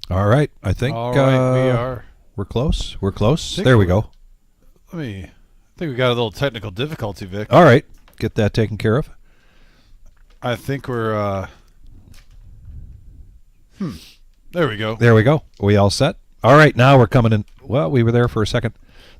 All right. I think All right, we are. We're close. We're close. There we go. I think we got a little technical difficulty, Vic. All right. Get that taken care of. I think we're there we go. There we go. Are we all set? All right. Now we're coming in. Well, we were there for a second.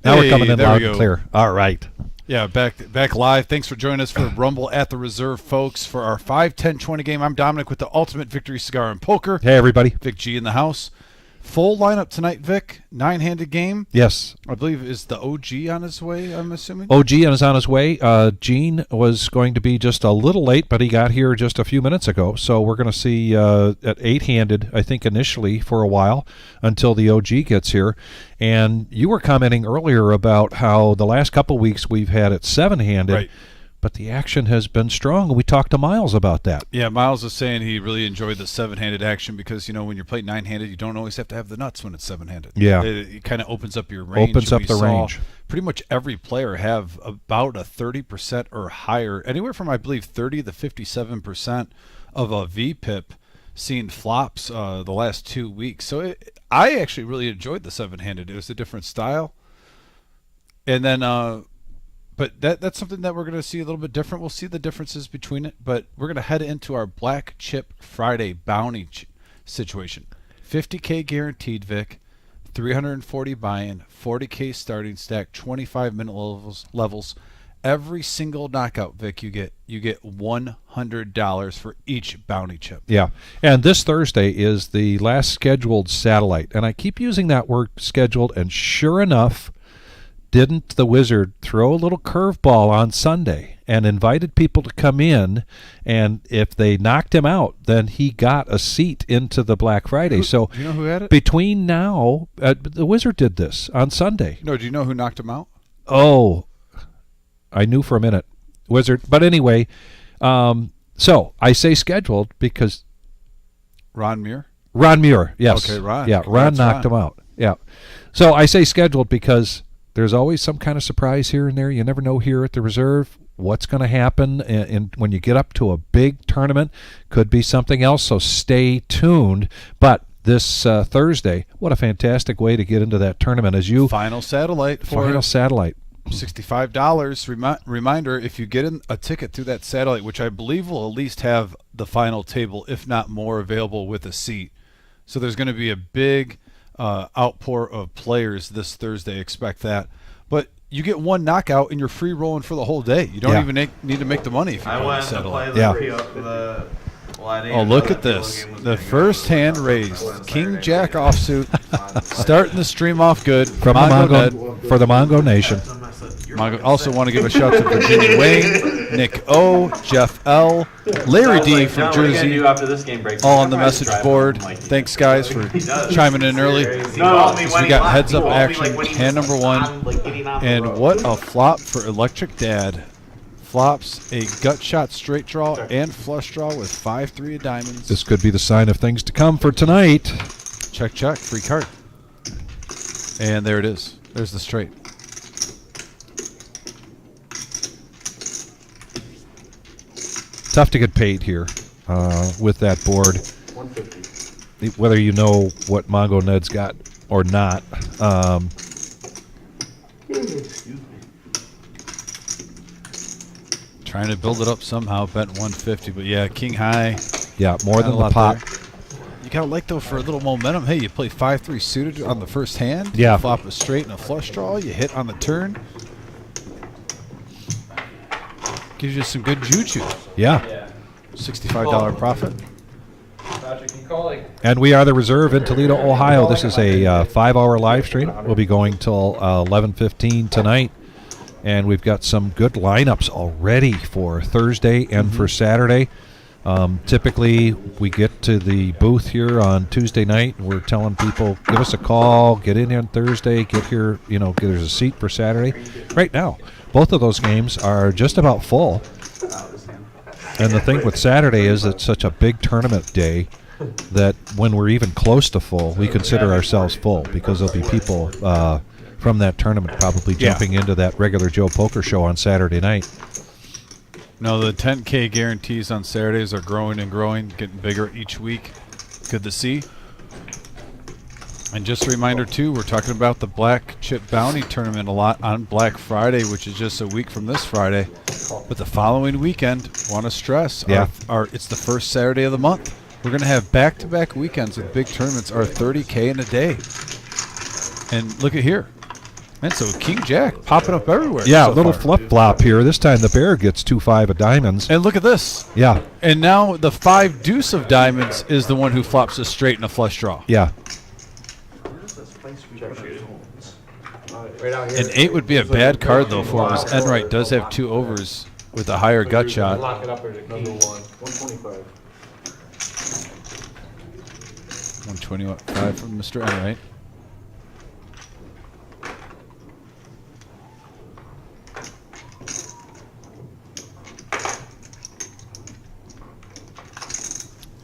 Now we're coming in loud and clear. All right. Yeah, back live. Thanks for joining us for Rumble at the Reserve, folks. For our 5-10-20 game, I'm Dominic with the Ultimate Victory Cigar and Poker. Hey, everybody. Vic G in the house. Full lineup tonight, Vic. 9-handed game. Yes. I believe is the OG on his way, I'm assuming? OG is on his way. Gene was going to be just a little late, but he got here just a few minutes ago. So we're going to see at 8-handed, I think, initially for a while until the OG gets here. And you were commenting earlier about how the last couple weeks we've had it 7-handed. Right. But the action has been strong. We talked to Miles about that. Yeah, Miles was saying he really enjoyed the 7-handed action because, when you're playing 9-handed, you don't always have to have the nuts when it's 7-handed. Yeah. It kind of opens up your range. Opens up the range. Pretty much every player have about a 30% or higher, anywhere from, I believe, 30 to 57% of a VPIP seen flops the last 2 weeks. So I actually really enjoyed the 7-handed. It was a different style. And then... But that's something that we're going to see a little bit different. We'll see the differences between it, but we're going to head into our Black Chip Friday bounty situation. 50K guaranteed, Vic. 340 buy-in, 40K starting stack, 25-minute levels. Every single knockout, Vic, you get $100 for each bounty chip. Yeah, and this Thursday is the last scheduled satellite, and I keep using that word scheduled, and sure enough, didn't the Wizard throw a little curveball on Sunday and invited people to come in, and if they knocked him out, then he got a seat into the Black Friday. So do you know who had it? Between now, the Wizard did this on Sunday. No, do you know who knocked him out? Oh, I knew for a minute. Wizard. But anyway, so I say scheduled because... Ron Muir? Ron Muir, yes. Okay, Ron. Yeah, Ron knocked him out. Yeah. So I say scheduled because... there's always some kind of surprise here and there. You never know here at the Reserve what's going to happen. And when you get up to a big tournament, could be something else, so stay tuned. But this Thursday, what a fantastic way to get into that tournament. As you Final satellite. Final satellite. $65. Reminder, if you get in a ticket through that satellite, which I believe will at least have the final table, if not more, available with a seat. So there's going to be a big... outpour of players this Thursday. Expect that. But you get one knockout and you're free rolling for the whole day. You don't even need to make the money if you play the satellite. Oh, look at this. The first hand raised. King Jack offsuit. Starting the stream off good. From for the Mongo Nation. Also want to give a shout out to Virginia Wayne, Nick O, Jeff L, Larry D from Jersey, all on the message board. Thanks, guys, for chiming in early. We got heads up action, hand number 1, and what a flop for Electric Dad. Flops a gut shot straight draw and flush draw with 5-3 of diamonds. This could be the sign of things to come for tonight. Check, free card. And there it is. There's the straight. Tough to get paid here with that board. 150. Whether you know what Mongo Ned's got or not. Trying to build it up somehow, bet 150, but yeah, king high. Yeah, more than the pot. You got to like, though, for a little momentum. Hey, you play 5-3 suited on the first hand. Yeah. You flop a straight and a flush draw. You hit on the turn. Gives you some good juju. Yeah. $65 profit. And we are the Reserve in Toledo, Ohio. This is a 5-hour live stream. We'll be going till 11:15 tonight. And we've got some good lineups already for Thursday and for Saturday. Typically, we get to the booth here on Tuesday night, and we're telling people, give us a call, get in on Thursday, get here, there's a seat for Saturday. Right now, both of those games are just about full. And the thing with Saturday is it's such a big tournament day that when we're even close to full, we consider ourselves full because there'll be people from that tournament probably jumping into that regular Joe Poker show on Saturday night. No, the 10K guarantees on Saturdays are growing and growing, getting bigger each week. Good to see. And just a reminder, too, we're talking about the Black Chip Bounty Tournament a lot on Black Friday, which is just a week from this Friday. But the following weekend, want to stress, it's the first Saturday of the month. We're going to have back-to-back weekends with big tournaments, our 30K in a day. And look at here. Man, so King Jack popping up everywhere. Yeah, so a little far. flip-flop here. This time the bear gets 2-5 of diamonds. And look at this. Yeah. And now the 5 deuce of diamonds is the one who flops a straight in a flush draw. Yeah. An 8 would be a bad card, though, for him, as Enright does have 2 overs with a higher gut shot. Lock it up as a key. Number 125. 125 from Mr. Enright.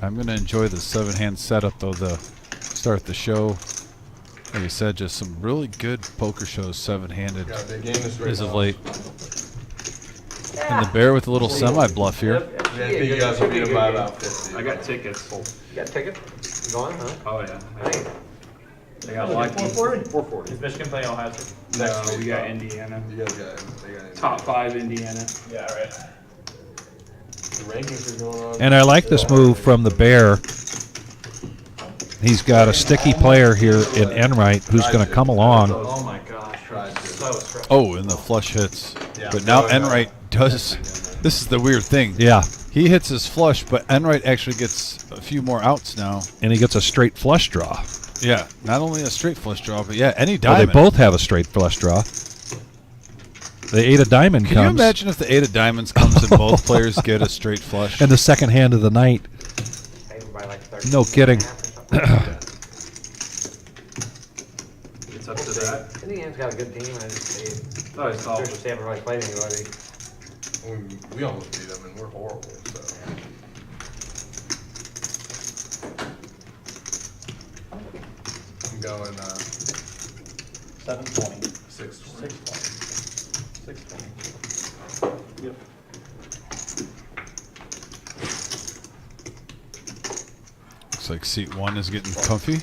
I'm going to enjoy the 7-hand setup, though, to start the show. Like I said, just some really good poker shows 7-handed as of late. And the bear with a little semi-bluff here. I think you guys will beat him by about 50. I got tickets. You got a ticket? You going, huh? Oh, yeah. Hey. They got lucky. 440. Is Michigan playing Ohio State? No, No, we got Indiana. You guys got Top 5 Indiana. Yeah, right. The rankings are going on. And I like this move from the bear. He's got a sticky player here in Enright who's going to come along. Oh my gosh. So stressful. Oh, and the flush hits. Yeah. But now Enright does. This is the weird thing. Yeah, He hits his flush, but Enright actually gets a few more outs now. and he gets a straight flush draw. Yeah, not only a straight flush draw, but yeah, any Well, diamond. they both have a straight flush draw. The 8 of diamond Can you comes, imagine if the 8 of diamonds comes and both players get a straight flush? and the second hand of the night. No kidding. It's up to that. Indiana's got a good team. I just Oh, it's all. they haven't really played anybody. We almost beat them, and we're horrible. So I'm going 720. 620. 620. Yep. Looks like seat 1 is getting comfy.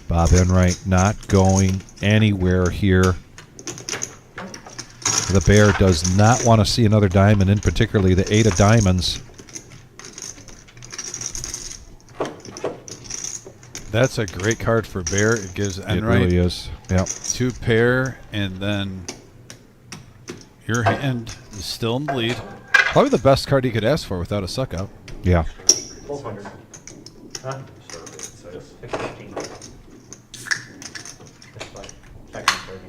Bob Enright not going anywhere here. The bear does not want to see another diamond, and particularly the 8 of diamonds. That's a great card for bear. It gives It Enright really is. Yep. 2 pair, and then your hand is still in the lead. Probably the best card he could ask for without a suck out. Yeah. 400. Huh? 615. That's like second, third.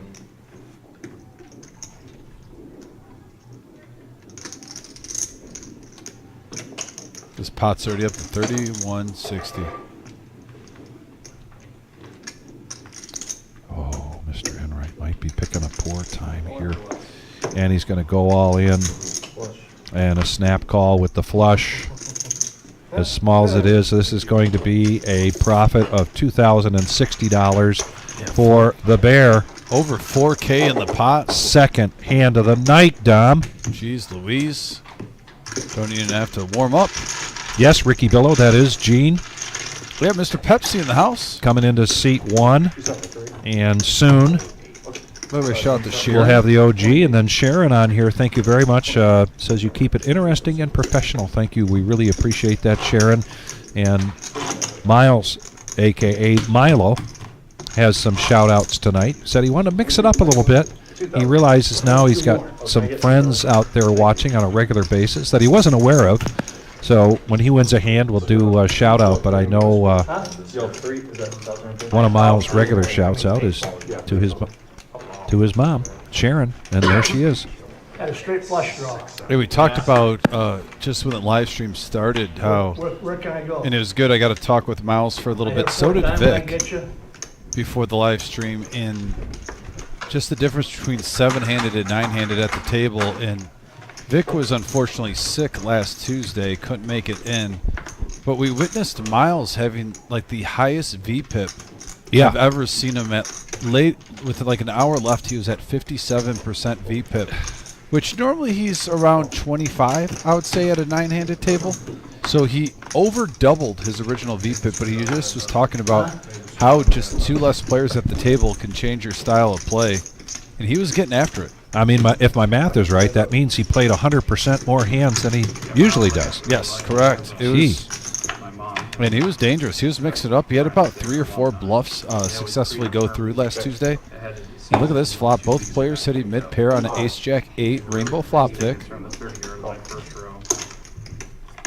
This pot's already up to 3160. Oh, Mr. Enright might be picking a poor time here. And he's going to go all in. And a snap call with the flush. As small as it is, this is going to be a profit of $2,060 for the bear. Over 4K in the pot. Second hand of the night, Dom. Jeez Louise. Don't even have to warm up. Yes, Ricky Billow, that is Gene. We have Mr. Pepsi in the house. Coming into seat 1. And soon By the way, shout out to Sharon. we'll have the OG, and then Sharon on here. Thank you very much. Says you keep it interesting and professional. Thank you. We really appreciate that, Sharon. And Miles, a.k.a. Milo, has some shout-outs tonight. Said he wanted to mix it up a little bit. He realizes now he's got some friends out there watching on a regular basis that he wasn't aware of. So when he wins a hand, we'll do a shout-out. But I know one of Miles' regular shouts-out is to his mom, Sharon, and there she is. Had a straight flush draw. Hey, we talked about just when the live stream started how, Where can I go? and it was good. I got to talk with Miles for a little bit. So did Vic before the live stream, in just the difference between 7-handed and 9-handed at the table. And Vic was unfortunately sick last Tuesday, couldn't make it in. But we witnessed Miles having like the highest VPIP I've ever seen him at. Late with like an hour left, he was at 57% VPIP, which normally he's around 25, I would say, at a 9-handed table. So he over doubled his original VPIP, but he just was talking about how just 2 less players at the table can change your style of play, and he was getting after it. I mean, if my math is right, that means he played 100% more hands than he usually does. Yes, correct. It was, and he was dangerous. He was mixing it up. He had about 3 or 4 bluffs successfully go through last Tuesday. And look at this flop. Both players hitting mid pair on an ace-jack-8 rainbow flop pick. From the 30-yard line first row.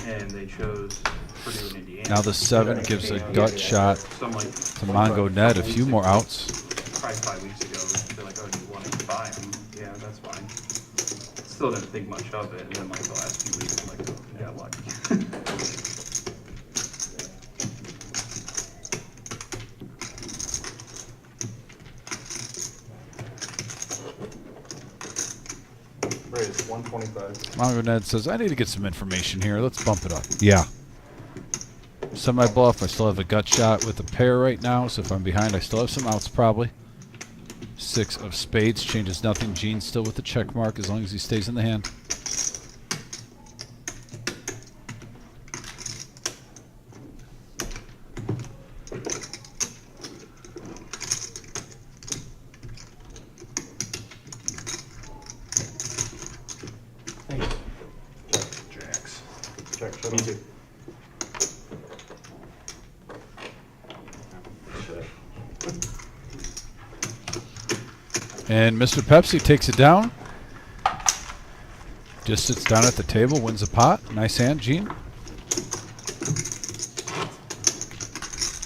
And they chose Purdue and Indiana. Now the 7 gives a gut shot So I'm like, to Mongo Ned. A few more outs. tried 5 weeks ago. They're like, oh, you want to buy them? Yeah, that's fine. Still didn't think much of it. And then like the last few weeks, I'm like, oh, I got lucky. Raise 125. Mongo Ned says, I need to get some information here. Let's bump it up. Yeah. Semi-bluff, I still have a gut shot with a pair right now, so if I'm behind, I still have some outs probably. 6 of spades changes nothing. Gene's still with the check mark as long as he stays in the hand. Jacks. Check, shut up. And Mr. Pepsi takes it down. Just sits down at the table, wins a pot. Nice hand, Gene.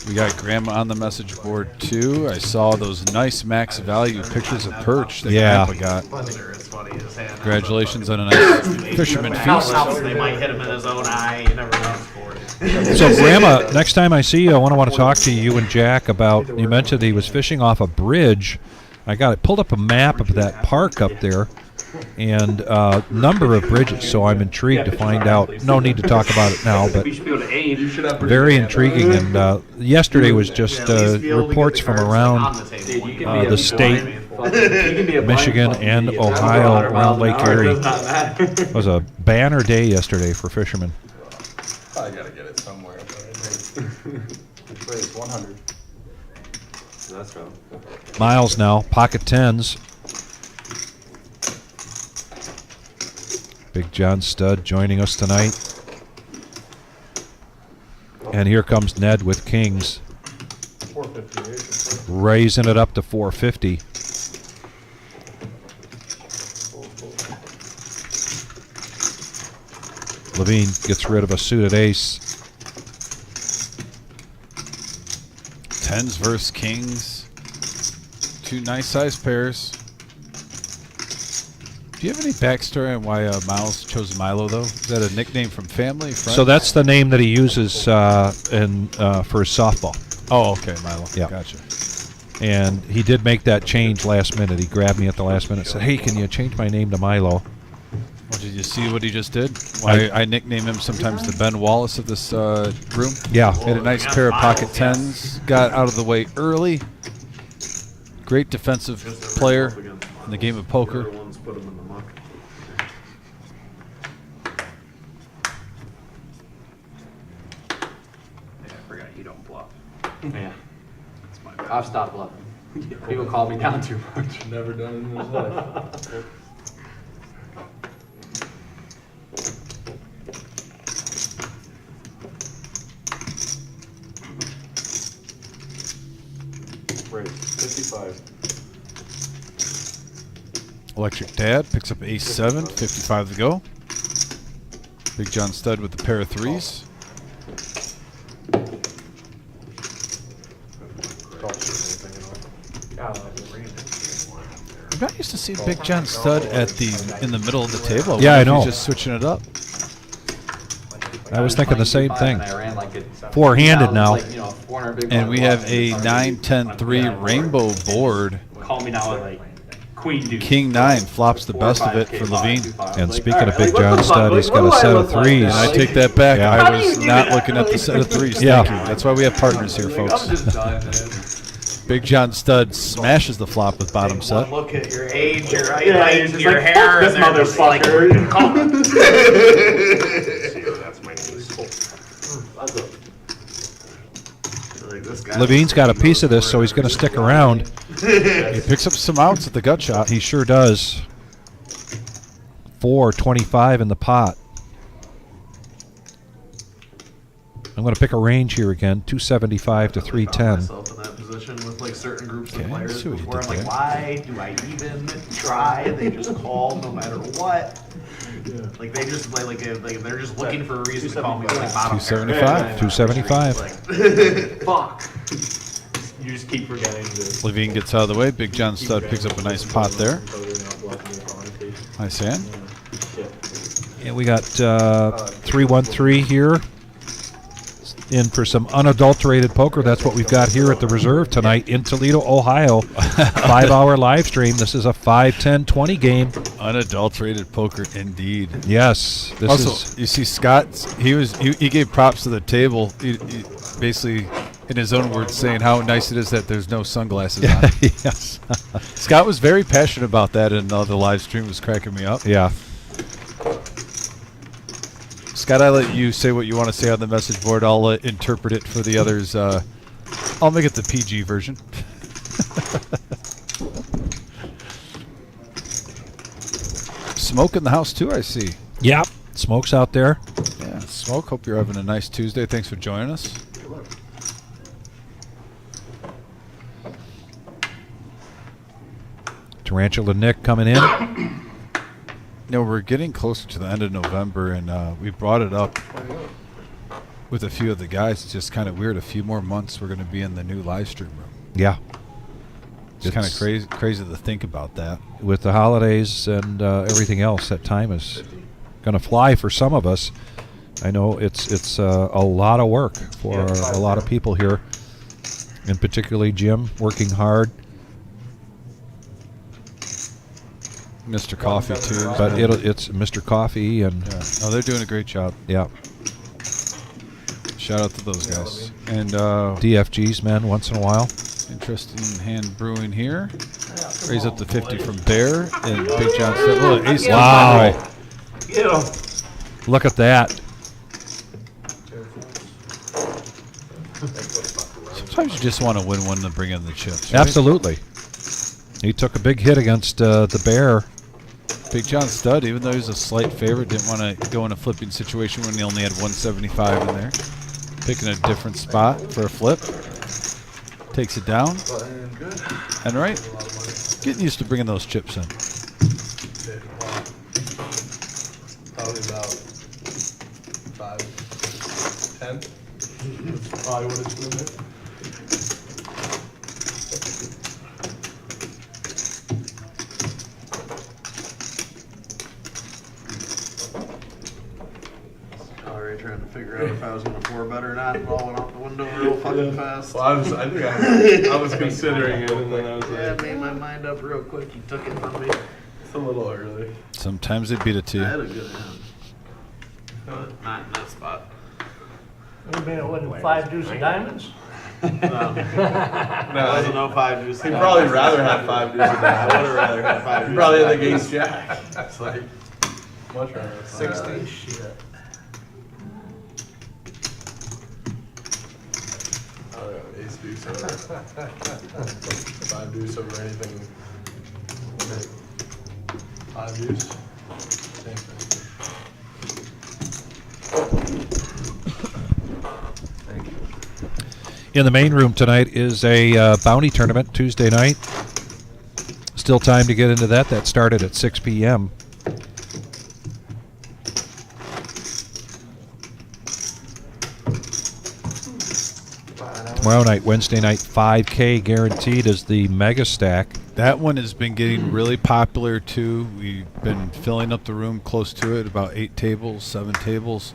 We got Grandma on the message board too. I saw those nice max value pictures of perch that Grandpa got. Thunder is funny as hell. Congratulations on a nice fisherman feast. They might hit him in his own eye. You never know for it. So, Grandma, next time I see you, I want to talk to you and Jack about. You mentioned he was fishing off a bridge. I got it pulled up a map of that park up there, and number of bridges. So I'm intrigued to find out. No need to talk about it now, but We should be able to aim. You should have very intriguing. And yesterday was just reports from around the state, Michigan and Ohio around Lake Erie. It was a banner day yesterday for fishermen. I gotta get it somewhere. Raise 100. That's rough. Miles now, pocket tens. Big John Stud joining us tonight. And here comes Ned with kings, 458. raising it up to 450. Levine gets rid of a suited ace. Tens versus kings. 2 nice sized pairs. Do you have any backstory on why Miles chose Milo, though? Is that a nickname from family, friends? So that's the name that he uses for his softball. Oh, okay, Milo. Yeah. Gotcha. And he did make that change last minute. He grabbed me at the last minute and said, hey, can you change my name to Milo? Well, did you see what he just did? Why I nickname him sometimes the Ben Wallace of this room. Yeah. Had a nice pair of pocket tens. Got out of the way early. Great defensive player in the game of poker. Everyone's put him in the muck. Yeah, I forgot you don't bluff. Yeah. That's my bad. I've stopped bluffing. People call me down too much. Never done it in his life. Raise 55. Electric Dad picks up ace 7, 55 to go. Big John Stud with the pair of threes. I'm not used to see Big John Stud at in the middle of the table. Yeah, I wonder if know. He's just switching it up. I was thinking the same thing. I ran like it. Four-handed now. Like, 400 big And blind we have bluff. a 9-10-3 rainbow board. Call me now at like Queen Deuce. King 9 flops the best of it for 4 or 5K Levine. blind. And Like, speaking of alright, Big like, John what the Stud, fuck? he's What got do a I set look of like? threes. And I take that back. Yeah. I How do was you do not that? looking at the set of threes. Yeah. Thank you. That's why we have partners here, Like, folks. I'm just done, man. Big John Stud smashes the flop with bottom set. Look at your age, your height, Yeah, he's just your like, hair, "Fuck this and they're just like, motherfucker." call it. That's my niece. Levine's got a piece of this, so he's going to stick around. He picks up some outs at the gut shot. He sure does. 425 in the pot. I'm going to pick a range here again, 275 to 310. Myself in that position with like certain groups of Okay, players see what you before. I'm did like, why do I even try? They just call no matter what. Like they just like they're just looking for a reason to call me like bottom 275. 275. Like, Fuck. You just keep forgetting this. Levine gets out of the way. Big John Stud picks up a nice pot there. Nice hand. Yeah, we got 313 here. In for some unadulterated poker. That's what we've got here at the Reserve tonight in Toledo, Ohio. 5-hour live stream. This is a 5, 10, 20 game. Unadulterated poker, indeed. Yes. This Also, is you see Scott, he gave props to the table. He basically, in his own words, saying how nice it is that there's no sunglasses on. yes. Scott was very passionate about that, and the live stream was cracking me up. Yeah. Scott, I let you say what you want to say on the message board. I'll interpret it for the others. I'll make it the PG version. Smoke in the house, too, I see. Yep. Smoke's out there. Yeah, Smoke, hope you're having a nice Tuesday. Thanks for joining us. Tarantula Nick coming in. You know, we're getting closer to the end of November, and we brought it up with a few of the guys. It's just kind of weird. A few more months, we're going to be in the new live stream room. Yeah. It's kind of crazy to think about that. With the holidays and everything else, that time is going to fly for some of us. I know it's a lot of work for a lot of people here, and particularly Jim, working hard. Mr. Coffee, too. But it's Mr. Coffee and Yeah. No, they're doing a great job. yeah, Shout out to those guys. And DFG's man once in a while. interesting hand brewing here. Raise up to 50 from Bear and Big John Stud. Oh, ace. Wow. Right. Get him. Look at that. Sometimes you just want to win one to bring in the chips. Right? Absolutely. He took a big hit against the Bear. Big John Stud, even though he's a slight favorite, didn't want to go in a flipping situation when he only had 175 in there. Picking a different spot for a flip. Takes it down. And right, getting used to bringing those chips in. Probably about 5, 10. Probably what it's been there. already trying to figure out if I was gonna 4-bet or not, and all went out the window real fucking fast. Well, I think I was considering it, and then I was Yeah, I like, made my mind up real quick. You took it from me. it's a little early. Sometimes they beat it to I had you. a good hand, but not in that spot. You mean it wasn't 5 deuce of diamonds? No, it wasn't no 5 deuce. He'd probably rather have 5 deuce than that. I would have rather had 5 deuce. He'd probably have the ace jack. It's like, much rather. 60. Shit. I don't know, ace deuce over. 5 deuce over anything. 5 deuce. Same thing. In the main room tonight is a bounty tournament Tuesday night. Still time to get into that. That started at 6 p.m. Tomorrow night, Wednesday night, 5K guaranteed is the mega stack. That one has been getting really popular too. We've been filling up the room close to it, about 8 tables, 7 tables.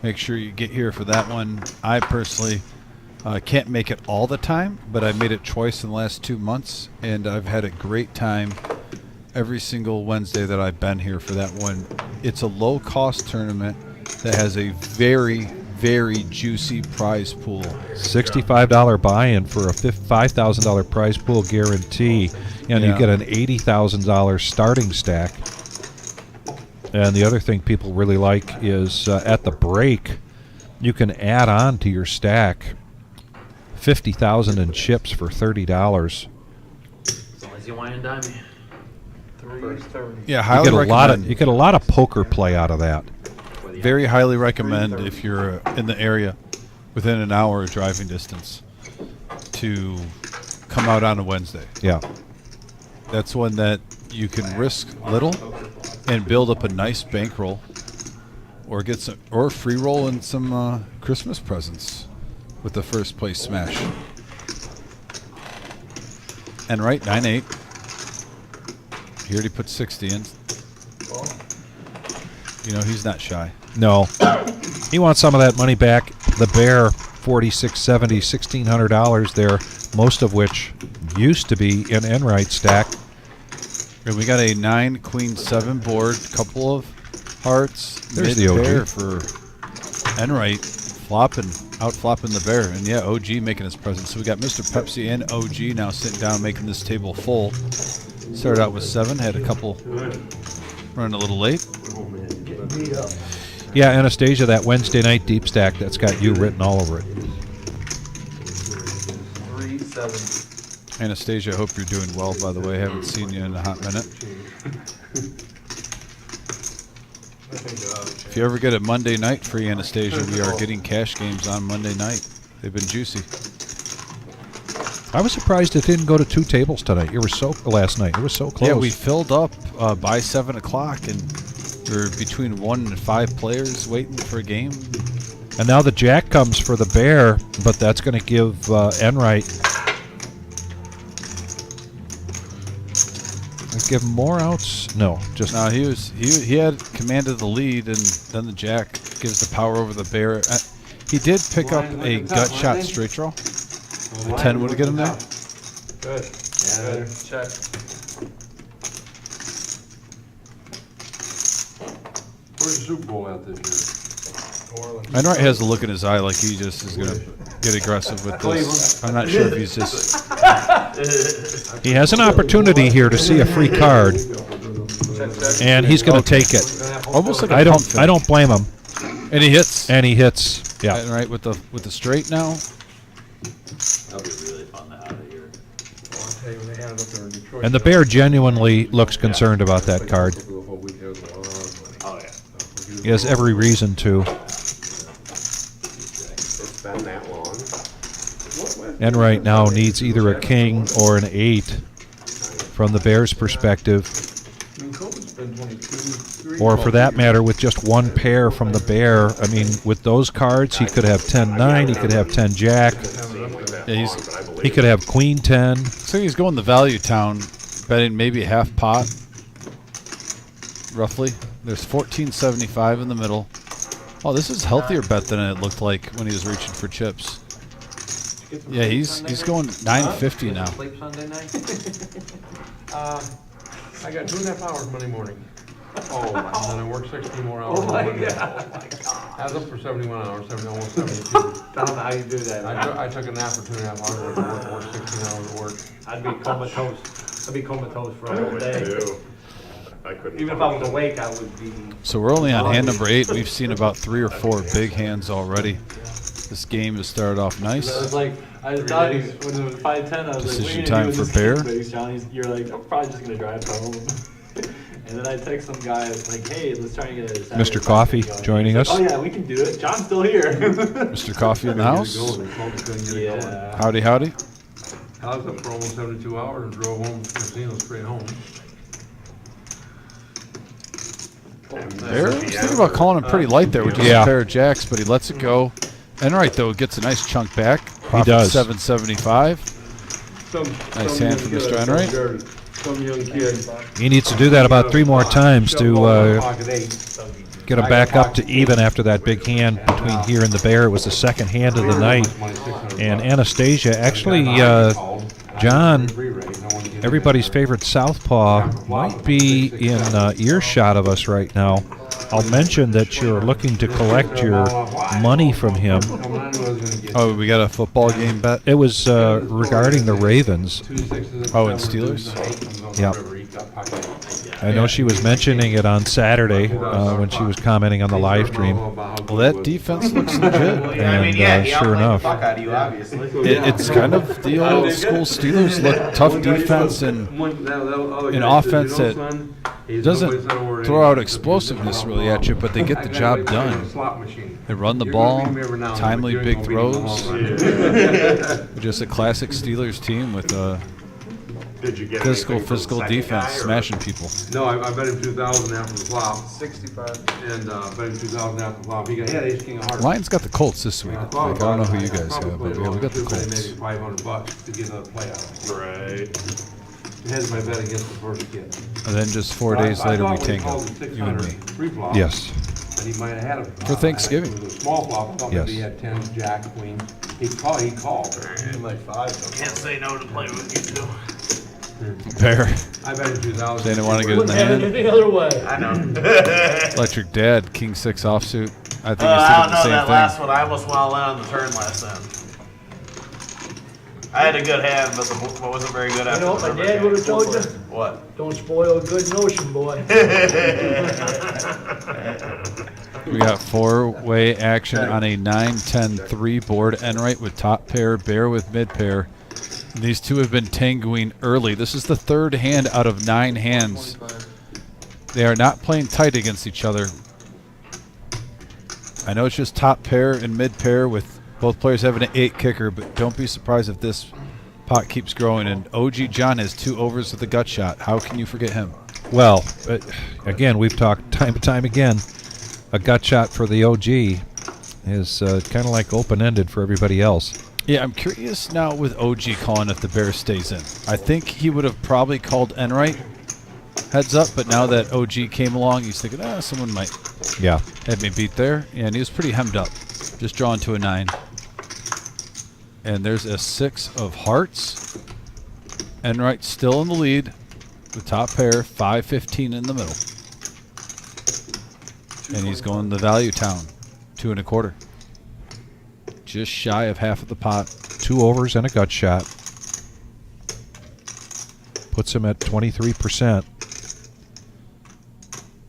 Make sure you get here for that one. I personally can't make it all the time, but I made it twice in the last 2 months, and I've had a great time every single Wednesday that I've been here for that one. It's a low-cost tournament that has a very, very juicy prize pool. $65 buy-in for a $5,000 prize pool guarantee, and you Yeah. get an $80,000 starting stack. And the other thing people really like is at the break, you can add on to your stack 50,000 in chips for $30. As long as you wine and dine me. 330. Yeah, You highly get a lot recommend. of you get a lot of poker play out of that. Very highly recommend if you're in the area within an hour of driving distance to come out on a Wednesday. Yeah. That's one that you can risk little and build up a nice bankroll, or get some or free roll and some Christmas presents with the first place smash. And right, 9-8. He already put 60 in. You know he's not shy. No. He wants some of that money back. The bear, $4,670, $1,600 there, most of which used to be in Enright stack. And we got a 9 queen 7 board, couple of hearts. There's mid the OG. pair for Enright, out flopping the bear. And yeah, OG making his presence. So we got Mr. Pepsi and OG now sitting down making this table full. Started out with 7, had a couple running a little late. Getting beat up. Yeah, Anastasia, that Wednesday night deep stack, that's got you written all over it. 370. Anastasia, I hope you're doing well, by the way. Haven't seen you in a hot minute. If you ever get a Monday night free, Anastasia, we are getting cash games on Monday night. They've been juicy. I was surprised it didn't go to 2 tables tonight. You were last night. It was so close. Yeah, we filled up by 7 o'clock, and we're between 1 and 5 players waiting for a game. And now the jack comes for the bear, but that's going to give Enright. Give him more outs? No, just No, he had commanded the lead, and then the jack gives the power over the bear. He did pick up a gut shot straight draw. The 10 would have get him there. Good. Good. Check. Where's the Super Bowl at this year? Enright has a look in his eye like he just is going to get aggressive with this. I'm not sure if he's just... he has an opportunity here to see a free card, and he's going to take it. Almost like a I pump fake. don't blame him. And he hits. And he hits. Yeah. Enright with the straight now. That'll be really fun to have it here. And the bear genuinely looks concerned about that card. Oh yeah. He has every reason to. It's been that long. Enright now needs either a king or an 8 from the bear's perspective. Or for that matter, with just one pair from the bear. I mean, with those cards, he could have 10-9, he could have 10-jack, Yeah, he could have queen 10. so he's going the value town, betting maybe a half pot, roughly. There's 1475 in the middle. Oh, this is a healthier bet than it looked like when he was reaching for chips. Yeah, he's going 950 now. Sleep Sunday night? I got 2.5 hours Monday morning. Oh, and then I worked 16 more hours. Oh my Monday. God. I was up for 71 hours, almost 72. I don't know how you do that. I took a nap for 2.5 hours. I worked 16 hours of work. I'd be comatose. I'd be comatose for a whole day. I couldn't. Even if I was awake, I would be. So we're only on hand number 8. We've seen about 3 or 4 big hands already. This game has started off nice. I was like, I thought when it was 5-10, I was Decision like, time what are you for gonna do Bear. in this game, Johnny? You're like, I'm probably just gonna drive home. And then I text some guy like, hey, let's try and get a Saturday Mr. Coffee going. joining He's us. like, oh yeah, we can do it. John's still here. Mr. Coffee in the house. Yeah. Howdy, howdy. I was up for almost 72 hours and drove home from Casino straight home. Bear was thinking about calling him pretty light there with just Yeah. a pair of jacks, but he lets it go. Enright, though, gets a nice chunk back. Profit does. 775. Nice hand from Mr. Enright. Some young kid. He needs to do that about 3 more times to get him back up to even after that big hand between here and the bear. It was the second hand of the night. And Anastasia, actually, John, everybody's favorite southpaw, might be in earshot of us right now. I'll mention that you're looking to collect your money from him. Oh, we got a football game bet? It was regarding the Ravens. Oh, and Steelers? Yep. I know she was mentioning it on Saturday when she was commenting on the live stream. Well, that defense looks legit. I mean, yeah, he sure outplayed enough. the fuck out of you, obviously. It's kind of the old school Steelers look, tough defense and an offense that doesn't throw out explosiveness really at you, but they get the job done. They run the ball, timely big throws. Just a classic Steelers team with a physical defense, smashing people. No, I bet him 2,000 after the flop. 65. And bet him 2,000 after the flop. He got ace king of hearts. Lions got the Colts this week. Like, I don't know who you guys have, but yeah, we got the Colts. $500 to get another play out. Right. Here's my bet against the first kid. And then just 4 days later, we tango, you and me. Yes. And he might have had a For Thanksgiving. It was a small flop. I thought Yes. maybe he had 10, jack, queen. He called. Like 5. Can't say no to play with you two. Bear. I bet him 2,000. Saying they want to get in the Wouldn't have it hand. any other way. I know. Electric Dad, King 6 offsuit. I think I he's don't thinking know the same that thing. last one. I almost went all in on the turn last time. I had a good hand, but the book wasn't very good You after know what the my river dad game. would have told you? What? Don't spoil a good notion, boy. We got 4-way action on a 9-10-3 board. Enright with top pair, Bear with mid pair. These two have been tangoing early. This is the third hand out of 9 hands. They are not playing tight against each other. I know it's just top pair and mid pair with both players having an 8 kicker, but don't be surprised if this pot keeps growing. And OG John has 2 overs with a gut shot. How can you forget him? Well, again, we've talked time and time again. A gut shot for the OG is kind of like open-ended for everybody else. Yeah, I'm curious now with OG calling if the Bear stays in. I think he would have probably called Enright heads up, but now that OG came along, he's thinking, someone might Yeah. have me beat there. And he was pretty hemmed up, just drawing to a 9. And there's a 6 of hearts. Enright still in the lead with top pair, 5-15 in the middle. And he's going the value town, 2 1/4. Just shy of half of the pot. 2 overs and a gut shot. Puts him at 23%.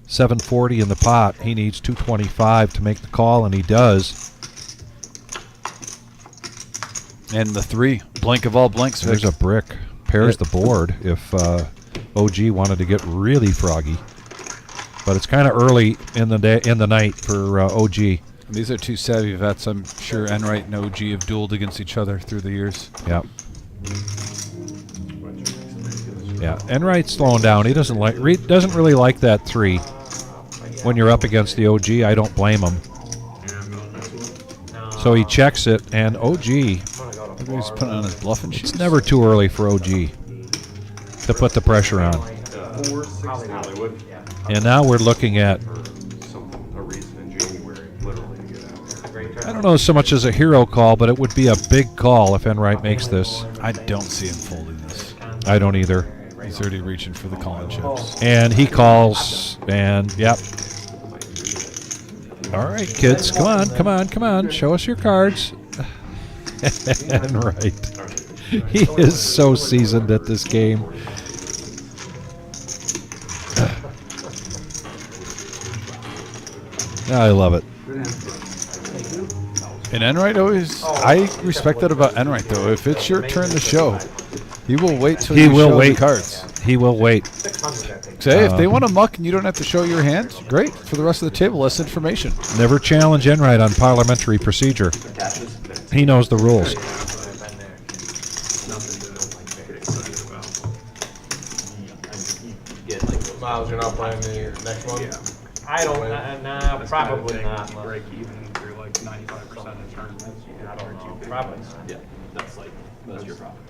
740 in the pot. He needs 225 to make the call, and he does. And the 3, blank of all blanks. There's a brick. Pairs the board if OG wanted to get really froggy. But it's kind of early in the day, in the night for OG. These are 2 savvy vets. I'm sure Enright and OG have dueled against each other through the years. Yeah. Yeah. Enright's slowing down. He doesn't really like that 3. When you're up against the OG, I don't blame him. So he checks it, and OG. He's putting on his bluffing sheets. It's never too early for OG to put the pressure on. Hollywood. And now we're looking at, A reason in January, literally, to get out. I don't know so much as a hero call, but it would be a big call if Enright makes this. I don't see him folding this. I don't either. He's already reaching for the calling chips. And he calls, and yep. All right, kids, come on, come on, come on. Show us your cards. Enright. He is so seasoned at this game. I love it. And Enright always, I respect that about Enright though. If it's your turn to show, he will wait till you show the cards. He will wait. Say, if they want to muck and you don't have to show your hand, great. For the rest of the table, less information. Never challenge Enright on parliamentary procedure. He knows the rules. Miles, you're not playing the next one? I don't, nah, probably not. Break even through like 95% of tournaments. I don't know, probably. Yeah, that's your problem.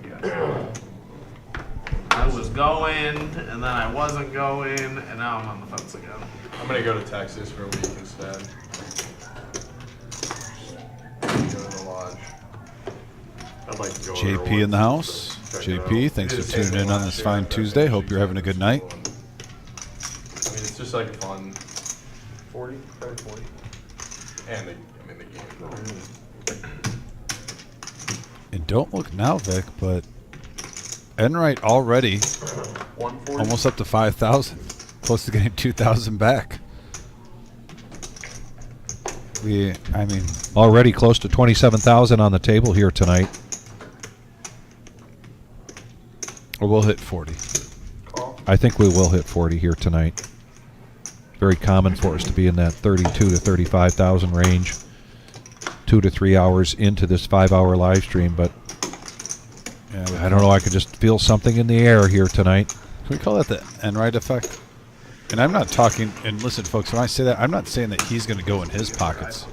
I was going, and then I wasn't going, and now I'm on the fence again. I'm gonna go to Texas for a week instead. Go to the lodge. I'd like to go JP in the house. JP, thanks for tuning in on this fine Tuesday. Hope you're having a good night. I mean, it's just like fun. 40? 40. And the game. And don't look now, Vic, but Enright already 140? almost up to 5,000. close to getting 2,000 back. I mean, Already close to 27,000 on the table here tonight. or we'll hit 40. I think we will hit 40 here tonight. Very common for us to be in that 32 to 35,000 range. 2 to 3 hours into this 5-hour live stream, but Yeah, I don't know. I could just feel something in the air here tonight. Can we call that the Enright effect? And I'm not talking, and listen, folks, when I say that, I'm not saying that he's going to go in his pockets.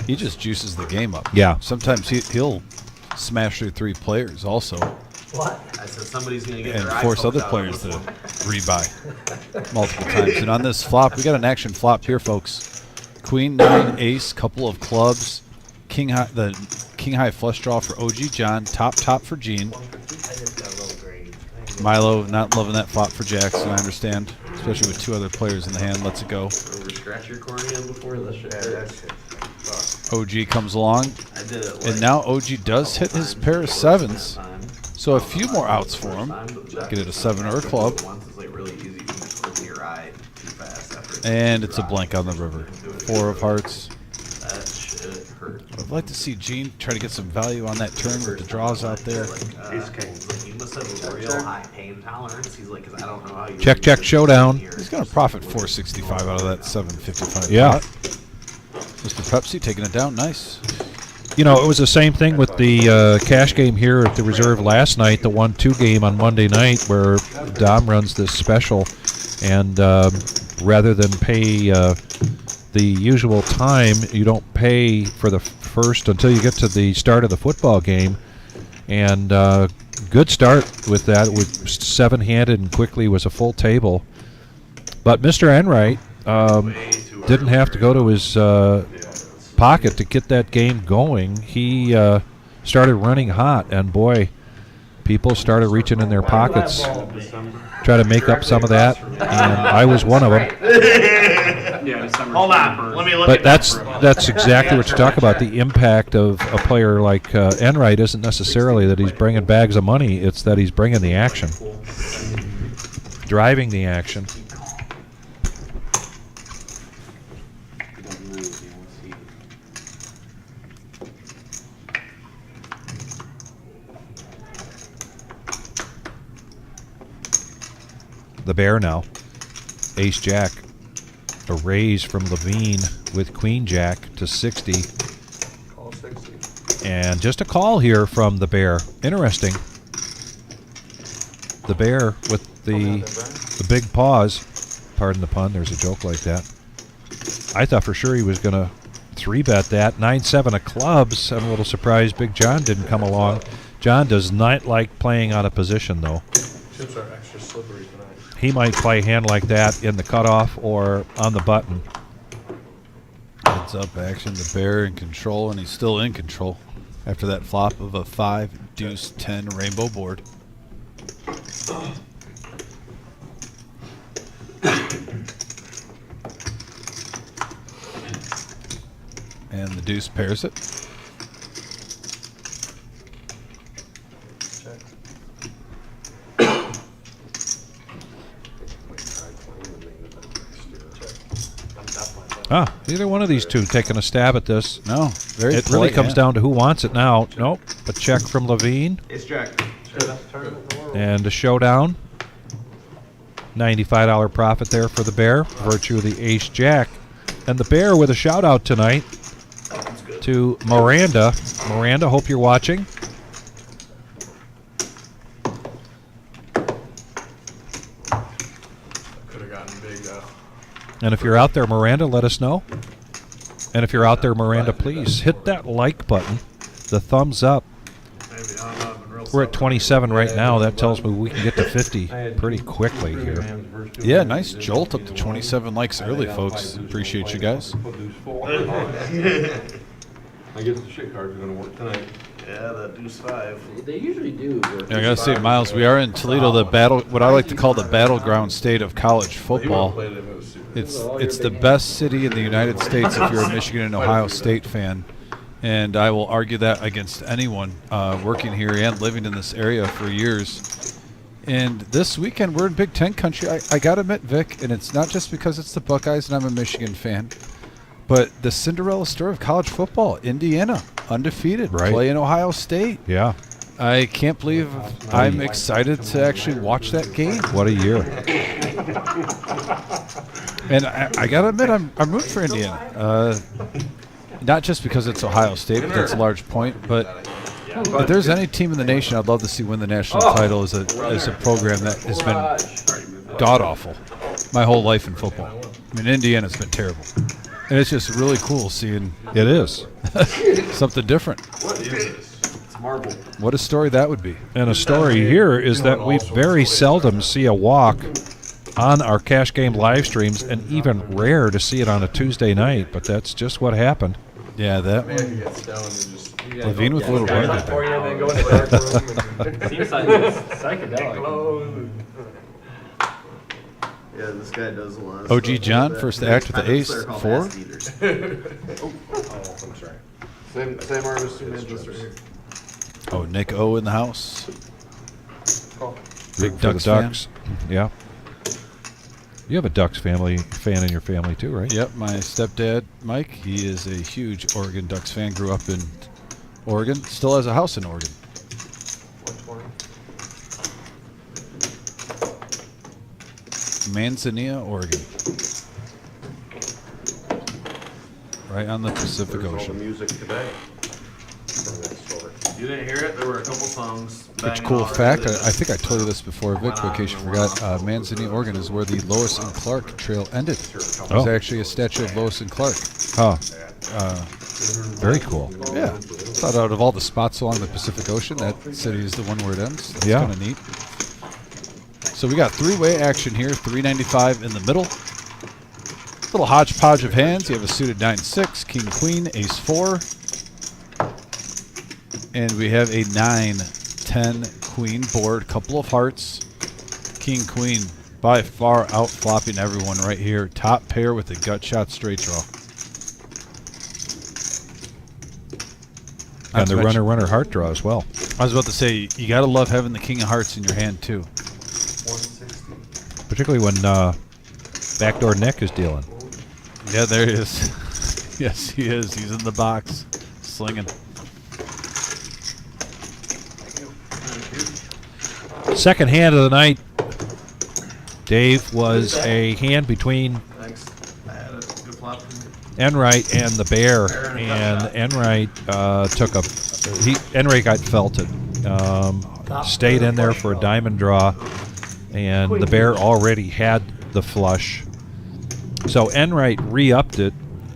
He just juices the game up. Yeah. Sometimes he'll smash through 3 players also, What? I said somebody's gonna get and their eyes force poked other out players on to this one. rebuy multiple times. And on this flop, we got an action flop here, folks. Queen, 9, ace, couple of clubs, king high, the king high flush draw for OG John, top for Gene. I just got a little green. Milo not loving that flop for Jackson, I understand, especially with 2 other players in the hand. Let's go. Over scratch your cornea before the shit hurts. OG comes along, I did it like and now OG does hit his pair of 7s. time. So a few more outs for him. Get it a 7 or a club. Once it's like really easy, you can just open your eye too fast after And it's a blank on the river. 4 of hearts. that shit hurt. I'd like to see Gene try to get some value on that turn with the draws out there. Like, you must have a real high pain tolerance. He's like, 'cause I don't know how you Check, showdown. He's going to profit 465 out of that 755. Yeah. pot. Mr. Pepsi taking it down. Nice. You know, it was the same thing with the cash game here at the reserve last night, the 1-2 game on Monday night, where Dom runs this special, and rather than pay the usual time, you don't pay for the first until you get to the start of the football game. And good start with that. With 7-handed and quickly was a full table. But Mr. Enright didn't have to go to his pocket to get that game going. He started running hot, and boy, people started reaching in their pockets, try to make up some of that, and I was one of them. Yeah, December. Hold on, 21st. let me look But at that's exactly what you talk about. The impact of a player like Enright isn't necessarily that he's bringing bags of money; it's that he's bringing the action, driving the action. The bear now. Ace Jack. A raise from Levine with Queen Jack to 60. Call 60. And just a call here from the bear. Interesting. The bear with the big paws. Pardon the pun, there's a joke like that. I thought for sure he was going to 3-bet that. 9-7 of clubs. I'm a little surprised Big John didn't come along. John does not like playing out of position, though. Chips are extra slippery tonight. He might play a hand like that in the cutoff or on the button. Heads up action. The bear in control, and he's still in control after that flop of a 5, deuce, 10 rainbow board. And the deuce pairs it. Check. Ah, either one of these two taking a stab at this. No, very It really polite comes hand. down to who wants it now. Nope. A check from Levine Ace Jack. and a showdown. $95 profit there for the bear, virtue of the Ace Jack. And the bear with a shout out tonight to Miranda. Miranda, hope you're watching. Could have gotten big though. And if you're out there, Miranda, let us know. And if you're out there, Miranda, please hit that like button, the thumbs up. Maybe, I don't know, I've been real We're at slow. 27 right now. That tells me we can get to 50 pretty quickly here. Yeah, nice jolt up to 27 likes early, folks. Appreciate you guys. I guess the shit cards are gonna work tonight. Yeah, that deuce 5. They usually do work. Yeah, I gotta say, Miles, we are in Toledo, the battle, what I like to call the battleground state of college football. It's the best city in the United States if you're a Michigan and Ohio State fan, and I will argue that against anyone working here and living in this area for years. And this weekend, we're in Big Ten country. I got to admit, Vic, and it's not just because it's the Buckeyes and I'm a Michigan fan, but the Cinderella story of college football, Indiana, undefeated, playing Ohio State. Yeah. I can't believe I'm excited to actually watch that game. What a year. And I got to admit, I'm rooting for Indiana. Not just because it's Ohio State, but that's a large point, but if there's any team in the nation I'd love to see win the national title is a program that has been god-awful my whole life in football. I mean, Indiana's been terrible. And it's just really cool seeing It is. something different. What is this? It's marble. What a story that would be. And a story here is that we very seldom see a walk on our cash game live streams, and even rare to see it on a Tuesday night, but that's just what happened. Yeah, that Man, you one. get stoned and just. Levine with a little Yeah, run. for you, and then go in the dark room and Seems like it's psychedelic. close. Yeah, this guy does a lot of OG stuff John, like that. first to act with the They're ace, called 4. ass eaters. Oh, I'm sorry. Same artist who made this right here. Oh, Nick O in the house. Oh. Big For the Ducks fan. Ducks. Yeah. You have a Ducks fan in your family too, right? Yep, my stepdad, Mike, he is a huge Oregon Ducks fan. Grew up in Oregon. Still has a house in Oregon. Which one? Manzanilla, Oregon. Right on the Pacific There's all the Ocean. music today. From that store. You didn't hear it? There were a couple songs. Which banging cool all fact, over I think I told you this before, Vic, in case you forgot, Manzanilla, Oregon is where the Lois and Clark Trail ended. There's Oh. actually a statue of Lois and Clark. Oh, Uh, very cool. yeah. Thought out of all the spots along the Pacific Ocean, that city is the one where it ends. That's Yeah. kind of neat. So we got three-way action here, 395 in the middle. Little hodgepodge of hands. You have a suited 9-6, king, queen, ace 4. And we have a 9-10 queen board, couple of hearts. King, queen, by far out flopping everyone right here. Top pair with a gut shot straight draw. And the runner heart draw as well. I was about to say, you got to love having the king of hearts in your hand, too. 160. Particularly when backdoor Nick is dealing. Yeah, there he is. Yes, he is. He's in the box, slinging. Second hand of the night, Dave, was a hand between Thanks. I had a good flop. Enright and the bear, and Enright took a. Enright got felted. Stayed in there for a diamond draw, and the bear already had the flush. So Enright re-upped it,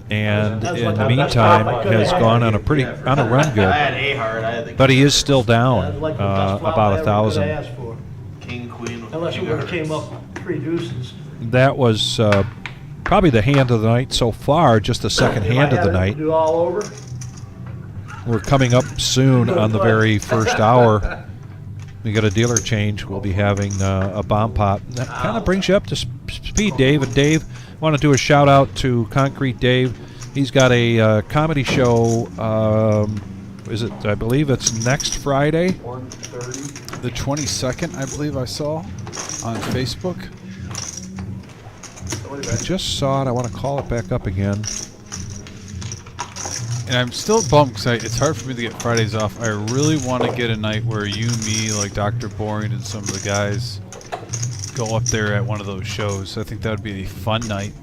and in the meantime has gone on a run I had good. a heart. I had the But he is still down That's like the best flop about I ever could 1,000. ask for. king, queen. with Unless it king would of have came hearts. up 3 deuces. That was probably the hand of the night so far, just the second If I hand of had the it night. Do all over. We're coming up soon on the very first hour. We got a dealer change. We'll be having a bomb pot. That kind of brings you up to speed, Dave. And Dave, I want to do a shout out to Concrete Dave. He's got a comedy show. Is it? I believe it's next Friday. 130. The 22nd, I believe I saw on Facebook. I just saw it. I want to call it back up again. And I'm still bummed because it's hard for me to get Fridays off. I really want to get a night where you, me, like Dr. Boring and some of the guys go up there at one of those shows. I think that would be a fun night.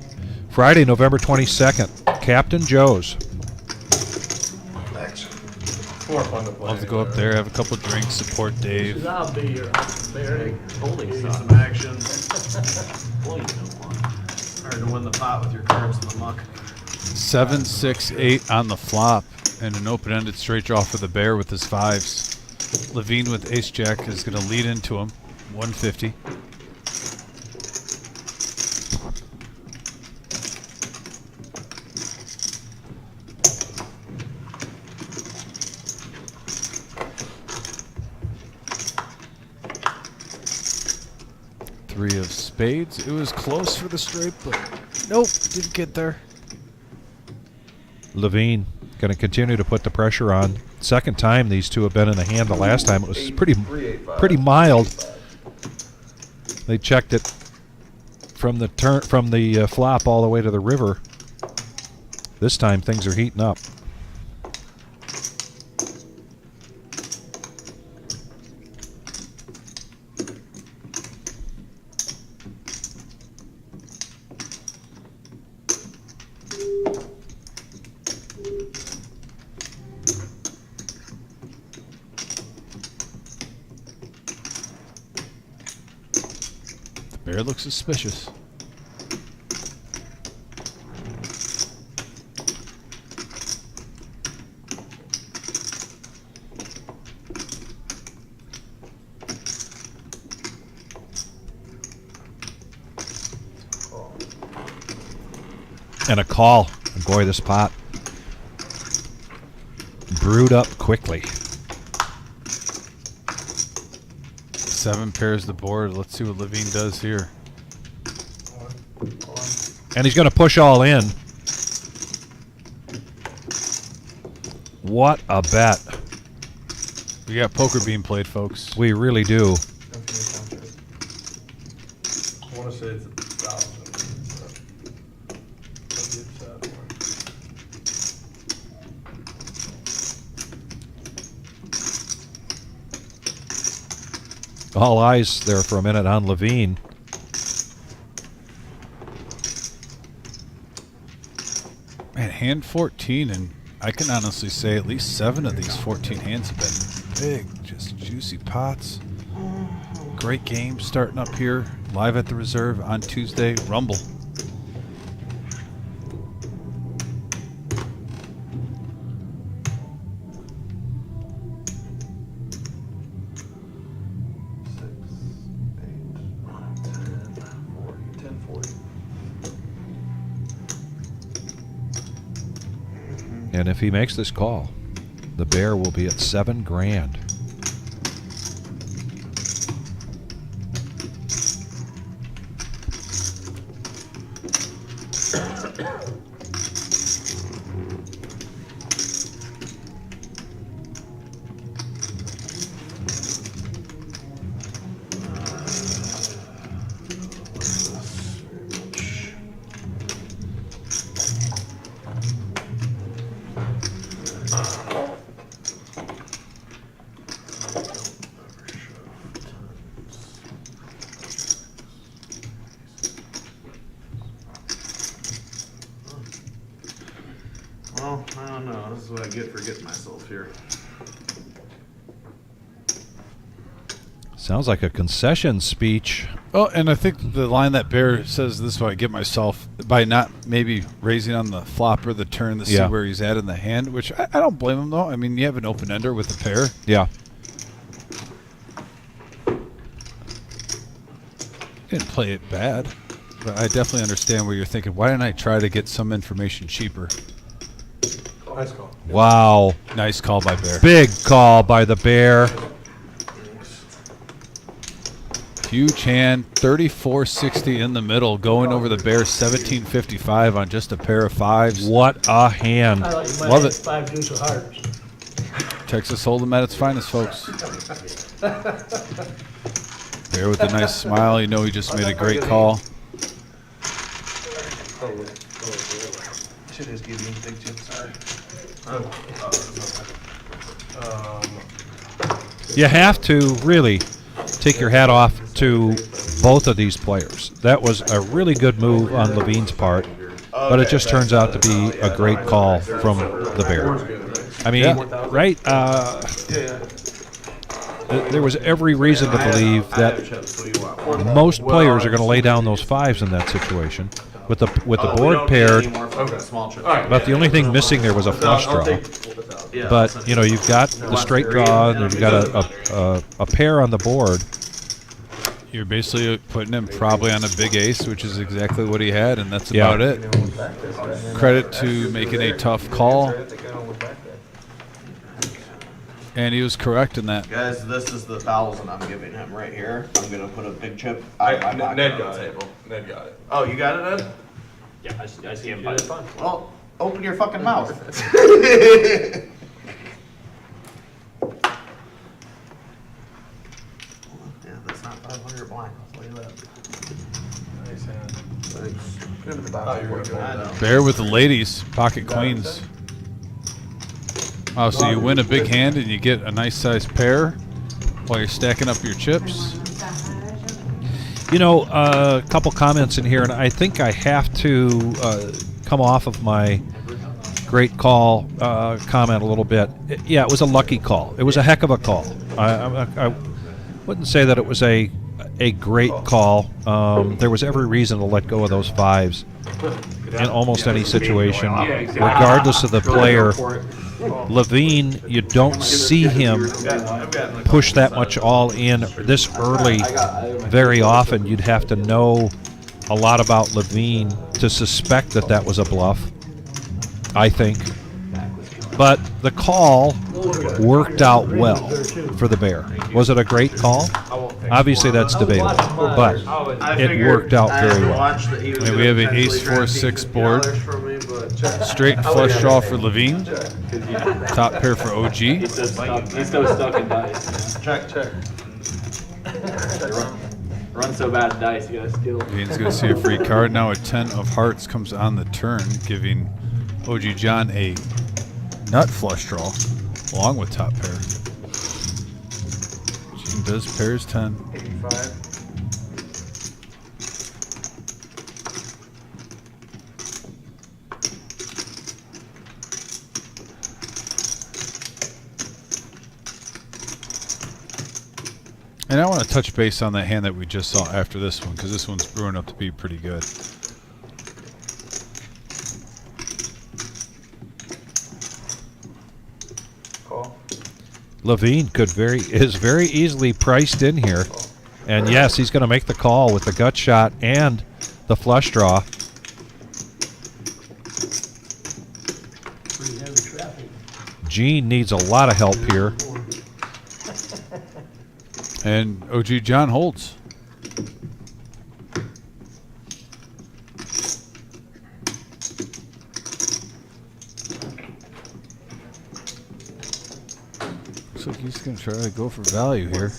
Friday, November 22nd. Captain Joe's. It's more fun to play. I'll have to go up there, have a couple drinks, support Dave. Says, I'll be your bear. Holding some action. Please don't want. Hard to win the pot with your cards in the muck. 7, 6, 8 on the flop, and an open-ended straight draw for the bear with his 5s. Levine with ace jack is going to lead into him. 150. Three of spades. It was close for the straight, but nope, didn't get there. Levine going to continue to put the pressure on. Second time these two have been in the hand. The last time it was pretty mild. They checked it from the flop all the way to the river. This time things are heating up. Bear looks suspicious. And a call. And boy, this pot brewed up quickly. 7 pairs the board. Let's see what Levine does here. And he's going to push all in. What a bet. We got poker being played, folks. We really do. I want to say it's 1,000. All eyes there for a minute on Levine. Man, hand 14, and I can honestly say at least 7 of these 14 hands have been big, just juicy pots. Great game starting up here, live at the Reserve on Tuesday. Rumble. And if he makes this call, the bear will be at $7 grand. Well, I don't know. This is what I get for getting myself here. Sounds like a concession speech. Oh, and I think the line that Bear says, this is what I get myself, by not maybe raising on the flop or the turn to see Yeah. where he's at in the hand, which I don't blame him, though. I mean, you have an open-ender with a pair. Yeah. Didn't play it bad, but I definitely understand where you're thinking, why didn't I try to get some information cheaper? Nice call. Wow. Nice call by Bear. Big call by the bear. Huge hand, 3460 in the middle, going over the Bear 1755 on just a pair of fives. What a hand. I thought you might Love have it. 5 deuce of hearts. Texas Hold'em at its finest, folks. Bear with a nice smile. You know he just made a great call. Should just give you a big chip. Sorry. You have to really take your hat off to both of these players. That was a really good move on Levine's part, but it just turns out to be a great call from the bear. I mean, right? There was every reason to believe that most players are going to lay down those fives in that situation with the board paired. But the only thing missing there was a flush draw. But you know, you've got the straight draw, and you've got a pair on the board. You're basically putting him probably on a big ace, which is exactly what he had, and that's about it. Credit to making a tough call. And he was correct in that. Guys, this is the 1,000 I'm giving him right here. I'm gonna put a big chip out of my pocket Ned on got the it. table. Ned got it. Oh, you got it, Ned? Yeah, I see him by the fun. Well, open your fucking mouth. Yeah, that's not 500 blind. I'll tell you that. Bear with the ladies, pocket queens. Oh, so you win a big hand and you get a nice sized pair while you're stacking up your chips. You know, a couple comments in here, and I think I have to come off of my great call comment a little bit. Yeah, it was a lucky call. It was a heck of a call. I wouldn't say that it was a great call. There was every reason to let go of those fives in almost any situation, regardless of the player. Levine, you don't see him push that much all in this early very often. You'd have to know a lot about Levine to suspect that that was a bluff, I think. But the call worked out well for the bear. Was it a great call? Obviously, that's debatable, but it worked out very well. And we have an ace-4-6 board. Straight flush draw for Levine. Top pair for OG. He's so stuck in dice. Check. Run so bad in dice, you gotta steal. Levine's going to see a free card. Now a 10 of hearts comes on the turn, giving OG John a nut flush draw along with top pair. Gene does pairs 10. 85. And I want to touch base on that hand that we just saw after this one, because this one's brewing up to be pretty good. Call. Levine is very easily priced in here. And yes, he's going to make the call with the gut shot and the flush draw. Gene needs a lot of help here. And OG John holds. Looks like he's going to try to go for value here.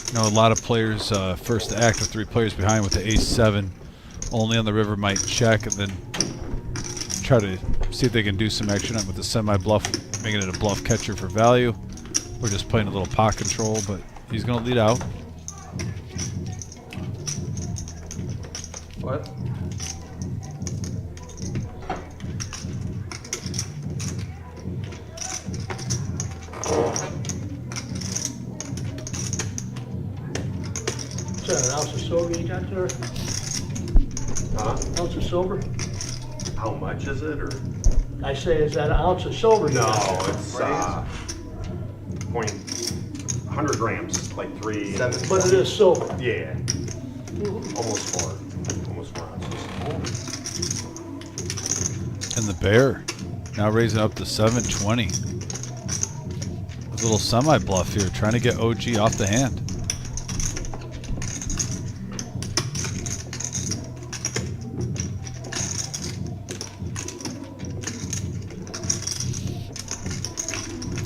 You know, a lot of players first to act with 3 players behind with the ace-7. Only on the river might check and then try to see if they can do some action with the semi-bluff, making it a bluff catcher for value. We're just playing a little pot control, but he's going to lead out. What? Is that an ounce of silver you got there? Huh? Ounce of silver? How much is it, or? I say, is that an ounce of silver? you No, got there? it's, 100 grams, like 3. But it is silver. Yeah. Almost 4. Almost 4 ounces. And the bear now raising up to 720. A little semi-bluff here, trying to get OG off the hand.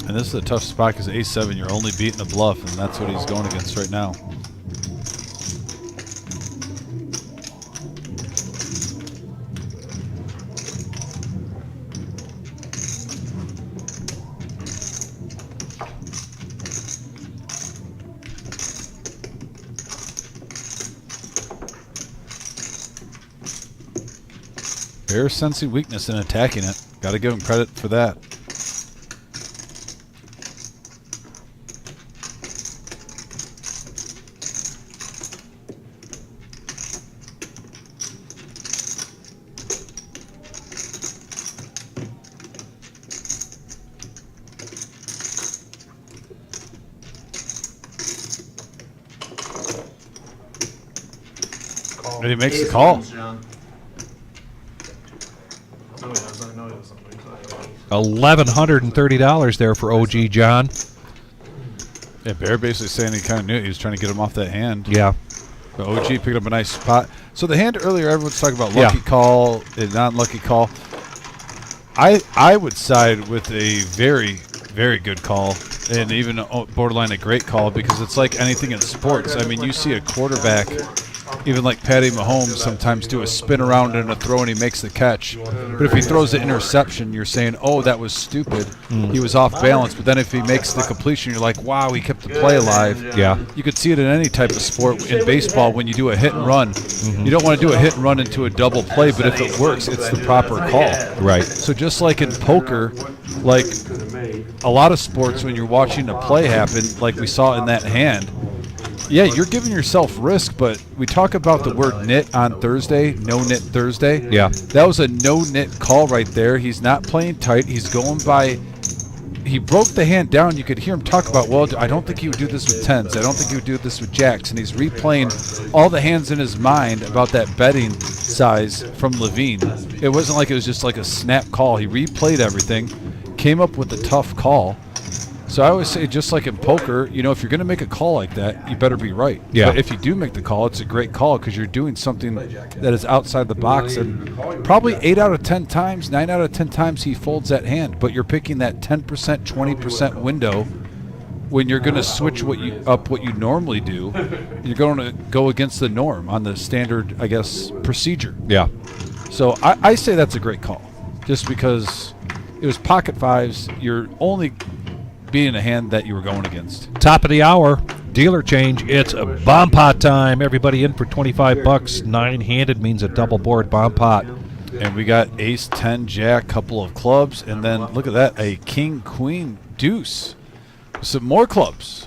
And this is a tough spot because ace-7, you're only beating a bluff, and that's what he's going against right now. Bear sensing weakness and attacking it. Got to give him credit for that. And he makes the call. $1,130 there for OG John. Yeah, Bear basically saying he kind of knew it. He was trying to get him off that hand. Yeah. But OG picked up a nice spot. So the hand earlier, everyone's talking about lucky call and non-lucky call. I would side with a very, very good call and even borderline a great call, because it's like anything in sports. I mean, you see a quarterback even like Patty Mahomes sometimes do a spin around and a throw and he makes the catch. But if he throws the interception, you're saying, oh, that was stupid. He was off balance. But then if he makes the completion, you're like, wow, he kept the play alive. Yeah. You could see it in any type of sport. In baseball, when you do a hit and run, you don't want to do a hit and run into a double play, but if it works, it's the proper call. Right. So just like in poker, like a lot of sports, when you're watching a play happen, like we saw in that hand, yeah, you're giving yourself risk, but we talk about the word nit on Thursday, no nit Thursday. Yeah. That was a no nit call right there. He's not playing tight. He's going by. He broke the hand down. You could hear him talk about, well, I don't think he would do this with tens. I don't think he would do this with jacks. And he's replaying all the hands in his mind about that betting size from Levine. It wasn't like it was just like a snap call. He replayed everything, came up with a tough call. So I always say, just like in poker, you know, if you're going to make a call like that, you better be right. Yeah. But if you do make the call, it's a great call because you're doing something that is outside the box. And probably 8 out of 10 times, 9 out of 10 times he folds that hand. But you're picking that 10%, 20% window when you're going to switch what you normally do. You're going to go against the norm on the standard, I guess, procedure. Yeah. So I say that's a great call just because it was pocket fives. You're only being a hand that you were going against. Top of the hour, dealer change. It's a bomb pot time. Everybody in for $25. 9-handed means a double board bomb pot. And we got ace, 10, jack, couple of clubs, and then look at that, a king, queen, deuce. Some more clubs.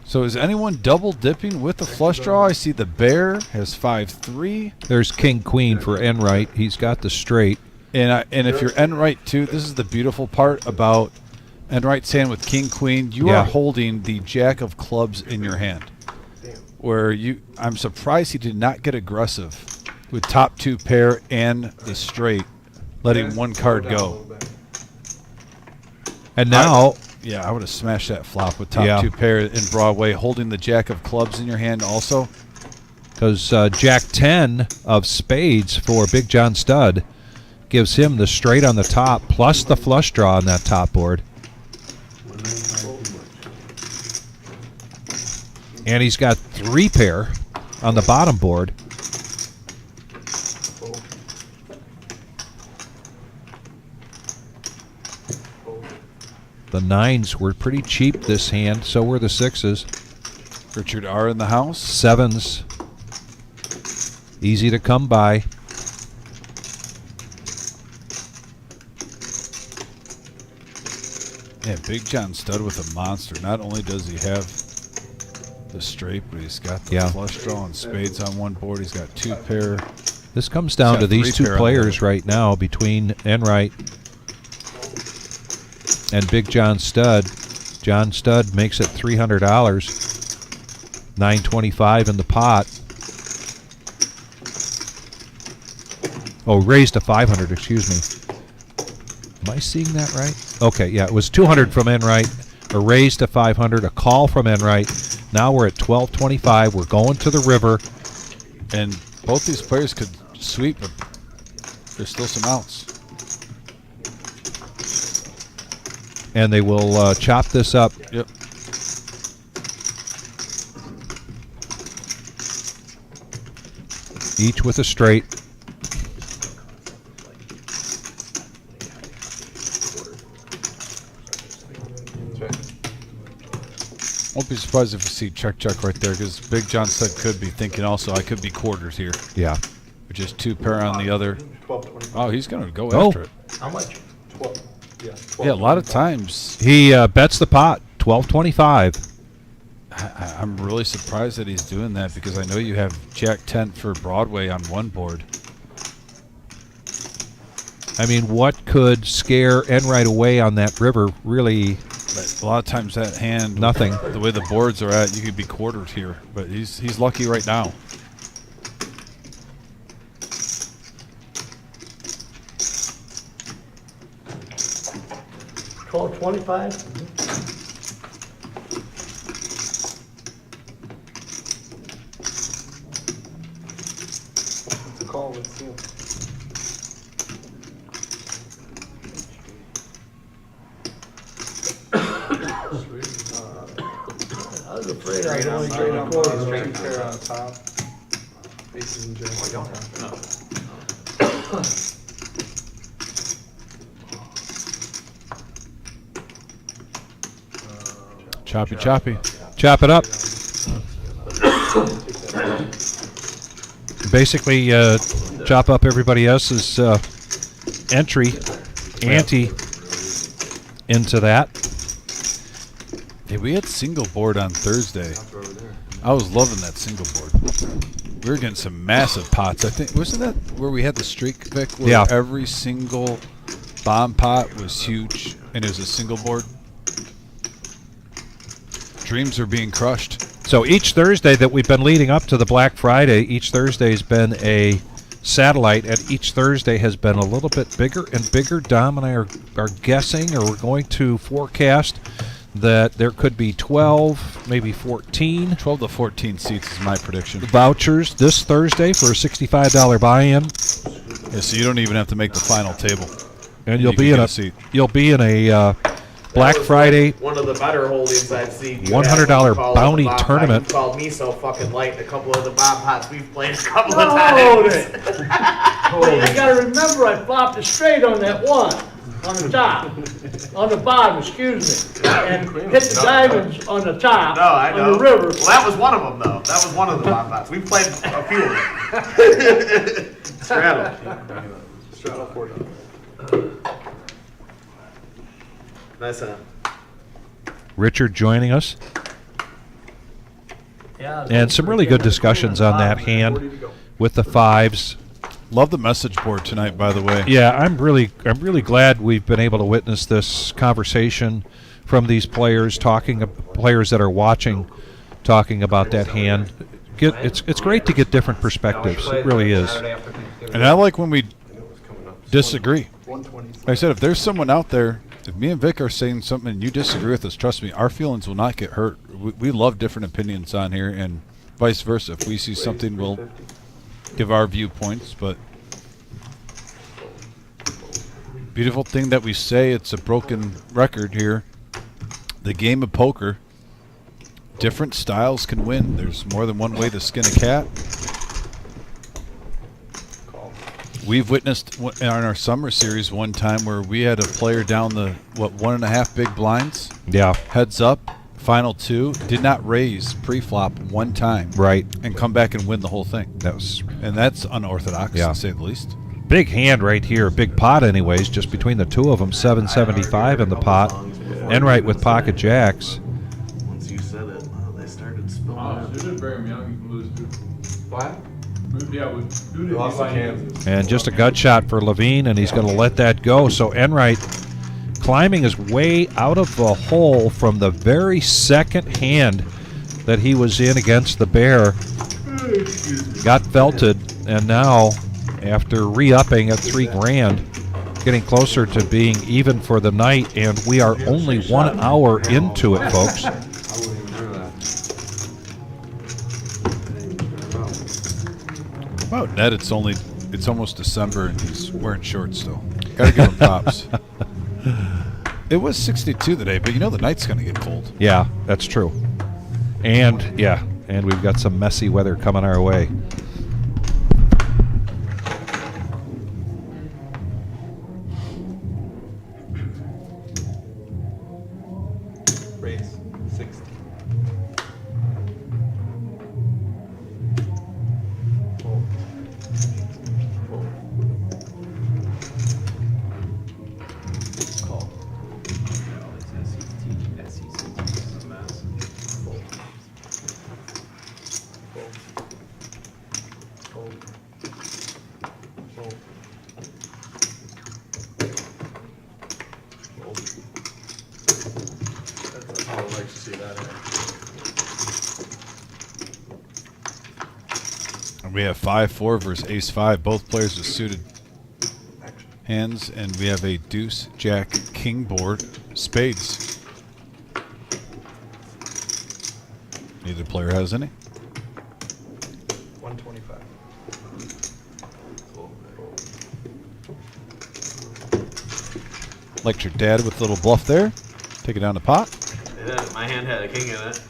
So is anyone double dipping with the flush draw? I see the bear has 5-3. There's king queen for Enright. He's got the straight. And if you're Enright too, this is the beautiful part about Enright's hand with king queen. You are holding the jack of clubs in your hand. Where I'm surprised he did not get aggressive with top 2 pair and the straight, letting one card go. And now, I would have smashed that flop with top 2 pair in Broadway, holding the jack of clubs in your hand also. because Jack 10 of spades for Big John Stud gives him the straight on the top plus the flush draw on that top board. And he's got 3 pair on the bottom board. The 9s were pretty cheap this hand, so were the 6s. Richard R. in the house. 7s, easy to come by. Yeah, Big John Stud with a monster. Not only does he have the straight, but he's got the flush draw and spades on one board. He's got 2 pair. This comes down to these 2 players right now between Enright and Big John Stud. John Stud makes it $300, $925 in the pot. Oh, raised to $500, excuse me. Am I seeing that right? Okay, yeah, it was $200 from Enright, a raise to $500, a call from Enright. Now we're at $1225. We're going to the river. And both these players could sweep, but there's still some outs. And they will chop this up. Yep. Each with a straight. Won't be surprised if we see check right there, because Big John Stud could be thinking also I could be quarters here. Yeah. Which is 2 pair on the other. 12, Oh, he's going to go Oh. after it. How much? 12. Yeah, 12. Yeah, a lot of times He bets the pot, $1225. I'm really surprised that he's doing that, because I know you have Jack 10 for Broadway on one board. I mean, what could scare Enright away on that river? Really, But a lot of times that hand, nothing. the way the boards are at, you could be quartered here. But he's lucky right now. $12.25? It's a call, let's see him. I was afraid I was only Straight getting on a quarter. straight pair on top. Aces and jacks. Oh, you don't have to. Choppy, choppy. Chop it up. Basically, chop up everybody else's ante into that. Hey, we had single board on Thursday. I was loving that single board. We were getting some massive pots. I think wasn't that where we had the streak, Vic? Where Yeah. every single bomb pot was huge, and it was a single board. Dreams are being crushed. So each Thursday that we've been leading up to the Black Friday, each Thursday has been a satellite, and each Thursday has been a little bit bigger and bigger. Dom and I are guessing, or we're going to forecast that there could be 12, maybe 14 12 to 14 seats is my prediction. vouchers this Thursday for a $65 buy-in, Yeah, so you don't even have to make the final table. and You you'll can be in get a a seat. Black Friday. One of the better holdings I've seen. $100 bounty tournament. You called me so fucking light. A couple of the bomb pots we've played a couple of Hold times. it. You gotta remember, I flopped it straight on that one, on the top, on the bottom, excuse me, and hit the diamonds on the top, No, I know. on the river. Well, that was one of them, though. That was one of the bomb pots. We've played a few of them. Straddle. Straddle $4. Nice, huh? Richard joining us, Yeah, and some really good discussions on that hand with the fives. Love the message board tonight, by the way. Yeah, I'm really glad we've been able to witness this conversation from these players, players that are watching, talking about that hand. It's great to get different perspectives. It really is. And I like when we disagree. 120. Like I said, if there's someone out there, if me and Vic are saying something and you disagree with us, trust me, our feelings will not get hurt. We love different opinions on here, and vice versa. If we see something, we'll give our viewpoints. But beautiful thing that we say, it's a broken record here. The game of poker, different styles can win. There's more than one way to skin a cat. We've witnessed in our summer series one time where we had a player down the 1.5 big blinds, Yeah, heads up, final two, did not raise pre-flop one time, right. and come back and win the whole thing. And that's unorthodox, Yeah. to say the least. Big hand right here, big pot anyways, just between the two of them, 775 in the pot. Enright with pocket jacks. Once you said it, they started spilling. Suited Brigham Young, you can lose too. What? Yeah, with suited, Lost to Kansas. And just a gut shot for Levine, and he's going to let that go. So Enright climbing his way out of the hole from the very second hand that he was in against the bear. Got felted, and now, after re-upping at $3,000, getting closer to being even for the night, and we are only 1 hour into it, folks. I wouldn't even hear that. I didn't even hear that. About Ned, it's almost December and he's wearing shorts still. Gotta give him props. It was 62 today, but you know the night's gonna get cold. Yeah, that's true. And, yeah, and we've got some messy weather coming our way. Raise 60. Fold. Fold. Call. Fold. Fold. Fold. That's how I like to see that. And we have 5-4 versus ace-5. Both players with suited hands, and we have a deuce, jack, king board, spades. Neither player has any. 125. Like your dad with a little bluff there. Take it down the pot. Yeah, my hand had a king in it.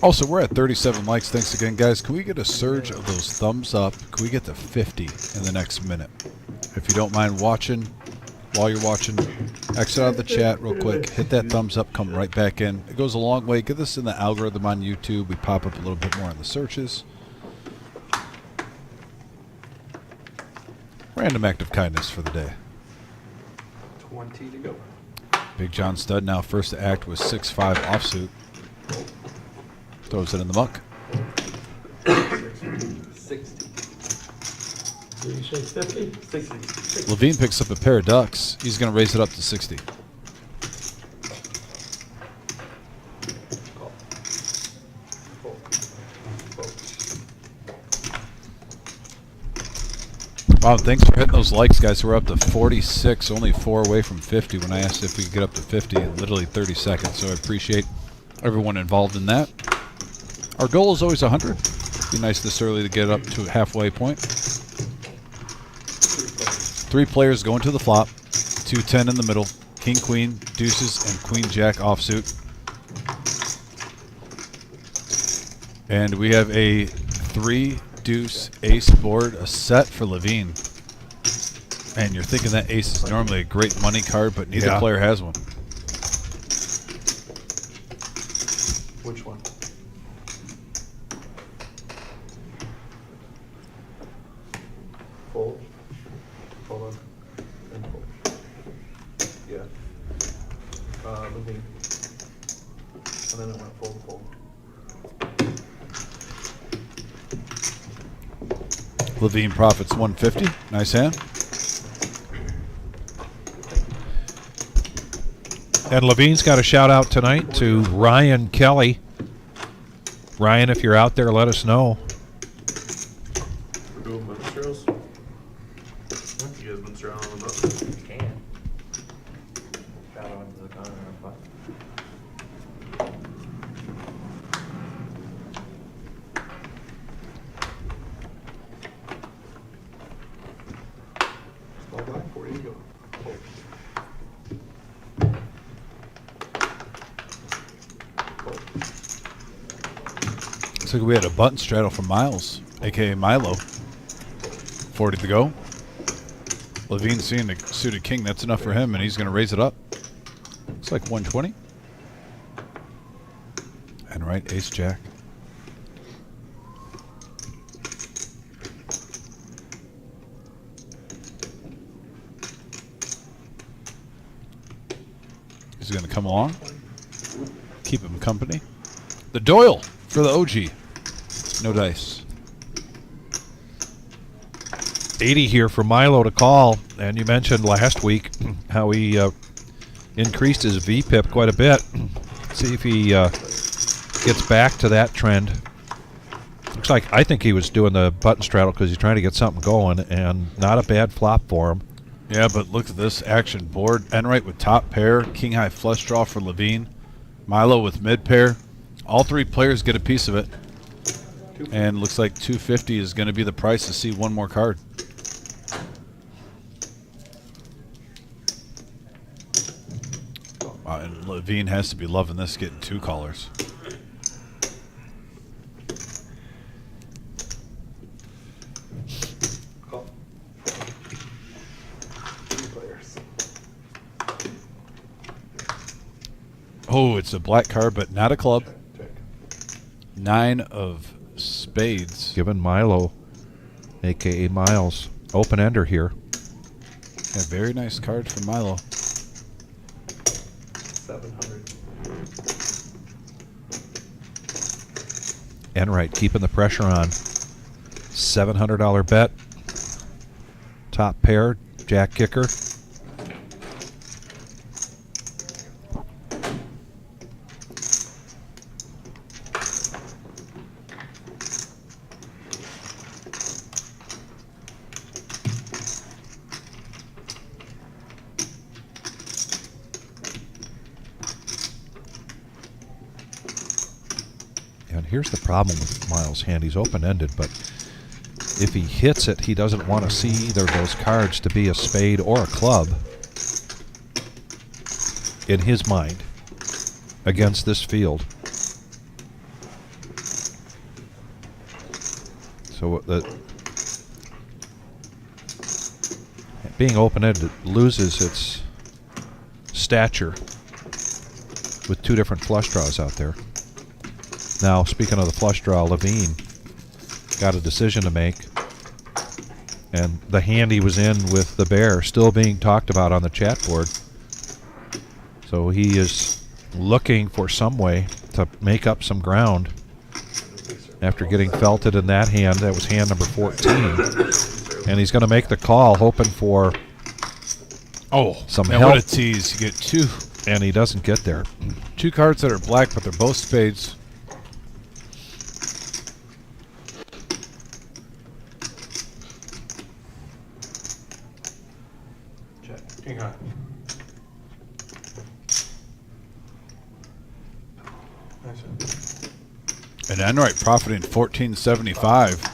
Also, we're at 37 likes. Thanks again, guys. Can we get a surge of those thumbs up? Can we get to 50 in the next minute? If you don't mind watching, while you're watching, exit out of the chat real quick. Hit that thumbs up. Come right back in. It goes a long way. Get this in the algorithm on YouTube. We pop up a little bit more in the searches. Random act of kindness for the day. 20 to go. Big John Stud now first to act with 6'5" offsuit. Throws it in the muck. 60. Did you say 50? 60. Levine picks up a pair of ducks. He's going to raise it up to 60. Wow, thanks for hitting those likes, guys. We're up to 46, only 4 away from 50 when I asked if we could get up to 50 in literally 30 seconds. So I appreciate everyone involved in that. Our goal is always 100. Be nice this early to get up to a halfway point. 3 players going to the flop. 2-10 in the middle. King, queen, deuces, and queen, jack offsuit. And we have a 3 deuce ace board, a set for Levine. And you're thinking that ace is normally a great money card, but neither player has one. Which one? Fold. Hold on. And fold. Yeah. Levine. And then it went fold, fold. Levine profits 150. Nice hand. And Levine's got a shout out tonight to Ryan Kelly. Ryan, if you're out there, let us know. We're doing minstrels. You guys minstrel on the button? You can. Shout out to the corner, but. Small blind, 40 to go. Fold. Fold. Looks like we had a button straddle from Miles, a.k.a. Milo. 40 to go. Levine seeing the suited king. That's enough for him, and he's going to raise it up. Looks like 120. And right, ace jack. He's going to come along. Keep him company. The Doyle for the OG. No dice. 80 here for Milo to call. And you mentioned last week how he increased his VPIP quite a bit. See if he gets back to that trend. Looks like I think he was doing the button straddle because he's trying to get something going, and not a bad flop for him. Yeah, but look at this action board. Enright with top pair, king high flush draw for Levine, Milo with mid pair. All 3 players get a piece of it. And looks like 250 is going to be the price to see one more card. Wow, and Levine has to be loving this, getting 2 callers. Call. 3 players. Oh, it's a black card, but not a club. Check. 9 of spades. Giving Milo, a.k.a. Miles, open-ender here. A very nice card from Milo. 700. Enright keeping the pressure on. $700 bet. Top pair, jack kicker. And here's the problem with Miles' hand. He's open-ended, but if he hits it, he doesn't want to see either of those cards to be a spade or a club in his mind against this field. So being open-ended loses its stature with two different flush draws out there. Now, speaking of the flush draw, Levine got a decision to make, and the hand he was in with the bear still being talked about on the chat board. So he is looking for some way to make up some ground after getting felted in that hand. That was hand number 14. And he's going to make the call, hoping for some man, help. What a tease. You get two. And he doesn't get there. Two cards that are black, but they're both spades. Check. King high. Nice one. And Enright profiting 1475.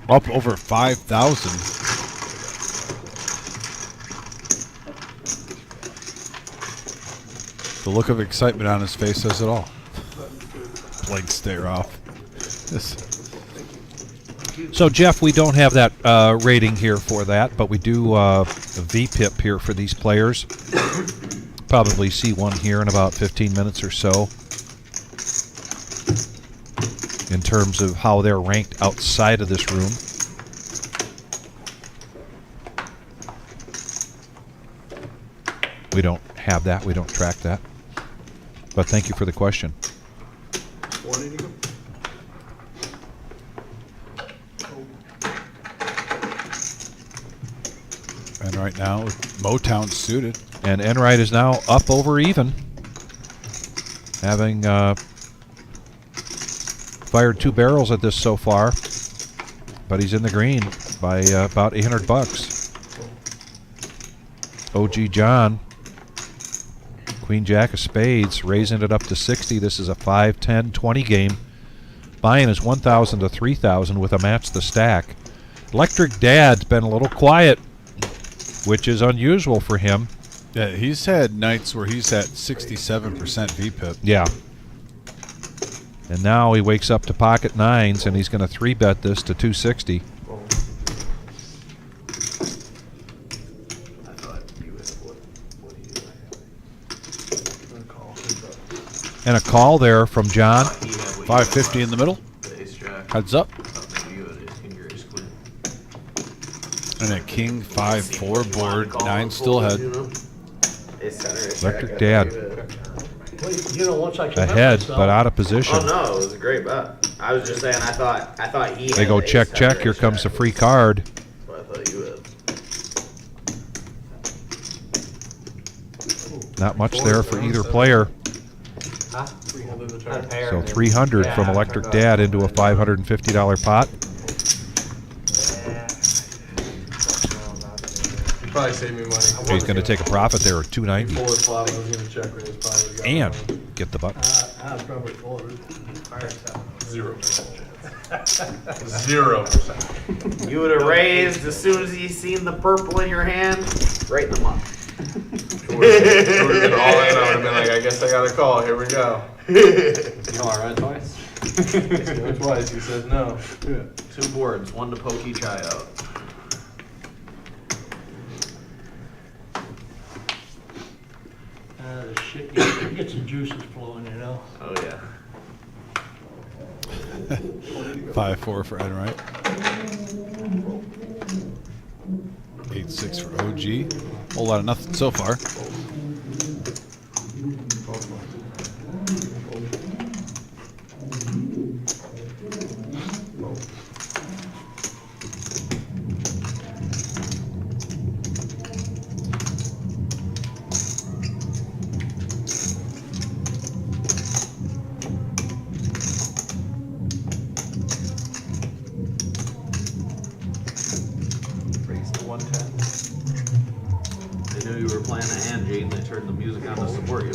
Up over 5,000. The look of excitement on his face says it all. Blank stare off. So, Jeff, we don't have that rating here for that, but we do a VPIP here for these players. Probably see one here in about 15 minutes or so in terms of how they're ranked outside of this room. We don't have that. We don't track that. But thank you for the question. And right now, Motown suited. And Enright is now up over even, having fired 2 barrels at this so far, but he's in the green by about $800. OG John, Queen Jack of Spades, raising it up to 60. This is a 5, 10, 20 game. Buy-in is 1,000 to 3,000 with a match the stack. Electric Dad's been a little quiet, which is unusual for him. Yeah, he's had nights where he's at 67% VPIP. Yeah. And now he wakes up to pocket nines, and he's going to 3-bet this to 260. And a call there from John. 550 in the middle. Heads up. And a king 5-4 board. 9 still ahead. Electric Dad Well, you know, once I came ahead, myself, but out of position. Oh no, it was a great bet. I was just saying, I thought he. They had go ace check, seven check. or Here ace comes the jack. free card. But I thought you would. Not much there for either player. So 300 from Electric Dad into a $550 pot. Probably save me money. He's going to take a profit there of 290 Full flop, I was gonna check raise, probably would've got and one. get the button. I'd probably fold. 0%. 0%. You would have raised as soon as you seen the purple in your hand, right in the month. It would've been all in, I would've been like, I guess I got a call, here we go. You want to run twice? Let's go twice, he says no. 2 boards, 1 to poke each eye out. The shit gets the juices flowing, you know. Oh yeah. 5-4 for Enright. 8-6 for OG. Whole lot of nothing so far. Raise to 110. They knew you were playing a hand, Jade, and they turned the music on to support you.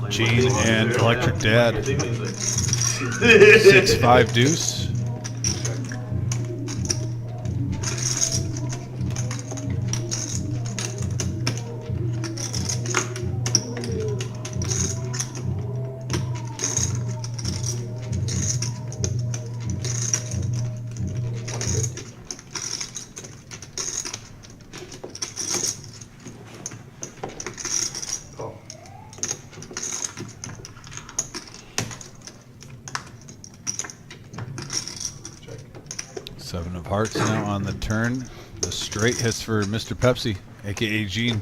Gene and Electric Dad. Music. 6-5 deuce. Oh. 7 of hearts now on the turn. The straight hits for Mr. Pepsi, aka Gene.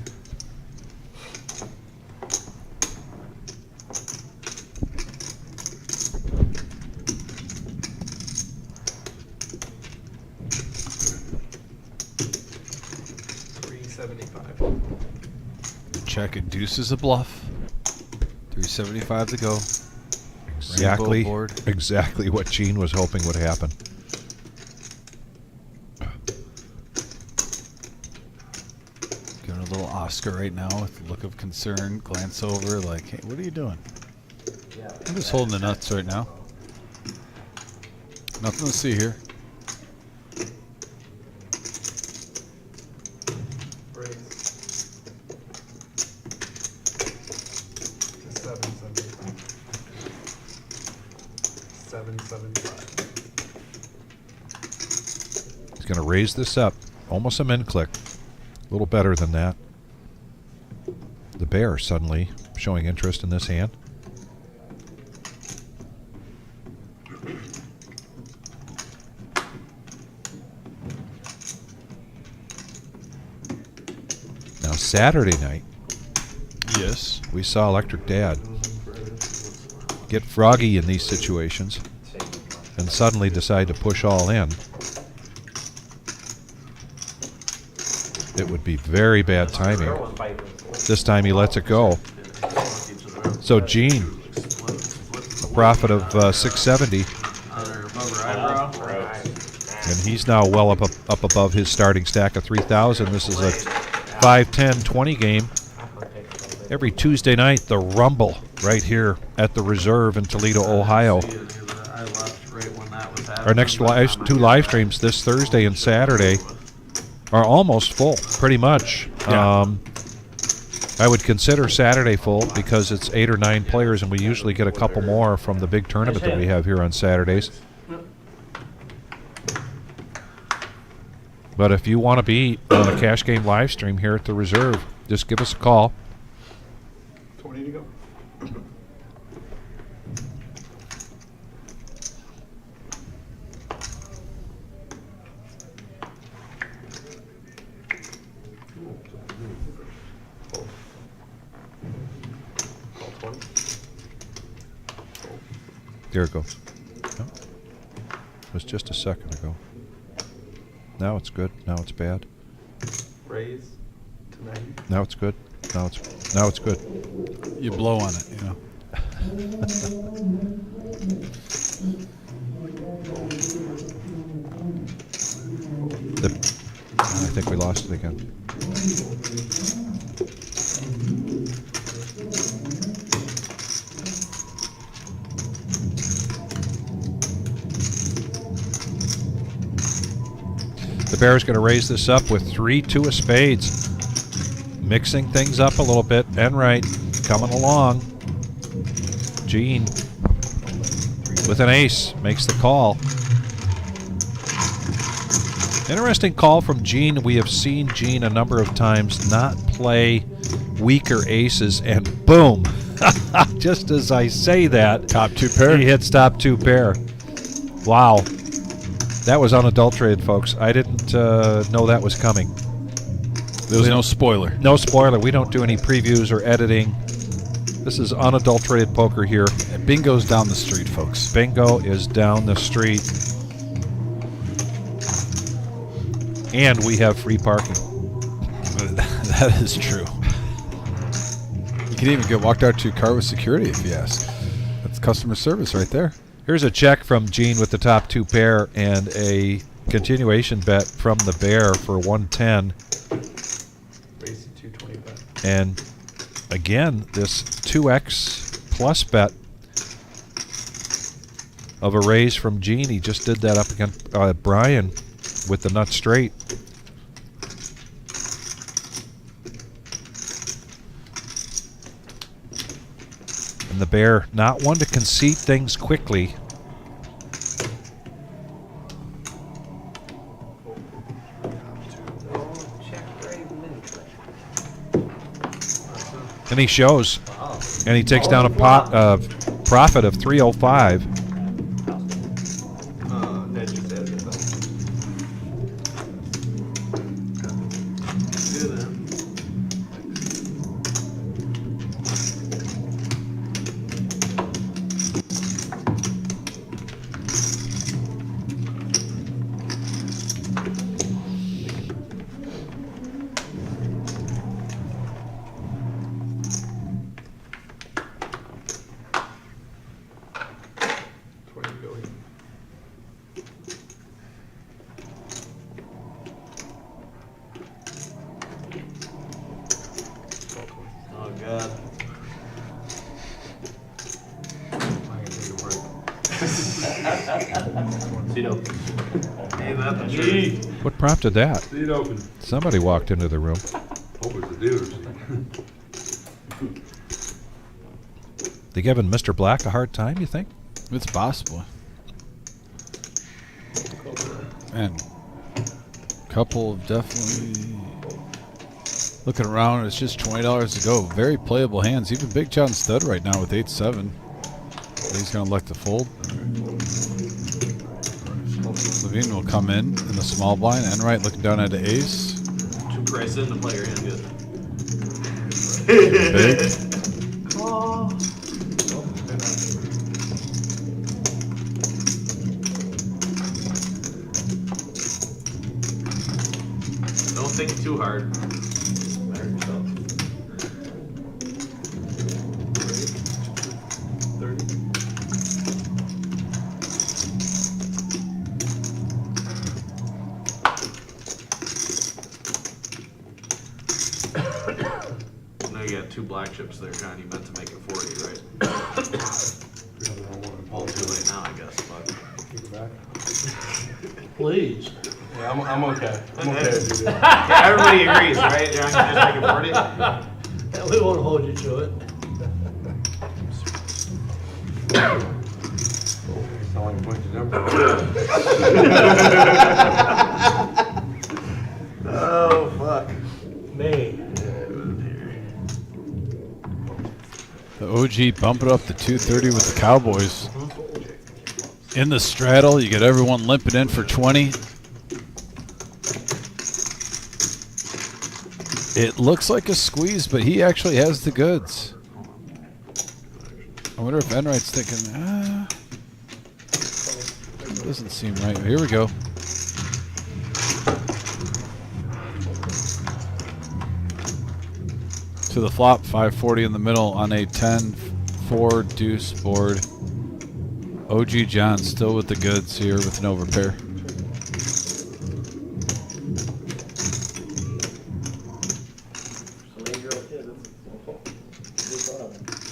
Check it. Deuce is a bluff. 375 to go. Exactly, Rainbow board. exactly what Gene was hoping would happen. Giving a little Oscar right now with a look of concern. Glance over like, hey, what are you doing? I'm just holding the nuts right now. Nothing to see here. Raise. 775. He's going to raise this up. Almost a min click. A little better than that. The bear suddenly showing interest in this hand. Now Saturday night, Yes. we saw Electric Dad get froggy in these situations and suddenly decide to push all in. It would be very bad timing. This time he lets it go. So Gene, a profit of 670, and he's now well up above his starting stack of 3,000. This is a 5, 10, 20 game. Every Tuesday night, the Rumble right here at the Reserve in Toledo, Ohio. Our next two live streams this Thursday and Saturday are almost full, pretty much. Yeah. I would consider Saturday full because it's 8 or 9 players, and we usually get a couple more from the big tournament that we have here on Saturdays. But if you want to be on a cash game live stream here at the Reserve, just give us a call. 20 to go. Call 20. There it goes. No. It was just a second ago. Now it's good. Now it's bad. Raise to 90. Now it's good. Now it's good. You blow on it, you know. I think we lost it again. The Bear's going to raise this up with 3 2 of spades. Mixing things up a little bit. Enright coming along. Gene with an ace makes the call. Interesting call from Gene. We have seen Gene a number of times not play weaker aces, and boom. Just as I say that, Top 2 pair. he hits top 2 pair. Wow. That was unadulterated, folks. I didn't know that was coming. There was no spoiler. No spoiler. We don't do any previews or editing. This is unadulterated poker here. Bingo's down the street, folks. Bingo is down the street. And we have free parking. That is true. You can even get walked out to your car with security if you ask. That's customer service right there. Here's a check from Gene with the top 2 pair and a continuation bet from the Bear for 110. Raise to 225. And again, this 2x plus bet of a raise from Gene. He just did that up against Brian with the nut straight. And the bear, not one to concede things quickly. And he shows. And he takes down a profit of 305. Oh god. Hey, that's the truth. What prompted that? See it open. Somebody walked into the room. Hope it's a dude. They giving Mr. Black a hard time, you think? It's possible. And couple of definitely looking around. It's just $20 to go. Very playable hands. Even Big John stud right now with 8-7. He's going to elect to fold. Levine will come in the small blind. Enright looking down at the ace. Two price in to play your hand good. Big. Don't think too hard. No, you got two black chips there, John. You meant to make it 40, right? All too late now, I guess. But Please. Yeah, I'm okay. I'm okay if you do. yeah, everybody agrees, right? John, you just make it 40. Yeah, we won't hold you to it. Sound like a bunch of numbers. Oh, fuck. Me. The OG bumping up to 230 with the Cowboys. In the straddle, you get everyone limping in for 20. It looks like a squeeze, but he actually has the goods. I wonder if Enright's thinking, doesn't seem right. Here we go. To the flop, 540 in the middle on a 10-4 deuce board. OG John still with the goods here with an overpair.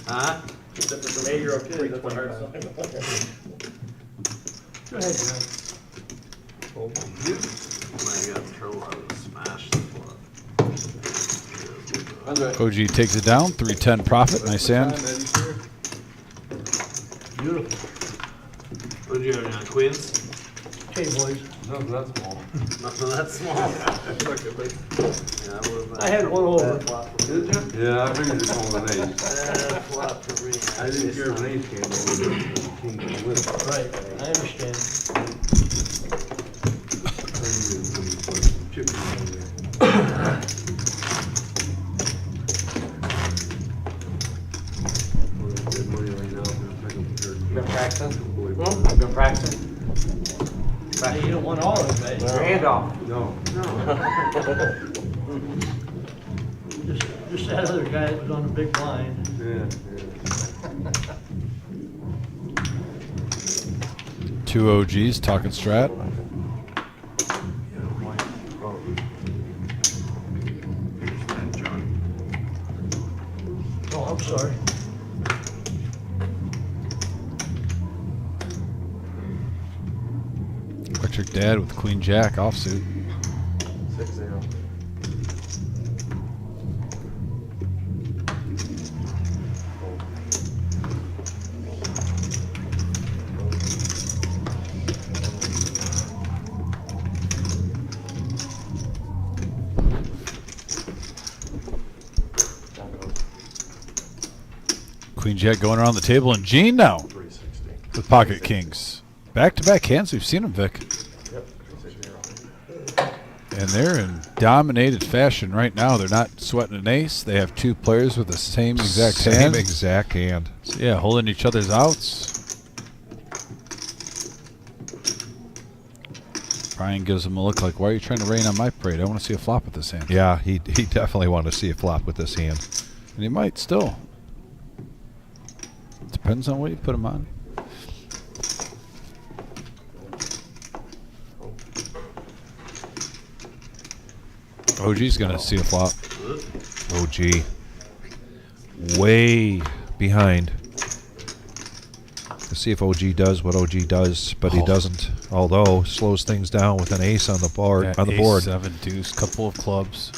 Huh? Except for some 8-year-old kids, that's a hard sign. Go ahead, John. Oh, you got trouble. I would smash the flop. OG takes it down, 310 profit, nice hand. Beautiful. What did you have, John? Queens? Okay, boys. Nothing that small. Nothing that small. I had one over. Did you? Yeah, I figured you'd call it an ace. Flop for me. I didn't care if an ace came over. King came with it. Right, I understand. Chip over there. Good money right now. Been practicing? Well, Been practicing? Hey, you don't want all of it, Your mate. hand off. no. Just that other guy that was on the big blind. Yeah, Two OGs talking strat. Oh, I'm sorry. Electric Dad with Queen Jack offsuit. 6-0. Queen Jack going around the table, and Gene now 360. with pocket kings. Back-to-back hands. We've seen them, Vic. Yep, 360. And they're in dominated fashion right now. They're not sweating an ace. They have two players with the same exact hand. Same exact hand. So, yeah, holding each other's outs. Brian gives him a look like, why are you trying to rain on my parade? I want to see a flop with this hand. Yeah, he definitely wanted to see a flop with this hand. And he might still. Depends on what you put him on. OG's going to see a flop. OG. Way behind. Let's see if OG does what OG does, but he doesn't. Although slows things down with an ace on the board. Yeah, on the ace, board. 7 deuce, couple of clubs.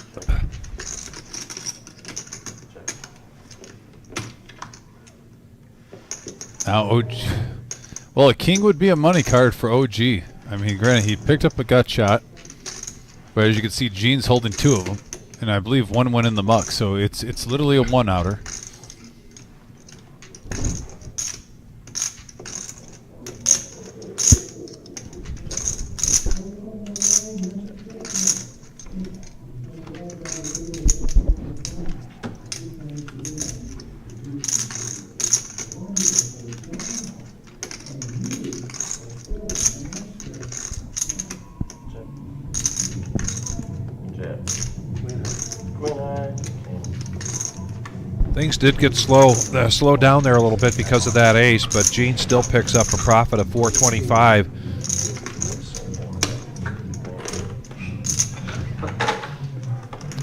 Now OG. Well, a king would be a money card for OG. I mean, granted, he picked up a gut shot, but as you can see, Gene's holding 2 of them, and I believe 1 went in the muck. So it's literally a 1-outer. Things did get slowed down there a little bit because of that ace, but Gene still picks up a profit of 425.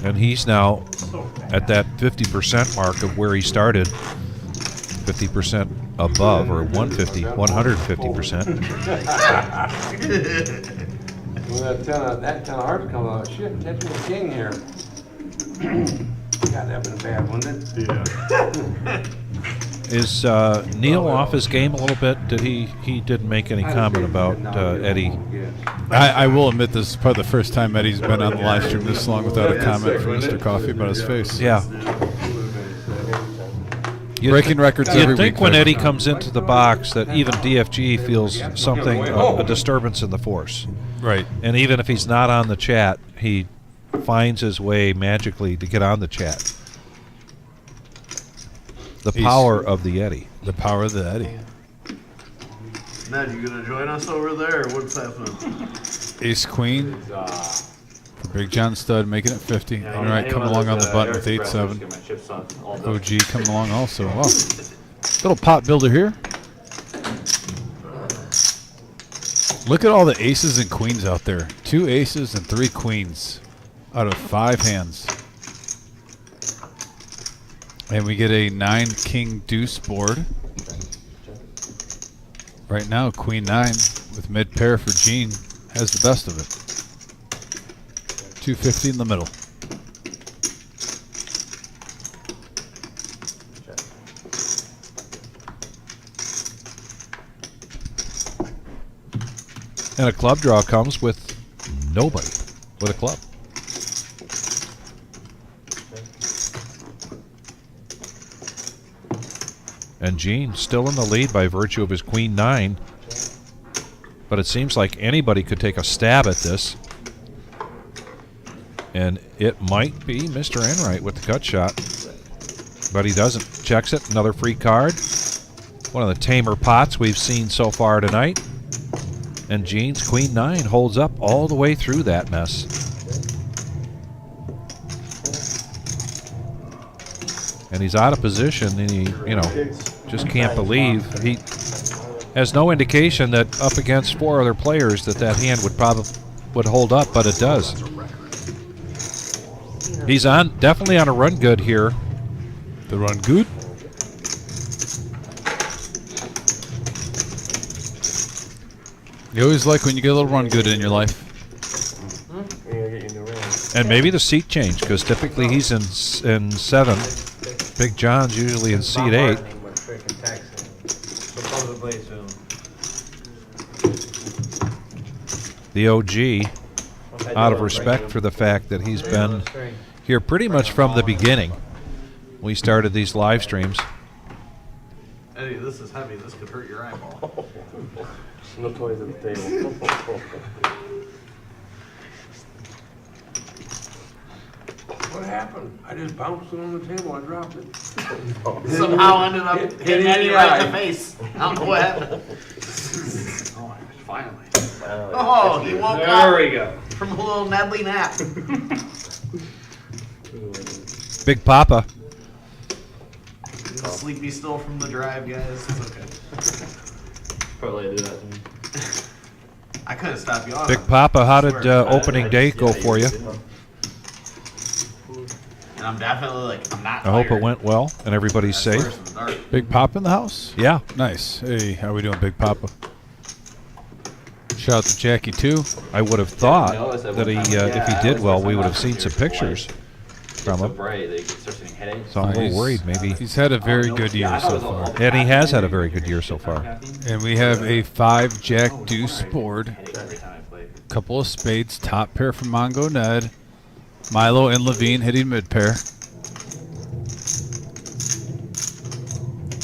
And he's now at that 50% mark of where he started. 50% above, or 150%. When that 10 of hearts come out, shit, catch me a king here. God, that would have been bad, wouldn't it? Yeah. Is Neil off his game a little bit? Did he didn't make any comment about Eddie? I will admit this is probably the first time Eddie's been on the live stream this long without a comment from Mr. Coffee about his face. Yeah. Breaking records every You'd week. think when Vic. Eddie comes into the box that even DFG feels something, a disturbance in the force. Right. And even if he's not on the chat, he finds his way magically to get on the chat. The power of the Eddie. The power of the Eddie. Ned, you gonna join us over there, or what's happening? Ace Queen. For Big John Stud making it 50. Yeah, All right, coming along on the button with 8-7. Get my chips on all done. OG coming along also. Wow. Little pot builder here. Look at all the aces and queens out there. 2 aces and 3 queens out of 5 hands. And we get a 9 king deuce board. Right now, Queen 9 with mid pair for Gene has the best of it. 250 in the middle. And a club draw comes with nobody with a club. And Gene still in the lead by virtue of his Queen 9. But it seems like anybody could take a stab at this. And it might be Mr. Enright with the cut shot. But he doesn't. Checks it. Another free card. One of the tamer pots we've seen so far tonight. And Gene's Queen 9 holds up all the way through that mess. And he's out of position, and he, just can't believe. He has no indication that up against 4 other players that hand would hold up, but it does. He's definitely on a run good here. The run good. You always like when you get a little run good in your life. You're gonna get your new ring. And maybe the seat change, because typically he's in 7. Big John's usually in seat 8. We're freaking texting. Supposedly soon. The OG, out of respect for the fact that he's been here pretty much from the beginning. We started these live streams. Eddie, this is heavy. This could hurt your eyeball. No toys at the table. What happened? I just bounced it on the table, I dropped it. Somehow ended up hitting Eddie right in the face. I don't know what happened. Oh, finally. Oh, he woke There up we go. from a little Nedley nap. Big Papa. Sleepy still from the drive, guys. It's okay. Probably do that to me. I couldn't stop yawning. Big Papa, how did Swear. opening day go for you? And I'm definitely like, I'm not I hope it tired. went well and everybody's I swear safe. it's dark. Big Pop in the house? Yeah. Nice. Hey, how we doing, Big Papa? Shout out to Jackie, too. I would have thought that if he did well, we would have seen some pictures from So him. bright, they start getting headaches. So I'm a little worried, maybe. He's had a very good year so far. And he has had a very good year so far. And we have a 5 Jack Deuce board. Headache every time I play. Couple of spades, top pair from Mongo Ned. Milo and Levine hitting mid pair.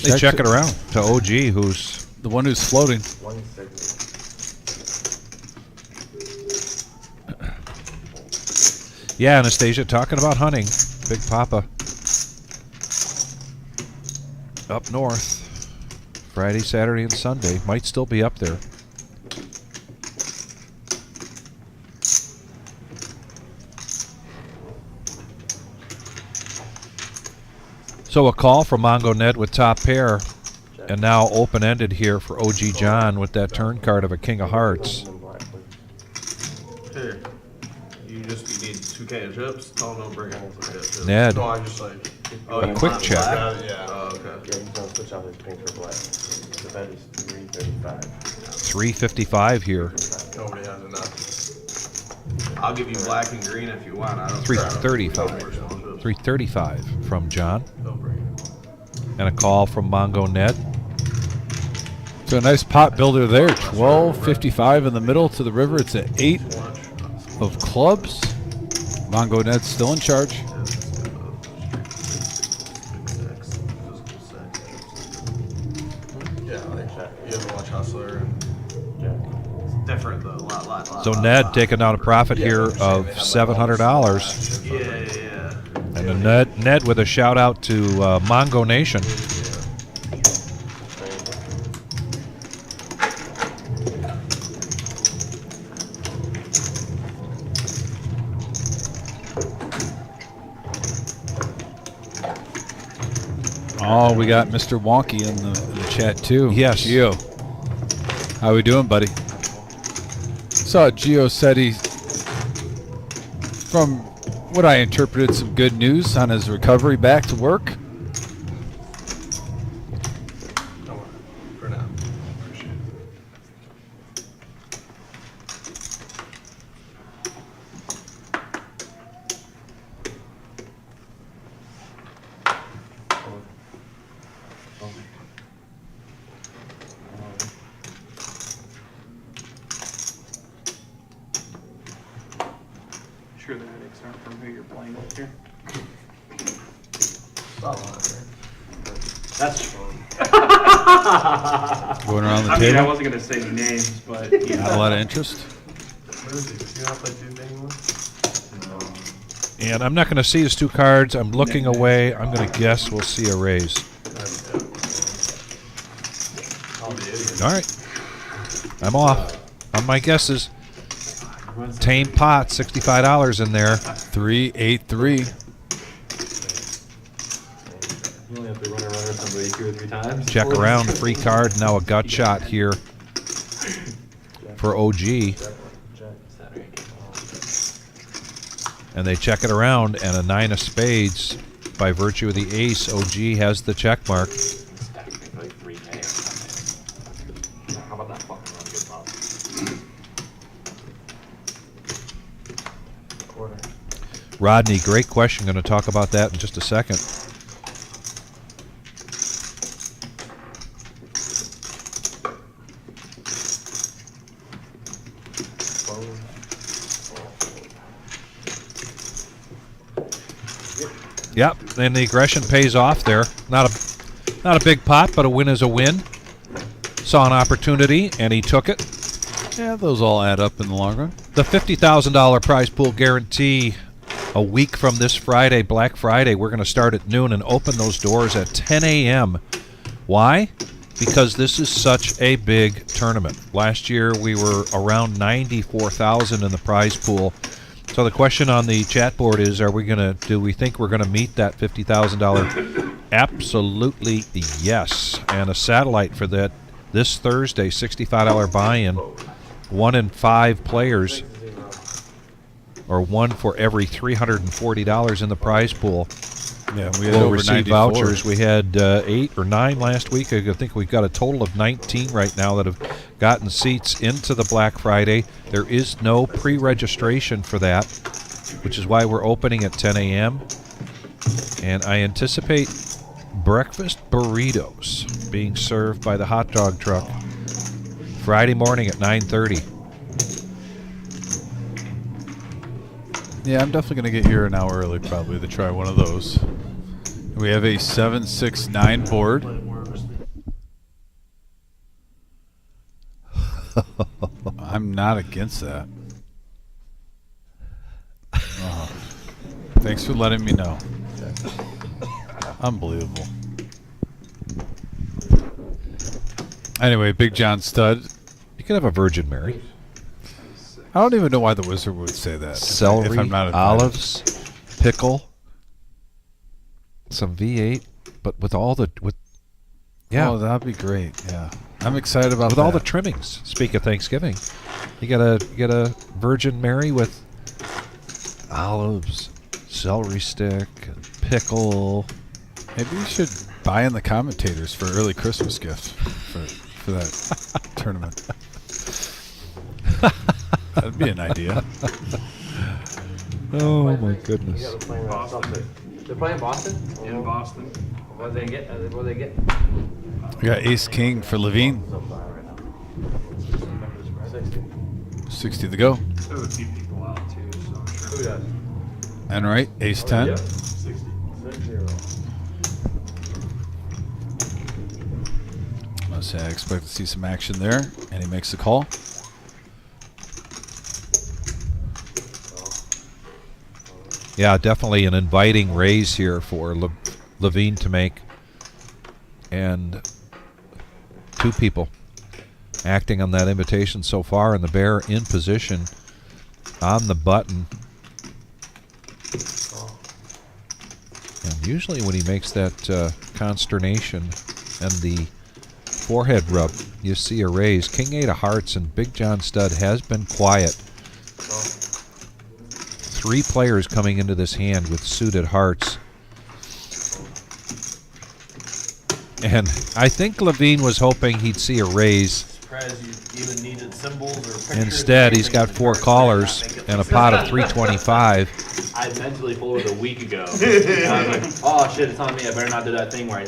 They check it around to OG, who's the one who's floating. 160. yeah, Anastasia talking about hunting. Big Papa up north, Friday, Saturday, and Sunday. Might still be up there. So a call from Mongo Ned with top pair, and now open-ended here for OG John with that turn card of a King of Hearts. Here. You need 2K of chips? Tell them don't bring it. Chips. Ned, No, I just like, Oh, you quick want check. black? yeah. Oh, okay. Yeah, he's gonna switch out his pink for black. The bet is 335. 355 here. Nobody has enough. I'll give you black and green if you want. I don't 335. 335 from John, Don't bring it. and a call from Mongo Ned. So a nice pot builder there. 12.55 in the middle to the river. It's an 8 of clubs. Mongo Ned's still in charge. Yeah, like, you ever watch Hustler? And It's different though. Lot. So Ned taking down a profit here of $700, Yeah. and a Ned with a shout out to Mongo Nation. Oh, we got Mr. Wonky in the chat too. Yes. Gio. How we doing, buddy? Saw Gio said he, from what I interpreted, some good news on his recovery back to work. don't worry. For now. Appreciate it. Sure the headaches aren't from who you're playing with here. That's fun. Going around the I mean, I table. wasn't gonna say names, but Not a lot of interest. What is he? Does he not play dude anymore? And I'm not going to see his 2 cards. I'm looking away. I'm going to guess we'll see a raise. All right. I'm off on my guesses. Tame pot, $65 in there. 383. You only have to run around somebody 2 or 3 times. Check around, free card. Now a gut shot here for OG. And they check it around, and a 9 of spades. By virtue of the ace, OG has the check mark. Like 3K or something. How about that fucking run good pop? Rodney, great question. Going to talk about that in just a second. Yep, and the aggression pays off there. Not a big pot, but a win is a win. Saw an opportunity, and he took it. Yeah, those all add up in the long run. The $50,000 prize pool guarantee a week from this Friday, Black Friday. We're going to start at noon and open those doors at 10 a.m. Why? Because this is such a big tournament. Last year we were around 94,000 in the prize pool. So the question on the chat board is, do we think we're going to meet that $50,000? Absolutely yes. And a satellite for that this Thursday, $65 buy-in. 1 in 5 players, or 1 for every $340 in the prize pool. Yeah, we had will over receive 94. vouchers. We had 8 or 9 last week. I think we've got a total of 19 right now that have gotten seats into the Black Friday. There is no pre-registration for that, which is why we're opening at 10 a.m. And I anticipate breakfast burritos being served by the hot dog truck Friday morning at 9:30. Yeah, I'm definitely going to get here an hour early probably to try one of those. We have a 7-6-9 board. I'm not against that. Oh, thanks for letting me know. Unbelievable. Anyway, Big John Stud. You could have a Virgin Mary. I don't even know why the wizard would say that. Celery, if I'm not invited. olives, pickle, some V8, but with all the yeah, Oh, that'd be great. Yeah, I'm excited about with that. all the trimmings. Speak of Thanksgiving, you get a Virgin Mary with olives, celery stick, and pickle. Maybe you should buy in the commentators for early Christmas gift for that tournament. That'd be an idea. Oh my goodness! They're playing Boston? In Boston. What they get? What they get? We got Ace King for Levine. 60 to go. There's a few people out too, so I'm sure. Who does? And right, Ace 10. Yep. 60. 6-0. Let's say I expect to see some action there, and he makes the call. Yeah, definitely an inviting raise here for Levine to make, and 2 people acting on that invitation so far, and the bear in position on the button. And usually when he makes that consternation and the forehead rub, you see a raise. King 8 of hearts, and Big John Stud has been quiet. 3 players coming into this hand with suited hearts. And I think Levine was hoping he'd see a raise. Surprised you even needed symbols or pictures. Instead, he's got 4 callers and a pot of 325. I mentally forward a week ago. And I was like, oh shit, it's on me. I better not do that thing where I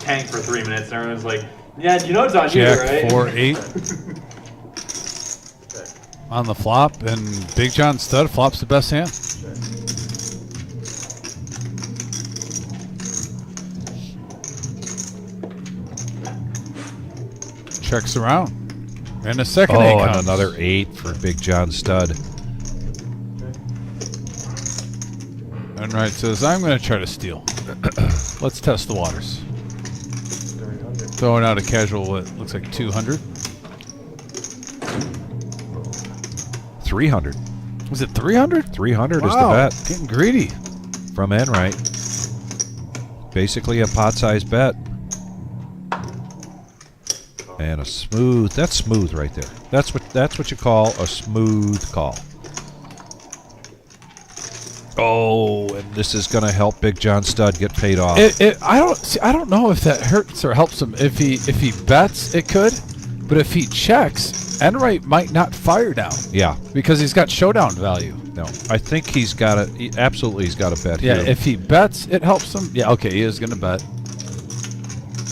tank for 3 minutes. And everyone's like, yeah, you know it's on you, right? Jack 4-8 on the flop, and Big John Stud flops the best hand. Checks around, and a second 8 Oh, and comes. another 8 for Big John Stud. And right says, I'm going to try to steal. Let's test the waters. Throwing out a casual, what looks like 200. 300. Was it 300? 300 Wow, is the bet getting greedy. from Enright. Basically a pot-sized bet. And a smooth, that's smooth right there. That's what you call a smooth call. Oh, and this is going to help Big John Stud get paid off. I don't know if that hurts or helps him. If he bets, it could, but if he checks, Enright might not fire down. Yeah. Because he's got showdown value. No, I think he's got a absolutely he's got a bet Yeah, here. if he bets, it helps him. Yeah, okay, he is going to bet.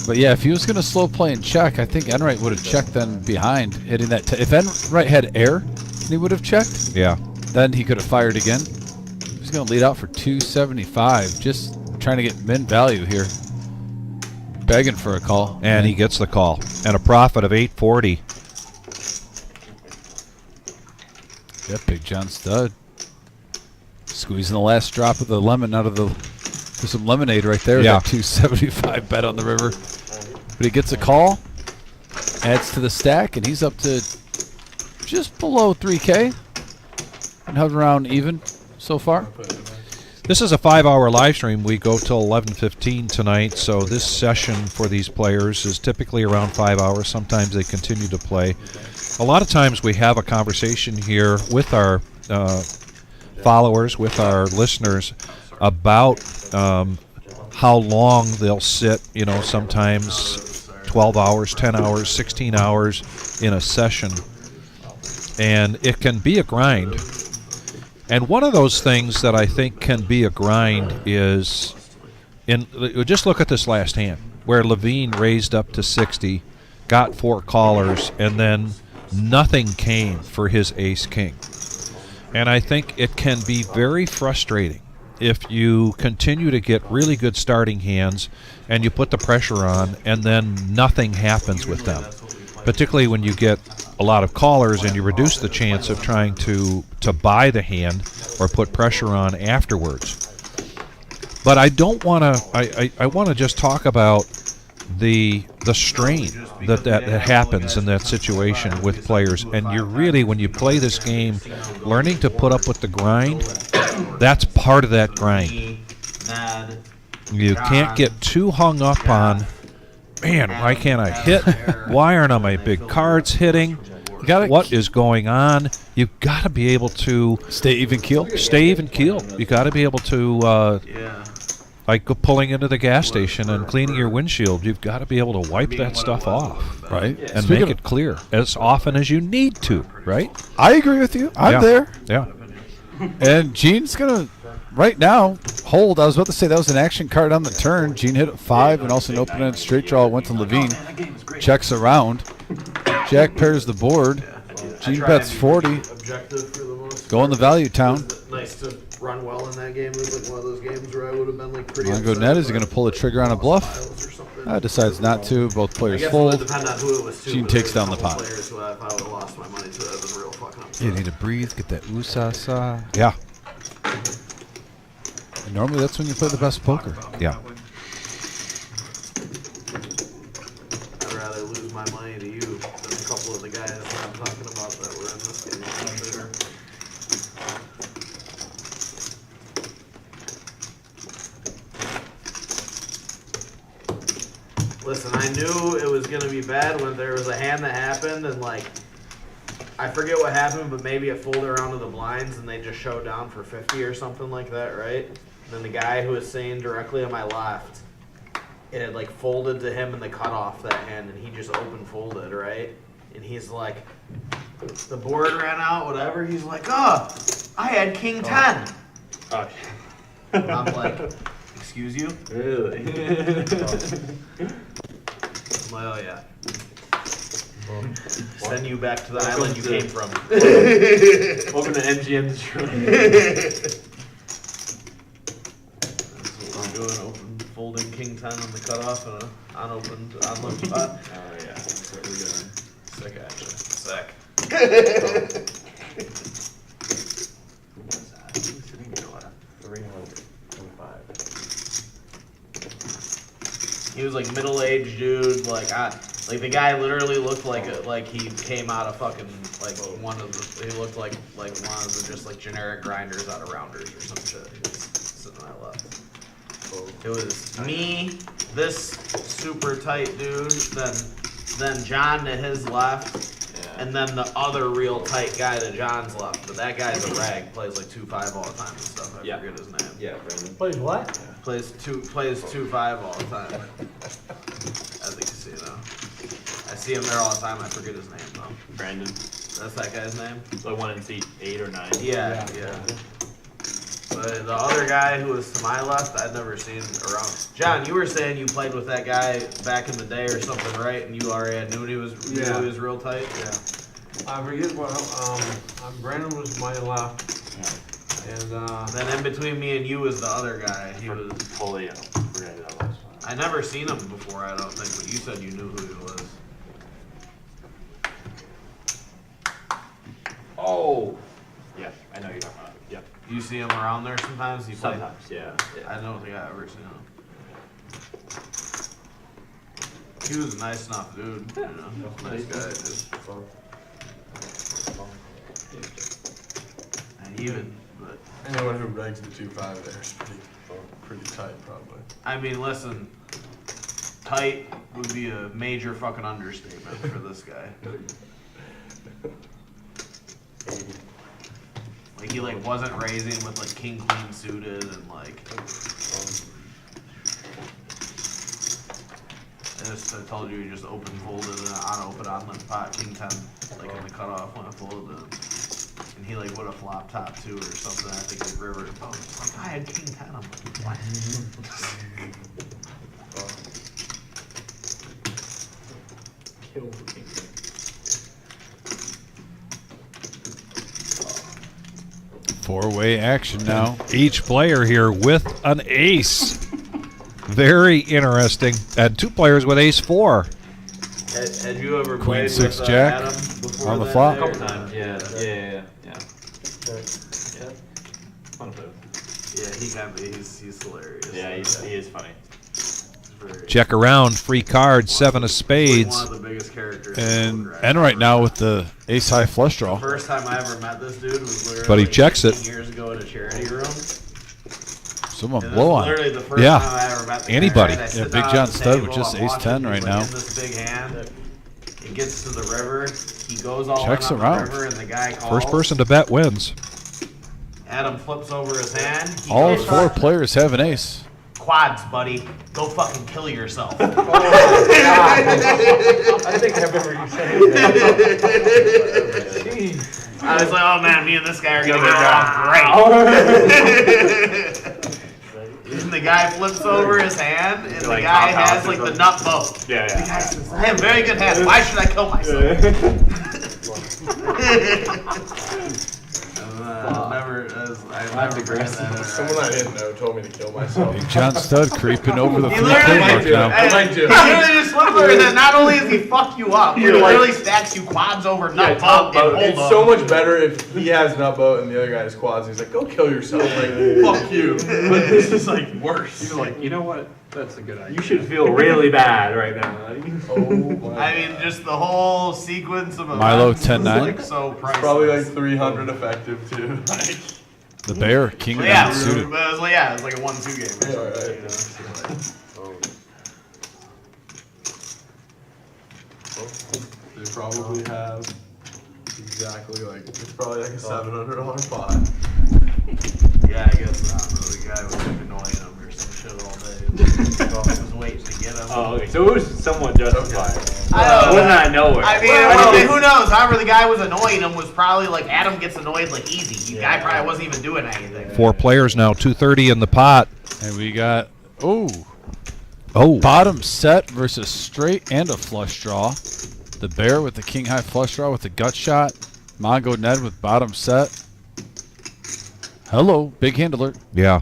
But yeah, if he was going to slow play and check, I think Enright would have checked then behind, hitting that. If Enright had air, he would have checked. Yeah. Then he could have fired again. He's going to lead out for 275, just trying to get min value here. Begging for a call. And he gets the call. And a profit of 840. Yep, Big John stud. Squeezing the last drop of the lemon out of the... There's some lemonade right there. Yeah. That 275 bet on the river. But he gets a call. Adds to the stack, and he's up to just below 3K. And hovering around even so far. This is a 5-hour live stream. We go till 11:15 tonight, so this session for these players is typically around 5 hours. Sometimes they continue to play. A lot of times we have a conversation here with our followers, with our listeners, about how long they'll sit, you know, sometimes 12 hours, 10 hours, 16 hours in a session. And it can be a grind. And one of those things that I think can be a grind is, just look at this last hand, where Levine raised up to 60, got 4 callers, and then nothing came for his ace-king. And I think it can be very frustrating if you continue to get really good starting hands and you put the pressure on and then nothing happens with them. Particularly when you get a lot of callers and you reduce the chance of trying to buy the hand or put pressure on afterwards. But I don't want to. I want to just talk about the strain that happens in that situation with players. And you're really, when you play this game, learning to put up with the grind. That's part of that grind. You can't get too hung up on, man, why can't I hit? Why aren't my big cards hitting? What is going on? You've got to be able to stay even keel. Stay even keel. You got to be able to, like pulling into the gas station and cleaning your windshield. You've got to be able to wipe that stuff off, right, and make it clear as often as you need to, right? I agree with you. I'm there. Yeah. And Gene's going to, right now, hold. I was about to say that was an action card on the turn. Gene hit at 5 and also an open-ended straight draw. Went to Levine. Checks around. Jack pairs the board. Gene bets 40. Go in the value town. Nice to run well in that game. It was like one of those games where I would have been like pretty. Mongo Net is going to pull the trigger on a bluff. Decides not to. Both players fold. Gene takes down the pot. You need to breathe, get that usasa. Yeah. And normally that's when you play the best poker. Yeah. I'd rather lose my money to you than a couple of the guys that I'm talking about that were in this game. Listen, I knew it was going to be bad when there was a hand that happened and like, I forget what happened, but maybe it folded around to the blinds and they just showed down for 50 or something like that, right? And then the guy who was saying directly on my left, it had like folded to him in the cutoff that hand and he just open folded, right? And he's like, the board ran out, whatever. He's like, oh, I had king 10. Oh. And I'm like, excuse you? Really? I'm like, oh yeah. Send you back to the island you came from. Welcome to MGM Detroit. That's what we're doing. Open, folding king 10 on the cutoff and unopened on-limp spot. Oh yeah, that's what we're doing. Sick action. Sick. What was that? He was sitting there at 325. He was like middle-aged dude, like the guy literally looked like he came out of fucking like one of the. He looked like one of the just like generic grinders out of Rounders or some shit. He was sitting on my left. It was me, this super tight dude, then John to his left, and then the other real tight guy to John's left. But that guy's a rag, plays like 2-5 all the time and stuff. I forget his name. Yeah, Brandon. Plays what? Plays 2-5 all the time. As you can see though. I see him there all the time. I forget his name though. Brandon. That's that guy's name? Like one in seat 8 or 9. Yeah. But the other guy who was to my left, I'd never seen around. John, you were saying you played with that guy back in the day or something, right? And you already knew he was real tight? Yeah. I forget what, Brandon was my left. And then in between me and you was the other guy. He was Toledo. Forget that was. I never seen him before, I don't think, but you said you knew who he was. Oh! Yeah, I know you're talking about. Yep. You see him around there sometimes? He played- Sometimes, yeah. I don't think I've ever seen him. He was a nice enough dude, you know, nice guy, just and even, but Anyone who regs the 2.5 there is pretty tight, probably. I mean, listen, tight would be a major fucking understatement for this guy. Like he like wasn't raising with like king queen suited and like. I told you he just open folded and on open on the pot king 10 like in the cutoff when I folded it. And he like would have flopped top 2 or something. I think like river. Oh, like I had king 10. I'm like what? Kill the king. Four-way action now. Each player here with an ace. Very interesting. And 2 players with ace 4. Had you ever Queen played 6 with jack Adam before on the that flop? day, or Couple not? times, yeah. Fun of those. Yeah, he can be. He's hilarious. Yeah, he is funny. Check around. Free card. 7 of spades. One of the biggest characters. And right now with the ace high flush The draw. first time I ever met this dude was literally But he checks it. 15 years ago at a charity room. Someone And blow this was on. literally the first Yeah. time I ever met the guy, Anybody. right? I Yeah, sit Big down at John the Stud with table, just I'm ace watching, 10 he's, right like, now. in this big hand. He gets to the river. He goes all Checks in on around. the river, and the guy calls. First person to bet wins. Adam flips over his hand. He All goes, 4 players have an ace. Quads, buddy. Go fucking kill yourself. I think I remember you saying that. Jeez. I was like, oh man, me and this guy are gonna get along great. And the guy flips over his hand, and the Like guy top has house or like the something? nut boat. Yeah, The guy says, I have very good hands. Why should I kill myself? I never forget that. Someone I didn't know told me to kill myself. Big John Stud creeping over the He free literally, mark now. I might do. he literally just flips over, and then not only does he fuck you up, he You're like- literally stacks you quads over Yeah, nut top boat and boat. hold It's up. so much better if he has nut boat and the other guy has quads. He's like, go kill yourself. Like, fuck you. But this is like worse. He's like, you know what? That's a good idea. You should feel really bad right now. I mean, just the whole sequence of Milo, events is 10-9. like so priceless. Probably like 300 effective too. Like, The bear, king Well, of yeah, nine suited. but it was like, yeah, it was like a 1-2 game or something. Yeah, right. You know? So, like, they probably have exactly like, it's probably like a $700 pot. yeah, I guess I don't know. The guy was like annoying him or some shit all day. I was waiting to get him. Oh, okay. So it was somewhat justified. I don't It know. wasn't out of nowhere. I mean, who knows? However, the guy was annoying him was probably like Adam gets annoyed like easy. The guy probably wasn't even doing anything. 4 players now. 230 in the pot. And we got, Oh. bottom set versus straight and a flush draw. The bear with the king high flush draw with the gut shot. Mongo Ned with bottom set. Hello, big hand alert. Yeah.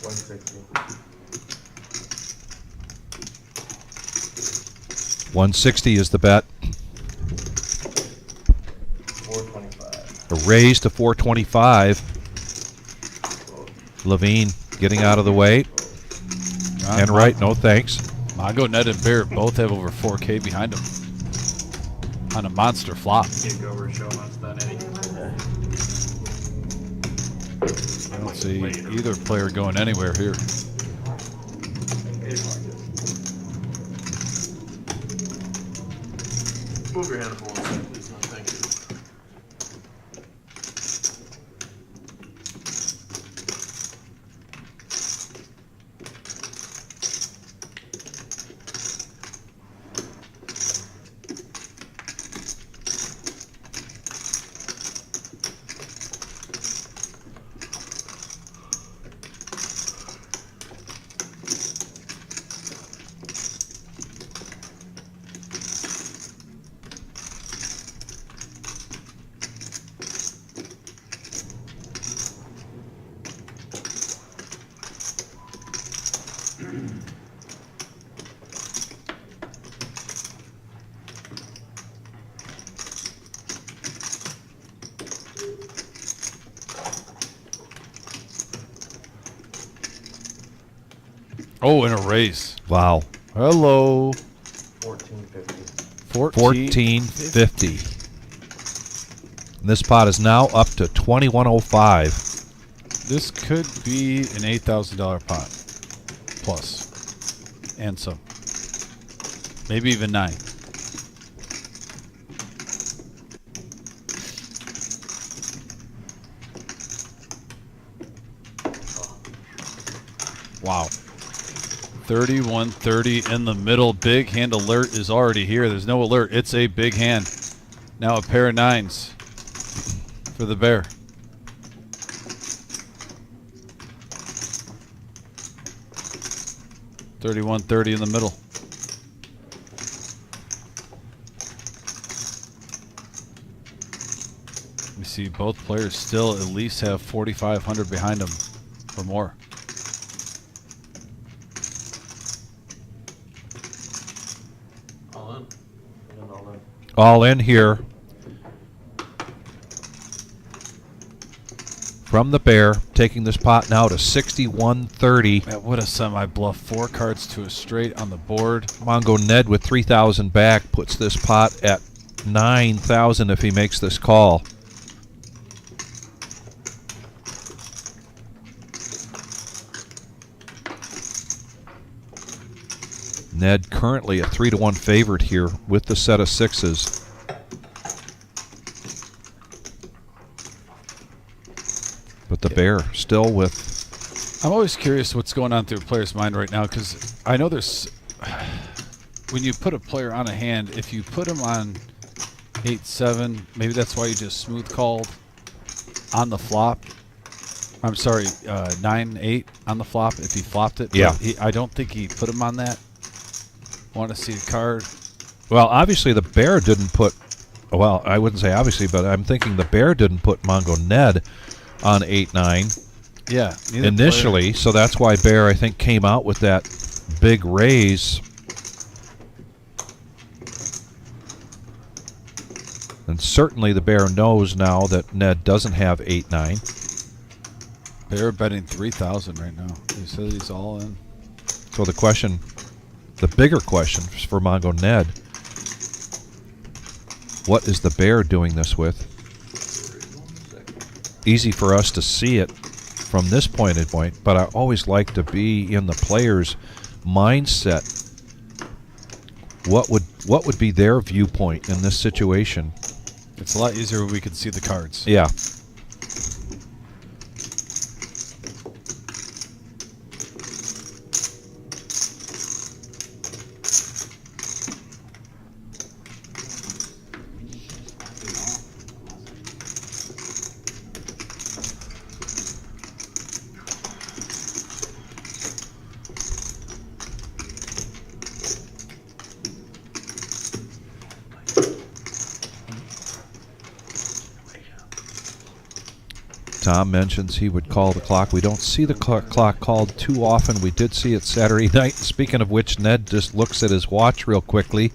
160. 160 is the bet. 425. A raise to 425. Levine getting out of the way. And right, no thanks. Mongo Ned and bear both have over 4K behind them on a monster flop. Kick over show us that any. I don't see either player going anywhere here. Move your hand for 1 second, please. No, thank you. Oh, in a race. Wow. Hello. 1450. 1450. And this pot is now up to 2105. This could be an $8,000 pot plus, and some, maybe even 9. Wow. 3130 in the middle. Big hand alert is already here. There's no alert. It's a big hand. Now a pair of 9s for the bear. $31.30 in the middle. We see both players still at least have 4,500 behind them or more. All in. All in here from the bear, taking this pot now to 6130. That would have sent my bluff 4 cards to a straight on the board. Mongo Ned with 3,000 back puts this pot at 9,000 if he makes this call. Ned currently a 3-1 favorite here with the set of 6s. But the bear still with... I'm always curious what's going on through a player's mind right now, because I know there's... When you put a player on a hand, if you put him on 8-7, maybe that's why you just smooth called on the flop. I'm sorry, 9-8 on the flop if he flopped it. Yeah. I don't think he put him on that. Want to see the card? Well, obviously the bear didn't put... Well, I wouldn't say obviously, but I'm thinking the bear didn't put Mongo Ned on 8-9 Yeah. initially, so that's why bear, I think, came out with that big raise. And certainly the bear knows now that Ned doesn't have 8-9. Bear betting 3,000 right now. He says he's all in. So the question, the bigger question for Mongo Ned, what is the bear doing this with? Easy for us to see it from this point, but I always like to be in the player's mindset. What would be their viewpoint in this situation? It's a lot easier when we can see the cards. Yeah. Tom mentions he would call the clock. We don't see the clock called too often. We did see it Saturday night. Speaking of which, Ned just looks at his watch real quickly.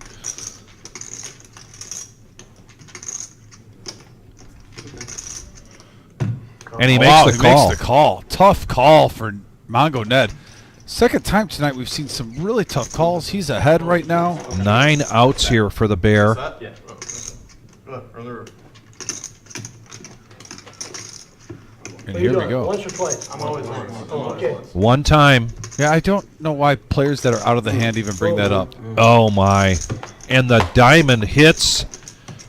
And he makes the call. Makes the call. Tough call for Mongo Ned. Second time tonight we've seen some really tough calls. He's ahead right now. 9 outs here for the bear. Yeah. And here we go. Once or twice? I'm always on. Okay. One time. Yeah, I don't know why players that are out of the hand even bring that up. Oh my. And the diamond hits,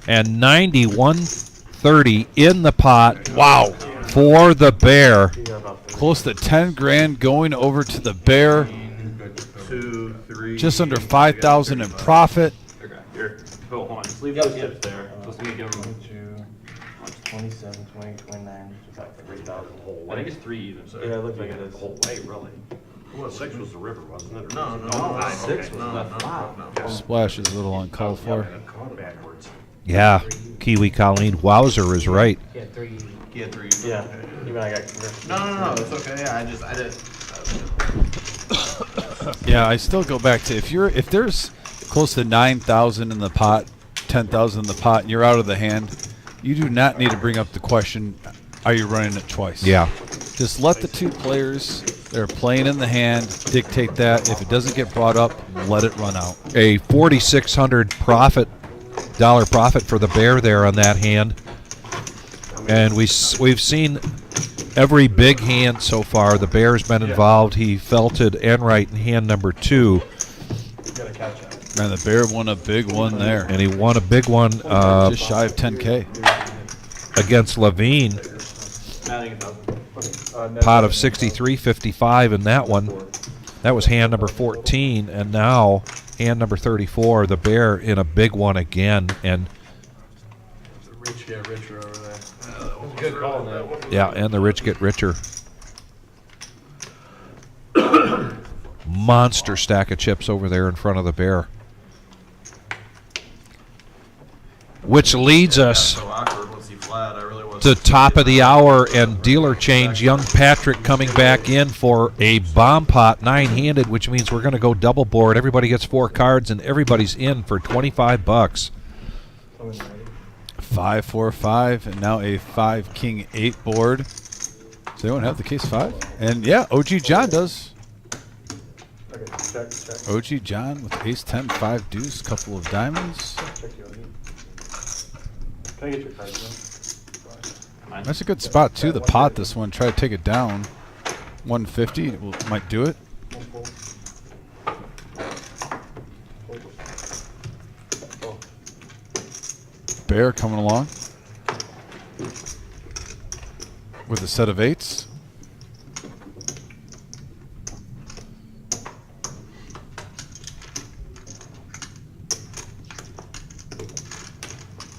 and 91.30 in the pot. Wow. For the bear. Close to 10 grand going over to the bear. 2, 3. Just under 5,000 in profit. Okay, here. Hold on. Just leave those chips there. Just give them. 27, 20, 29, it's about 3,000. I think it's 3 even. So Yeah, it looks like it is. the whole way, really. Well, 6 was the river, wasn't it? No, no. 6 was left. No. Splash is a little uncalled for. Backwards. Yeah. Kiwi Colleen Wowzer is right. Yeah, 3. He had 3. Yeah, even I got converted. No, it's okay. Yeah, I did. Yeah, I still go back to if there's close to 9,000 in the pot, 10,000 in the pot, and you're out of the hand, you do not need to bring up the question, are you running it twice? Yeah. Just let the two players They're playing in the hand. Dictate that. If it doesn't get brought up, let it run out. A $4,600 profit for the bear there on that hand. And we've seen every big hand so far. The bear's been involved. He felted Enright in hand number 2. And the bear won a big one there. And he won a big one just shy of 10K. Against Levine. Pot of 63.55 in that one. That was hand number 14. And now hand number 34, the bear in a big one again. And The rich get richer over there. Good call, man. yeah, and the rich get richer. Monster stack of chips over there in front of the bear. Which leads us So awkward once he flat. I really was to top of the hour and dealer change. Young Patrick coming back in for a bomb pot 9-handed, which means we're going to go double board. Everybody gets 4 cards and everybody's in for $25. 5-4-5, and now a 5-King-8 board. Does anyone have the case 5? And yeah, OG John does. Okay, check. OG John with ace-10, 5 deuce, couple of diamonds. Check you on you. Can I get your cards, man? That's a good spot too. The pot this one. Try to take it down. 150 might do it. Bear coming along with a set of 8s.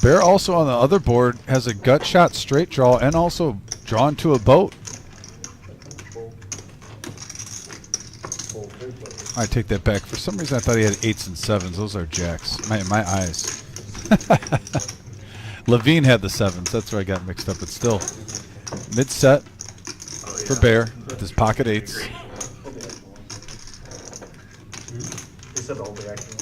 Bear also on the other board has a gut shot straight draw and also drawn to a boat. I take that back. For some reason I thought he had 8s and 7s. Those are jacks. My eyes. Levine had the 7s. That's where I got mixed up. But still, mid set for Bear with his pocket 8s. He said the whole reaction.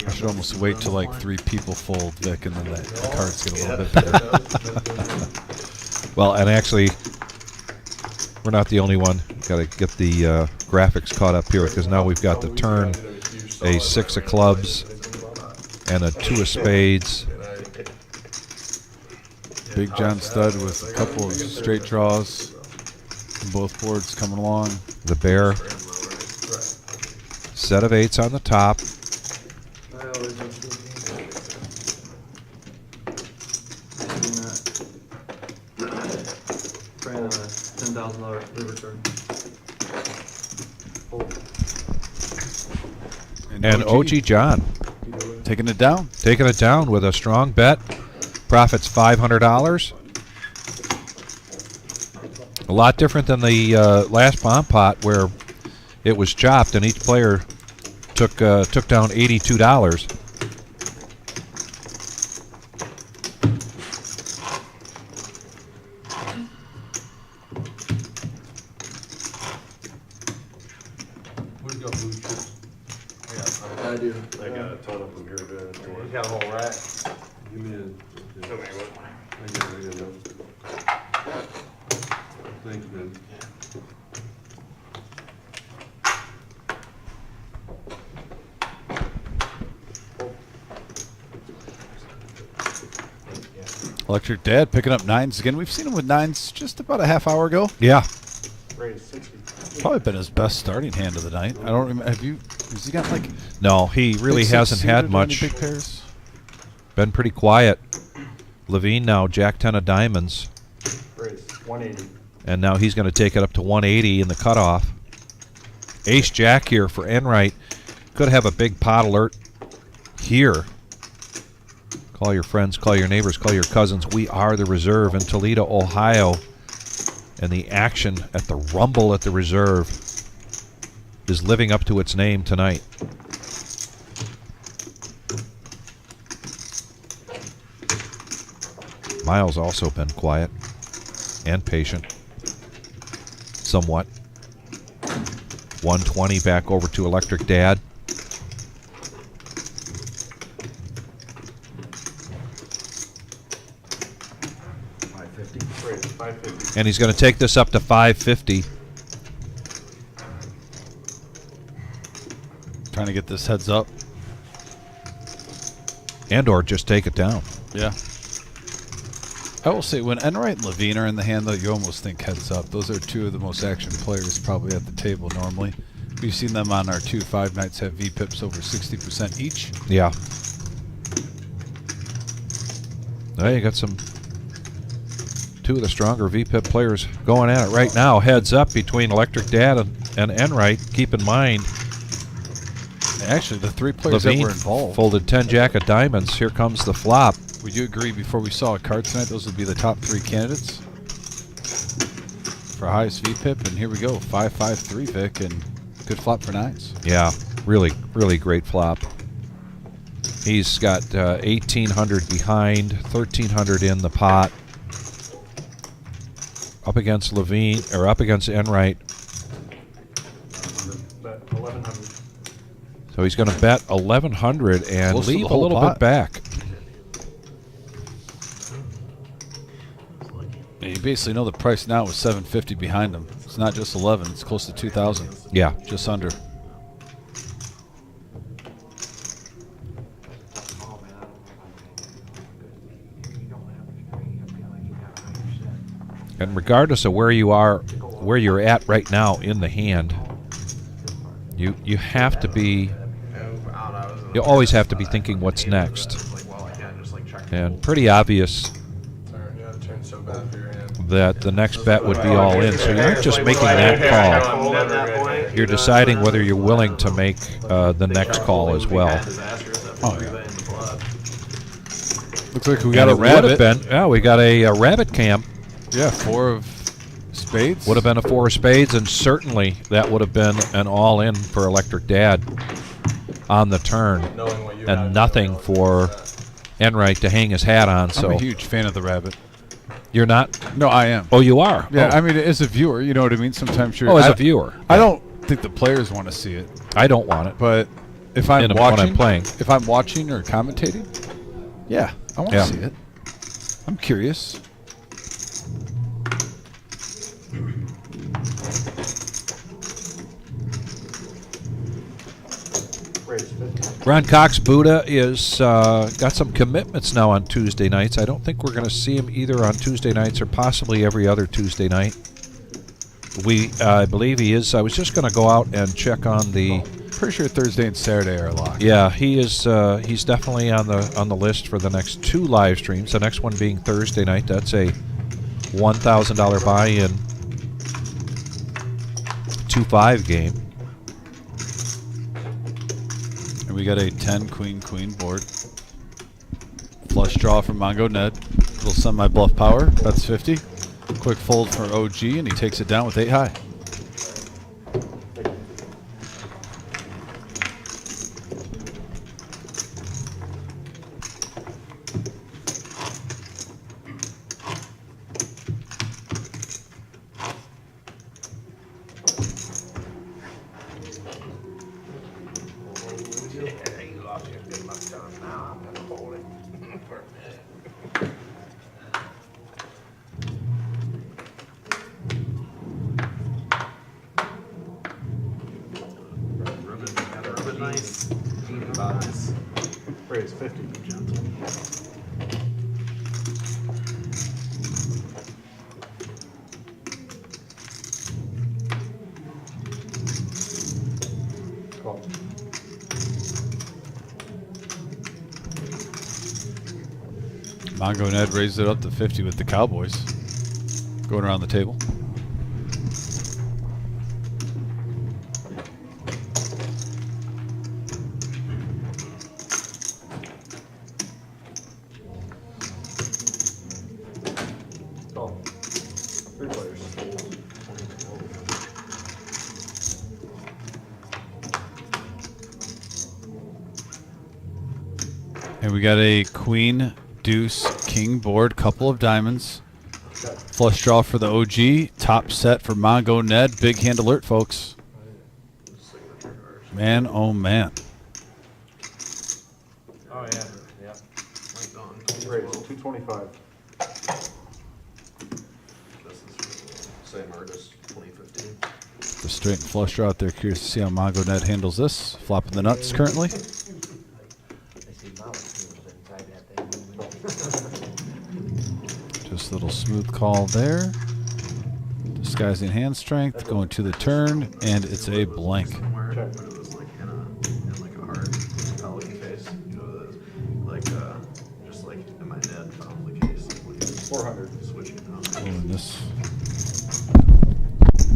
I should almost wait till like 3 people fold, Vic, and then the cards get a little bit better. Well, and actually, we're not the only one. Got to get the graphics caught up here because now we've got the turn, a 6 of clubs, and a 2 of spades. Big John Stud with a couple of straight draws. Both boards coming along. The bear, set of 8s on the top. $10,000 river card. And OG John taking it down. taking it down with a strong bet. Profits $500. A lot different than the last bomb pot where it was chopped and each player took down $82. Who's got blue chips? I do. I got a ton of them here, man. He's got a whole rack. Give me a. I got it. Thanks, man. Electric Dad picking up 9s again. We've seen him with 9s just about a half hour ago. Yeah. Raise 60. Probably been his best starting hand of the night. I don't remember. Has he got like? No, he really big hasn't six-suited had or much. any big pairs. Been pretty quiet. Levine now, Jack 10 of diamonds. Raise 180. And now he's going to take it up to 180 in the cutoff. Ace Jack here for Enright. Could have a big pot alert here. Call your friends, call your neighbors, call your cousins. We are the Reserve in Toledo, Ohio. And the action at the Rumble at the Reserve is living up to its name tonight. Miles also been quiet and patient. Somewhat. 120 back over to Electric Dad. Raise 550. And he's going to take this up to 550. Trying to get this heads up. And or just take it down. Yeah. I will say, when Enright and Levine are in the hand, though, you almost think heads up. Those are two of the most action players probably at the table normally. We've seen them on our 2-5 nights have VPIPs over 60% each. Yeah. Now you got some two of the stronger VPIP players going at it right now. Heads up between Electric Dad and Enright. Keep in mind, actually, the three players Levine that were involved folded 10 Jack of Diamonds. Here comes the flop. Would you agree, before we saw a card tonight, those would be the top three candidates for highest VPIP? And here we go, 5-5-3 Vic, and good flop for nines. Yeah, really, really great flop. He's got 1,800 behind, 1,300 in the pot. Up against Levine, or up against Enright. Bet 1,100. So he's going to bet 1,100 and Close to the leave a whole little pot. bit back. You basically know the price now is $750 behind him. It's not just 11; it's close to 2,000. Yeah. Just under. And regardless of where you are, where you're at right now in the hand, you have to be. You always have to be thinking what's next. And pretty obvious Turn so bad for your hand. that the next bet would be all in. So you aren't just making that call. You're deciding whether you're willing to make the next call as well. Oh, yeah. Looks like we got And a it would have rabbit. been, yeah, we got a rabbit cam. Yeah, 4 of spades. Would have been a 4 of spades, and certainly that would have been an all-in for Electric Dad on the turn, Knowing what you have, and nothing for Enright to hang his hat on. I'm So a huge fan of the rabbit. you're not? No, I am. Oh, you are? Yeah, Oh. I mean, as a viewer, you know what I mean? Sometimes you're... Oh, as I- a viewer. I don't think the players want to see it, I don't want it. but if I'm When watching... I'm playing. If I'm watching or commentating, yeah, I want to Yeah. see it. I'm curious. Raise 50. Ron Cox Buddha is got some commitments now on Tuesday nights. I don't think we're going to see him either on Tuesday nights or possibly every other Tuesday night. I believe he is. I was just going to go out and check on the. Pretty sure Thursday and Saturday are locked. Yeah, he is. He's definitely on the list for the next 2 live streams. The next one being Thursday night. That's a $1,000 buy-in 2-5 game. And we got a 10 queen board. Flush draw from Mongo Ned. Little semi bluff power. That's 50. Quick fold for OG, and he takes it down with 8 high. Raise 50. Call. Mongo Ned raised it up to 50 with the Cowboys. Going around the table. Call. 3 players. And we got a queen, deuce, king board, couple of diamonds. Flush draw for the OG. Top set for Mongo Ned. Big hand alert, folks. Man, oh man. Oh yeah, yeah. Raise 225. This is flush draw out there. Curious to see how Mongo Ned handles this. Flopping the nuts currently. Just a little smooth call there. Disguising hand strength, going to the turn, and it's a blank. Somewhere, but it was like in like a hard pelican face. You know, like just like in my head found the case. Like, 400. Switching it out. And this,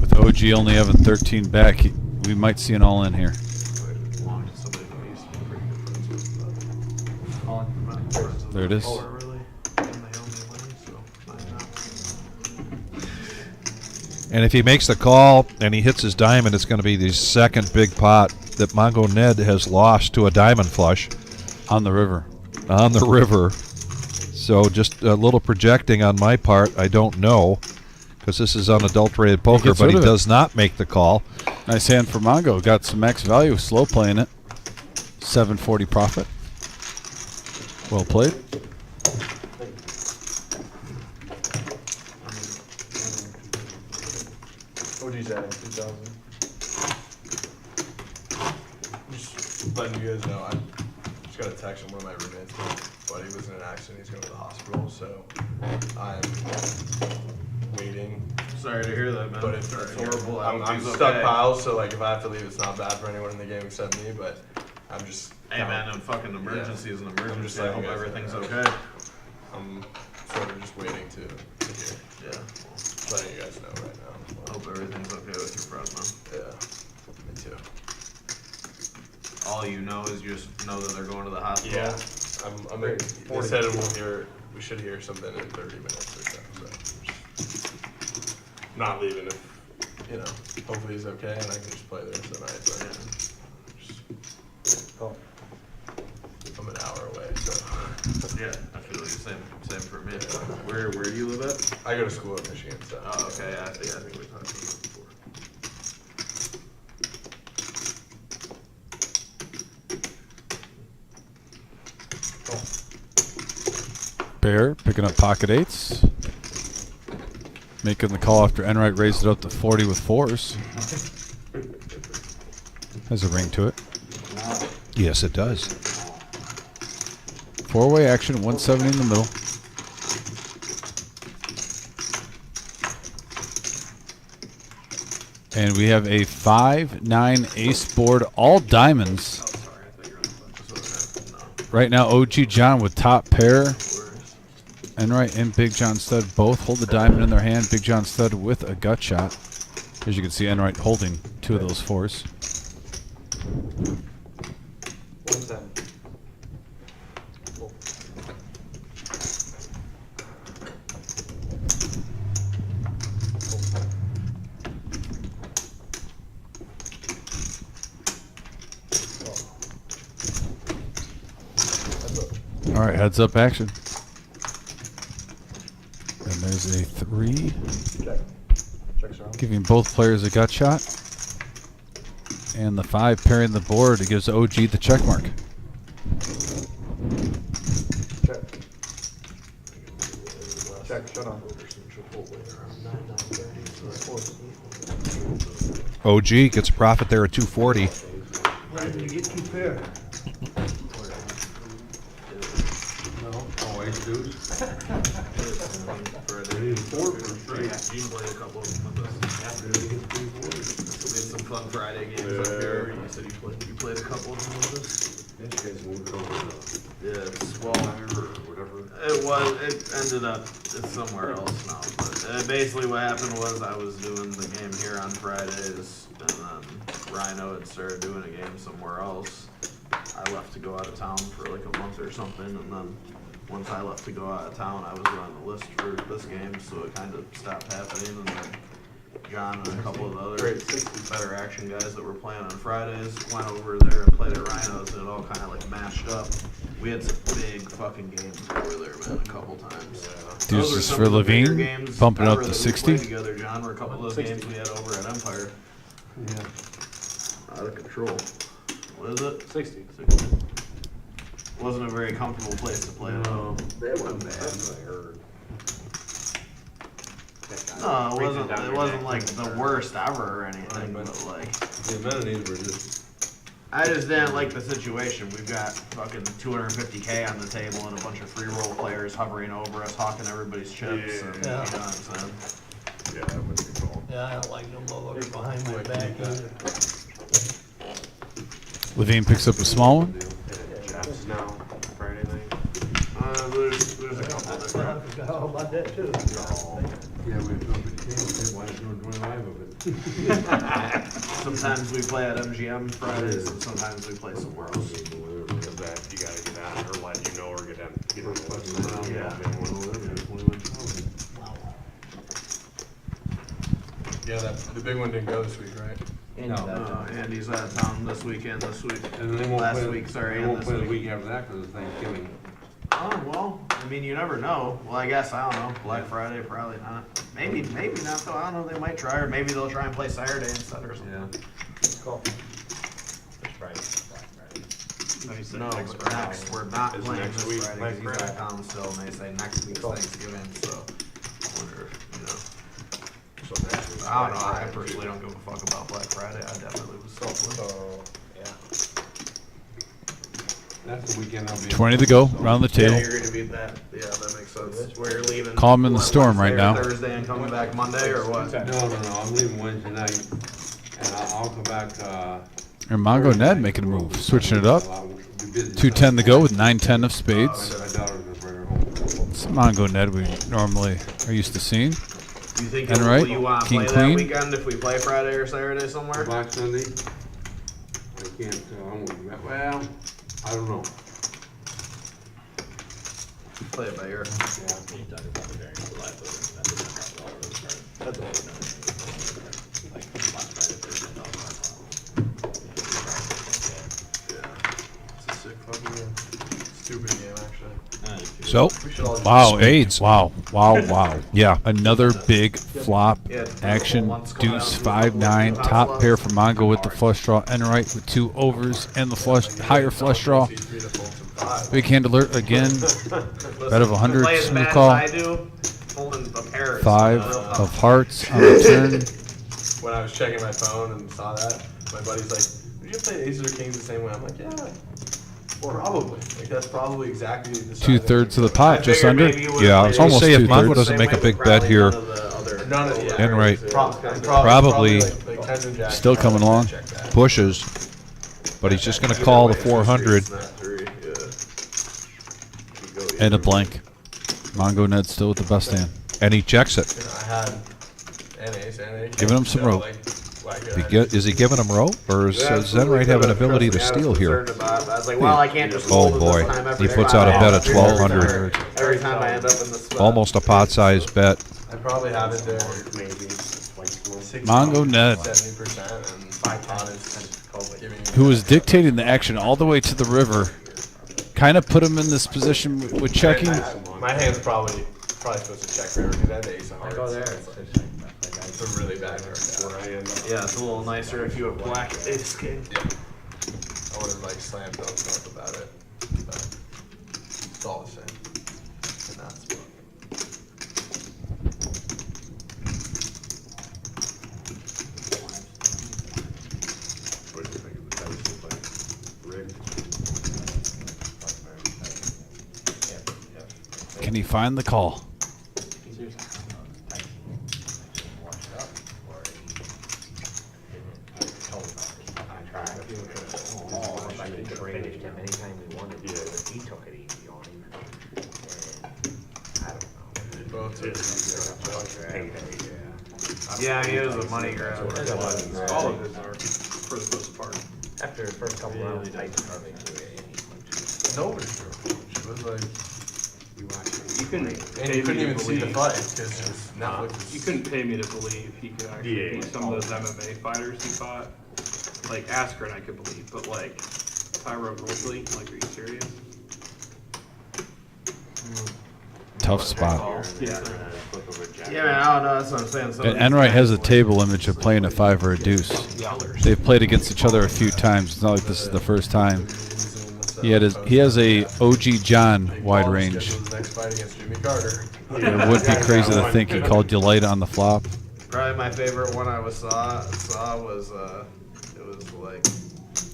with OG only having 13 back, we might see an all in here. Belonged to somebody who he's pretty good friends with. There it is. Really? And they owe me money, so fine now. And if he makes the call and he hits his diamond, it's going to be the second big pot that Mongo Ned has lost to a diamond flush On the river. on the river. So just a little projecting on my part. I don't know because this is unadulterated poker, gets but rid he of it. does not make the call. Nice hand for Mongo. Got some max value. Slow playing it. 740 profit. Well played. OG's adding 2,000. Just letting you guys know, I just got a text from one of my roommates. My buddy was in an accident. He's going to the hospital, so I'm waiting. Sorry to hear that, man. But it's horrible. I'm stuck, pile, so like if I have to leave, it's not bad for anyone in the game except me. But I'm just. Hey, man, a fucking emergency is an emergency. just I letting hope you guys everything's know. okay. I'm sort of just waiting to hear. Yeah. Just letting you guys know right now. I hope everything's okay with your friend, man. Yeah, me too. All you know is you just know that they're going to the hospital. Yeah, they said we should hear something in 30 minutes or so. I'm not leaving if, hopefully he's okay and I can just play there tonight. So I'm an hour away, so. Yeah, I feel like same for me. Where do you live at? I go to school in Michigan, so. Oh, okay. I think we talked about that before. Bear picking up pocket eights. Making the call after Enright raised it up to 40 with fours. Has a ring to it. Yes, it does. Four-way action, 170 in the middle. And we have a 5-9 ace board, all diamonds. Right now, OG John with top pair. Enright and Big John Stud both hold the diamond in their hand. Big John Stud with a gut shot. As you can see, Enright holding two of those fours. 110. All right, heads up action. And there's a 3. Check. Checks around. Giving both players a gut shot. And the 5 pairing the board. It gives OG the check mark. Check. Check. Shut on. OG gets a profit there at 240. Why did you get two pair? Oh, ace deuce. You can play a couple of them with us. We had some fun Friday games up here. You said you played a couple of them with us. Yeah, it ended up it's somewhere else now. But basically what happened was I was doing the game here on Fridays, and then Rhino had started doing a game somewhere else. I left to go out of town for like a month or something, and then once I left to go out of town, I was on the list for this game, so it kind of stopped happening. And then John and a couple of the other better action guys that were playing on Fridays went over there and played at Rhinos, and it all kind of like mashed up. We had some big fucking games over there, man, a couple times. Those were Deuces some for of the bigger Levine, games bumping up ever to that we 60. played together, John, were a couple of those games we had over at Empire. Yeah. Out of control. What is it? 60. Wasn't a very comfortable place to play. No. It wasn't bad. That's what I heard. No, it wasn't like the worst ever or anything, but like. The amenities were just. I just didn't like the situation. We've got fucking 250K on the table and a bunch of free roll players hovering over us, hawking everybody's chips. And, Yeah. You know what I'm saying? Yeah, that would be cool. Yeah, I don't like them motherfuckers behind my back either. Levine picks up a small one. Jeff's now, Friday night. There's a couple I different. forgot all about that too. Yeah, we have 250K, why not doing 25 of it? Sometimes we play at MGM Fridays, and sometimes we play somewhere else. Because that, you gotta get on or let you know or get on. Get on the Yeah. Yeah, the big one didn't go this week, right? Andy's out of town this weekend, this week. And they won't Last play, week, sorry, they and won't this play the week. week after that because of Thanksgiving. Oh, well, I mean, you never know. Well, I guess, I don't know. Black Friday, probably not. Maybe not, though. I don't know. They might try, or maybe they'll try and play Saturday instead or something. Yeah. No, but next, we're not Is playing next this week Friday, Black because he's out of Friday? town still, and they say next week's Thanksgiving, so I wonder if, you know. So next week's I don't know. Black I Friday, personally too. don't give a fuck about Black Friday. I definitely would still play. So, That's the weekend I'll be. 20 to go, round the Yeah, table. you're gonna beat that. Yeah, that makes sense. Where you're leaving. Calm in the what, storm right Wednesday or now. Thursday and coming back Monday, or what? No, I'm leaving Wednesday night, and I'll come back, And Mongo Ned making a move, switching it up. I'll be busy 210 to go with 9-10 of My spades. daughter's gonna bring her home. It's Mongo Ned we normally are used to seeing. Do you think And will right, you want to King, play queen. that weekend if we play Friday or Saturday somewhere? Black Sunday, I can't, well, I don't know. Play it by ear. It's a sick fucking game. Stupid game, actually. So, We should all just Wow, Spades. Wow. yeah. Another big flop Yeah, action. once go down Deuce to 5-9. the Top top pair slots. for Mongo with the flush draw. Enright with 2 overs and the flush higher flush draw. Big hand alert again. Bet of 100. Play as Smooth bad call. as I do. Holding the pair. 5 of hearts on the turn. When I was checking my phone and saw that, my buddy's like, "Would you play aces or kings the same way?" I'm like, "Yeah, probably. Like that's probably exactly the side 2/3 of the I pot, just figured under. maybe you would've Yeah, I played was going to almost say if 2/3. Mongo doesn't make a big bet here, None of yeah. and right Probably tens and jacks. Still coming along. Check that. pushes, but he's just going to call the 400. And a blank. Mongo Ned still with the best hand. And he checks it. I had an ace and a Giving him some rope. Is he giving him rope, or does Zenright have an ability to steal here? I was like, well, I can't just Oh hold it boy, this time every he puts time. out a bet of 1,200. Every time I end up in the spot. Almost a pot-sized bet. I probably have it there. Mongo Ned, 70% and 5 pot is giving me. who was dictating the action all the way to the river, kind of put him in this position with checking. My hand's probably supposed to check river because I had the ace of hearts. It's a really bad card. Yeah, it's a little nicer if you have black ace king. I would have like slammed those north about it, but it's all the same. In that spot. What do you think of the dice look like? Rigged? Can he find the call? Finished him anytime we wanted to, but he took it easy on him. And I don't know. Both Yeah, he was a money grab. All of his are, for the most part. After the first couple rounds, I just nobody she was like, You couldn't and pay you couldn't me to even see the believe. fight because his network was. You couldn't pay me to believe he could actually Yeah. beat some of those MMA fighters he fought. Like Askren, I could believe, but like Tyrone Woodley, like, are you serious? Tough spot. Yeah. Yeah, man, I don't know. That's what I'm saying. Some of And these Enright has guys, a table image of playing a 5 or a deuce. They've played against each other a few times. It's not like this is the first time. So He has a OG John wide Paul range. scheduled his next fight against Jimmy Carter. It would be crazy to think he called you light on the flop. Probably my favorite one I saw was it was like.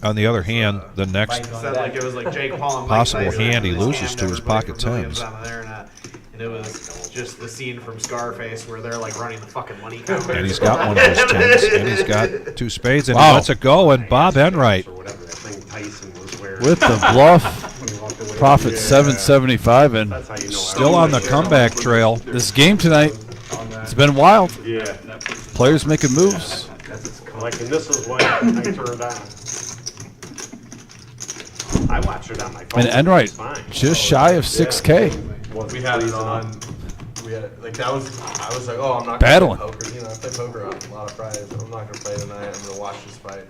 On the other hand, the next It said like it was like Jake Paul and Mike possible Tyson, hand he and they loses scammed to is everybody pocket for millions tens. on the internet. And it was just the scene from Scarface where they're like running the fucking money counter. And he's got one of those tens, and he's got 2 spades, and he Wow. lets it go, and Bob Enright. With the bluff, profit 775, and Still on the comeback trail. this game tonight, it's been wild. Yeah. Players making moves. Like, and this is what I turned on. I watched it on my phone. And Enright, It's fine. just shy of 6K. We had it on. We had like that was. I was like, oh, I'm not Battling. gonna play poker. You know, I play poker on a lot of Fridays. I'm not gonna play tonight. I'm gonna watch this fight.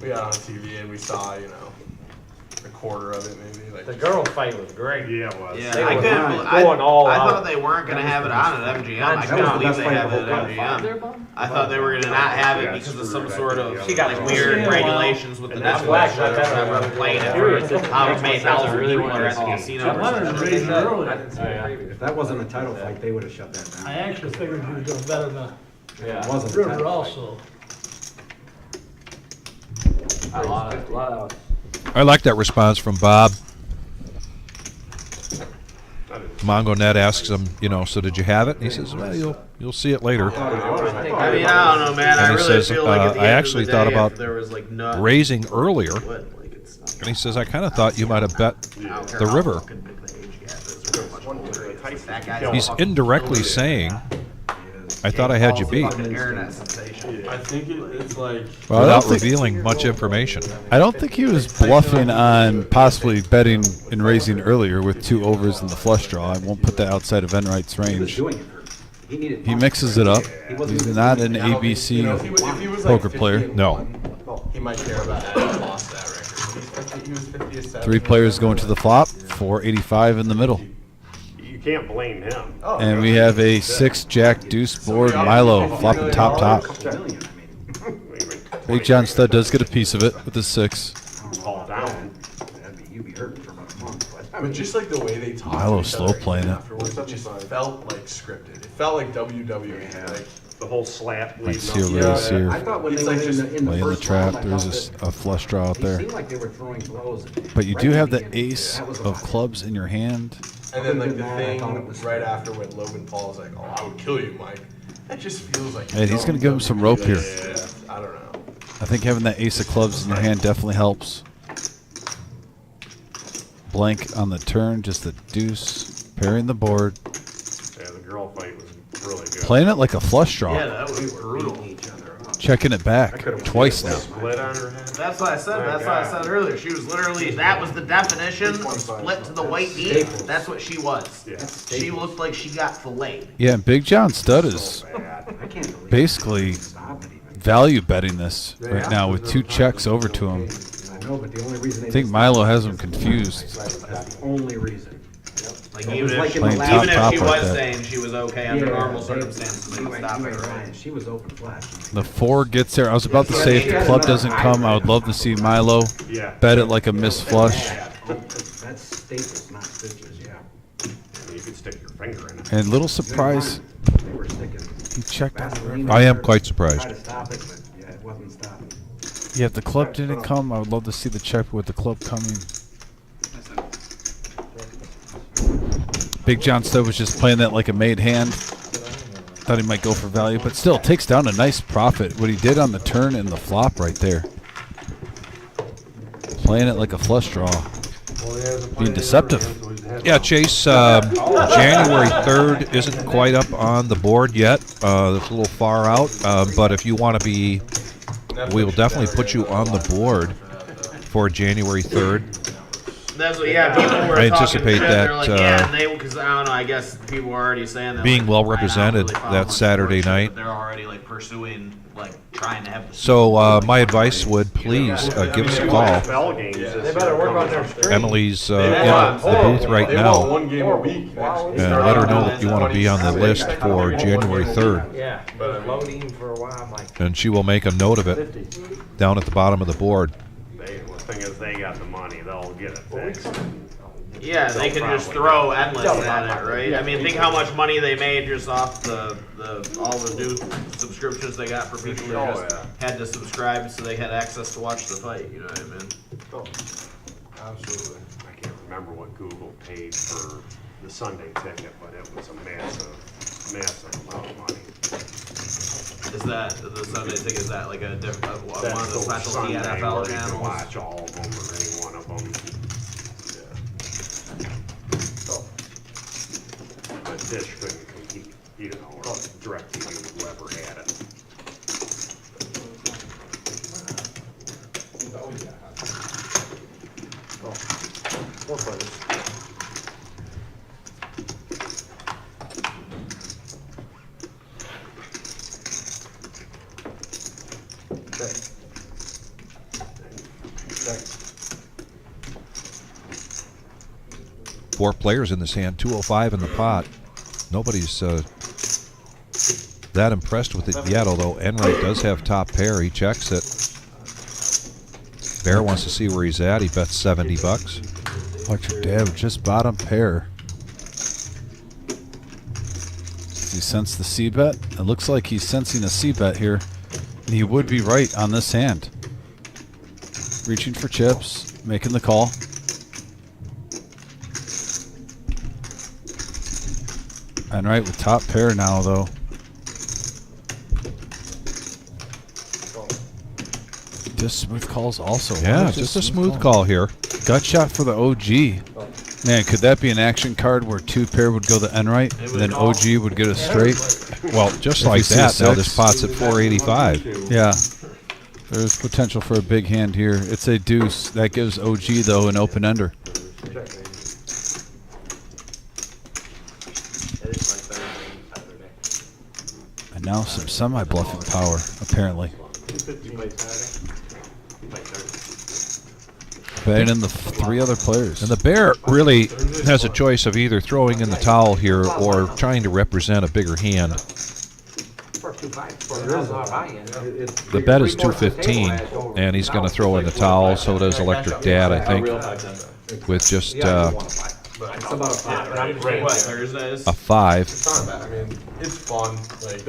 We got on TV and we saw, you know, a quarter of it maybe. Like The girl fight was great. Yeah, it was. Yeah, They I were couldn't. going all I out. thought they weren't gonna have it on at MGM. I couldn't That was the believe best they fight have of it the whole at fight. MGM. I thought they were gonna not have it because of some sort of She got like the weird casino. regulations with the And that's Netflix why I show got that that on were playing it Sure. for how it made thousands of really people wanted are at the to casino. I wanted to raise it earlier. If that wasn't a title fight, they would have shut that down. I actually figured you were doing better than It wasn't a River title fight. also. A lot of I like that response from Bob. MongoNet asks him, you know, so did you have it? And he says, well, you'll see it later. I mean, I don't know, man. And I he really says, feel like at the I end actually of the thought day, about if there was like no raising earlier. like it's not And he says, I kind of thought you might have bet I don't care the how river. fucking big the age gap is or how much older he is. That guy's He's a fucking indirectly saying, I thought I had you beat, fucking internet sensation. I think it's like. Well, without revealing much information. I don't think he was bluffing on possibly betting and raising earlier with 2 overs in the flush draw. I won't put that outside of Enright's He was range. doing it for, he needed. He mixes it up. He's not an You know, ABC if he was poker like player. 50 and No. 1, he might care about that. He lost that record. He was 50 and 7. 3 players going to the flop, 485 in the middle. You can't blame him. Oh, And we have a 6 jack deuce board. Milo flopping top. Million, I mean, Big John Stud does get a piece of it with his 6. Fall down. you'd be hurting for about a month, but. But just like the way they talked Milo to each slow other playing it. afterwards, it just felt like scripted. It felt like WWE. Like, The whole slap. Might leading see a up. raise here. I thought when It's they like went just in the Play in the first trap. round, I There's thought a flush draw out They there. seemed like they were throwing blows. But you right do at have the the beginning. ace That was of about- clubs in your hand. and then like the I thought it thing was right after when Logan Paul is like, "Oh, I would kill you, Mike." That just feels like. Hey, he's gonna give him some rope here. Yeah, I don't know. I think having that ace of clubs in your hand definitely helps. Blank on the turn, just a deuce. Pairing the board. Yeah, the girl fight was really good. Playing it like a flush draw. Yeah, that was brutal. Checking it back twice now. Split on her head. That's what I said. That's what I said earlier. She was literally, that was the definition of split to the white meat. That's what she was. Yeah. She looked like she got filleted. Yeah, and Big John Stud is I can't believe basically stop it even. value betting this right now with 2 checks over to him. I know, but the only reason I think Milo has him confused. That's the only reason. Like It even was if, like she, in the even last- if top she like was that. saying she was okay under normal circumstances, they would stop her. Ryan, she was open flash. The 4 gets there. I was about to say if the club doesn't come, I would love to see Milo Yeah. bet it like a missed flush. That's staples, not stitches, yeah. And you could stick your finger in it. And little surprise, They were sticking. he checked on the river. Vaseline I am there. quite surprised. Tried to stop it, but yeah, it wasn't stopping. Yeah, if the club didn't come, I would love to see the check with the club coming. Big John Stud was just playing that like a made hand. Thought he might go for value, but still takes down a nice profit. What he did on the turn and the flop right there. Playing it like a flush draw. Being deceptive. Yeah, Chase, January 3rd isn't quite up on the board yet. It's a little far out, but if you want to be, we will definitely put you on the board for January 3rd. That's what, yeah, people were I talking anticipate shit. that, They're like, yeah, and they, because I don't know, I guess people were already saying that. being like, well Ryan, I don't represented really follow that much Saturday sports, night. but they're already like pursuing, like trying to have the. So my advice would please give us a call. Bell games. They better work on their screen. Emily's in the booth right They want now, one game a week. and let her know that you want to be on the list for January 3rd, Yeah, but loading for a while, I'm like, and she will make a note of it down at the bottom of the board. The thing is, they got the money, they'll get it fixed. Yeah, they can just throw endless at it, right? I mean, think how much money they made just off all the new subscriptions they got for people who just had to subscribe so they had access to watch the fight. You know what I mean? Oh, absolutely. I can't remember what Google paid for the Sunday ticket, but it was a massive amount of money. Is that the Sunday ticket? Is that like a different one of the specialty Sunday NFL where you can channels? watch all of them or any one of them. But Dish couldn't compete, you know, or DirecTV, whoever had it. More players. Four players in this hand, 205 in the pot. Nobody's that impressed with it yet, although Enright does have top pair. He checks it. Bear wants to see where he's at. He bets $70. Electric Dab, just bottom pair. Does he sense the C-bet? It looks like he's sensing a C-bet here. And he would be right on this hand. Reaching for chips, making the call. Enright with top pair now, though. Just smooth calls also. Yeah, just a smooth call here. Gut shot for the OG. Man, could that be an action card where two pair would go the Enright and then OG would get a straight? Well, just If like you see a that, now six. this pot's at 485. Yeah. There's potential for a big hand here. It's a deuce. That gives OG, though, an open ender. And now some semi-bluffing power, apparently. Betting in the three other players. And the Bear really has a choice of either throwing in the towel here or trying to represent a bigger hand. The bet is 215, and he's going to throw in the towel. So does Electric Dad, I think, with just a 5. It's not bad. I mean, it's fun. Like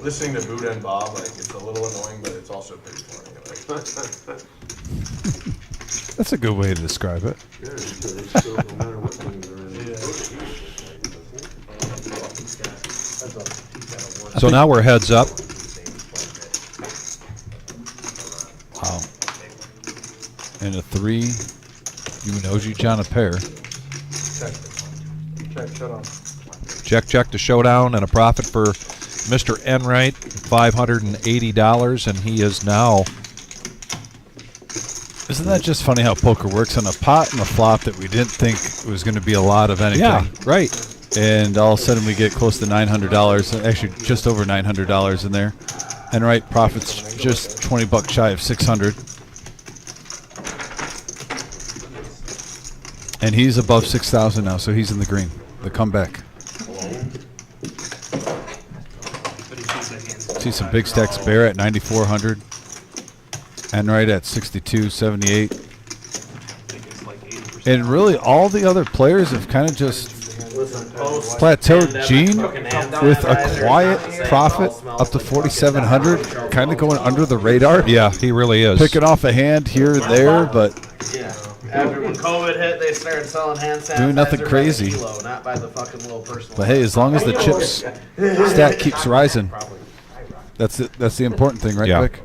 listening to Buddha and Bob, like it's a little annoying, but it's also pretty funny. Like, That's a good way to describe it. So now we're heads up. Wow. And a 3. You and OG John a pair. Check to showdown and a profit for Mr. Enright, $580, and he is now. Isn't that just funny how poker works on a pot and a flop that we didn't think was going to be a lot of anything? Yeah, right. And all of a sudden we get close to $900, actually just over $900 in there. Enright profits just $20 shy of 600. And he's above 6,000 now, so he's in the green. The comeback. See some big stacks. Bear at 9,400. Enright at 6,278. And really, all the other players have kind of just plateaued. Gene with a quiet profit up to 4,700, kind of going under the radar. Yeah, he really is. Picking off a hand here or there, but Yeah. After when COVID hit, they started selling hand sanitizer. Doing nothing by the crazy. kilo, not by the fucking little personal. But hey, as long as the chips stack keeps rising, that's it. That's the important thing, right, Yeah. Vic?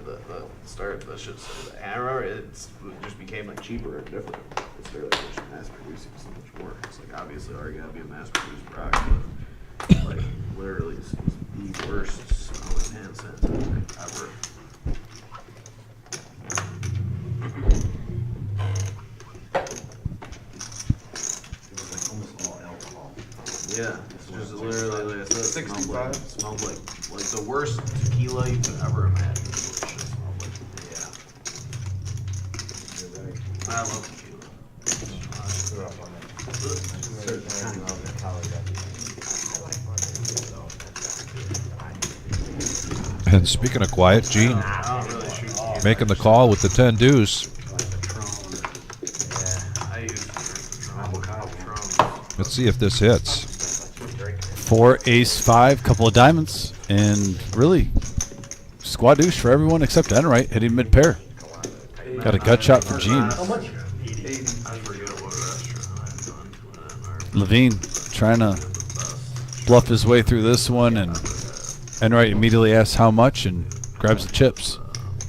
The start, the shit, the arrow, it just became like cheaper and different. It's really just mass producing so much more. It's like obviously already gotta be a mass produced product, but like literally it's the worst smelling hand sanitizer ever. Yeah, it's just literally like I said, it smelled like the worst tequila you could ever imagine. It just smelled like, yeah. I love tequila. And speaking of quiet, Gene I don't really shoot tequila. making the call with the 10 deuce. Let's see if this hits. 4 ace 5, couple of diamonds, and really squadouche for everyone except Enright hitting mid pair. Got a gut shot from Gene. How much? Levine trying to bluff his way through this one, and Enright immediately asks how much and grabs the chips.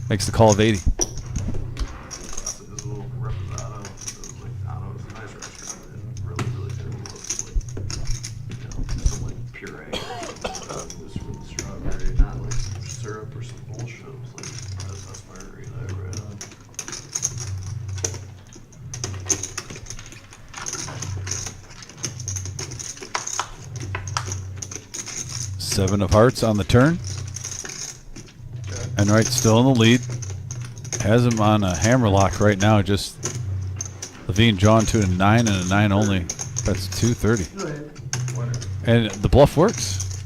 Makes the call of 80. Seven of hearts on the turn. Enright still in the lead. Has him on a hammer lock right now. Just Levine drawn to a 9 and a 9 only. That's 230. And the bluff works.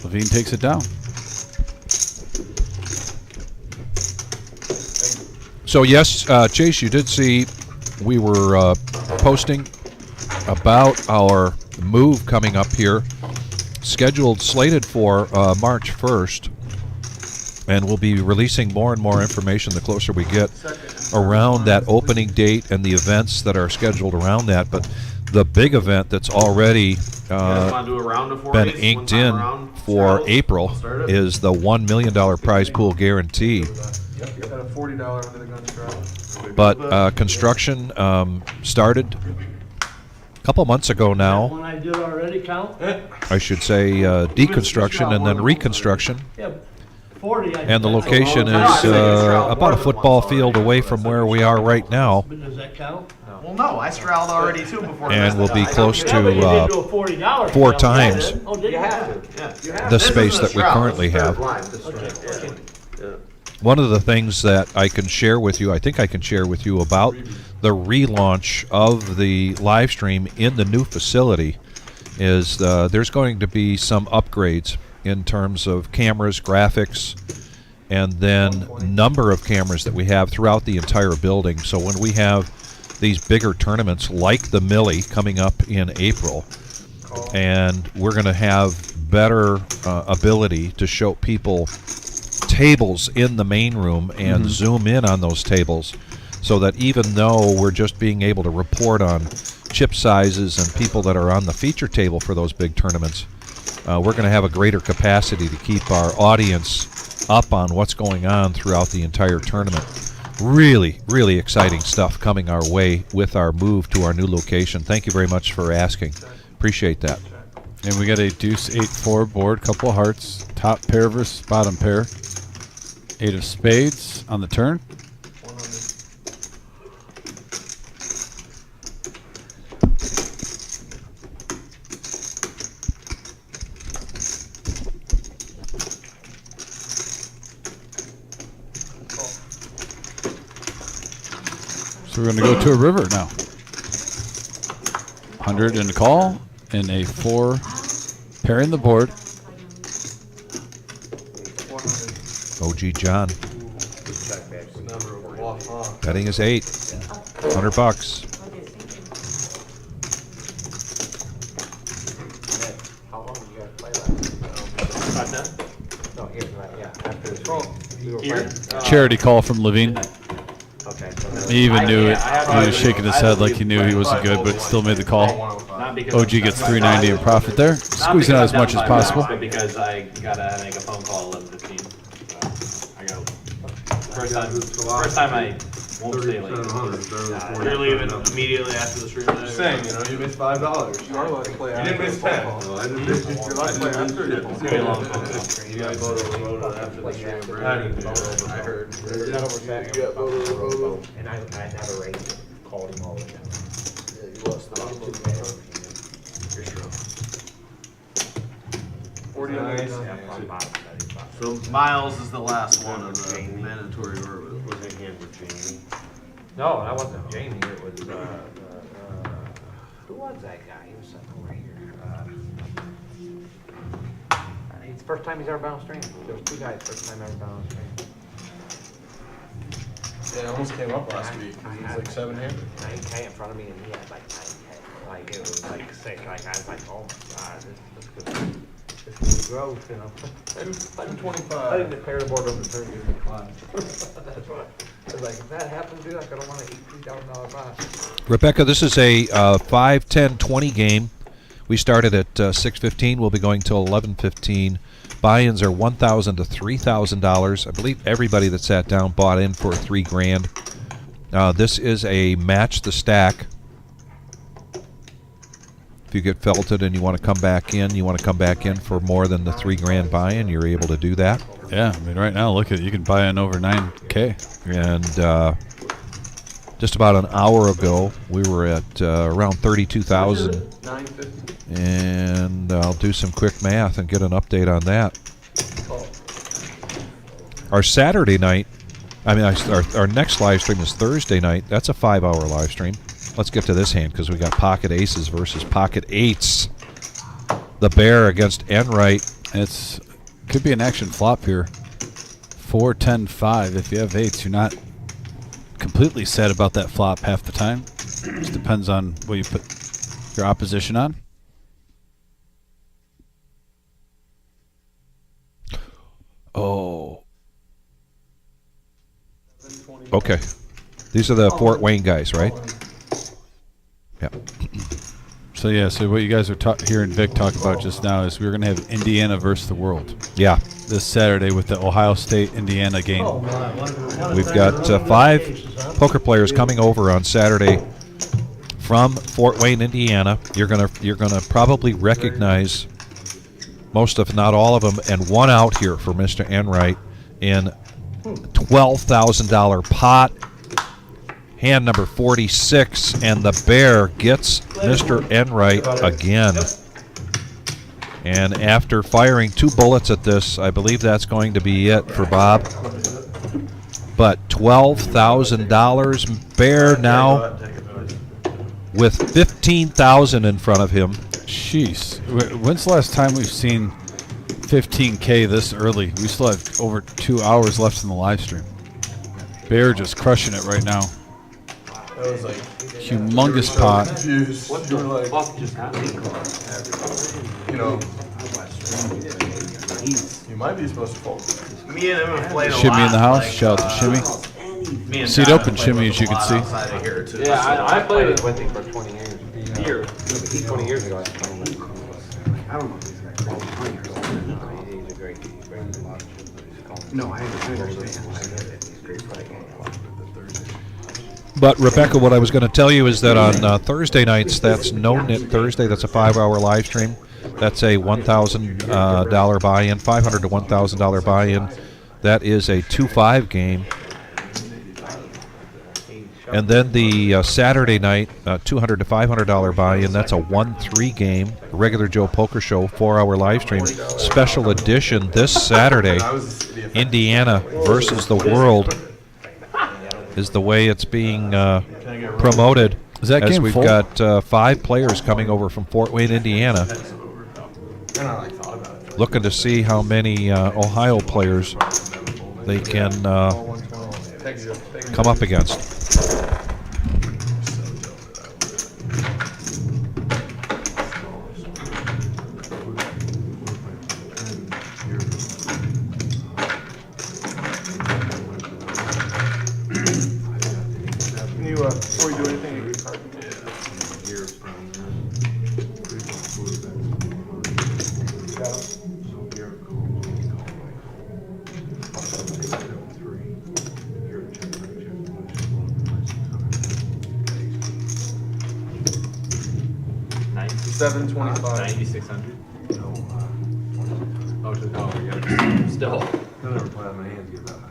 Levine takes it down. So yes, Chase, you did see we were posting about our move coming up here, scheduled, slated for March 1st, and we'll be releasing more and more information the closer we get around that opening date and the events that are scheduled around that. But the big event that's already been inked in for April is the $1 million prize pool guarantee. But construction started a couple months ago now. When I did already count? I should say deconstruction and then reconstruction. Yeah, 40. And the location is about a football field away from where we are right now. Does that count? Well, no, I straddled already too before. And we'll be close Yeah, but you did to do a $40 4 count. times Oh, did you have to? Yeah. the space that we currently have. Okay. One of the things that I can share with you, I think I can share with you about the relaunch of the live stream in the new facility is there's going to be some upgrades in terms of cameras, graphics, and then number of cameras that we have throughout the entire building. So when we have these bigger tournaments like the Millie coming up in April, and we're going to have better ability to show people tables in the main room and zoom in on those tables, so that even though we're just being able to report on chip sizes and people that are on the feature table for those big tournaments, we're going to have a greater capacity to keep our audience up on what's going on throughout the entire tournament. Really, really exciting stuff coming our way with our move to our new location. Thank you very much for asking. Appreciate that. And we got a deuce 8-4 board, couple of hearts, top pair versus bottom pair. 8 of spades on the turn. So we're going to go to a river now. 100 in the call and a 4 pairing the board. OG John. Betting is 8. $100. How long do you guys play last? No, here, right, yeah. After the stream. Charity call from Levine. Okay. He even knew it. He was shaking his head like he knew he wasn't good, but still made the call. OG gets $390 in profit there. Squeezing out as much as possible. But because I gotta make a phone call at 11:15. I go. First time I won't stay late. You're leaving immediately after the stream. Just saying, you know, you missed $5. You're allowed to play after. You didn't miss 10. I didn't miss. You're allowed to play after. It's gonna be a long phone call. You got voted after the stream. I heard. You got voted. And I never raised it. Called him all the way down. Yeah, you lost the vote. You're strong. 49. So Miles is the last one of the mandatory orbit. No, that wasn't Jamie. It was, who was that guy? He was sitting over here. It's the first time he's ever been on stream. There was 2 guys, first time ever been on stream. Yeah, it almost came up last week. He was like 7-handed. 9K in front of me, and he had like 9K. Like it was like sick. Like I was like, oh my god, this could grow, you know. 225. I didn't declare the board over the 30 years of class. That's right. I was like, if that happens, dude, like I don't want an $18,000 box. Rebecca, this is a 5, 10, 20 game. We started at 6:15. We'll be going till 11:15. Buy-ins are $1,000 to $3,000. I believe everybody that sat down bought in for $3,000. This is a match the stack. If you get felted and you want to come back in, for more than the $3,000 buy-in, you're able to do that. Yeah, I mean, right now, look at you can buy in over 9K. And just about an hour ago, we were at around 32,000. 950. And I'll do some quick math and get an update on that. Our Saturday night, our next live stream is Thursday night. That's a 5-hour live stream. Let's get to this hand because we got pocket aces versus pocket eights. The bear against Enright. It's could be an action flop here. 4, 10, 5. If you have eights, you're not completely sad about that flop half the time. Just depends on what you put your opposition on. Oh. Okay. These are the Fort Wayne guys, right? Yeah. So yeah, so what you guys are hearing Vic talk about just now is we're going to have Indiana versus the world. Yeah. This Saturday with the Ohio State-Indiana game. We've got 5 poker players coming over on Saturday from Fort Wayne, Indiana. You're gonna probably recognize most, if not all of them, and one out here for Mr. Enright in $12,000 pot. Hand number 46, and the bear gets Mr. Enright again. And after firing 2 bullets at this, I believe that's going to be it for Bob. But $12,000, bear now with $15,000 in front of him. Jeez. When's the last time we've seen 15K this early? We still have over 2 hours left in the live stream. Bear just crushing it right now. That was like humongous pot. Confused. What You the were like, fuck just happened? you know, you might be supposed to fold. Me and him have played a lot. Shimmy in the house. Like, Shout out to Shimmy. me and Seat John open have played Shimmy, with as you him a can lot see. outside of here, too, Yeah, so, I played it with him for 20 years. here. 20 years ago, I played with him. I don't know these guys. He's a great No, I understand. He's great for that game. But Rebecca, what I was going to tell you is that on Thursday nights, that's No Knit Thursday. That's a 5-hour live stream. That's a $1,000 buy-in, $500 to $1,000 buy-in. That is a 2-5 game. And then the Saturday night, $200 to $500 buy-in. That's a 1-3 game. Regular Joe Poker Show, 4-hour live stream. Special edition this Saturday. Indiana versus the world is the way it's being promoted. Is that as game we've full? got 5 players coming over from Fort Wayne, Indiana, looking to see how many Ohio players they can come up against. Before you do anything, you can card. $725. 9,600. Oh, yeah. Still. I never play out my hands get that high.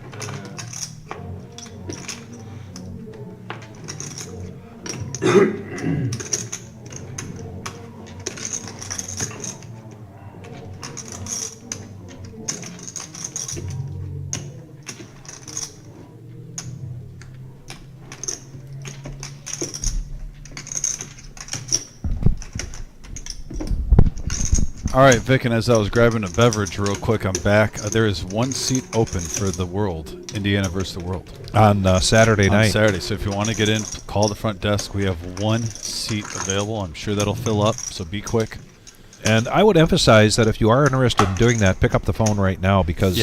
All right, Vic, and as I was grabbing a beverage real quick, I'm back. There is one seat open for the World, Indiana versus the World. On Saturday night. On Saturday. So if you want to get in, call the front desk. We have one seat available. I'm sure that'll fill up, so be quick. And I would emphasize that if you are interested in doing that, pick up the phone right now because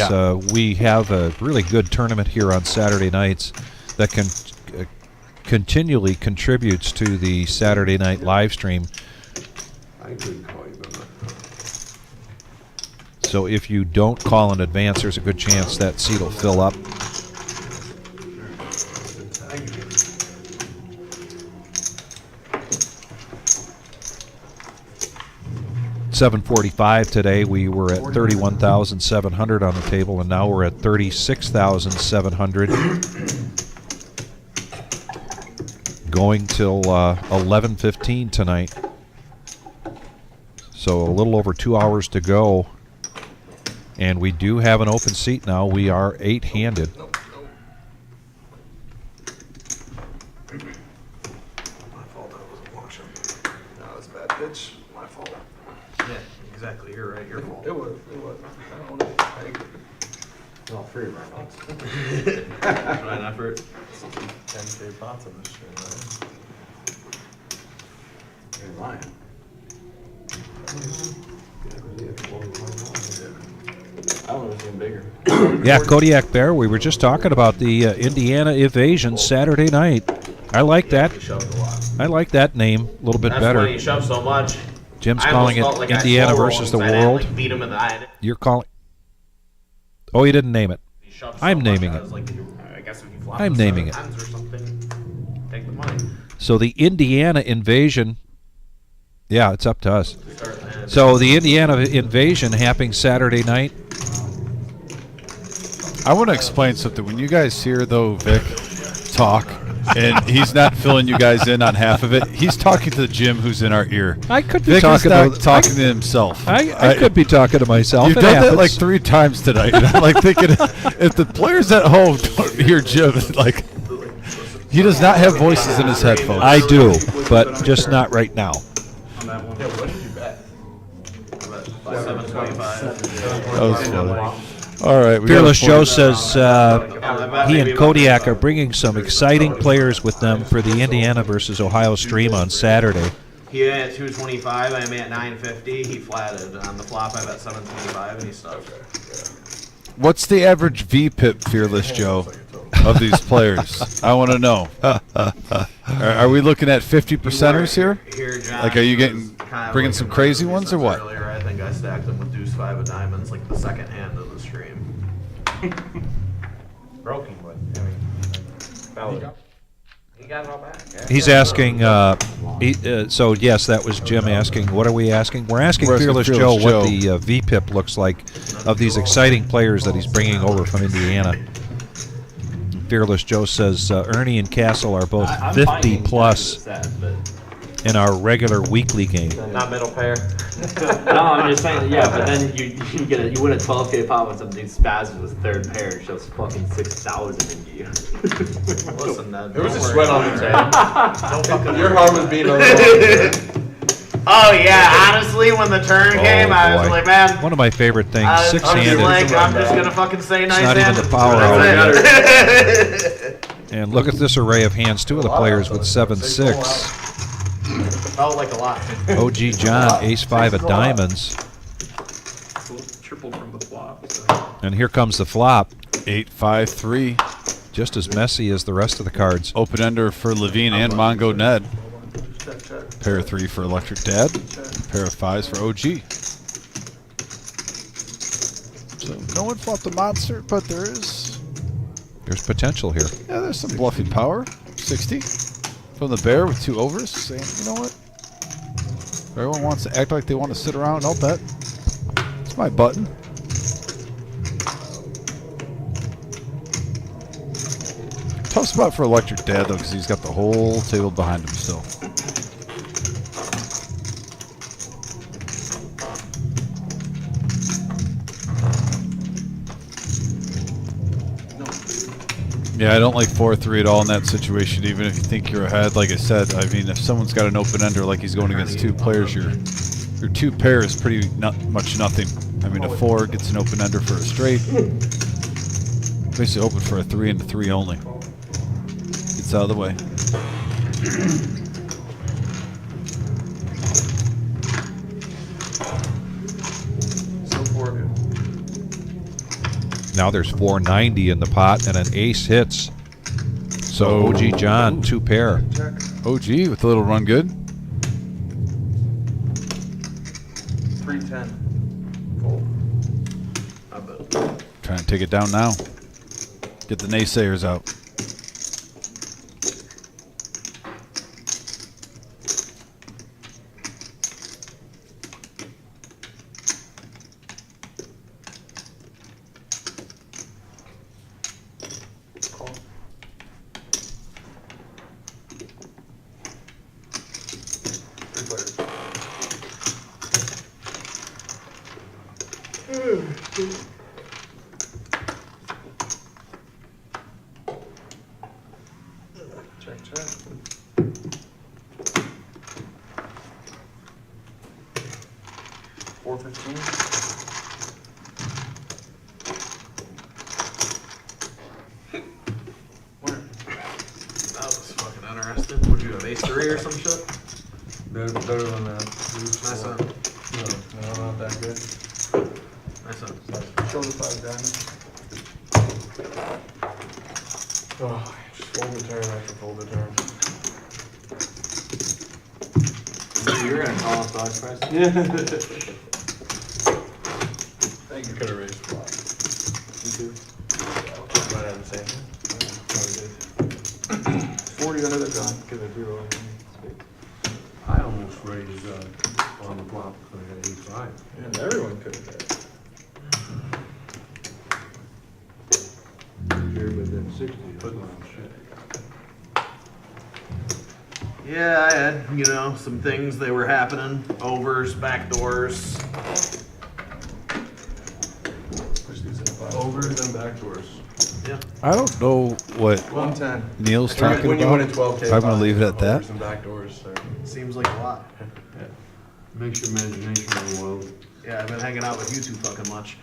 we have a really good tournament here on Saturday nights that continually contributes to the Saturday night live stream. I couldn't call you, but So if you don't call in advance, there's a good chance that seat will fill up. $745 today. We were at 31,700 on the table, and now we're at 36,700. Going till 11:15 tonight. So a little over 2 hours to go. And we do have an open seat now. We are 8-handed. My fault, I wasn't watching. No, it's a bad pitch. My fault. Yeah, exactly. You're right. Your fault. It was. I don't know. I agree. It's all free right now. Try an effort. 10K pots on this shit, man. You're lying. I don't know if it's even bigger. Yeah, Kodiak Bear, we were just talking about the Indiana Evasion Saturday night. I like that. He shoved a lot. I like that name a little bit That's better. why he shoved so much. Jim's I calling almost it felt like I Indiana slow rolled versus the because I didn't, World. like, beat him in the eye. You're calling... Oh, you didn't name it. He shoved so I'm much, naming I it. was like, I guess if you flop I'm the naming it. 7 times or something, take the money. So the Indiana Invasion... Yeah, it's up to us. Start the hand. So the Indiana Invasion happening Saturday night. I want to explain something. When you guys hear, though, Vic talk, and he's not filling you guys in on half of it, he's talking to Jim, who's in our ear. I could be Vic talking is not to talking to himself. I could be talking to myself. You've It done that happens. like 3 times tonight. And I'm like thinking, if the players at home don't hear Jim, like he does not have voices in his headphones. I do, but just not right now. On that one. Yeah, what did you bet? I bet 725. That was funny. All right, we Fearless got a Joe 40 says he and Kodiak are bringing some exciting players with them for the Indiana versus Ohio stream on Saturday. He had at 225. I'm at 950. He flatted on the flop. I bet 725, and he stuck. What's the average VPIP, Fearless Joe, of these players? I want to know. Are we looking at 50%ers here? Here, John, Like, are you was getting kind of bringing like some a crazy few ones or minutes what? Earlier, I think I stacked him with deuce 5 of diamonds, like the second hand of the stream. Broken, but I mean, valid. He got it all back. Yeah. He's asking, so yes, that was Jim asking, what are we asking? We're asking We're asking Fearless Joe Fearless what Joe. the VPIP looks like of these exciting players that he's bringing over from Indiana. Fearless Joe says Ernie and Castle are both I'm 50 finding plus that, but in our regular weekly game. not middle pair. No, I'm just saying, yeah, but then you win a 12K pot when some dude spazzes with third pair and shows fucking 6,000 in you. Listen, Ned. There was don't a worry sweat on about his it. hand. Don't fucking Your worry heart about was it. beating a little. Oh yeah, honestly, when the turn came, I was boy. like, man, One of my favorite things, I was six-handed. like, I'm just gonna fucking say nice not even hand. the power That's it. And look at this array of hands. 2 of the players with 7-6. Felt like a lot. OG John, ace-5 of diamonds. Triple from the flop. So. And here comes the flop. 8-5-3. Just as messy as the rest of the cards. Open ender for Levine and Mongo Ned. Pair of 3 for Electric Dad. Pair of 5s for OG. So no one flopped the monster, but there's potential here. Yeah, there's some bluffing power. 60 from the bear with 2 overs. Saying, you know what? If everyone wants to act like they want to sit around, I'll bet. It's my button. Tough spot for Electric Dad, though, because he's got the whole table behind him still. Yeah, I don't like 4-3 at all in that situation, even if you think you're ahead. Like I said, I mean, if someone's got an open ender like he's going against 2 players, you're Your 2 pair is pretty much nothing. I mean, a 4 gets an open ender for a straight. Basically open for a 3 and a 3 only. Gets out of the way. Now there's 490 in the pot, and an ace hits. So OG John, 2 pair. OG with a little run good. 310. Fold. Trying to take it down now. Get the naysayers out. Check, check. 415. Where? That was fucking interesting. Would you have ace 3 or some shit? Better than that. Nice one. No, not that good. Nice one. Show the 5 diamond. Oh, just fold the turn after fold the turn. You're gonna call off dog price? Yeah. I think you could have raised flop. You too? Might have the same. Probably did. 40 under the gun. Because I drew on I almost raised on the flop because I had ace 5. Yeah, everyone could have did. You're within 60. But shit. Yeah, I had, you know, some things that were happening. Overs, backdoors. Push these in the pot. Overs and backdoors. Yeah. I don't know what 110. Neil's talking When you about. win a 12K, I'm going to leave it at that. overs and backdoors. So. Seems like a lot. Makes your imagination run wild. Yeah, I've been hanging out with you too fucking much.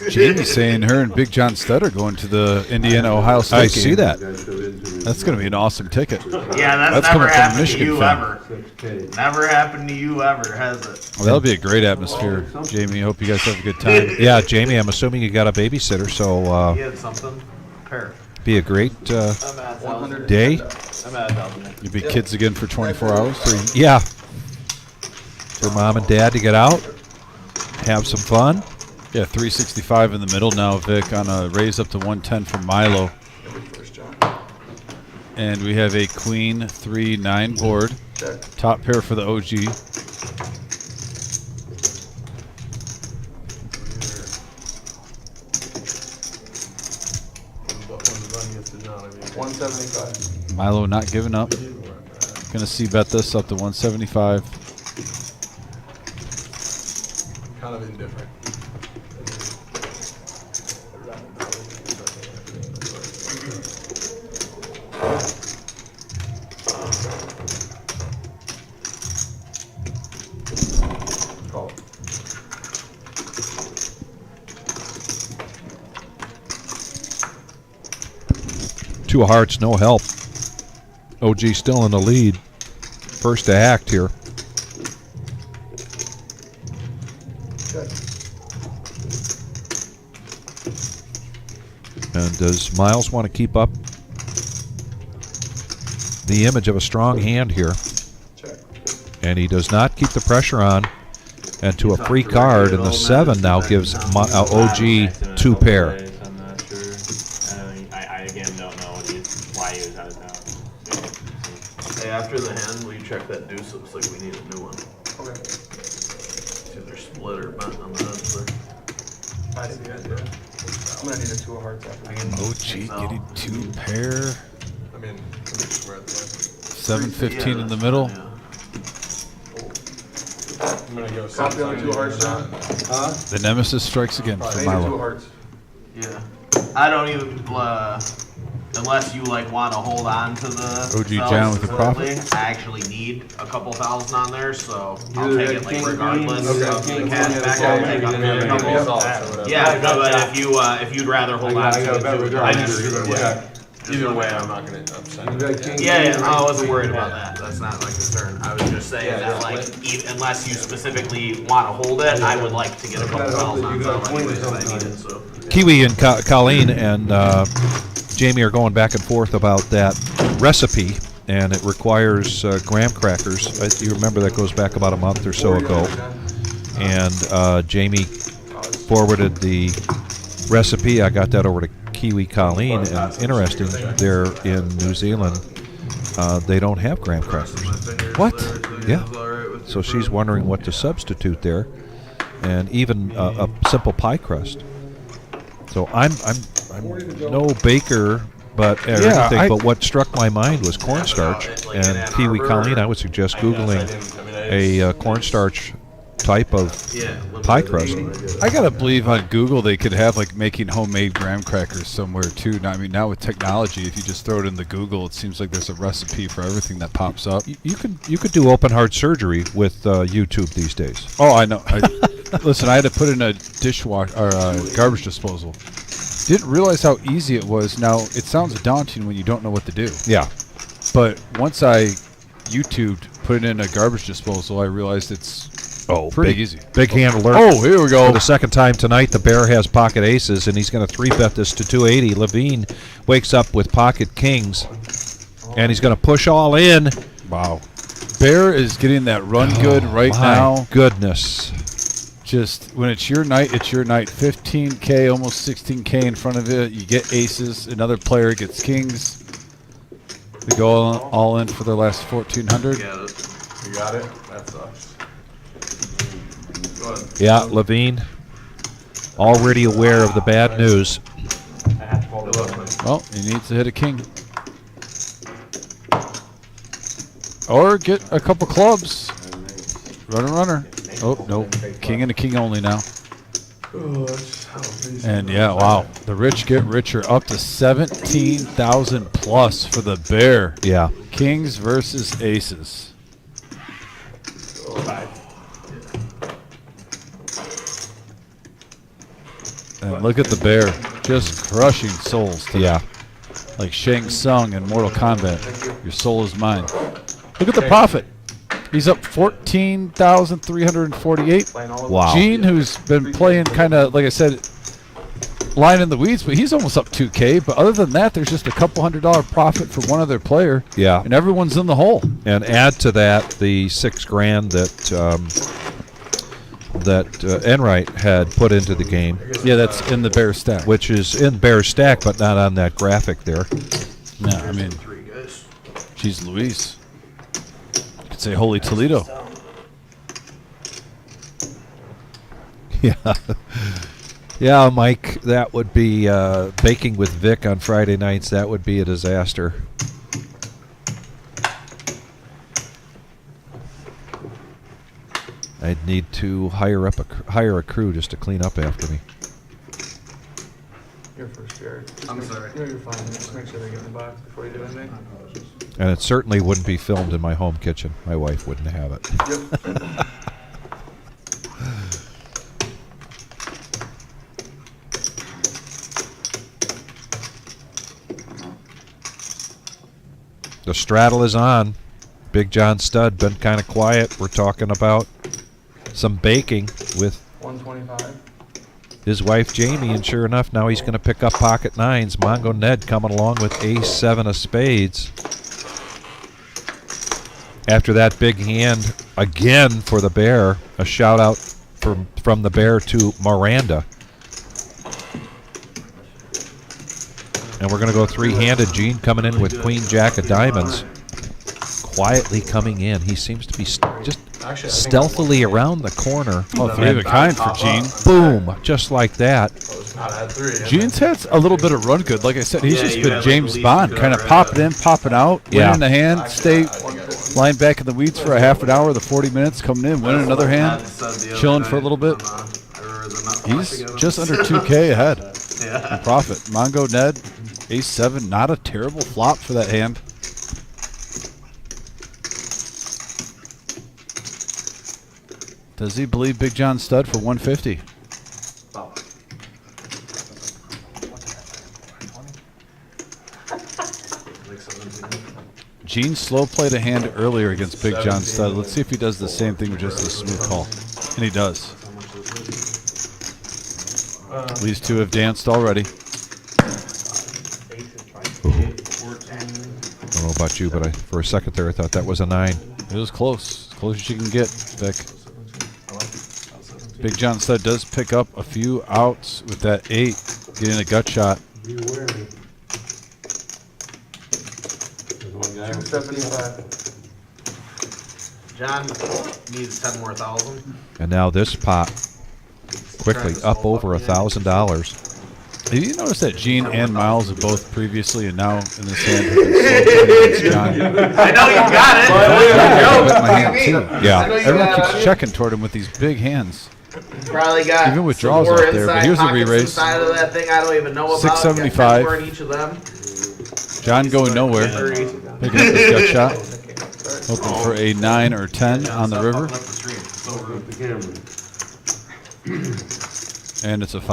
Jamie's saying her and Big John Studd are going to the Indiana-Ohio State I game. see that. That's going to be an awesome ticket. Yeah, that's coming never from a happened to Michigan you fan. ever. Never happened to you ever, has it? Well, that'll be a great atmosphere, Jamie. Hope you guys have a good time. Yeah, Jamie, I'm assuming you got a babysitter, so You had something? Pair. be a great I'm at 1,000. day. I'm at 1,000. You'll be kids again for 24 hours. Yeah. For mom and dad to get out, have some fun. Yeah, 365 in the middle now, Vic, on a raise up to 110 from Milo. And we have a queen 3-9 board. Top pair for the OG. When the run gets to John, I mean. 175. Milo not giving up. Gonna see bet this up to 175. Kind of indifferent. Call. 2 hearts, no help. OG still in the lead. First to act here. And does Miles want to keep up the image of a strong hand here? Check. And he does not keep the pressure on. And to a free card, and the 7 now gives OG 2 pair. I'm not sure. I again don't know why he was out of town. Hey, after the hand, will you check that deuce? Looks like we need a new one. Okay. It's either split or bent on the head. I see the idea. I'm gonna need a 2 of hearts after that. OG getting 2 pair. I mean, I'm just swear at the 715 in the middle. Yeah. I'm gonna go Copy on 2 hearts, John. The nemesis strikes again I for need a 2 Milo. hearts. Yeah. I don't even, unless you like want to hold on to the OG cells John with the completely, profit. I actually need a couple thousand on there, so I'll take it like regardless of the cash back. I'll take up to a couple. Yeah, no, but if you'd rather hold on to it, I just Either way, I'm not gonna upset. Yeah, no, I wasn't worried about that. That's not my concern. I was just saying that, like, unless you specifically want to hold it, I would like to get a couple thousand on sale anyways, I need it, so. Kiwi and Colleen and Jamie are going back and forth about that recipe, and it requires graham crackers. You remember that goes back about a month or so ago. And Jamie forwarded the recipe. I got that over to Kiwi Colleen, and interesting, they're in New Zealand. They don't have graham crackers. What? Yeah. So she's wondering what to substitute there, and even a simple pie crust. So I'm no baker, but anything. But what struck my mind was cornstarch, and Kiwi Colleen, I would suggest Googling a cornstarch type of pie crust. I gotta believe on Google they could have like making homemade graham crackers somewhere too. Now, I mean, now with technology, if you just throw it in the Google, it seems like there's a recipe for everything that pops up. You could do open heart surgery with YouTube these days. Oh, I know. Listen, I had to put in a dishwasher or garbage disposal. Didn't realize how easy it was. Now it sounds daunting when you don't know what to do. Yeah, but once I YouTubed, put it in a garbage disposal, I realized it's pretty easy. Big hand alert. Oh, here we go. For the second time tonight, the Bear has pocket aces, and he's going to 3-bet this to 280. Levine wakes up with pocket kings, and he's going to push all in. Wow. Bear is getting that run good right now. Goodness. Just when it's your night, it's your night. 15K, almost 16K in front of it. You get aces. Another player gets kings. They go all in for their last 1,400. You got it? That sucks. Yeah, Levine, already aware of the bad news. Well, he needs to hit a king. Or get a couple clubs. Runner. Oh, no. King and a king only now. And yeah, wow. The rich get richer, up to 17,000 plus for the Bear. Yeah. Kings versus aces. And look at the Bear, just crushing souls today. Yeah. Like Shang Tsung in Mortal Kombat. Your soul is mine. Look at the profit. He's up 14,348. Wow. Gene, who's been playing kind of, like I said, line in the weeds, but he's almost up 2K. But other than that, there's just a couple $100 profit for one other player. Yeah. And everyone's in the hole. And add to that the $6,000 that Enright had put into the game. Yeah, that's in the Bear stack. Which is in Bear stack, but not on that graphic there. No, I mean, she's Louise. You could say Holy Toledo. Yeah. Yeah, Mike, that would be baking with Vic on Friday nights. That would be a disaster. I'd need to hire a crew just to clean up after me. You're first, Jared. I'm sorry. No, you're fine. Just make sure they get in the box before you do anything. And it certainly wouldn't be filmed in my home kitchen. My wife wouldn't have it. Yep. The straddle is on. Big John Stud been kind of quiet. We're talking about some baking with 125. his wife Jamie, and sure enough, now he's going to pick up pocket nines. Mongo Ned coming along with ace-7 of spades. After that big hand again for the Bear, a shout out from the Bear to Miranda. And we're going to go three-handed. Gene coming in with Queen Jack of diamonds. Quietly coming in. He seems to be just stealthily around the corner. Oh, three of a kind for Gene. Boom. Just like that. Gene's had a little bit of run good. Like I said, he's just been James Bond. Kind of popping in, popping out. Winning the hand. Stay lying back in the weeds for a half an hour, the 40 minutes. Coming in, winning another hand. Chilling for a little bit. He's just under 2K ahead. In profit. Mongo Ned Ace-7, not a terrible flop for that hand. Does he believe Big John stud for 150? Gene slow played a hand earlier against Big John stud. Let's see if he does the same thing with just a smooth call. And he does. These two have danced already. I don't know about you, but for a second there, I thought that was a 9. It was close. As close as you can get, Vic. Big John stud does pick up a few outs with that 8, getting a gut shot. Be wary. 275. John needs 10 more thousand. And now this pot quickly up over $1,000. Did you notice that Gene and Miles have both previously and now in this hand have been slow against John? I know you got it. My hand too. Yeah. Everyone keeps checking toward him with these big hands. Probably got even withdrawals some up more there, but inside here's a pockets re-raise. inside of that thing I don't even know about. 675. Got 10 more in each of them. John going nowhere. Picking up his gut shot. Hoping for a 9 or 10 on the river. And it's a 5.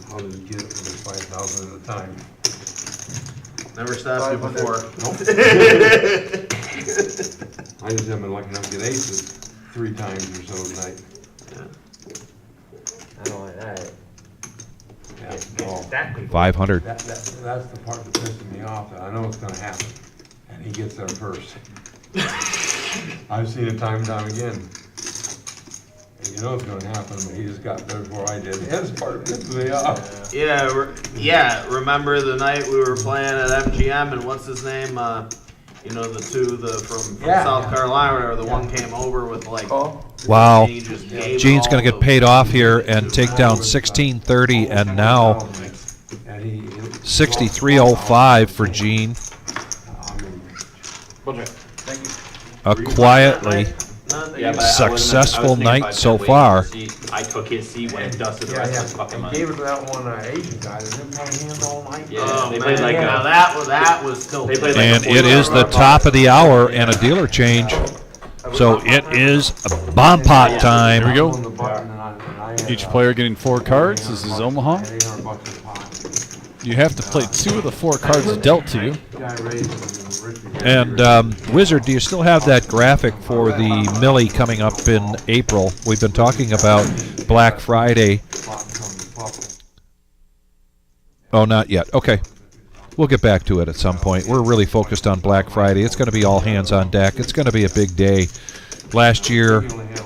How did you get it for 5,000 at a time? Never stopped you before. I just haven't been lucky enough to get aces 3 times or so tonight. I don't like that. Yeah. Well, 500. that's the part that's pissing me off. That I know it's going to happen, and he gets there first. I've seen it time and time again. And you know it's going to happen, but he just got there before I did. That's part of pissing me off. Yeah, remember the night we were playing at MGM and what's his name? You know, the two from South Carolina, or the one came over with like. Wow. And he just gave Gene's it going to all get paid off here and take down 1630, and now 6305 for Gene. A quietly successful night so far. I took his seat when it dusted the rest of his fucking money. Gave it to that one Asian guy. They didn't play hands all night. Yeah, they man, played like now that was tilted. They played like And it is the top of the hour and a dealer change. So it is a bomb pot time. Here we go. Each player getting 4 cards. This is Omaha. You have to play 2 of the 4 cards dealt to you. And Wizard, do you still have that graphic for the Millie coming up in April? We've been talking about Black Friday. Oh, not yet. Okay. We'll get back to it at some point. We're really focused on Black Friday. It's going to be all hands on deck. It's going to be a big day. Last year,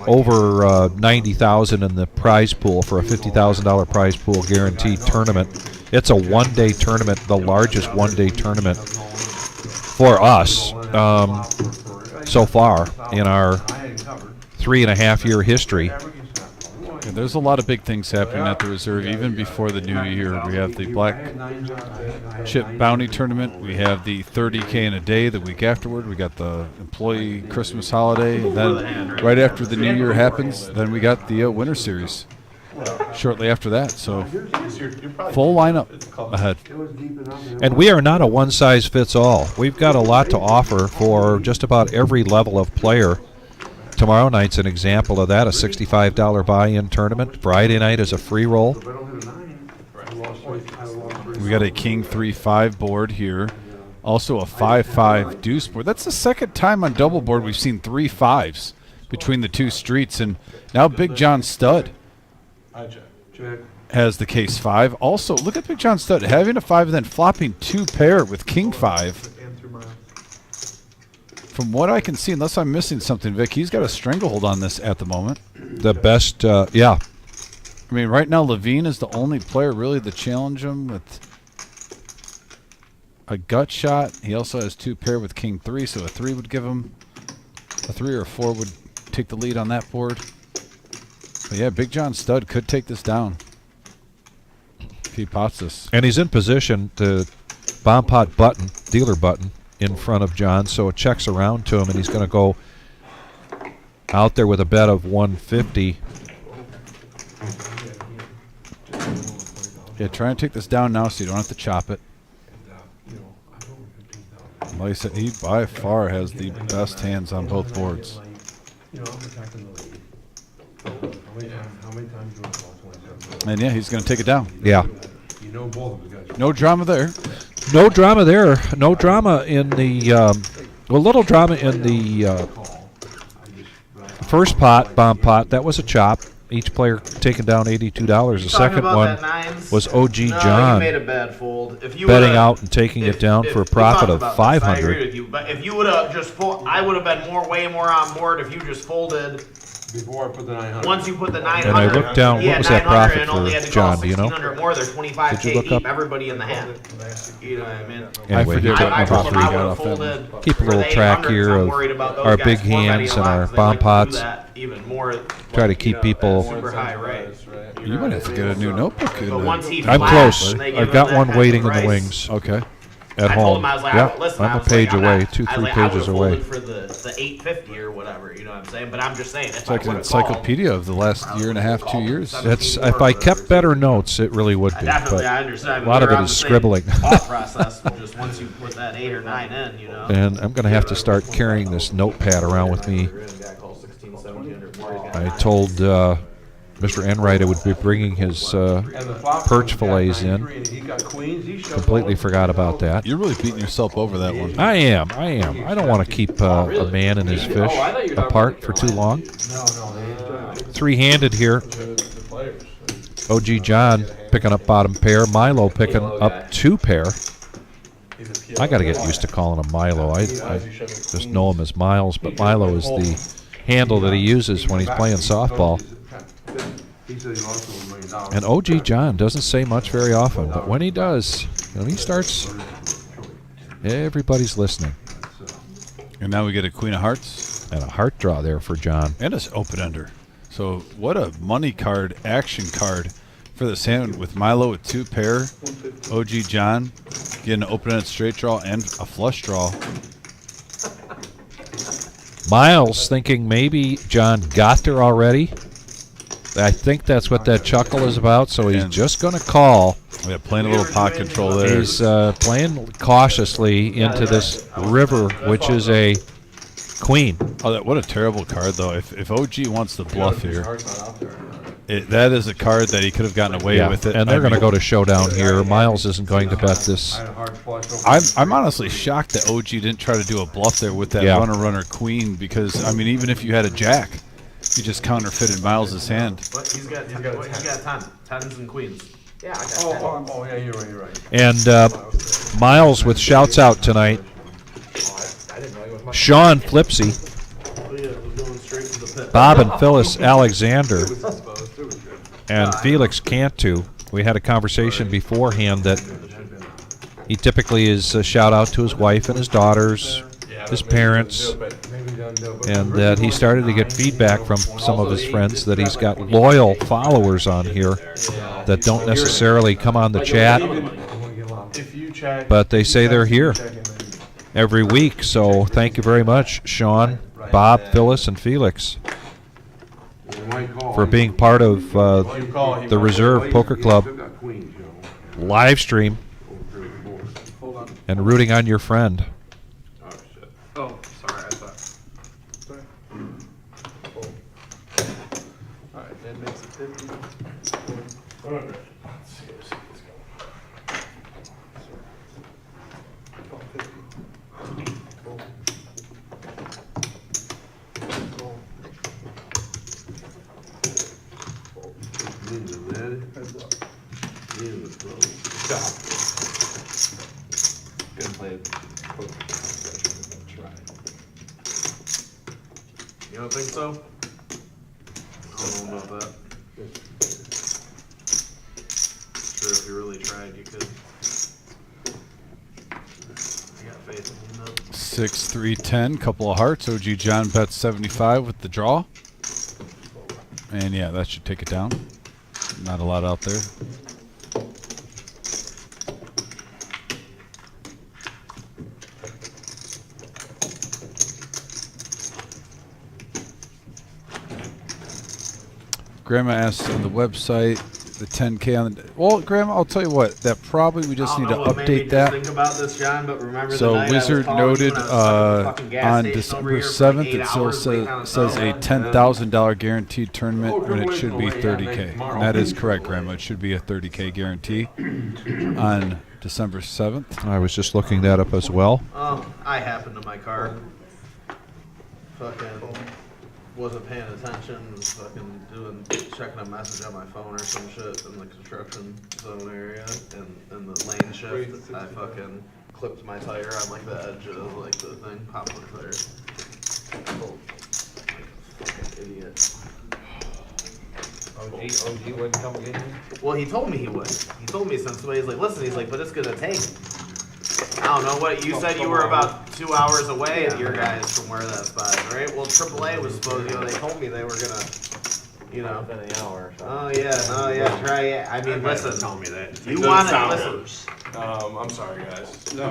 over 90,000 in the prize pool for a $50,000 prize pool guaranteed tournament. It's a one-day tournament, the largest one-day tournament for us so far in our 3.5-year history. Yeah, there's a lot of big things happening at the reserve even before the new year. We have the Black Chip Bounty Tournament. We have the 30K in a day the week afterward. We got the employee Christmas holiday. And then right after the new year happens, then we got the Winter Series shortly after that. So full lineup ahead. And we are not a one-size-fits-all. We've got a lot to offer for just about every level of player. Tomorrow night's an example of that, a $65 buy-in tournament. Friday night is a free roll. We got a King 3-5 board here. Also a 5-5 deuce board. That's the second time on double board we've seen 3 5s between the two streets. And now Big John Stud has the case 5. Also, look at Big John Stud having a 5 and then flopping 2 pair with King 5. From what I can see, unless I'm missing something, Vic, he's got a stranglehold on this at the moment. The best, yeah. I mean, right now, Levine is the only player really to challenge him with a gut shot. He also has 2 pair with King 3, so a 3 would give him a 3 or a 4 would take the lead on that board. But yeah, Big John Stud could take this down if he pots this. And he's in position to bomb pot button, dealer button, in front of John, so it checks around to him, and he's going to go out there with a bet of 150. Yeah, try and take this down now so you don't have to chop it. Like I said, he by far has the best hands on both boards. And yeah, he's going to take it down. Yeah. No drama there. No drama there. No drama in the, well, little drama in the first pot, bomb pot. That was a chop. Each player taking down $82. The second one was OG John made a bad fold. If you betting out and taking it down for a profit of $500. I agree with you, but if you would have just I would have been way more on board if you just folded. Before I put the 900. Once you put the 900. And I looked down, what was that profit for John, do you know? More, they're 25K Did you look up? deep, everybody in the hand. You know what I mean? Anyway, he took my profit. Keep a little track here of our big hands and our bomb pots. Try to keep people. You might have to get a new notebook. I'm close. I've got one waiting in the wings. Okay. At home. Yeah, I'm a page away, 2-3 pages away. For the 850 or whatever, you know what I'm saying? But I'm just saying, It's like an encyclopedia of the last year and a half, 2 years. That's if I kept better notes, it really would be. Definitely, But I understand. a lot of it is scribbling. Thought process, just once you put that 8 or 9 in, you know. And I'm going to have to start carrying this notepad around with me. I told Mr. Enright I would be bringing his perch fillets in. Completely forgot about that. You're really beating yourself over that one. I am. I don't want to keep a man and his fish apart for too long. Three-handed here. OG John picking up bottom pair. Milo picking up 2 pair. I got to get used to calling him Milo. I just know him as Miles, but Milo is the handle that he uses when he's playing softball. And OG John doesn't say much very often, but when he does, when he starts, everybody's listening. And now we get a queen of hearts. And a heart draw there for John. And an open-ender. So what a money card, action card for this hand with Milo with 2 pair, OG John getting an open-ended straight draw and a flush draw. Miles thinking maybe John got there already. I think that's what that chuckle is about, so he's just going to call. Yeah, playing a little pot control there. He's playing cautiously into this river, which is a queen. Oh, what a terrible card, though. If OG wants to bluff here, that is a card that he could have gotten away with it. And they're going to go to showdown here. Miles isn't going to bet this. I'm honestly shocked that OG didn't try to do a bluff there with that runner queen because, I mean, even if you had a jack, you just counterfeited Miles' hand. But he's got 10. 10s and queens. Yeah, I got 10. Oh, yeah, you're right. And Miles with shouts out tonight. Sean Flipsy. Bob and Phyllis Alexander. And Felix Cantu. We had a conversation beforehand that he typically is a shout out to his wife and his daughters, his parents, and that he started to get feedback from some of his friends that he's got loyal followers on here that don't necessarily come on the chat, but they say they're here every week. So thank you very much, Sean, Bob, Phyllis, and Felix, for being part of the Reserve Poker Club live stream and rooting on your friend. Oh, sorry, I thought. Sorry. Alright, that makes it 50. Alright. Let's see, let's go. Good play. You don't think so? I don't know about that. Sure, if you really tried, you could. I got faith in you, though. 6-3-10, couple of hearts. OG John bets 75 with the draw. And yeah, that should take it down. Not a lot out there. Grandma asks on the website, The 10K on the. Well, Graham, I'll tell you what. That probably we just need to update that. Think about this, John, but remember So the night Wizard I was noted calling you when I was stuck at the fucking gas on station December over here for like 7th, 8 it still hours waiting on a says a phone. $10,000 guaranteed tournament Oh, when it we're should be waiting away, yeah, 30K. tomorrow. And that is correct, Grandma. It should be a 30K guarantee on December 7th. I was just looking that up as well. Oh, I happened to my car. Fucking wasn't paying attention. Was fucking checking a message on my phone or some shit in the construction zone area, and in the lane shift, I fucking clipped my tire on like the edge of like the thing, popped my tire. Fucking idiot. OG wouldn't come get you? Well, he told me he would. He told me since the way he's like, listen, he's like, but it's gonna take. I don't know what you said. You were about 2 hours away, your guys, from where that spot is, right? Well, AAA was supposed. They told me they were gonna, Within an hour or so. Oh yeah. Try it. I mean, listen. Tell me that. You want it? Listen. I'm sorry, guys. No,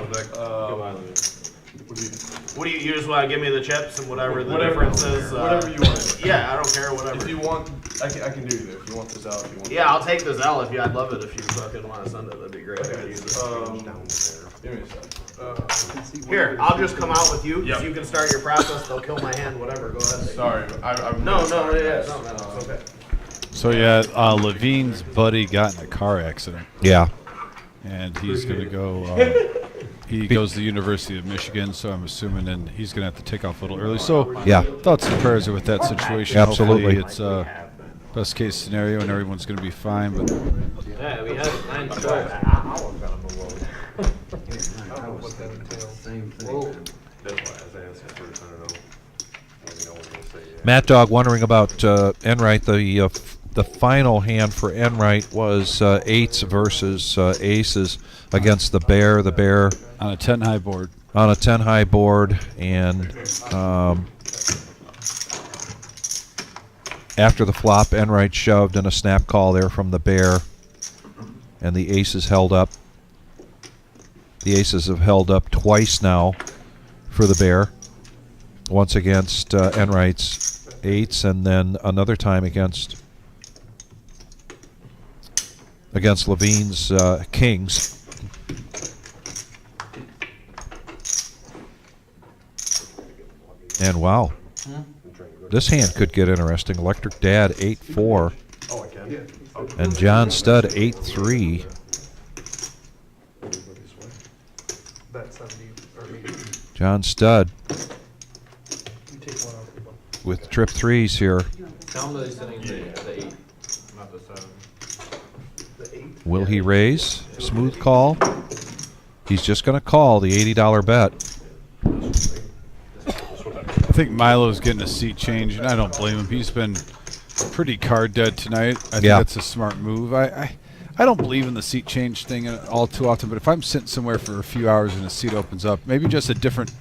What do you just want to give me the chips and whatever the difference is? Whatever you want. Yeah, I don't care. Whatever. If you want, I can do that. If you want this out, if you want. Yeah, I'll take this L if you. I'd love it if you fucking want to send it. That'd be great. I could use it. Give me a sec. Here, I'll just come out with you. Yep. You can start your process. They'll kill my hand. Whatever. Go ahead. Sorry, I'm No, sorry, yeah, guys. no, it's okay. So yeah, Levine's buddy got in a car accident, Yeah. and he's gonna go. He goes to the University of Michigan, so I'm assuming, and he's gonna have to take off a little early. So Yeah. thoughts and prayers are with that situation. Absolutely. Hopefully it's best case scenario, and everyone's gonna be fine. But Yeah, we had 9 strokes. Same thing. That's why I was asking first, I don't know. Maybe no one's gonna say yeah. Matt Dog wondering about Enright. The final hand for Enright was 8s versus aces against the Bear. The Bear on a 10 high board. On a 10 high board, and after the flop, Enright shoved and a snap call there from the Bear, and the aces held up. The aces have held up twice now for the Bear. Once against Enright's 8s, and then another time against Levine's kings. And wow, this hand could get interesting. Electric Dad 8-4, Oh, I can? and John Stud 8-3. John Stud with trip 3s here. Tell him that he's sitting the 8, not the 7. Will he raise? Smooth call. He's just going to call the $80 bet. I think Milo's getting a seat change, and I don't blame him. He's been pretty card dead tonight. I think that's a smart move. I don't believe in the seat change thing all too often, but if I'm sitting somewhere for a few hours and a seat opens up, maybe just a different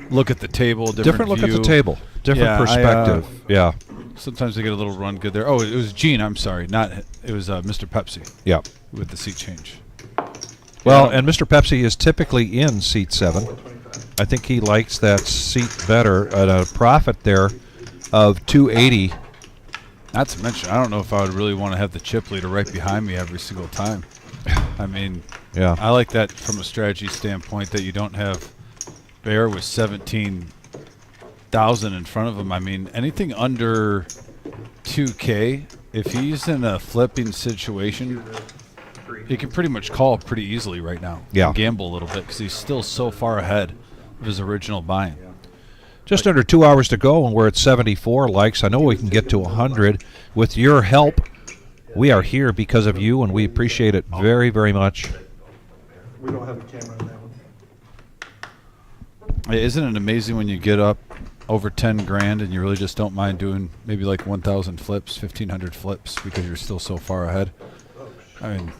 look at the table, different look view. at the table, different perspective. Yeah. Sometimes they get a little run good there. Oh, it was Gene. I'm sorry, not it was Mr. Pepsi. Yeah. With the seat change. Well, and Mr. Pepsi is typically in seat 7. I think he likes that seat better at a profit there of $280. Not to mention, I don't know if I would really want to have the chip leader right behind me every single time. I mean, yeah, I like that from a strategy standpoint that you don't have Bear with 17,000 in front of him. I mean, anything under 2K, if he's in a flipping situation, he can pretty much call pretty easily right now. Yeah. And gamble a little bit because he's still so far ahead of his original buy-in. Just under 2 hours to go, and we're at 74 likes. I know we can get to 100. With your help, we are here because of you, and we appreciate it very, very much. We don't have a camera on that one. Hey, isn't it amazing when you get up over 10 grand and you really just don't mind doing maybe like 1,000 flips, 1,500 flips because you're still so far ahead? I mean,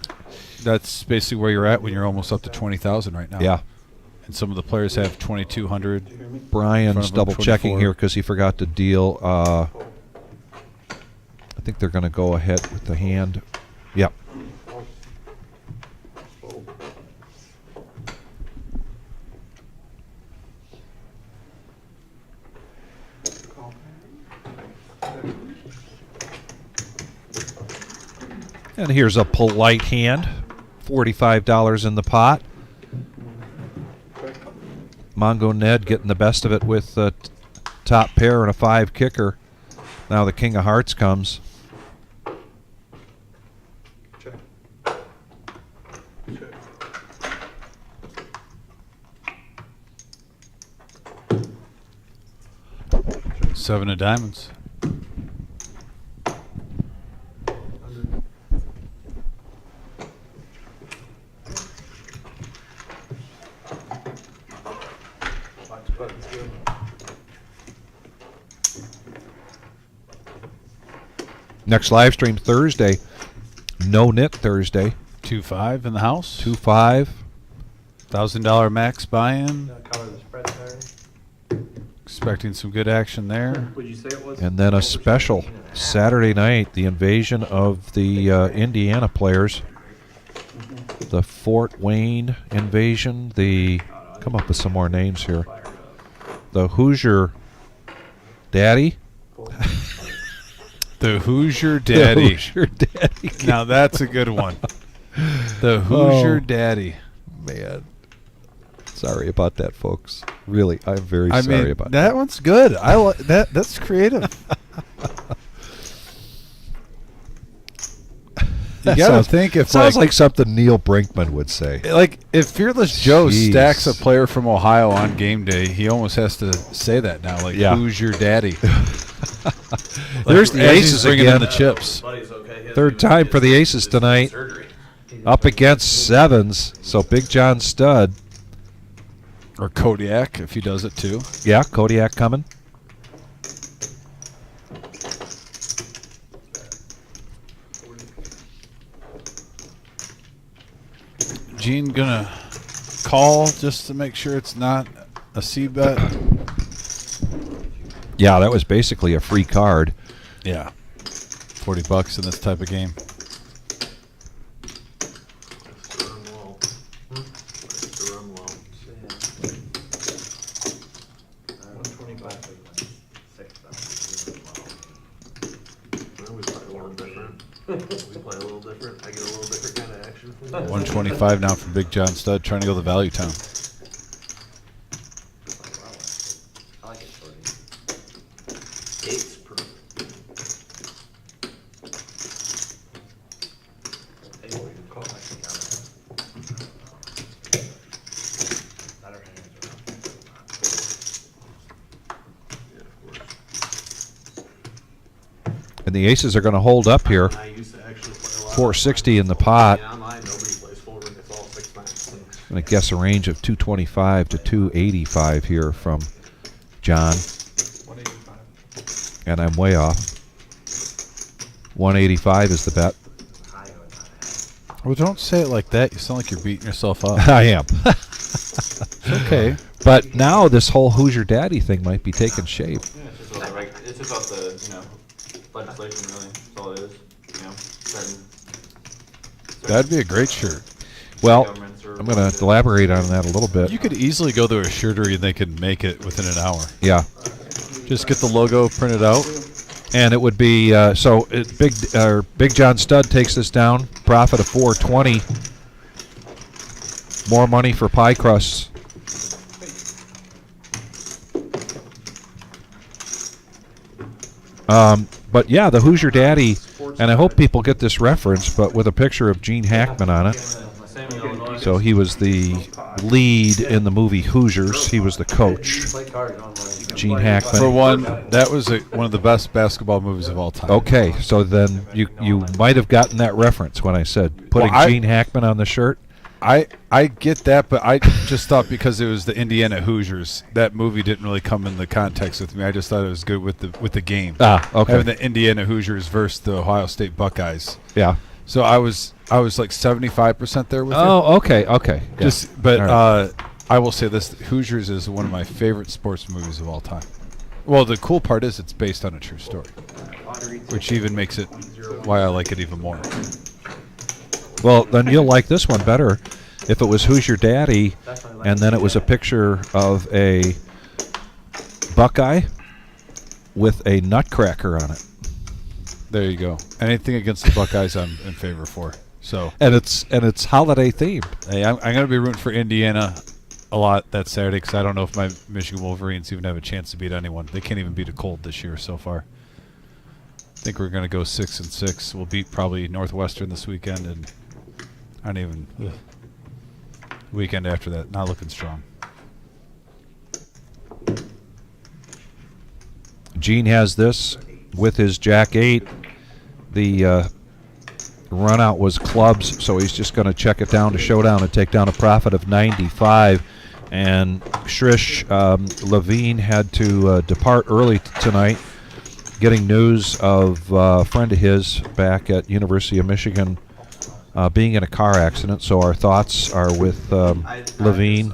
that's basically where you're at when you're almost up to 20,000 right now. Yeah. And some of the players have 2,200. Brian's double checking here because he forgot to deal. I think they're going to go ahead with the hand. Yep. And here's a polite hand. $45 in the pot. Mongo Ned getting the best of it with the top pair and a 5 kicker. Now the King of Hearts comes. Check. Check. Seven of diamonds. Next live stream Thursday. No Knit Thursday. 2-5 in the house. 2-5. $1,000 max buy-in. Cover the spread there. Expecting some good action there. Would you say it was? And then a special Saturday night, the invasion of the Indiana players. The Fort Wayne invasion. The come up with some more names here. The Hoosier Daddy. The Hoosier Daddy. The Hoosier Daddy. Now that's a good one. The Hoosier Daddy. Man. Sorry about that, folks. Really, I'm very I sorry mean, about that. That one's good. I like that. That's creative. You gotta think if sounds like something Neil Brinkman would say. Like if Fearless Joe Jeez. stacks a player from Ohio on game day, he almost has to say that now. Like, who's your daddy? There's the Aces bringing again. in the chips. Third time for the Aces tonight. Up against sevens. So Big John Stud. Or Kodiak if he does it too. Yeah, Kodiak coming. Gene gonna call just to make sure it's not a C bet. Yeah, that was basically a free card. Yeah. $40 in this type of game. We play a little different. I get a little different kind of action. 125 now from Big John Stud, trying to go the value town. I like it, Shorty. Eight's perfect. Hey, what you call that? And the Aces are going to hold up here. 460 in the pot. I'm going to guess a range of 225 to 285 here from John. 185. And I'm way off. 185 is the bet. Well, don't say it like that. You sound like you're beating yourself up. I am. It's okay. But now this whole Hoosier Daddy thing might be taking shape. Yeah, it's just about the, legislation, really. That's all it is. Certain That'd be a great shirt. Well, I'm going to elaborate on that a little bit. You could easily go to a shirtery and they could make it within an hour. Yeah. Just get the logo printed out. And it would be Big John Stud takes this down. Profit of 420. More money for pie crusts. But yeah, the Hoosier Daddy, and I hope people get this reference, but with a picture of Gene Hackman on it. So he was the lead in the movie Hoosiers. He was the coach. Gene Hackman. For one, that was one of the best basketball movies of all time. Okay, so then you might have gotten that reference when I said putting Gene Hackman on the shirt. I get that, but I just thought because it was the Indiana Hoosiers, that movie didn't really come in the context with me. I just thought it was good with the game. Ah, okay. Having the Indiana Hoosiers versus the Ohio State Buckeyes. Yeah. So I was like 75% there with you. Oh, okay. Yeah. But right. I will say this: Hoosiers is one of my favorite sports movies of all time. Well, the cool part is it's based on a true story, which even makes it why I like it even more. Well, then you'll like this one better if it was Hoosier Daddy, and then it was a picture of a Buckeye with a nutcracker on it. There you go. Anything against the Buckeyes, I'm in favor for. So And it's holiday themed. hey, I'm going to be rooting for Indiana a lot that Saturday because I don't know if my Michigan Wolverines even have a chance to beat anyone. They can't even beat a Colt this year so far. I think we're going to go 6-6. We'll beat probably Northwestern this weekend, and I don't even. Weekend after that, not looking strong. Gene has this with his Jack 8. The run out was clubs, so he's just going to check it down to showdown and take down a profit of 95. And Shrish Levine had to depart early tonight, getting news of a friend of his back at University of Michigan being in a car accident. So our thoughts are with Levine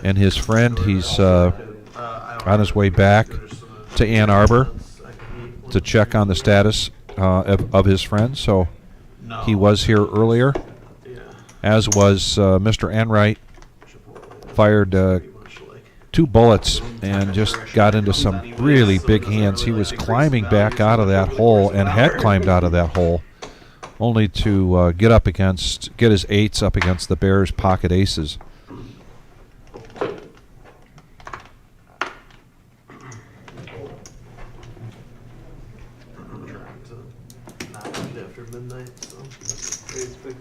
and his friend. He's on his way back to Ann Arbor to check on the status of his friend. So he was here earlier, as was Mr. Enright. Fired 2 bullets and just got into some really big hands. He was climbing back out of that hole and had climbed out of that hole, only to get his 8s up against the Bears' pocket aces. After midnight, so raise 50.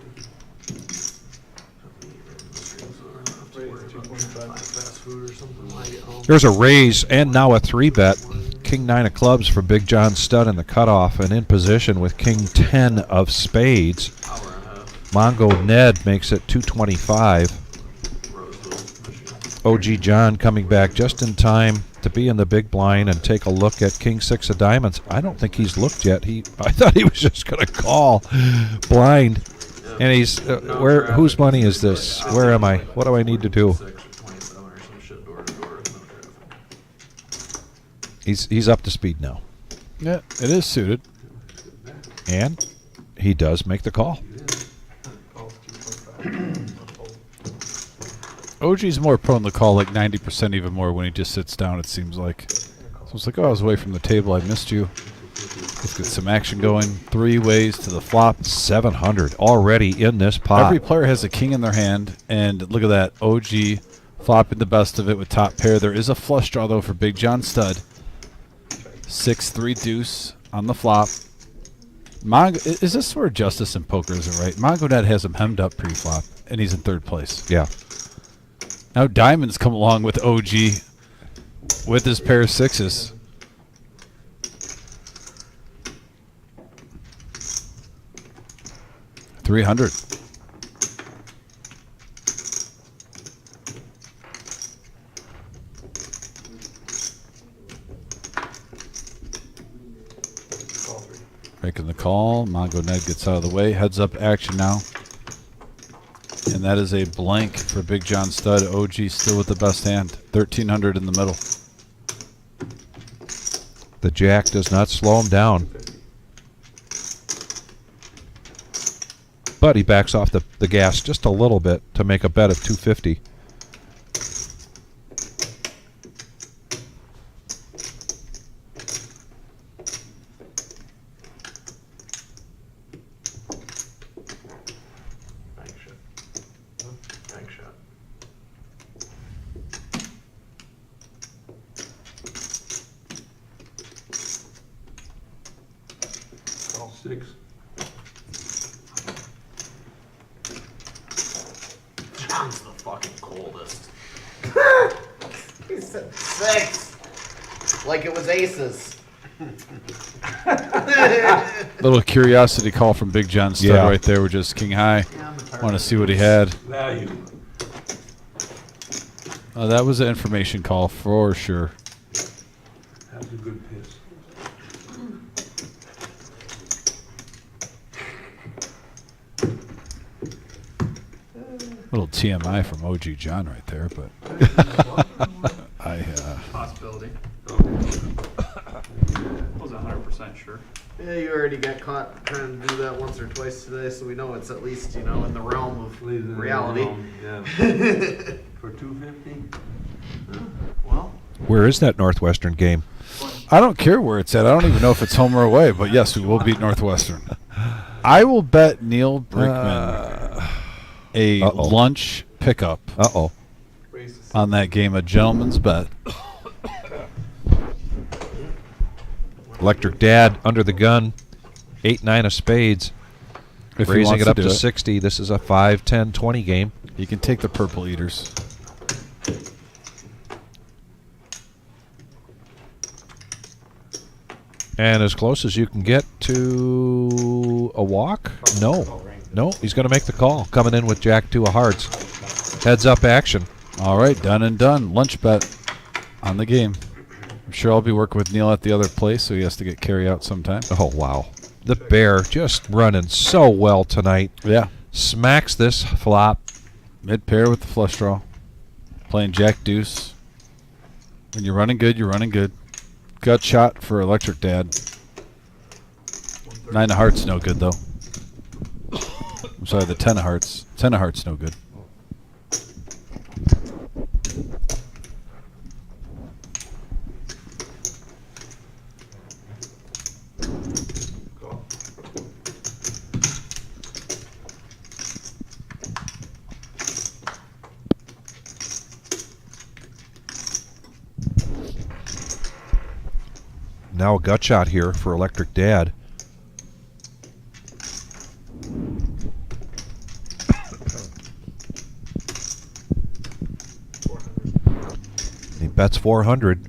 Fast food or something when I get home. There's a raise and now a 3-bet. King 9 of clubs for Big John Stud in the cutoff and in position with King 10 of spades. Mongo Ned makes it 225. OG John coming back just in time to be in the big blind and take a look at King 6 of diamonds. I don't think he's looked yet. I thought he was just going to call blind. And he's whose money is this? Where am I? What do I need to do? He's up to speed now. Yeah, it is suited. And he does make the call. OG's more prone to call, like 90% even more when he just sits down, it seems like. So it's like, oh, I was away from the table, I missed you. Let's get some action going. 3 ways to the flop. 700 already in this pot. Every player has a king in their hand, and look at that. OG flopping the best of it with top pair. There is a flush draw, though, for Big John Stud. 6-3 deuce on the flop. Is this where justice in poker isn't right? MongoNet has him hemmed up pre-flop, and he's in 3rd place. Yeah. Now diamonds come along with OG with his pair of 6s. $300. Making the call. Mongo Ned gets out of the way. Heads up action now. And that is a blank for Big John Stud. OG still with the best hand. 1,300 in the middle. The jack does not slow him down. But he backs off the gas just a little bit to make a bet of 250. John's the fucking coldest. He said 6. Like it was aces. Little curiosity call from Big John Stud right there. We're just king high. Want to see what he had. Value. That was an information call for sure. That's a good piss. Little TMI from OG John right there, but Possibility. Wasn't 100% sure. Yeah, you already got caught trying to do that once or twice today, so we know it's at least, in the realm of reality. Yeah. For 250? Well. Where is that Northwestern game? I don't care where it's at. I don't even know if it's home or away, but yes, we will beat Northwestern. I will bet Neil Brickman a lunch pickup on that game, a gentleman's bet. Electric Dad under the gun, 8-9 of spades, If he raising wants it up to to do it. 60. This is a 5-10-20 game. You can take the purple eaters. And as close as you can get to a walk? No. No, he's going to make the call. Coming in with Jack 2 of hearts. Heads up action. All right, done and done. Lunch bet on the game. I'm sure I'll be working with Neil at the other place, so he has to get carry out sometime. Oh, wow. The bear just running so well tonight. Yeah. Smacks this flop. Mid pair with the flush draw. Playing Jack Deuce. When you're running good, you're running good. Gut shot for Electric Dad. 9 of hearts, no good though. I'm sorry, the 10 of hearts. 10 of hearts, no good. Now a gut shot here for Electric Dad. He bets 400.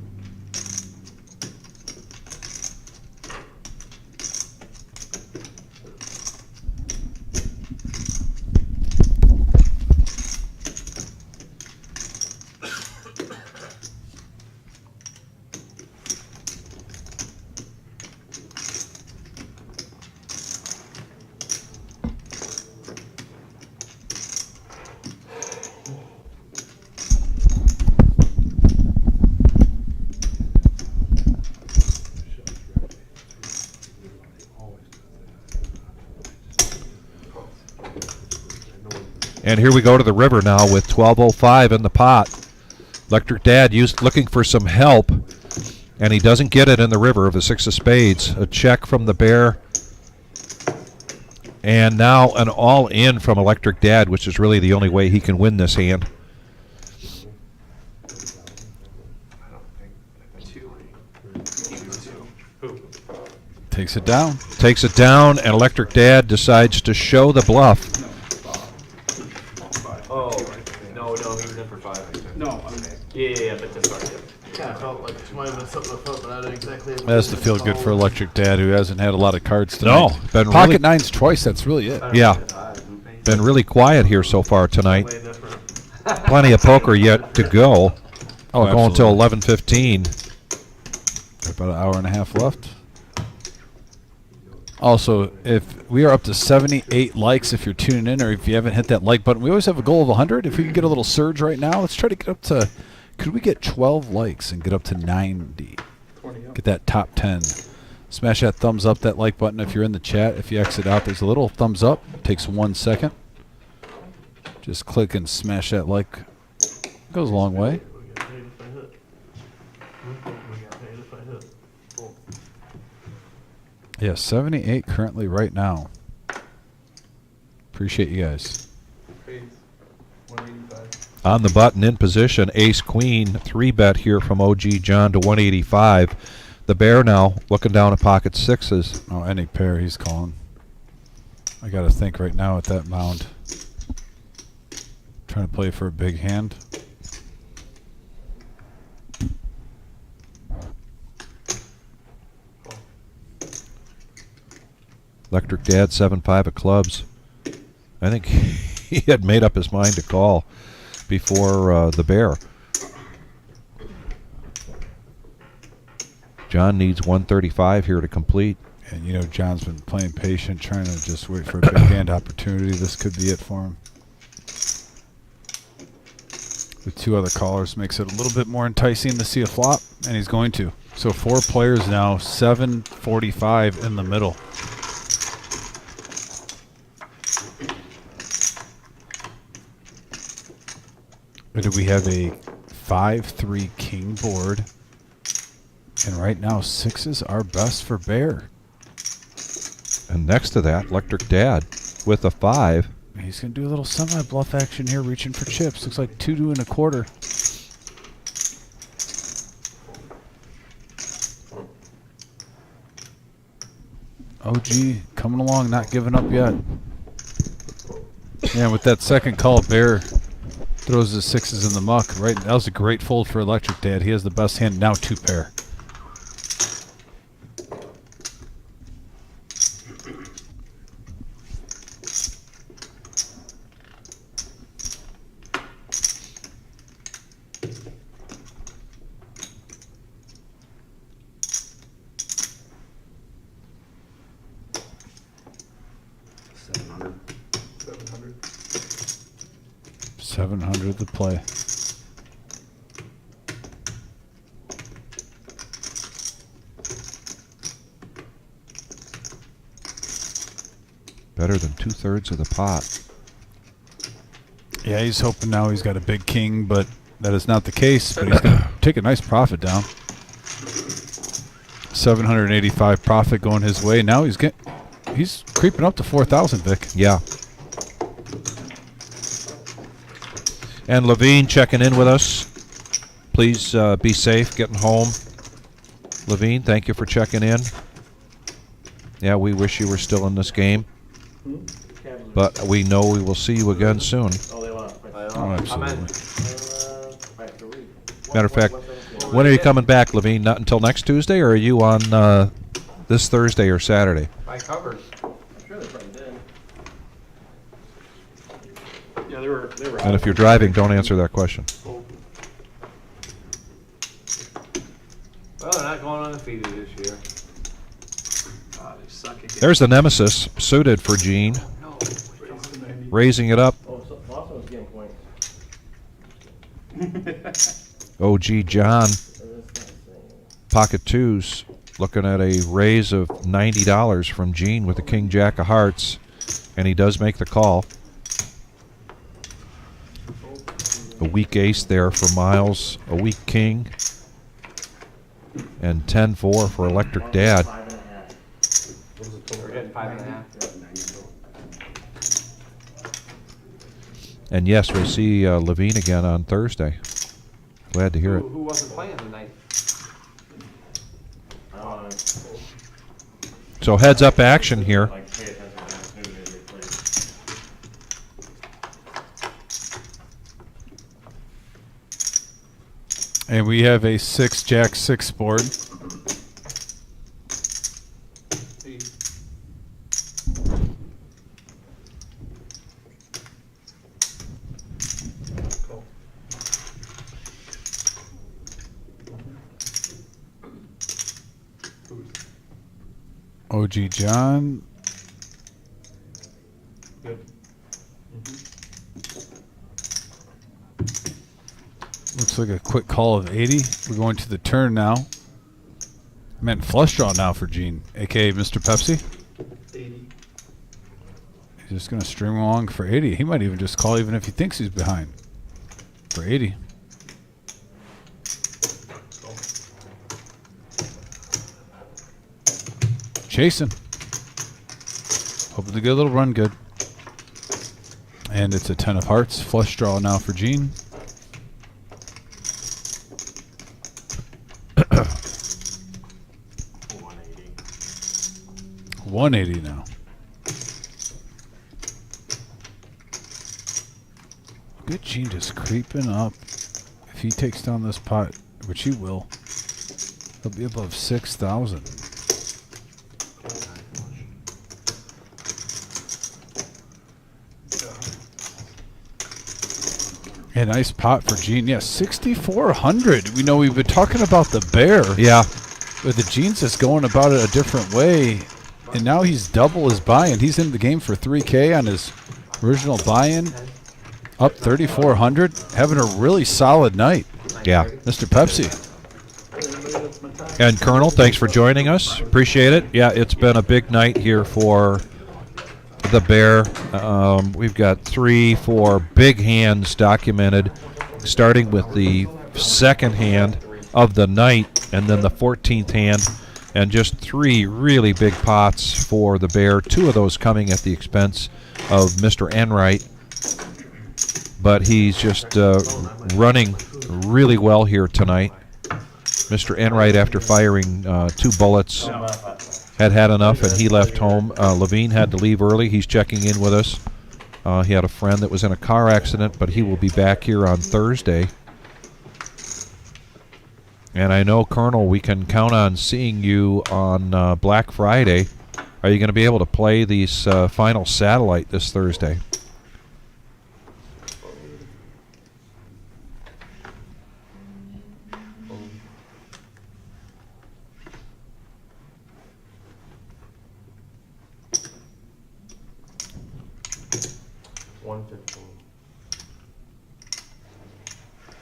And here we go to the river now with 12:05 in the pot. Electric Dad looking for some help, and he doesn't get it in the river of the 6 of spades. A check from the bear. And now an all-in from Electric Dad, which is really the only way he can win this hand. Takes it down. Takes it down, and Electric Dad decides to show the bluff. Oh, no, he was in for 5. No, Yeah, but that's alright. Kind of felt like it might have been something afoot, but I don't exactly. That's to feel good for Electric Dad, who hasn't had a lot of cards tonight. No, been Pocket really, nines twice, that's really it. yeah, been really quiet here so far tonight. Plenty of poker yet to go. Oh, We're going till 11:15. About an hour and a half left. Also, if we are up to 78 likes, if you're tuning in, or if you haven't hit that like button, we always have a goal of 100. If we can get a little surge right now, let's try to get up to, could we get 12 likes and get up to 90? Get that top 10. Smash that thumbs up, that like button if you're in the chat. If you exit out, there's a little thumbs up. Takes 1 second. Just click and smash that like. Goes a long way. Yeah, 78 currently right now. Appreciate you guys. On the button in position, ace queen, 3-bet here from OG John to 185. The bear now looking down at pocket 6s. Oh, any pair he's calling. I got to think right now at that mound. Trying to play for a big hand. Electric Dad, 7-5 of clubs. I think he had made up his mind to call before the bear. John needs 135 here to complete. And you know John's been playing patient, trying to just wait for a big hand opportunity. This could be it for him. With 2 other callers makes it a little bit more enticing to see a flop, and he's going to. So 4 players now, 7:45 in the middle. Or do we have a 5-3 king board And right now, 6s are best for Bear. And next to that, Electric Dad with a 5. He's going to do a little semi-bluff action here, reaching for chips. Looks like 2 2 1/4. OG coming along, not giving up yet. And with that second call, Bear throws his 6s in the muck. Right, that was a great fold for Electric Dad. He has the best hand. Now 2 pair. $700 to play. Better than 2/3 of the pot. Yeah, he's hoping now he's got a big king, but that is not the case. But he's going to take a nice profit down. 785 profit going his way. Now he's creeping up to 4,000, Vic. Yeah. And Levine checking in with us. Please be safe getting home. Levine, thank you for checking in. Yeah, we wish you were still in this game. But we know we will see you again soon. Oh, absolutely. Matter of fact, when are you coming back, Levine? Not until next Tuesday, or are you on this Thursday or Saturday? I covered. I'm sure they probably did. Yeah, they were. And if you're driving, don't answer that question. Well, they're not going undefeated this year. Oh, they suck again. There's the Nemesis suited for Gene. Raising it up. Oh, so Boston was getting points. OG John. Pocket twos. Looking at a raise of $90 from Gene with the King Jack of Hearts. And he does make the call. A weak ace there for Miles. A weak king. And 10-4 for Electric Dad. We're getting 5.5. And yes, we'll see Levine again on Thursday. Glad to hear it. Who wasn't playing tonight? So heads up action here. And we have a 6-Jack-6 board. OG John. Good. Looks like a quick call of 80. We're going to the turn now. I meant flush draw now for Gene, a.k.a. Mr. Pepsi. 80. He's just going to string along for 80. He might even just call even if he thinks he's behind for 80. Chasing. Hoping to get a little run good. And it's a 10 of hearts. Flush draw now for Gene. $180 now. Good Gene just creeping up. If he takes down this pot, which he will, he'll be above 6,000. A nice pot for Gene. Yeah, 6,400. We know we've been talking about the bear. Yeah. But the Gene's just going about it a different way. And now he's double his buy-in. He's in the game for $3K on his original buy-in. Up 3,400. Having a really solid night. Yeah. Mr. Pepsi. And Colonel, thanks for joining us. Appreciate it. Yeah, it's been a big night here for the bear. We've got 3-4 big hands documented, starting with the second hand of the night, and then the 14th hand, and just 3 really big pots for the bear. 2 of those coming at the expense of Mr. Enright, but he's just running really well here tonight. Mr. Enright, after firing 2 bullets, had enough, and he left home. Levine had to leave early. He's checking in with us. He had a friend that was in a car accident, but he will be back here on Thursday. And I know, Colonel, we can count on seeing you on Black Friday. Are you going to be able to play these final satellite this Thursday?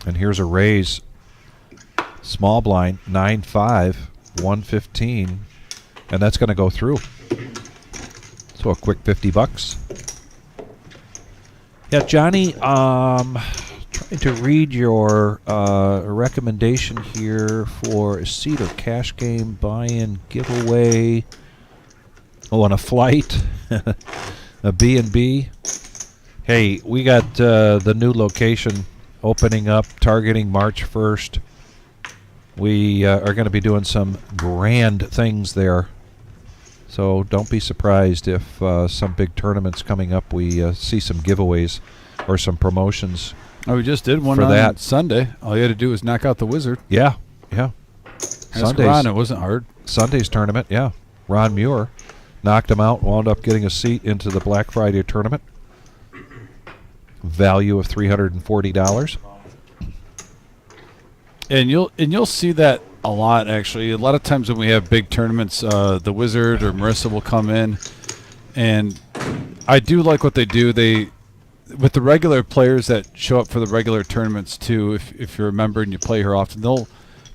And here's a raise. Small blind, 9-5, 115, and that's going to go through. So a quick $50. Yeah, Johnny, trying to read your recommendation here for a seat or cash game buy-in giveaway. Oh, on a flight, a B&B. Hey, we got the new location opening up, targeting March 1st. We are going to be doing some grand things there. So don't be surprised if some big tournaments coming up, we see some giveaways or some promotions. Oh, we just did one for on that. Sunday. All you had to do was knock out the wizard. Yeah, yeah. Ask Ron, it wasn't hard. Sunday's tournament, yeah. Ron Muir knocked him out, wound up getting a seat into the Black Friday tournament. Value of $340. And you'll see that a lot, actually. A lot of times when we have big tournaments, the Wizard or Marissa will come in, and I do like what they do. They, with the regular players that show up for the regular tournaments too, if you're a member and you play here often, they'll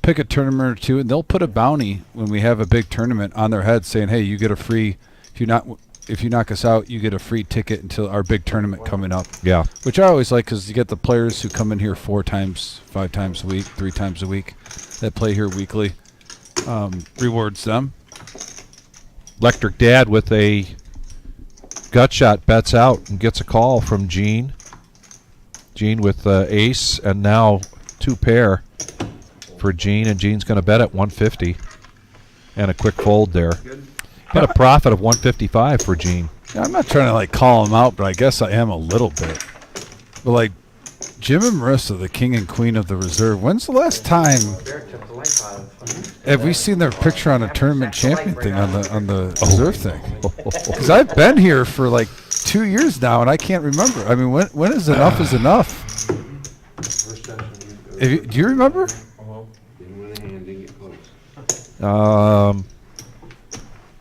pick a tournament or two, and they'll put a bounty when we have a big tournament on their head saying, hey, you get a free, if you knock us out, you get a free ticket until our big tournament coming up. Yeah. Which I always like, because you get the players who come in here 4 times, 5 times a week, 3 times a week, that play here weekly. Rewards them. Electric Dad with a gut shot bets out and gets a call from Gene. Gene with ace, and now 2 pair for Gene, and Gene's going to bet at 150. And a quick fold there. Got a profit of 155 for Gene. I'm not trying to like call him out, but I guess I am a little bit. But like Jim and Marissa, the king and queen of the reserve, when's the last time have we seen their picture on a tournament champion thing on the reserve thing? Because I've been here for like 2 years now, and I can't remember. I mean, when is enough is enough? Do you remember?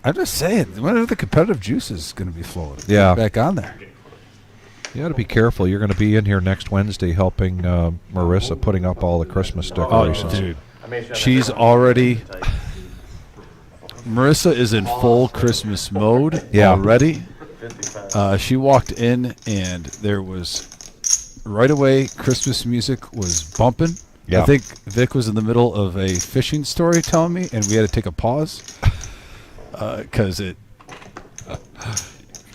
I'm just saying, when are the competitive juices going to be flowing? Yeah. Back on there. You got to be careful. You're going to be in here next Wednesday helping Marissa putting up all the Christmas decorations. Oh, dude. She's already... Marissa is in full Christmas mode already. She walked in, and there was... Right away, Christmas music was bumping. Yeah. I think Vic was in the middle of a fishing story telling me, and we had to take a pause. Because it...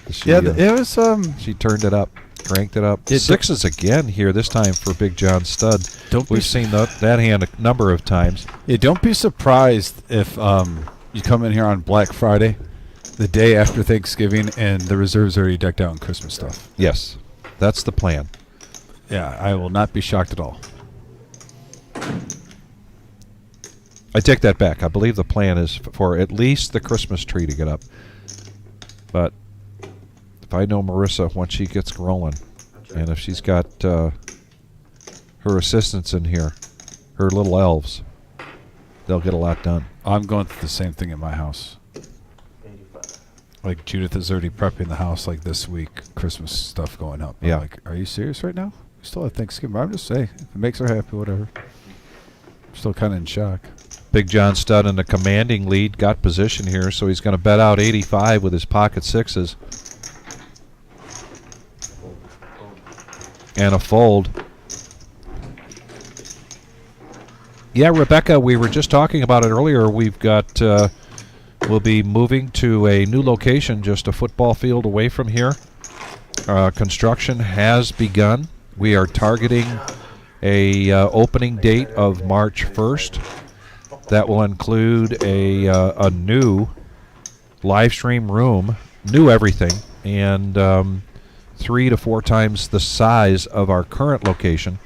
it was... She turned it up, cranked it up. Sixes again here, this time for Big John Stud. We've seen that hand a number of times. Yeah, don't be surprised if you come in here on Black Friday, the day after Thanksgiving, and the reserve's already decked out in Christmas stuff. Yes, that's the plan. Yeah, I will not be shocked at all. I take that back. I believe the plan is for at least the Christmas tree to get up. But if I know Marissa, once she gets rolling, and if she's got her assistants in here, her little elves, they'll get a lot done. I'm going through the same thing at my house. Like Judith is already prepping the house like this week, Christmas stuff going up. I'm like, are you serious right now? We still have Thanksgiving. I'm just saying, if it makes her happy, whatever. I'm still kind of in shock. Big John Stud in a commanding lead, got position here, so he's going to bet out 85 with his pocket sixes. And a fold. Yeah, Rebecca, we were just talking about it earlier. We've got, we'll be moving to a new location just a football field away from here. Construction has begun. We are targeting a opening date of March 1st. That will include a new live stream room, new everything, and 3 to 4 times the size of our current location.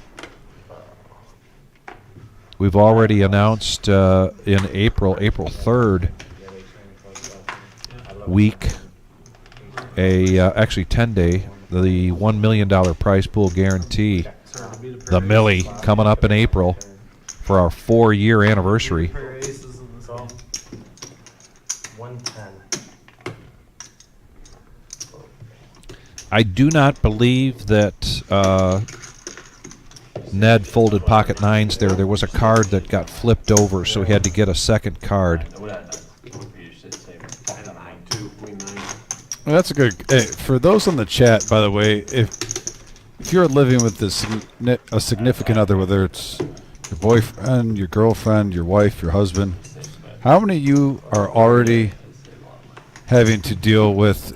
We've already announced in April 3rd week, actually 10-day, the $1 million prize pool guarantee, the Millie, coming up in April for our 4-year anniversary. 110. I do not believe that Ned folded pocket nines there. There was a card that got flipped over, so he had to get a second card. Well, that's a good. Hey, for those on the chat, by the way, if you're living with a significant other, whether it's your boyfriend, your girlfriend, your wife, your husband, how many of you are already having to deal with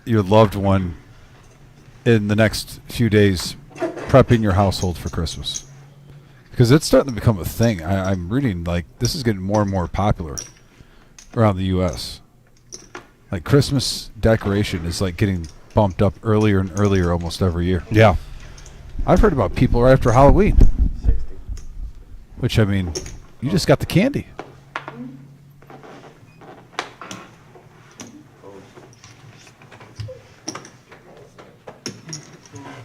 your loved one in the next few days prepping your household for Christmas? Because it's starting to become a thing. I'm reading, like, this is getting more and more popular around the U.S. Like, Christmas decoration is, like, getting bumped up earlier and earlier almost every year. Yeah. I've heard about people right after Halloween. 60. Which, I mean, you just got the candy.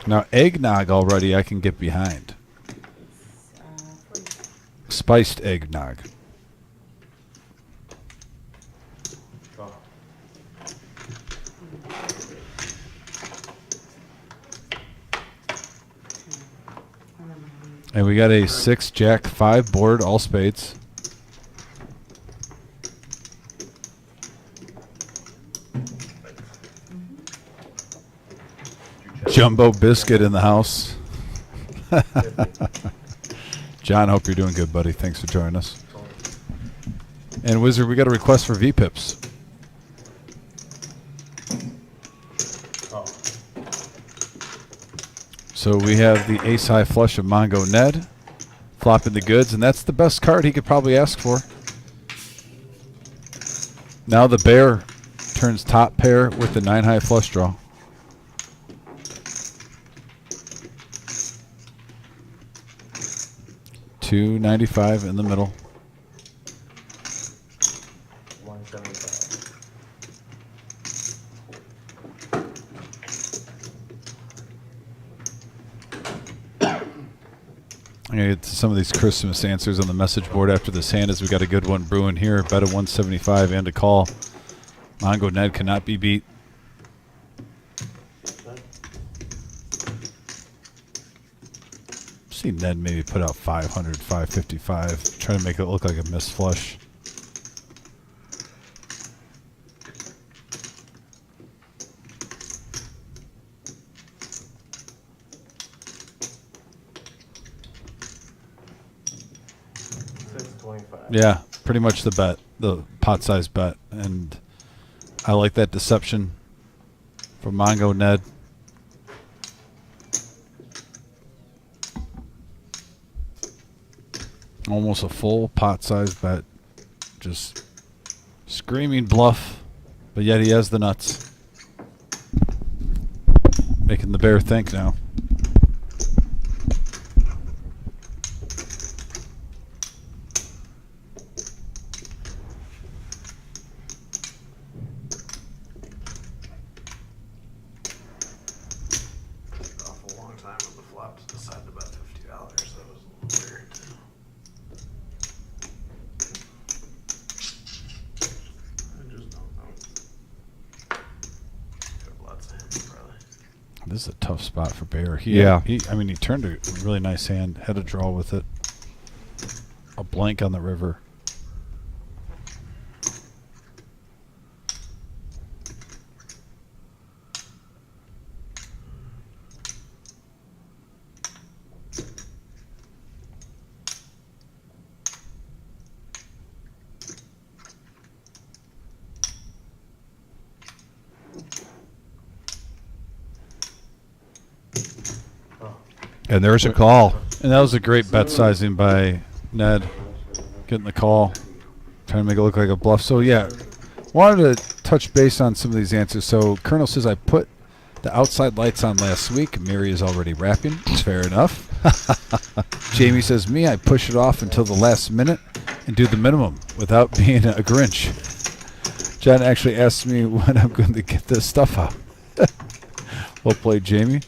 Now, eggnog already I can get behind. Spiced eggnog. And we got a 6-jack 5 board, all spades. Jumbo biscuit in the house. John, hope you're doing good, buddy. Thanks for joining us. And Wizard, we got a request for V-Pips. So we have the ace high flush of Mongo Ned flopping the goods, and that's the best card he could probably ask for. Now the bear turns top pair with the 9 high flush draw. $2.95 in the middle. 175. I'm going to get to some of these Christmas answers on the message board after this hand, as we got a good one brewing here. Bet of 175 and a call. Mongo Ned cannot be beat. See Ned maybe put out 500, 555, trying to make it look like a missed flush. Yeah, pretty much the bet, the pot size bet, and I like that deception from Mongo Ned. Almost a full pot size bet, just screaming bluff, but yet he has the nuts, making the bear think now. This is a tough spot for Bear. Yeah. I mean, he turned a really nice hand, had a draw with it. A blank on the river. And there's a call. And that was a great bet sizing by Ned, getting the call, trying to make it look like a bluff. So yeah, wanted to touch base on some of these answers. So Colonel says I put the outside lights on last week. Mary is already rapping. Fair enough. Jamie says me, I push it off until the last minute and do the minimum without being a Grinch. John actually asked me when I'm going to get this stuff out. Well played, Jamie.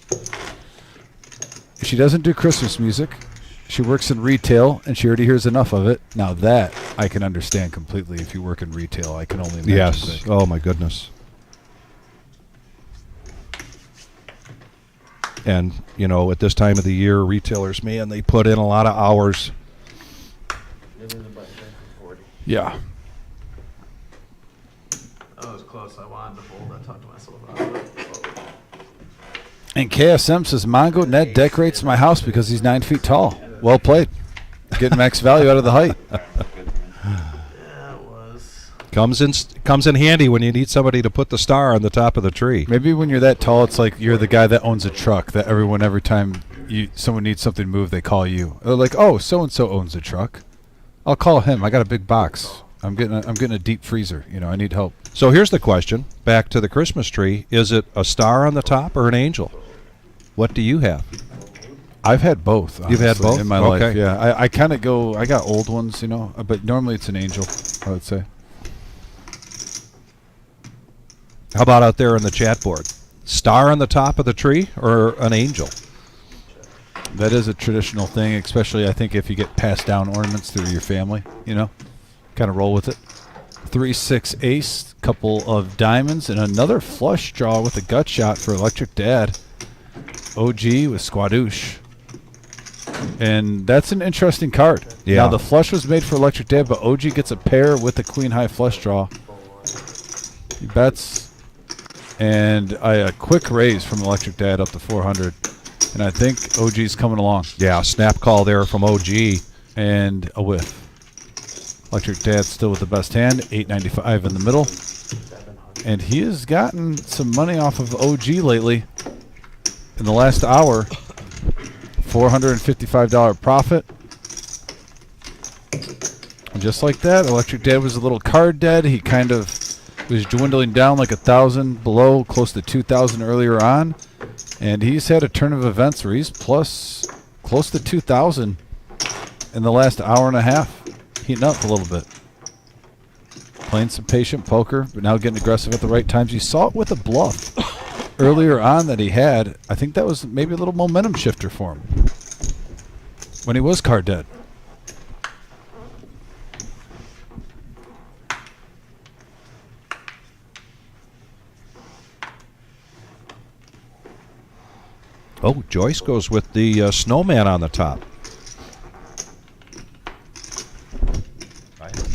She doesn't do Christmas music. She works in retail, and she already hears enough of it. Now that I can understand completely. If you work in retail, I can only imagine. Yes. Oh, my goodness. And, you know, at this time of the year, retailers, man, they put in a lot of hours. Yeah. That was close. I wanted to fold. I talked to myself out of it. And KSM says, Mongo, Ned decorates my house because he's 9 feet tall. Well played. Getting max value out of the height. Yeah, it was. Comes in handy when you need somebody to put the star on the top of the tree. Maybe when you're that tall, it's like you're the guy that owns a truck that every time someone needs something moved, they call you. They're like, oh, so-and-so owns a truck. I'll call him. I got a big box. I'm getting a deep freezer. You know, I need help. So here's the question. Back to the Christmas tree. Is it a star on the top or an angel? What do you have? I've had both. You've had both? in my Okay. life. Yeah, I kind of go. I got old ones, you know, but normally it's an angel, I would say. How about out there in the chat board? Star on the top of the tree or an angel? That is a traditional thing, especially I think if you get passed down ornaments through your family, you know, kind of roll with it. 3-6 ace, couple of diamonds, and another flush draw with a gut shot for Electric Dad. OG with Squadouche. And that's an interesting card. Yeah. Now, the flush was made for Electric Dad, but OG gets a pair with the queen high flush draw. He bets. And a quick raise from Electric Dad up to 400. And I think OG's coming along. Yeah, snap call there from OG. And a whiff. Electric Dad still with the best hand. 895 in the middle. And he has gotten some money off of OG lately. In the last hour, $455 profit. And just like that, Electric Dad was a little card dead. He kind of was dwindling down like 1,000 below, close to 2,000 earlier on. And he's had a turn of events where he's plus close to 2,000 in the last hour and a half. Heating up a little bit. Playing some patient poker, but now getting aggressive at the right times. You saw it with a bluff earlier on that he had. I think that was maybe a little momentum shifter for him when he was card dead. Oh, Joyce goes with the snowman on the top.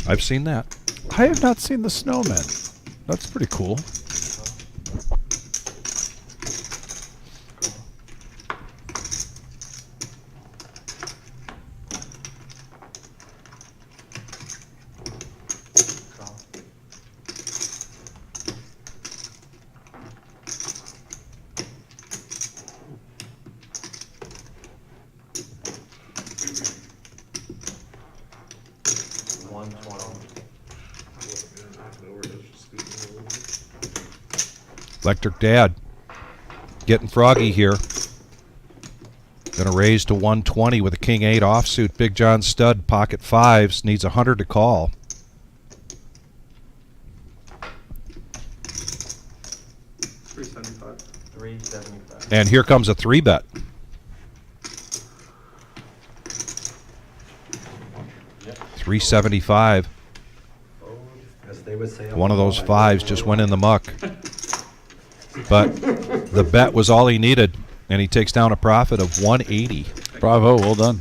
I've seen that. I have not seen the snowman. That's pretty cool. Electric Dad getting froggy here. Going to raise to 120 with a King 8 offsuit. Big John stud, pocket fives. Needs 100 to call. $375. And here comes a 3-bet. Yep. $375. One of those fives just went in the muck. But the bet was all he needed, and he takes down a profit of 180. Bravo, well done.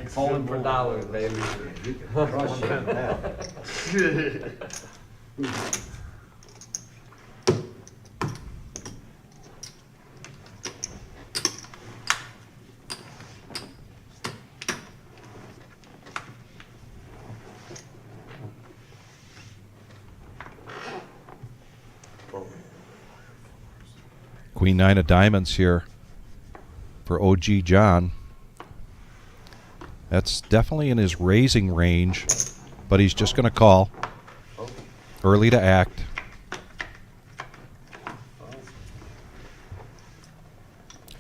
Falling for dollars, baby. You can crush it. Queen 9 of diamonds here for OG John. That's definitely in his raising range, but he's just going to call. Early to act.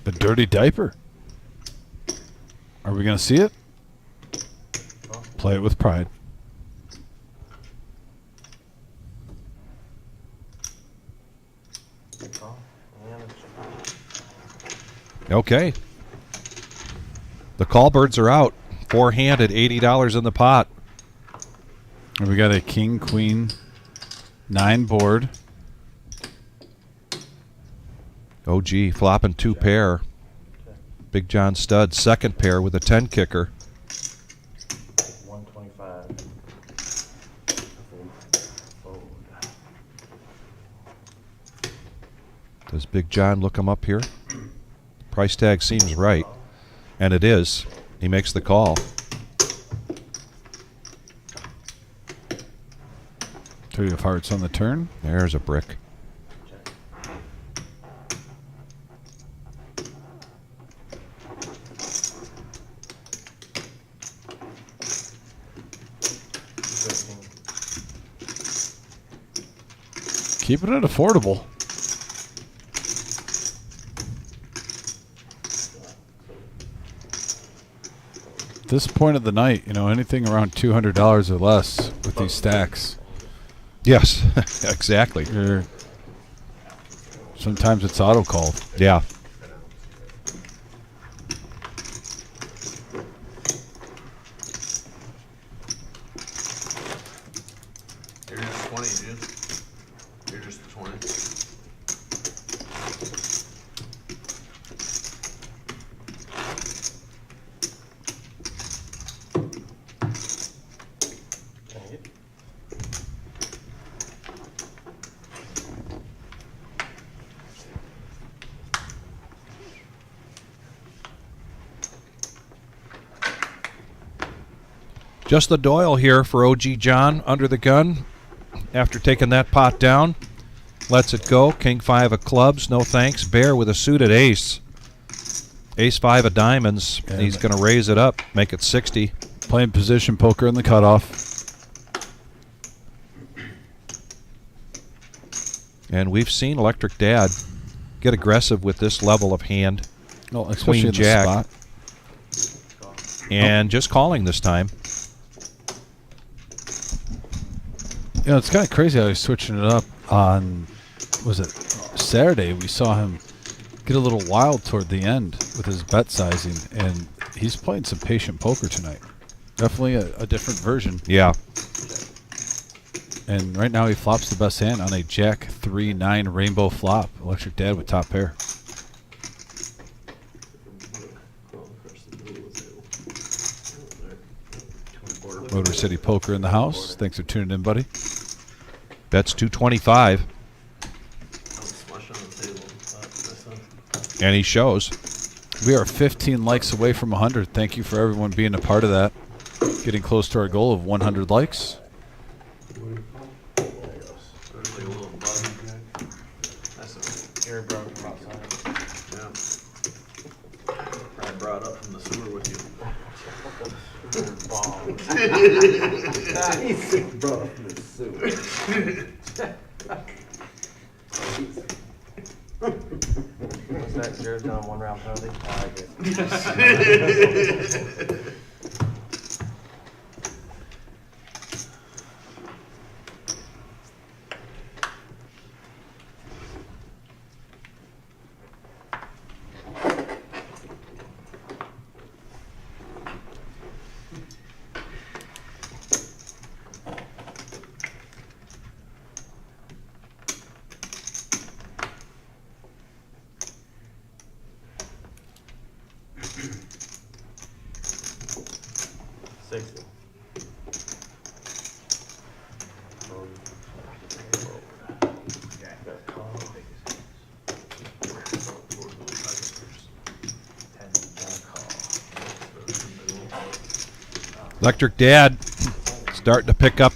The dirty diaper. Are we going to see it? Play it with pride. Okay. The call birds are out. Four-handed, $80 in the pot. And we got a king, queen, 9 board. OG flopping 2 pair. Big John stud, second pair with a 10 kicker. 125. Fold. Does Big John look him up here? Price tag seems right. And it is. He makes the call. Three of hearts on the turn. There's a brick. Keeping it affordable. At this point of the night, you know, anything around $200 or less with these stacks. Yes, exactly. Sometimes it's auto called. Yeah. You're just 20, dude. You're just 20. Just the Doyle here for OG John under the gun. After taking that pot down, lets it go. King 5 of clubs, no thanks. Bear with a suited ace. Ace 5 of diamonds. And he's going to raise it up, make it 60. Playing position poker in the cutoff. And we've seen Electric Dad get aggressive with this level of hand. Well, especially Queen in Jack. the spot. And just calling this time. You know, it's kind of crazy how he's switching it up on, was it Saturday? We saw him get a little wild toward the end with his bet sizing, and he's playing some patient poker tonight. Definitely a different version. Yeah. And right now he flops the best hand on a Jack 3-9 rainbow flop. Electric Dad with top pair. Motor City Poker in the house. Thanks for tuning in, buddy. That's 225. And he shows. We are 15 likes away from 100. Thank you for everyone being a part of that. Getting close to our goal of 100 likes. I brought up from the sewer with you. He's brought up from the sewer. What's that? Zero's down 1 round penalty? Electric Dad starting to pick up.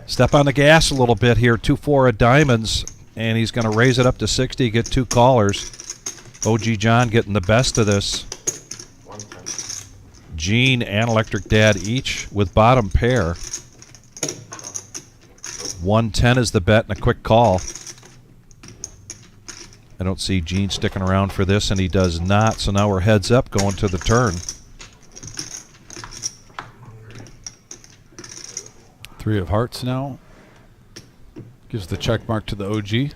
Step on the gas a little bit here. 2-4 of diamonds. and he's going to raise it up to 60, get 2 callers. OG John getting the best of this. Gene and Electric Dad each with bottom pair. 110 is the bet and a quick call. I don't see Gene sticking around for this, and he does not. So now we're heads up going to the turn. 3 of hearts now. Gives the check mark to the OG.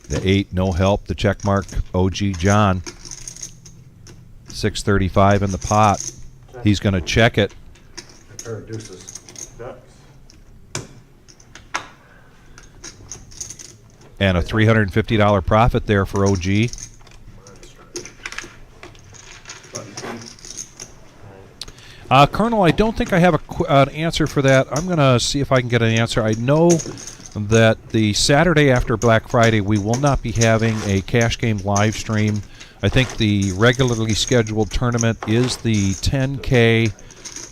The 8, no help. The check mark, OG John. 635 in the pot. He's going to check it. A pair of deuces. And a $350 profit there for OG. Colonel, I don't think I have an answer for that. I'm going to see if I can get an answer. I know that the Saturday after Black Friday, we will not be having a cash game live stream. I think the regularly scheduled tournament is the 10K,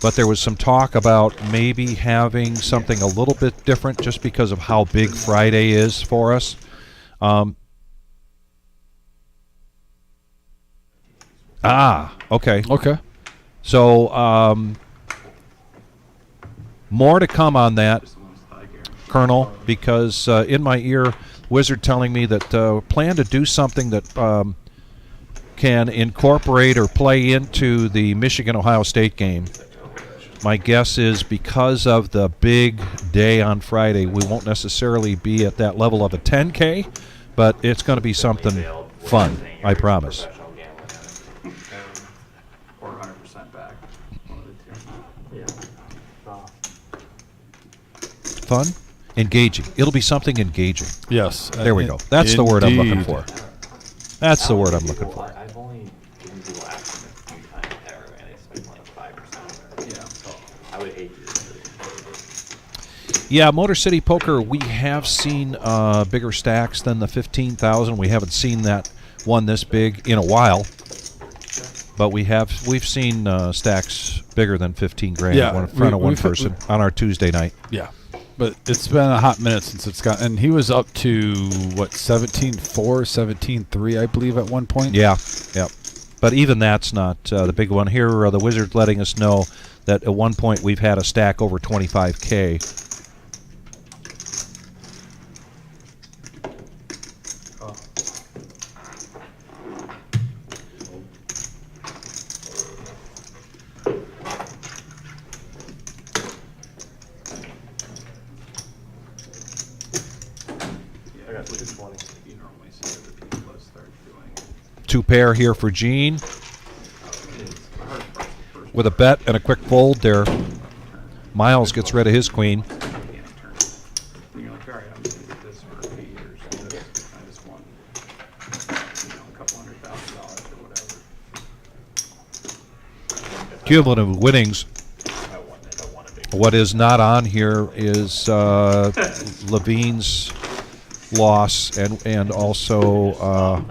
but there was some talk about maybe having something a little bit different just because of how big Friday is for us. Okay. Okay. So, more to come on that, Colonel, because in my ear, Wizard telling me that plan to do something that can incorporate or play into the Michigan-Ohio State game. My guess is because of the big day on Friday, we won't necessarily be at that level of a 10K, but it's going to be something fun, I promise. Or 100% back. Fun? Engaging. It'll be something engaging. Yes. There we go. That's the word I'm looking for. That's the word I'm looking for. I've only given people action a few times ever, and I spent like 5%. Yeah. So I would hate to. Yeah, Motor City Poker, we have seen bigger stacks than the 15,000. We haven't seen that one this big in a while, but we've seen stacks bigger than 15 grand in front of one person on our Tuesday night. Yeah. But it's been a hot minute since it's got, and he was up to what 17.4, 17.3, I believe, at one point. Yeah, yeah. But even that's not the big one here. The Wizard's letting us know that at one point we've had a stack over 25K. Two pair here for Gene with a bet and a quick fold there. Miles gets rid of his queen. You're like, all right, I'm going to get this for 8 years. I just won, a couple $100,000 or whatever. Cumulative winnings. What is not on here is Levine's loss and also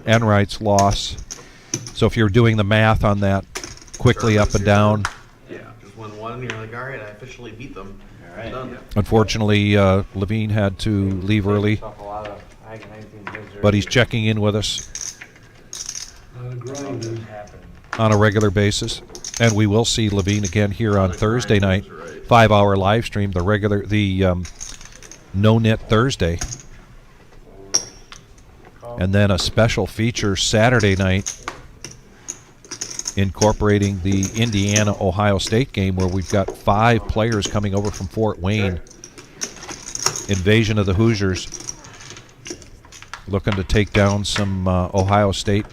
Enright's loss. So if you're doing the math on that quickly up and down. Yeah, just won one, and you're like, all right, I officially beat them. All right. Done. Unfortunately, Levine had to leave early, but he's checking in with us on a regular basis. And we will see Levine again here on Thursday night, 5-hour live stream, the No-Knit Thursday. And then a special feature Saturday night incorporating the Indiana-Ohio State game where we've got 5 players coming over from Fort Wayne. Invasion of the Hoosiers. Looking to take down some Ohio State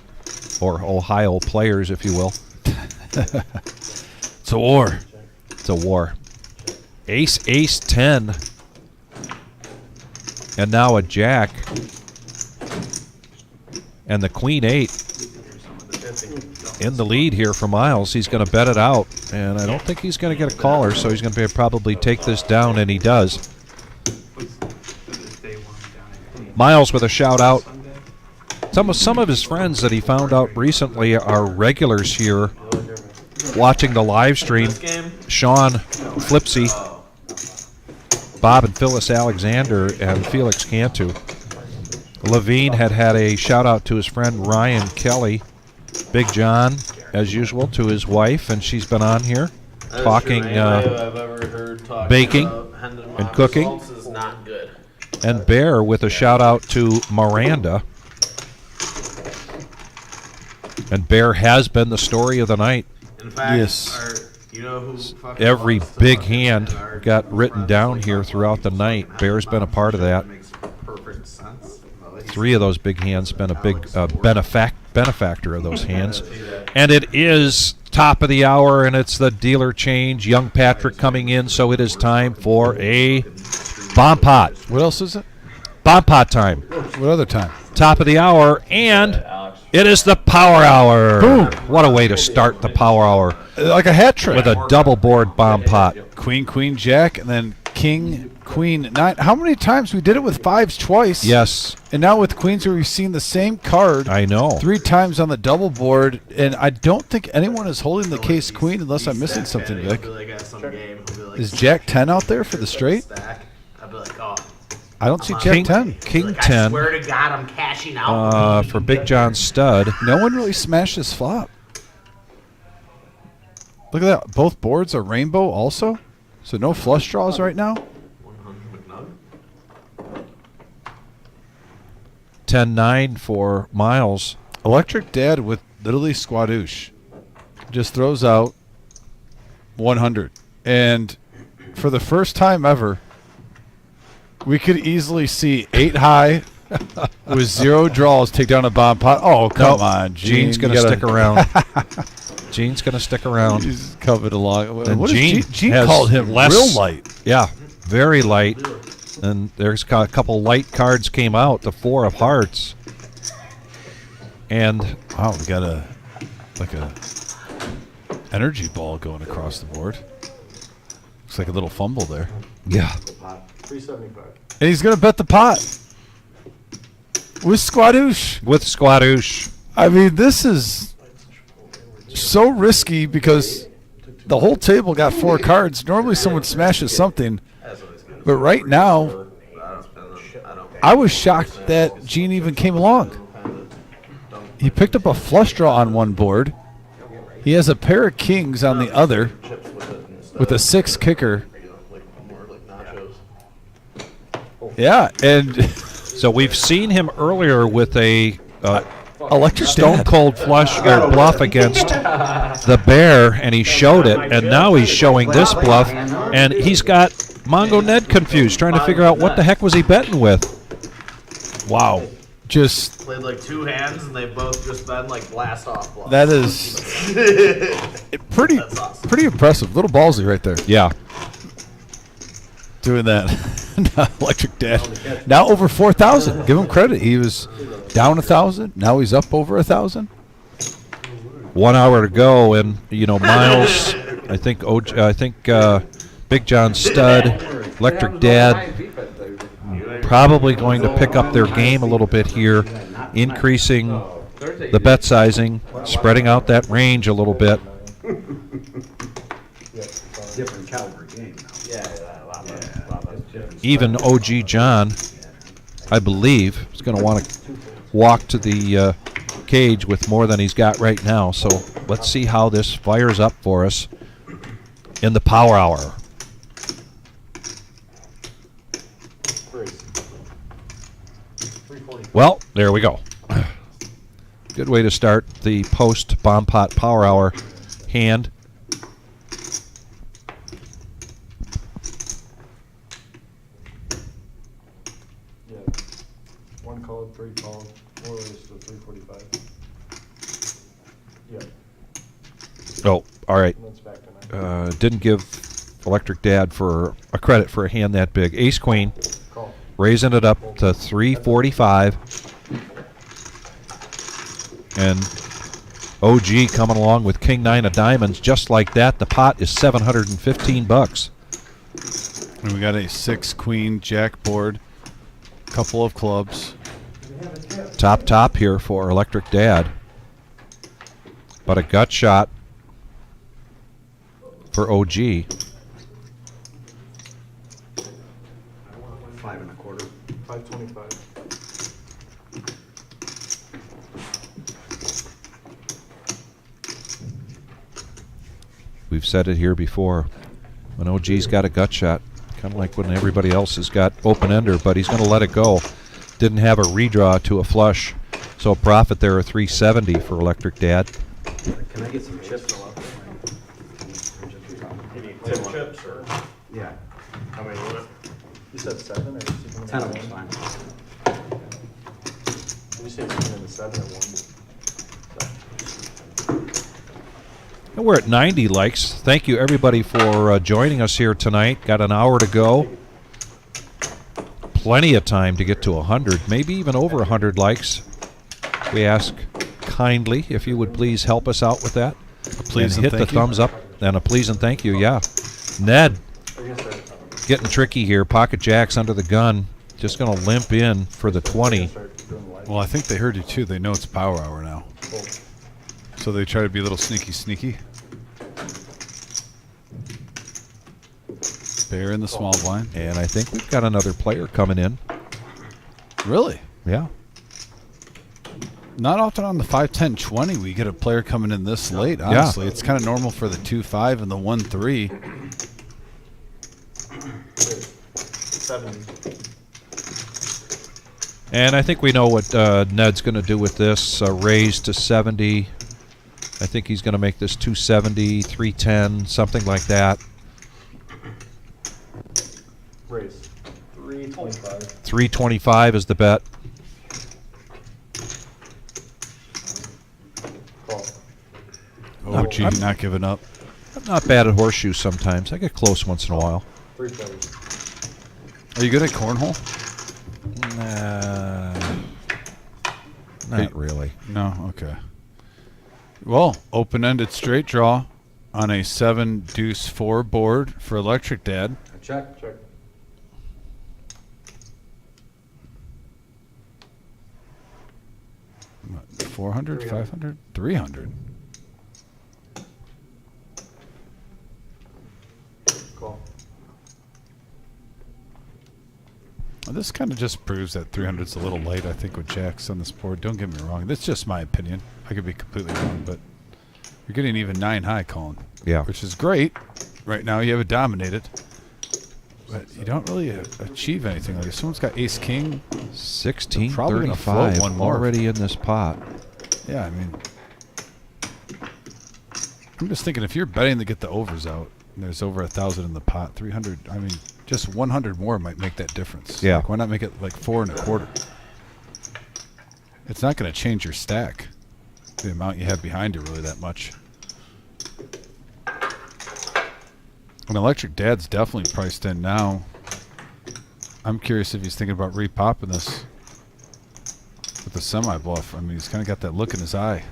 or Ohio players, if you will. It's a war. It's a war. Ace, ace, 10. And now a jack. And the queen 8. in the lead here for Miles. He's going to bet it out, and I don't think he's going to get a caller, so he's going to probably take this down, and he does. Miles with a shout out. Some of his friends that he found out recently are regulars here watching the live stream. Sean Flipsy, Bob and Phyllis Alexander, and Felix Cantu. Levine had a shout out to his friend Ryan Kelly. Big John, as usual, to his wife, and she's been on here talking baking and cooking. Is not good. And Bear with a shout out to Miranda. And Bear has been the story of the night. In fact, yes. You know who fucking Every big hand got written down here throughout the night. Bear's been a part of that. Makes perfect sense. 3 of those big hands been a big benefactor of those hands. And it is top of the hour, and it's the dealer change. Young Patrick coming in, so it is time for a bomb pot. What else is it? Bomb pot time. What other time? Top of the hour, and it is the power hour. Boom. What a way to start the power hour. Like a hat trick. With a double board bomb pot. Queen, queen, jack, and then king, queen, 9. How many times we did it with 5s twice? Yes. And now with queens where we've seen the same card. I know. 3 times on the double board, and I don't think anyone is holding the case queen unless I'm missing something, Vic. Is jack 10 out there for the straight? I'd be like, oh. I don't see jack 10. King Like, 10. I swear to God, I'm cashing out. For Big John Stud. No one really smashed this flop. Look at that. Both boards are rainbow also. So no flush draws right now. 10-9 for Miles. Electric Dad with literally squadoosh. Just throws out 100. And for the first time ever, we could easily see 8 high with 0 draws take down a bomb pot. Oh, come on, Gene. Gene's going to stick around. Gene's going to stick around. He's covered along. And What Gene, Gene has called him real light. Yeah, very light. And there's a couple light cards came out, the 4 of hearts. And wow, we got a energy ball going across the board. Looks like a little fumble there. Yeah. 375. And he's gonna bet the pot with squadoosh. With squadoosh. I mean, this is so risky because the whole table got 4 cards. Normally someone smashes something. But right now, I was shocked that Gene even came along. He picked up a flush draw on one board. He has a pair of kings on the other with a 6 kicker. Yeah, and so we've seen him earlier with a electric stone cold flush or bluff against the bear, and he showed it, and now he's showing this bluff, and he's got Mongo Ned confused, trying to figure out what the heck was he betting with. Wow. Just played like 2 hands, and they've both just been like blast off bluffs. that is pretty pretty impressive. Little ballsy right there. Yeah. Doing that. Electric Dad. Now over 4,000. Give him credit. He was down 1,000. Now he's up over 1,000. 1 hour to go, and Miles. I think Big John Stud, Electric Dad, probably going to pick up their game a little bit here, increasing the bet sizing, spreading out that range a little bit. Different caliber game now. Even OG John, I believe, is going to want to walk to the cage with more than he's got right now. So let's see how this fires up for us in the power hour. Well, there we go. Good way to start the post bomb pot power hour hand. Yeah. 1 call, 3 call, 4 is to 345. Yeah. Oh, all right. And that's back to 9. Didn't give Electric Dad for a credit for a hand that big. Ace Queen, Call. raising it up to 345. And OG coming along with King 9 of diamonds. Just like that, the pot is $715. And we got a 6 queen jack board, couple of clubs. Top here for Electric Dad. But a gut shot for OG. 5 1/4. 525. We've said it here before. When OG's got a gut shot, kind of like when everybody else has got open-ender, but he's going to let it go. Didn't have a redraw to a flush, so a profit there of $370 for Electric Dad. Can I get some chips? You need 10 chips or Yeah. how many you want? You said 7 or 6? 10 of them's fine. You say 10 and 7 at 1. And we're at 90 likes. Thank you, everybody, for joining us here tonight. Got an hour to go. Plenty of time to get to 100, maybe even over 100 likes. We ask kindly if you would please help us out with that. Please and hit the thank you. thumbs up and a please and thank you. Yeah, Ned, getting tricky here. Pocket jacks under the gun. Just going to limp in for the 20. Well, I think they heard you too. They know it's power hour now. So they try to be a little sneaky. Bear in the small blind. And I think we've got another player coming in. Really? Yeah. Not often on the 5, 10, 20 we get a player coming in this late, honestly. It's kind of normal for the 2, 5 and the 1, 3. 70. And I think we know what Ned's going to do with this. Raise to 70. I think he's going to make this 270, 310, something like that. Raise. 325. 325 is the bet. Call. Oh, gee, not giving up. I'm not bad at horseshoes sometimes. I get close once in a while. 320. Are you good at cornhole? Not really. No? Okay. Well, open-ended straight draw on a 7 deuce 4 board for Electric Dad. Check. 400, 500, 300. Call. Well, this kind of just proves that 300's a little light, I think, with jacks on this board. Don't get me wrong. That's just my opinion. I could be completely wrong, but you're getting even 9 high calling. Yeah. Which is great. Right now you have it dominated. But you don't really achieve anything. Like if someone's got ace king, 1635 one more. already in this pot. Yeah, I mean, I'm just thinking if you're betting to get the overs out, and there's over 1,000 in the pot, 300. I mean, just 100 more might make that difference. Yeah. Like, why not make it like 4 1/4? It's not going to change your stack, the amount you have behind you, really that much. And Electric Dad's definitely priced in now. I'm curious if he's thinking about repopping this with the semi-bluff. I mean, he's kind of got that look in his eye.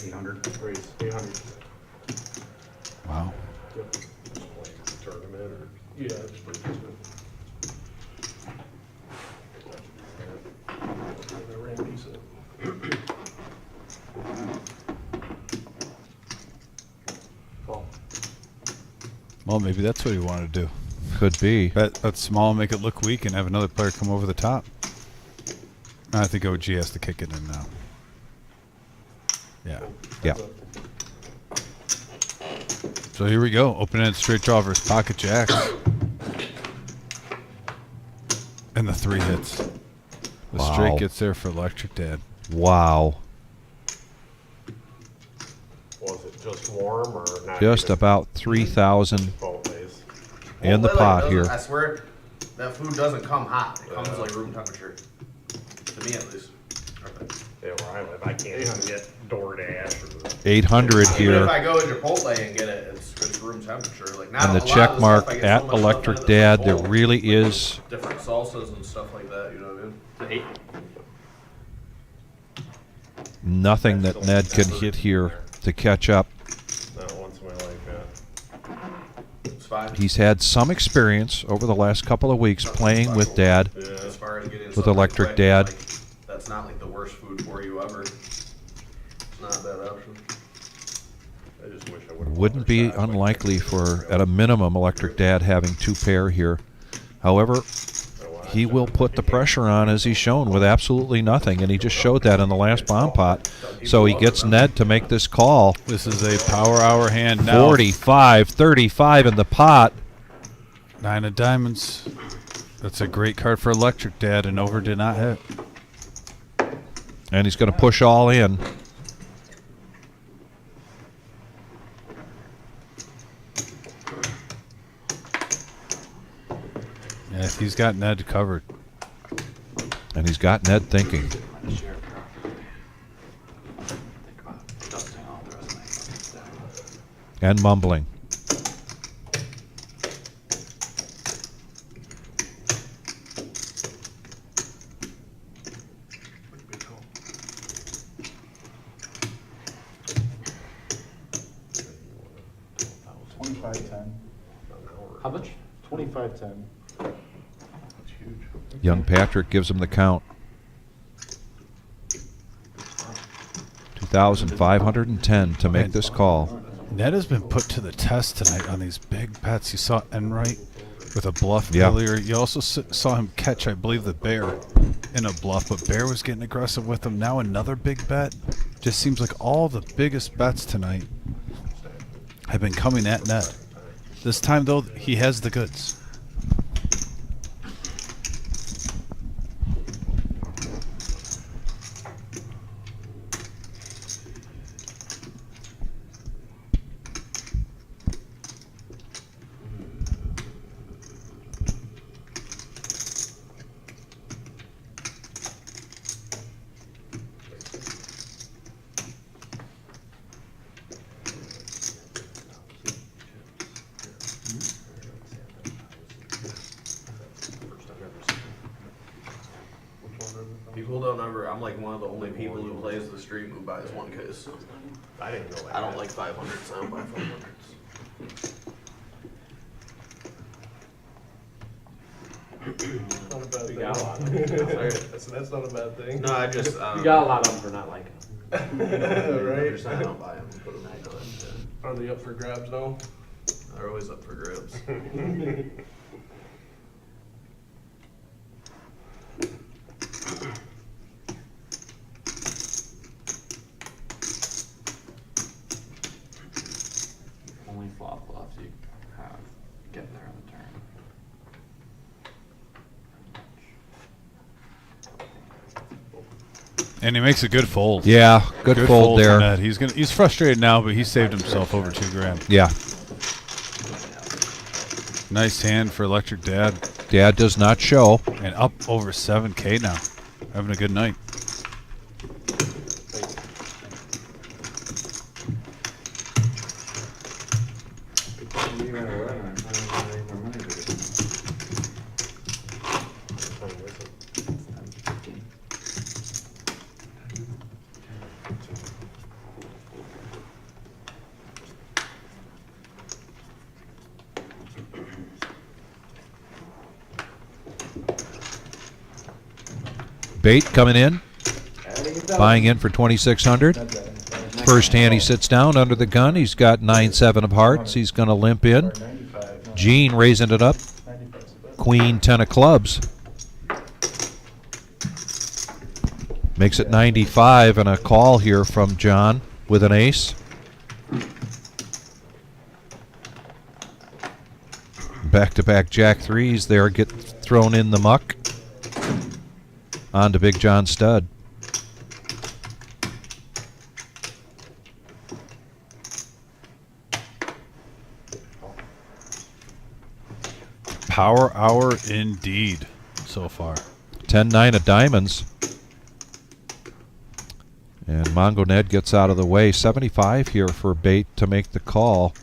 800. Raise 800. Wow. Yep. Just playing the tournament or? Yeah, just playing the tournament. I ran a piece of it. Call. Well, maybe that's what he wanted to do. Could be. Bet small, make it look weak, and have another player come over the top. I think OG has to kick it in now. Yeah. Yeah. So here we go. Open-ended straight draw versus pocket jacks. And the 3 hits. The Wow. straight gets there for Electric Dad. Wow. Was it just warm or not? Just even about 3,000 both ways? in the Well, pot it here. doesn't- I swear, that food doesn't come hot. It comes like room temperature. To me, at least. Yeah, where I live, I can't even get DoorDash or 800 Even here. if I go to Chipotle and get it, it's room temperature. Like not And the a lot check of the mark stuff I get at so much stuff Electric in it Dad. that's There full. really is Different salsas and stuff like that. You know what I mean? Nothing that Ned can hit here to catch up. Not once in my life yet. It's fine. He's had some experience over the last couple of weeks playing with Dad, As far as getting with something Electric quick, Dad. like, that's not like the worst food for you ever. It's not a bad option. I just wish I would have. Wouldn't be unlikely for, at a minimum, Electric Dad having 2 pair here. However, he will put the pressure on, as he's shown, with absolutely nothing, and he just showed that in the last bomb pot. So he gets Ned to make this call. This is a power hour hand now. 45-35 in the pot. 9 of diamonds. That's a great card for Electric Dad, and over did not hit. And he's going to push all in. Yeah, he's got Ned covered. And he's got Ned thinking. And mumbling. How much? 25-10. Young Patrick gives him the count. 2,510 to make this call. Ned has been put to the test tonight on these big bets. You saw Enright with a bluff Yeah. earlier. You also saw him catch, I believe, the bear in a bluff, but Bear was getting aggressive with him. Now another big bet. Just seems like all the biggest bets tonight have been coming at Ned. This time, though, he has the goods. People don't ever. I'm like one of the only people who plays the stream who buys 1Ks. I didn't know that. I don't like 500s. I don't buy 500s. Not a bad You thing. got a lot of them. That's not a bad thing. No, I just. You got a lot of them for not liking them. Right? I don't buy them. Put them in. Are they up for grabs now? They're always up for grabs. Only flop bluffs you have get there on the turn. And he makes a good fold. Yeah, good fold to there. Ned. He's frustrated now, but he saved himself over $2,000. Yeah. Nice hand for Electric Dad. Dad does not show. And up over 7K now. Having a good night. Bait coming in. Buying in for 2,600. First hand he sits down under the gun. He's got 9-7 of hearts. He's going to limp in. Gene raising it up. Queen 10 of clubs. Makes it 95 and a call here from John with an ace. Back-to-back Jack threes there get thrown in the muck. On to Big John Stud. Power hour indeed so far. 10-9 of diamonds. And Mongo Ned gets out of the way. 75 here for Bait to make the call.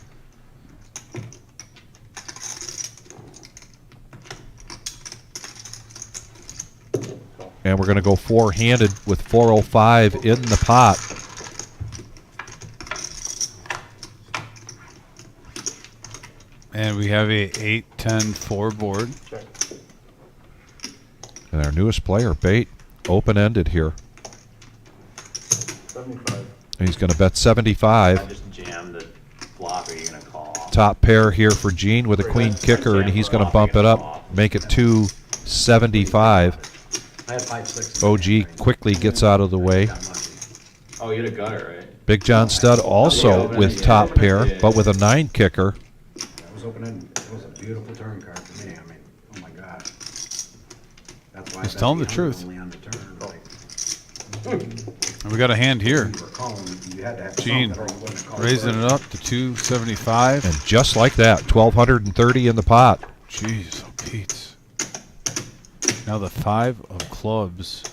And we're going to go four-handed with 405 in the pot. And we have a 8-10-4 board. And our newest player, Bate, open-ended here. 75. And he's going to bet 75. I just jammed the flop. Are you going to call? Top pair here for Gene with a queen kicker, and he's going to bump it up, make it 275. I had 5-6. OG quickly gets out of the way. Oh, you had a gutter, right? Big John Stud also with top pair, but with a 9 kicker. That was open-ended. It was a beautiful turn card for me. I mean, oh my God. That's why He's telling the truth. only on the turn. Like, And we got a hand here. you were calling, you had to have Gene something or you wouldn't have called raising first. it up to 275. And just like that, 1,230 in the pot. Jeez, oh Pete. Now the 5 of clubs.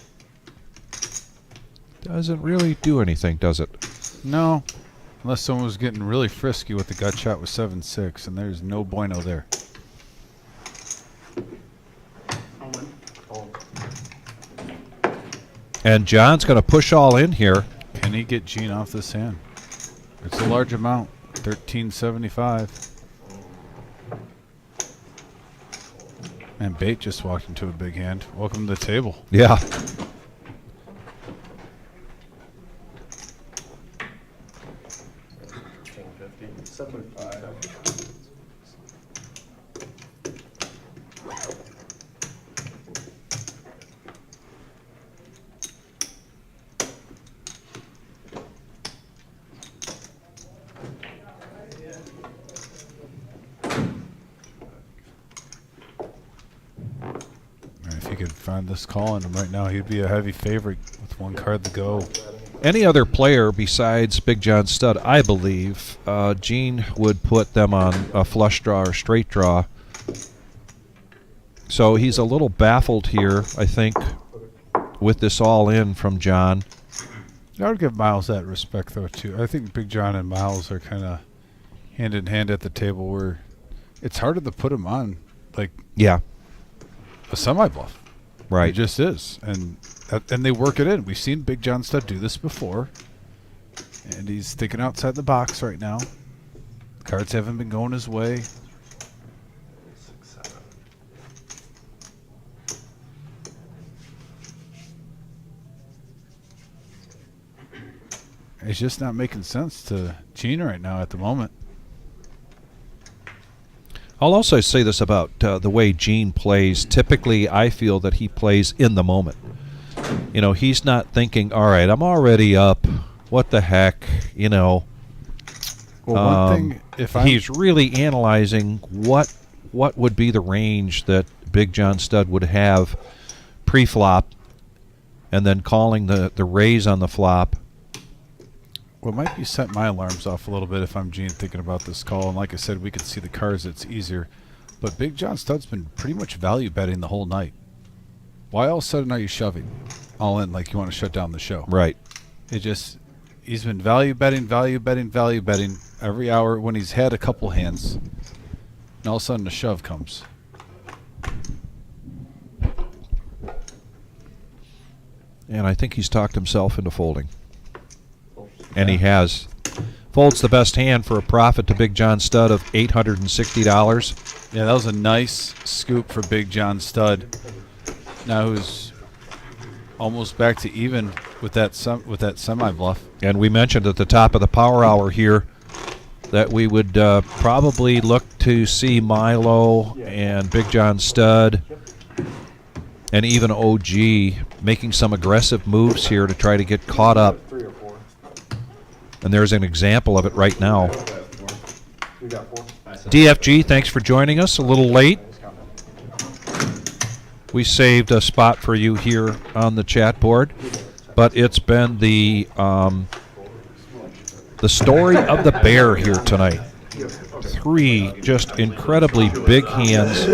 Doesn't really do anything, does it? No. Unless someone was getting really frisky with the gut shot with 7-6, and there's no bueno there. And John's going to push all in here. Can he get Gene off this hand? It's a large amount. 1375. And Bate just walked into a big hand. Welcome to the table. Yeah. If he could find this call in him right now, he'd be a heavy favorite with one card to go. Any other player besides Big John Stud, I believe, Gene would put them on a flush draw or straight draw. So he's a little baffled here, I think, with this all in from John. I would give Miles that respect, though, too. I think Big John and Miles are kind of hand in hand at the table where it's harder to put him on, like, Yeah, a semi-bluff. right. It just is. And they work it in. We've seen Big John Stud do this before. And he's thinking outside the box right now. Cards haven't been going his way. It's just not making sense to Gene right now at the moment. I'll also say this about the way Gene plays. Typically, I feel that he plays in the moment. You know, he's not thinking, all right, I'm already up. What the heck? You know. Well, one thing, if he's really analyzing what would be the range that Big John Stud would have pre-flop, and then calling the raise on the flop. Well, it might be set my alarms off a little bit if I'm Gene thinking about this call. And like I said, we could see the cards. It's easier. But Big John Stud's been pretty much value betting the whole night. Why all of a sudden are you shoving all in like you want to shut down the show? Right. He's been value betting every hour when he's had a couple hands. And all of a sudden the shove comes. And I think he's talked himself into folding. And he has. Folds the best hand for a profit to Big John Stud of $860. Yeah, that was a nice scoop for Big John Stud. Now who's almost back to even with that semi-bluff. And we mentioned at the top of the power hour here that we would probably look to see Milo and Big John Stud and even OG making some aggressive moves here to try to get caught up. And there's an example of it right now. DFG, thanks for joining us a little late. We saved a spot for you here on the chat board, but it's been the story of the bear here tonight. 3 just incredibly big hands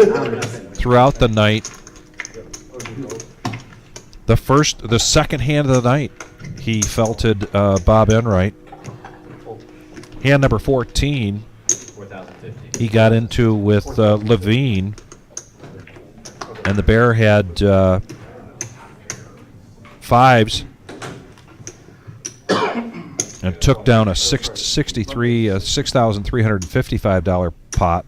throughout the night. The second hand of the night, he felted Bob Enright. Hand number 14, he got into with Levine, and the bear had fives and took down a $6,355 pot.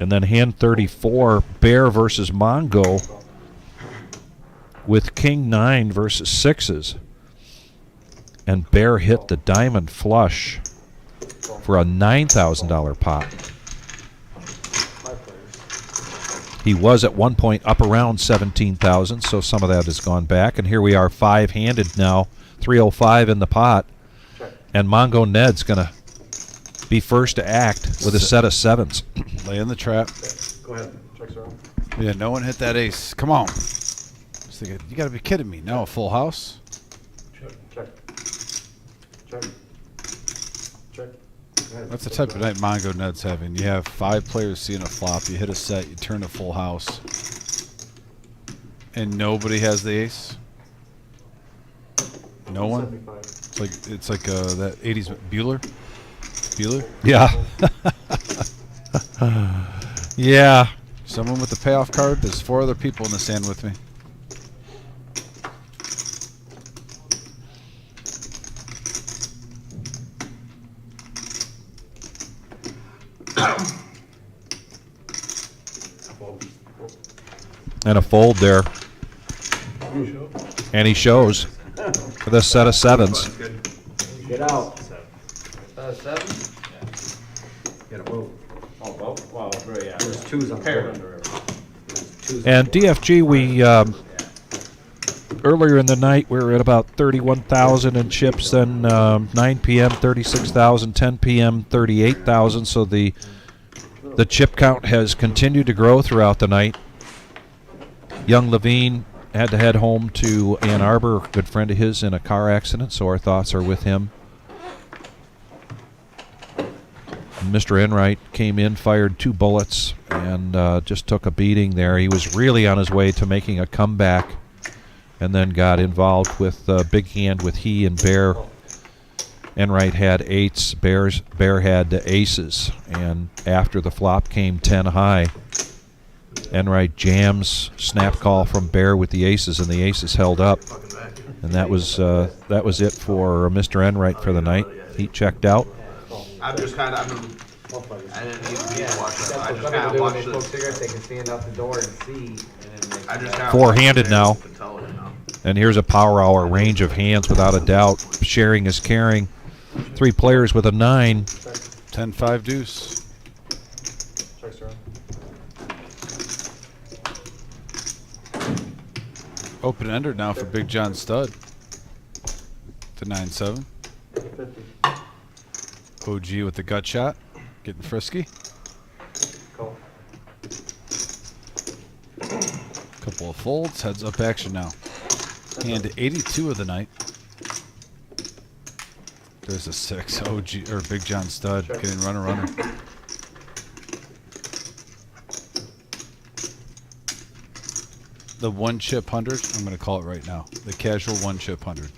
And then hand 34, Bear versus Mongo with King 9 versus sixes. And Bear hit the diamond flush for a $9,000 pot. He was at one point up around 17,000, so some of that has gone back. And here we are, five-handed now, 305 in the pot. And Mongo Ned's going to be first to act with a set of sevens. Lay in the trap. Go ahead. Checks around. Yeah, no one hit that ace. Come on. You got to be kidding me. No, a full house? Check. Check. Check. That's the type of night Mongo Ned's having. You have 5 players seeing a flop. You hit a set. You turn a full house. And nobody has the ace? No one? 75. It's like that 80s Bueller? Bueller? Yeah. Yeah. Someone with the payoff card? There's 4 other people in the stand with me. And a fold there. And he shows with a set of sevens. Get out. Seven? Get a move. Oh, both? Well, really, yeah. There's twos on the Pair. board. And DFG, we earlier in the night we were at about 31,000 in chips. Then 9 p.m. 36,000, 10 p.m. 38,000. So the chip count has continued to grow throughout the night. Young Levine had to head home to Ann Arbor, a good friend of his, in a car accident, so our thoughts are with him. Mr. Enright came in, fired 2 bullets, and just took a beating there. He was really on his way to making a comeback, and then got involved with big hand with he and Bear. Enright had 8s, Bear had aces, and after the flop came 10 high. Enright jams, snap call from Bear with the aces, and the aces held up. And that was it for Mr. Enright for the night. He checked out. I'm just kind of, I didn't need to watch that. I just kind of watched it. They can stand out the door and see. I just kinda Four-handed now. can tell it now. And here's a power hour range of hands without a doubt. Sharing is caring. 3 players with a 9. 10-5 deuce. Checks around. Open ender now for Big John Stud. To 9-7. 50. OG with the gut shot. Getting frisky. Call. Couple of folds. Heads up action now. Hand 82 of the night. There's a 6. OG or Big John Stud getting runner. The 1-chip 100. I'm going to call it right now. The casual 1-chip 100.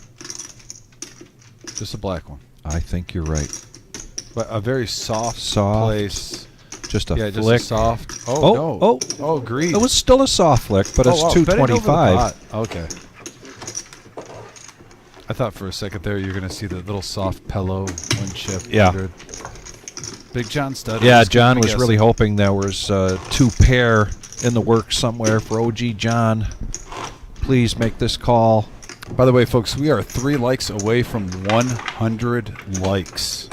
Just a black one. I think you're right. But a very soft place. Just a Just flick. a soft. Oh, Oh, no. oh. Oh, green. It was still a soft flick, but it's wow. Bet it over the 225. pot. Okay. I thought for a second there you were going to see the little soft pillow 1-chip. Yeah. 100. Big John Stud. Yeah, Just John keep was really hoping there was 2 pair in the works somewhere for OG John. Please make this call. By the way, folks, we are 3 likes away from 100 likes.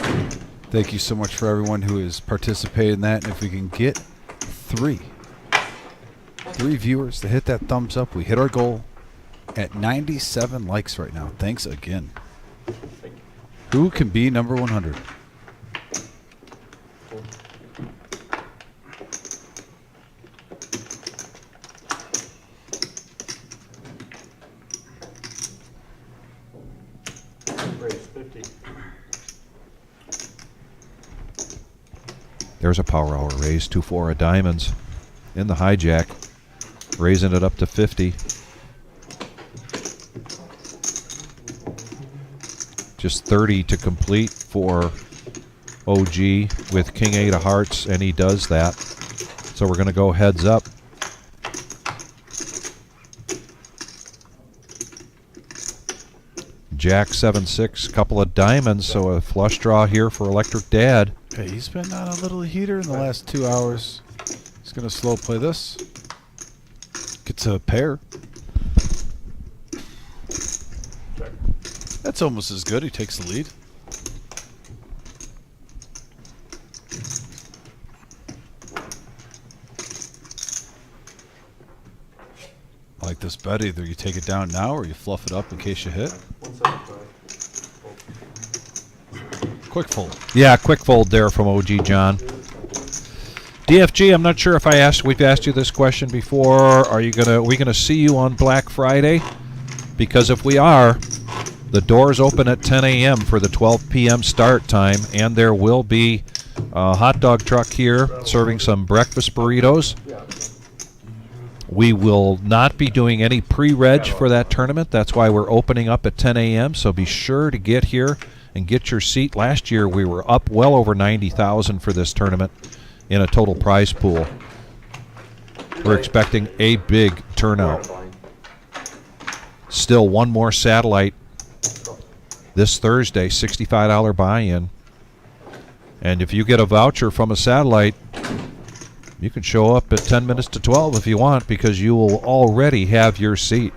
Thank you so much for everyone who has participated in that. And if we can get 3 viewers to hit that thumbs up, we hit our goal at 97 likes right now. Thanks again. Who can be number 100? Raise 50. There's a power hour raise, 2-4 of diamonds in the hijack, raising it up to 50. Just 30 to complete for OG with King 8 of hearts, and he does that. So we're going to go heads up. Jack 7-6, couple of diamonds, so a flush draw here for Electric Dad. Okay, he's been on a little heater in the last 2 hours. He's going to slow play this. Gets a pair. That's almost as good. He takes the lead. I like this bet. Either you take it down now or you fluff it up in case you hit. 175. Quick fold. Yeah, quick fold there from OG John. DFG, I'm not sure if we've asked you this question before. Are we gonna see you on Black Friday? Because if we are, the doors open at 10 a.m. for the 12 p.m. start time, and there will be a hot dog truck here serving some breakfast burritos. We will not be doing any pre-reg for that tournament. That's why we're opening up at 10 a.m. So be sure to get here and get your seat. Last year we were up well over 90,000 for this tournament in a total prize pool. We're expecting a big turnout. Still one more satellite this Thursday, $65 buy-in. And if you get a voucher from a satellite, you can show up at 10 minutes to 12 if you want, because you will already have your seat.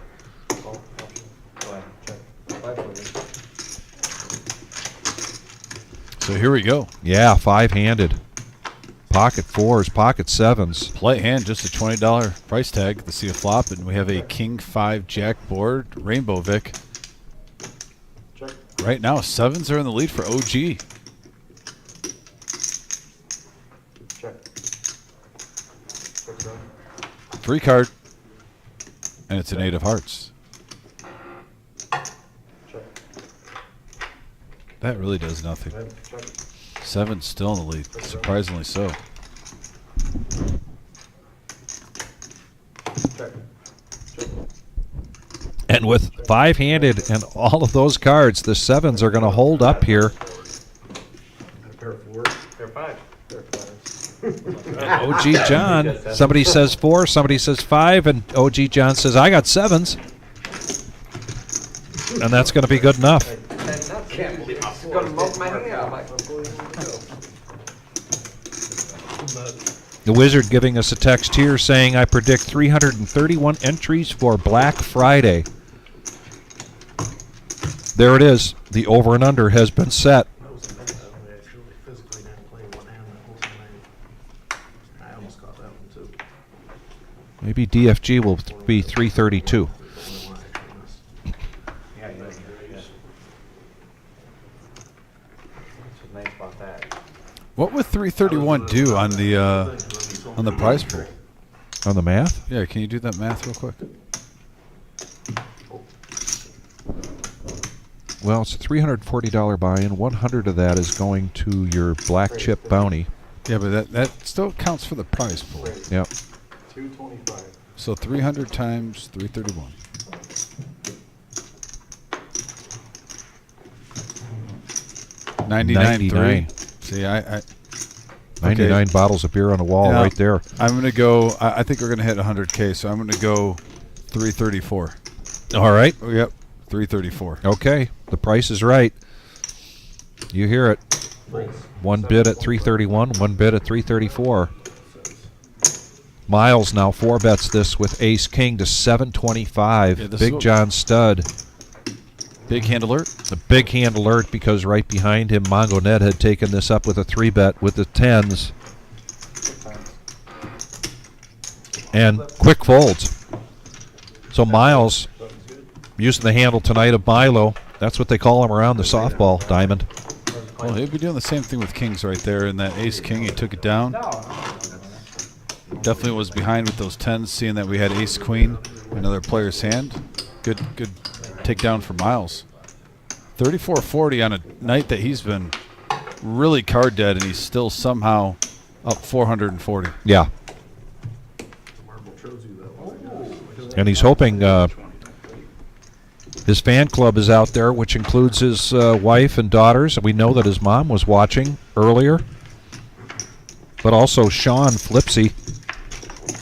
So here we go. Yeah, five-handed. Pocket fours, pocket sevens. Play hand, just a $20 price tag to see a flop, and we have a King 5 Jack board, Rainbow Vic. Check. Right now, sevens are in the lead for OG. Check. Check down. 3 card, and it's an 8 of hearts. Check. That really does nothing. Check. 7's still in the lead, surprisingly so. Check. Check. And with five-handed and all of those cards, the sevens are going to hold up here. A pair of fours. Pair of five. Pair of fives. OG John, somebody says 4, somebody says 5, and OG John says, I got 7s. And that's going to be good enough. It's gonna melt my hand. I'm like, The Wizard giving us a text here saying, I predict 331 entries for Black Friday. There it is. The over and under has been set. Maybe DFG will be 332. What would 331 do on the prize pool? On the math? Yeah, can you do that math real quick? Well, it's a $340 buy-in. 100 of that is going to your black chip bounty. Yeah, but that still counts for the prize pool. Yep. 225. So 300 times 331. $99.3. See, I 99 bottles of beer on the wall right there. I'm going to go, I think we're going to hit 100K, so I'm going to go 334. All right. Oh, yep, 334. Okay, the price is right. You hear it. One bid at 331, one bid at 334. Miles now 4 bets this with Ace King to 725. Yeah, Big John stud. Big hand alert. The big hand alert because right behind him, Mongo Ned had taken this up with a 3-bet with the 10s. And quick folds. So Miles using the handle tonight of Milo. That's what they call him around the softball diamond. Well, he'll be doing the same thing with Kings right there. In that Ace King, he took it down. Definitely was behind with those 10s, seeing that we had Ace Queen, another player's hand. Good takedown for Miles. 34-40 on a night that he's been really card dead, and he's still somehow up 440. Yeah. And he's hoping his fan club is out there, which includes his wife and daughters. We know that his mom was watching earlier. But also Sean Flipsy,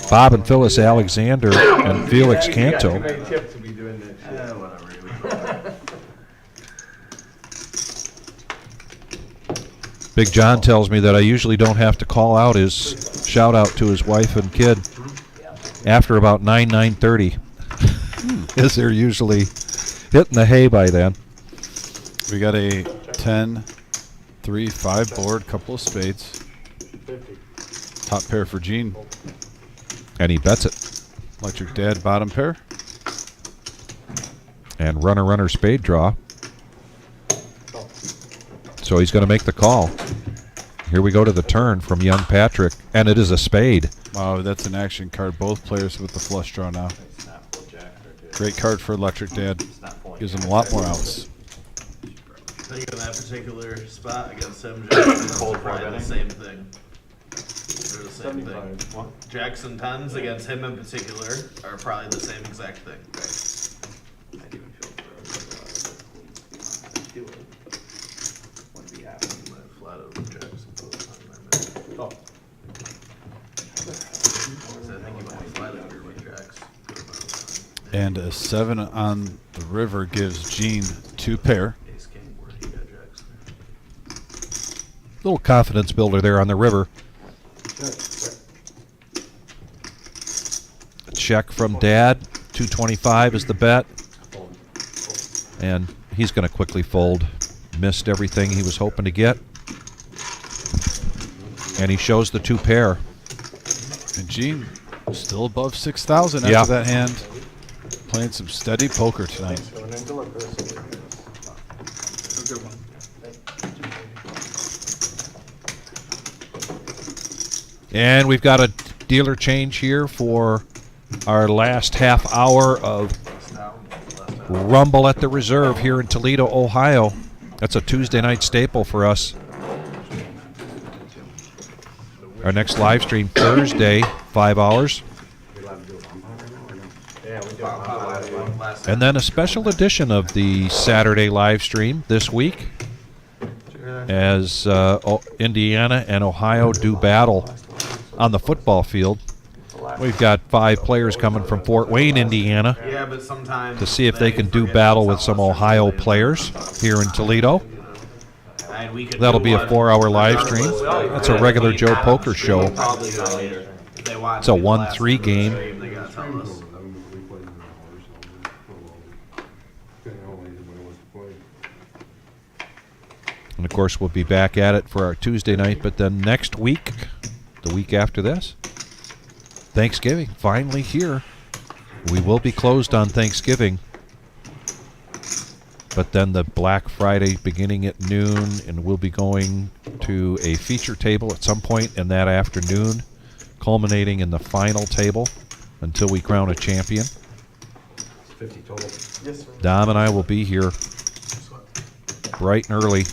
Bob and Phyllis Alexander, and Felix Canto. Big John tells me that I usually don't have to call out his shout out to his wife and kid after about 9:30, as they're usually hitting the hay by then. We got a 10, 3, 5 board, couple of spades. Top pair for Gene. And he bets it. Electric Dad, bottom pair. And runner spade draw. So he's going to make the call. Here we go to the turn from young Patrick, and it is a spade. Wow, that's an action card. Both players with the flush draw now. Great card for Electric Dad. Gives him a lot more outs. I think in that particular spot against him, Jackson's probably the same thing. They're the same thing. Jackson 10s against him in particular are probably the same exact thing. And a 7 on the river gives Gene 2 pair. Little confidence builder there on the river. A check from Dad. 225 is the bet. And he's going to quickly fold. Missed everything he was hoping to get. And he shows the 2 pair. And Gene still above 6,000 after that hand. Playing some steady poker tonight. And we've got a dealer change here for our last half hour of Rumble at the Reserve here in Toledo, Ohio. That's a Tuesday night staple for us. Our next live stream Thursday, 5 hours. And then a special edition of the Saturday live stream this week as Indiana and Ohio do battle on the football field. We've got 5 players coming from Fort Wayne, Indiana, to see if they can do battle with some Ohio players here in Toledo. That'll be a 4-hour live stream. That's a regular Joe Poker show. It's a 1-3 game. And of course, we'll be back at it for our Tuesday night, but then next week, the week after this, Thanksgiving, finally here. We will be closed on Thanksgiving, but then the Black Friday beginning at noon, and we'll be going to a feature table at some point in that afternoon, culminating in the final table until we crown a champion. 50 total. Yes, sir. Dom and I will be here bright and early,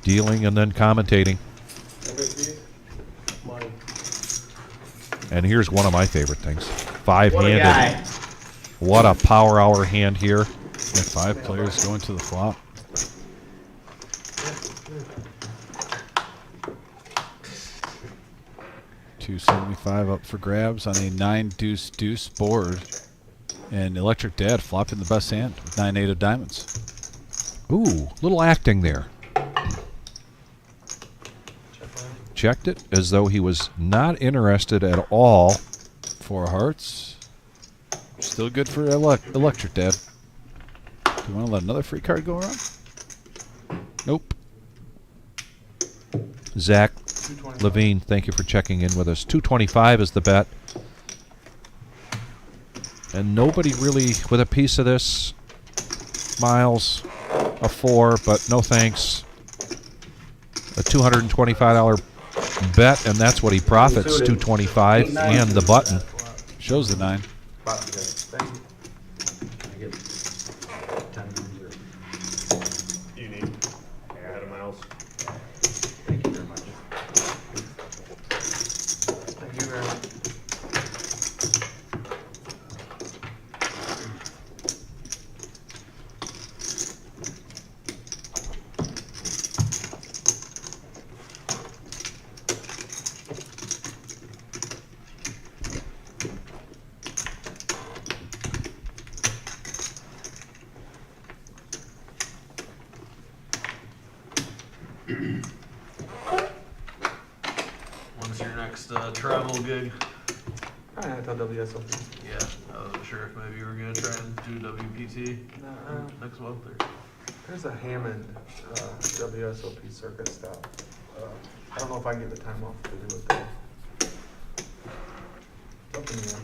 dealing and then commentating. And here's one of my favorite things. 5-handed. What a power hour hand here. And 5 players going to the flop. $275 up for grabs on a 9-deuce-deuce board. And Electric Dad flopping the best hand with 9-8 of diamonds. Ooh, little acting there. Checked it as though he was not interested at all. 4 hearts. Still good for Electric Dad. Do you want to let another free card go around? Nope. Zach Levine, thank you for checking in with us. 225 is the bet. And nobody really with a piece of this. Miles, a 4, but no thanks. A $225 bet, and that's what he profits, $225 and the button. Shows the 9. You need. I had a mouse. Thank you very much. Thank you very much. When's your next travel gig? I thought WSOP. Yeah, I wasn't sure if maybe you were gonna try and do WPT next month or. There's a Hammond WSOP circuit stuff. I don't know if I can get the time off to do it though. It's up in the air.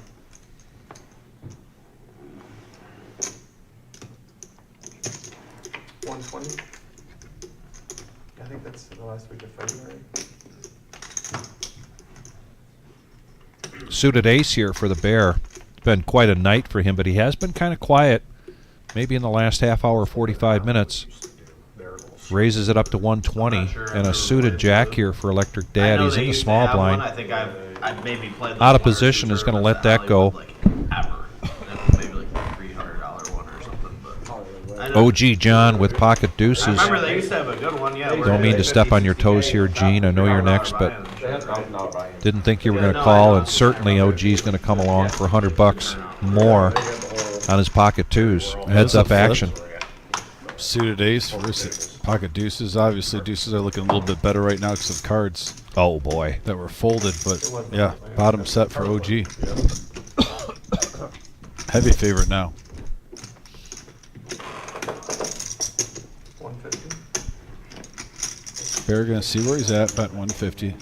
$120. I think that's the last week of February. Suited ace here for the Bear. It's been quite a night for him, but he has been kind of quiet. Maybe in the last half hour, 45 minutes. Raises it up to 120. And a suited jack here for Electric Dad. He's in the small blind. I think I've maybe played Out of position is going to let that go. Like ever. Maybe like a $300 one or something. But OG John with pocket I deuces. remember they used to have a good one. Yeah. Don't mean to step on your toes here, Gene. I know you're next, but didn't think you were going to call, and certainly OG's going to come along for $100 more on his pocket twos. Heads up action. Suited ace versus pocket deuces. Obviously, deuces are looking a little bit better right now because of cards. Oh boy, that were folded. But yeah, bottom set for OG. Heavy favorite now. 150. Bear gonna see where he's at. Bet 150.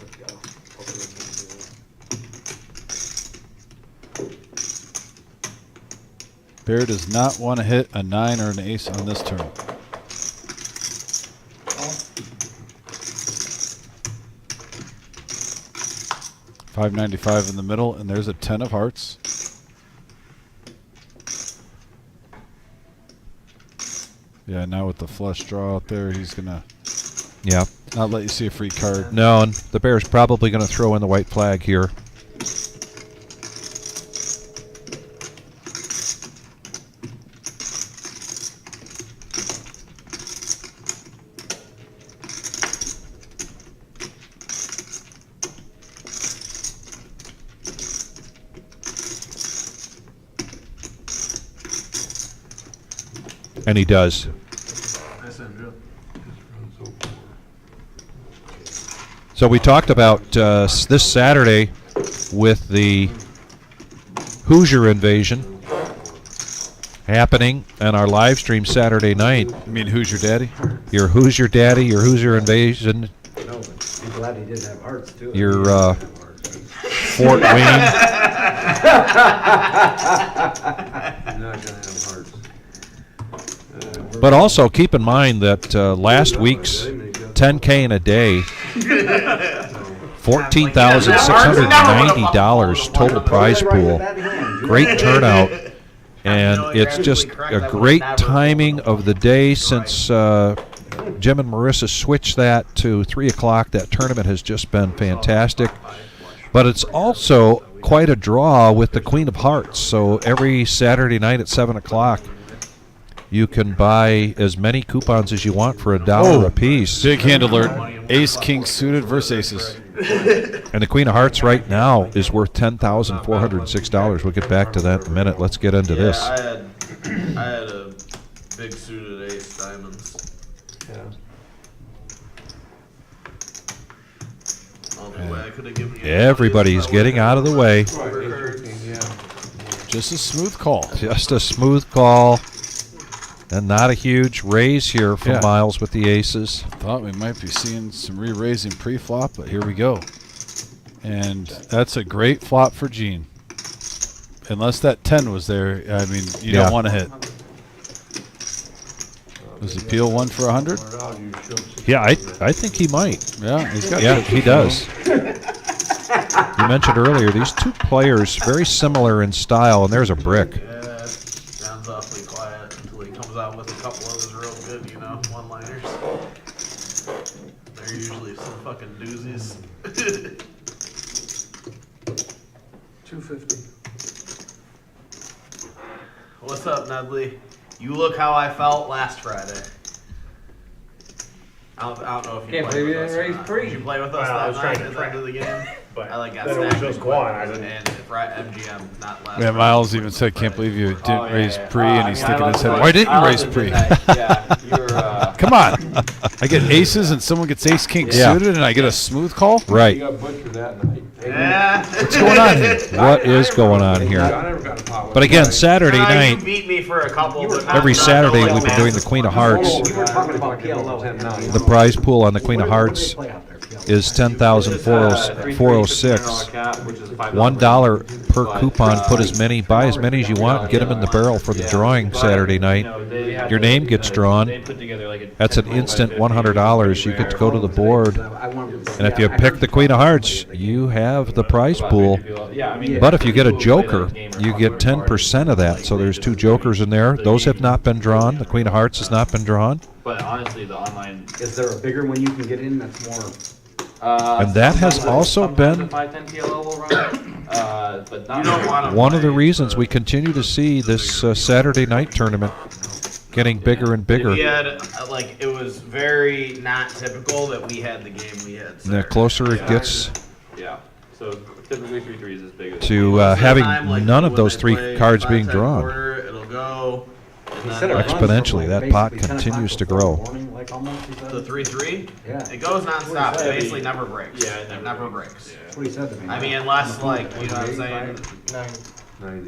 Bear does not want to hit a 9 or an ace on this turn. $5.95 in the middle, and there's a 10 of hearts. Yeah, now with the flush draw out there, he's gonna not let you see a free card. No, and the Bear's probably going to throw in the white flag here. And he does. So we talked about this Saturday with the Hoosier invasion happening on our live stream Saturday night. You mean Hoosier Daddy? Your Hoosier Daddy, your Hoosier invasion. No, I'm glad he didn't have hearts too. Your Fort Wayne. You're not gonna have hearts. But also keep in mind that last week's 10K in a day, $14,690 total prize pool. Great turnout. And it's just a great timing of the day since Jim and Marissa switched that to 3 o'clock. That tournament has just been fantastic. But it's also quite a draw with the Queen of Hearts. So every Saturday night at 7 o'clock, you can buy as many coupons as you want for $1 a piece. Big hand alert. Ace, king suited versus aces. And the Queen of Hearts right now is worth $10,406. We'll get back to that in a minute. Let's get into this. I had a big suited ace diamonds. Yeah. Only way I could have given you. Everybody's getting out of the way. Just a smooth call. Just a smooth call. And not a huge raise here from Miles with the aces. Thought we might be seeing some re-raising pre-flop, but here we go. And that's a great flop for Gene. Unless that 10 was there, I mean, you don't want to hit. Does he peel one for 100? Yeah, I think he might. Yeah, he's got. Yeah, he does. You mentioned earlier these two players very similar in style, and there's a brick. Yeah, sounds awfully quiet until he comes out with a couple of his real good, one-liners. They're usually some fucking doozies. 250. What's up, Nedley? You look how I felt last Friday. I don't know if you Can't played believe you with us didn't or raise not. pre. Did you play with us Well, I that was night trying at to the track. end of the game? But I got then it was stacked just with one. players, I didn't- and MGM, not last Yeah, Friday. Miles even said, "Can't believe you didn't raise pre," and he's sticking his head. like- Why didn't I you like raise the pre? midnight. Yeah, you're. Come on! I get aces and someone gets ace king Yeah. suited, and I get a smooth call. Right. You got butchered that night. What's going on here? What is going on here? But again, Saturday You night, beat me for a couple. But every not Saturday like we've been doing the Queen of Hearts. You were talking about PLO. The prize pool on the Queen of Hearts is $10,406. $1 per coupon. Put as many, buy as many as you want, and get them in the barrel for the drawing Saturday night. Your name gets drawn. That's an instant $100. You get to go to the board, and if you pick the Queen of Hearts, you have the prize pool. But if you get a joker, you get 10% of that. So there's 2 jokers in there. Those have not been drawn. The Queen of Hearts has not been drawn. But honestly, the online. Is there a bigger one you can get in that's more? And that has also been one of the reasons we continue to see this Saturday night tournament getting bigger and bigger. We had, like, it was very not typical that we had the game we had. And the closer it gets Yeah. So typically 3-3 is as big as to having none of those 3 cards being drawn. It'll go. Exponentially, that pot continues to grow. The 3-3? Yeah. It goes non-stop. It basically never breaks. Yeah, it never breaks. That's what he said to me. I mean, unless, like, you know what I'm saying?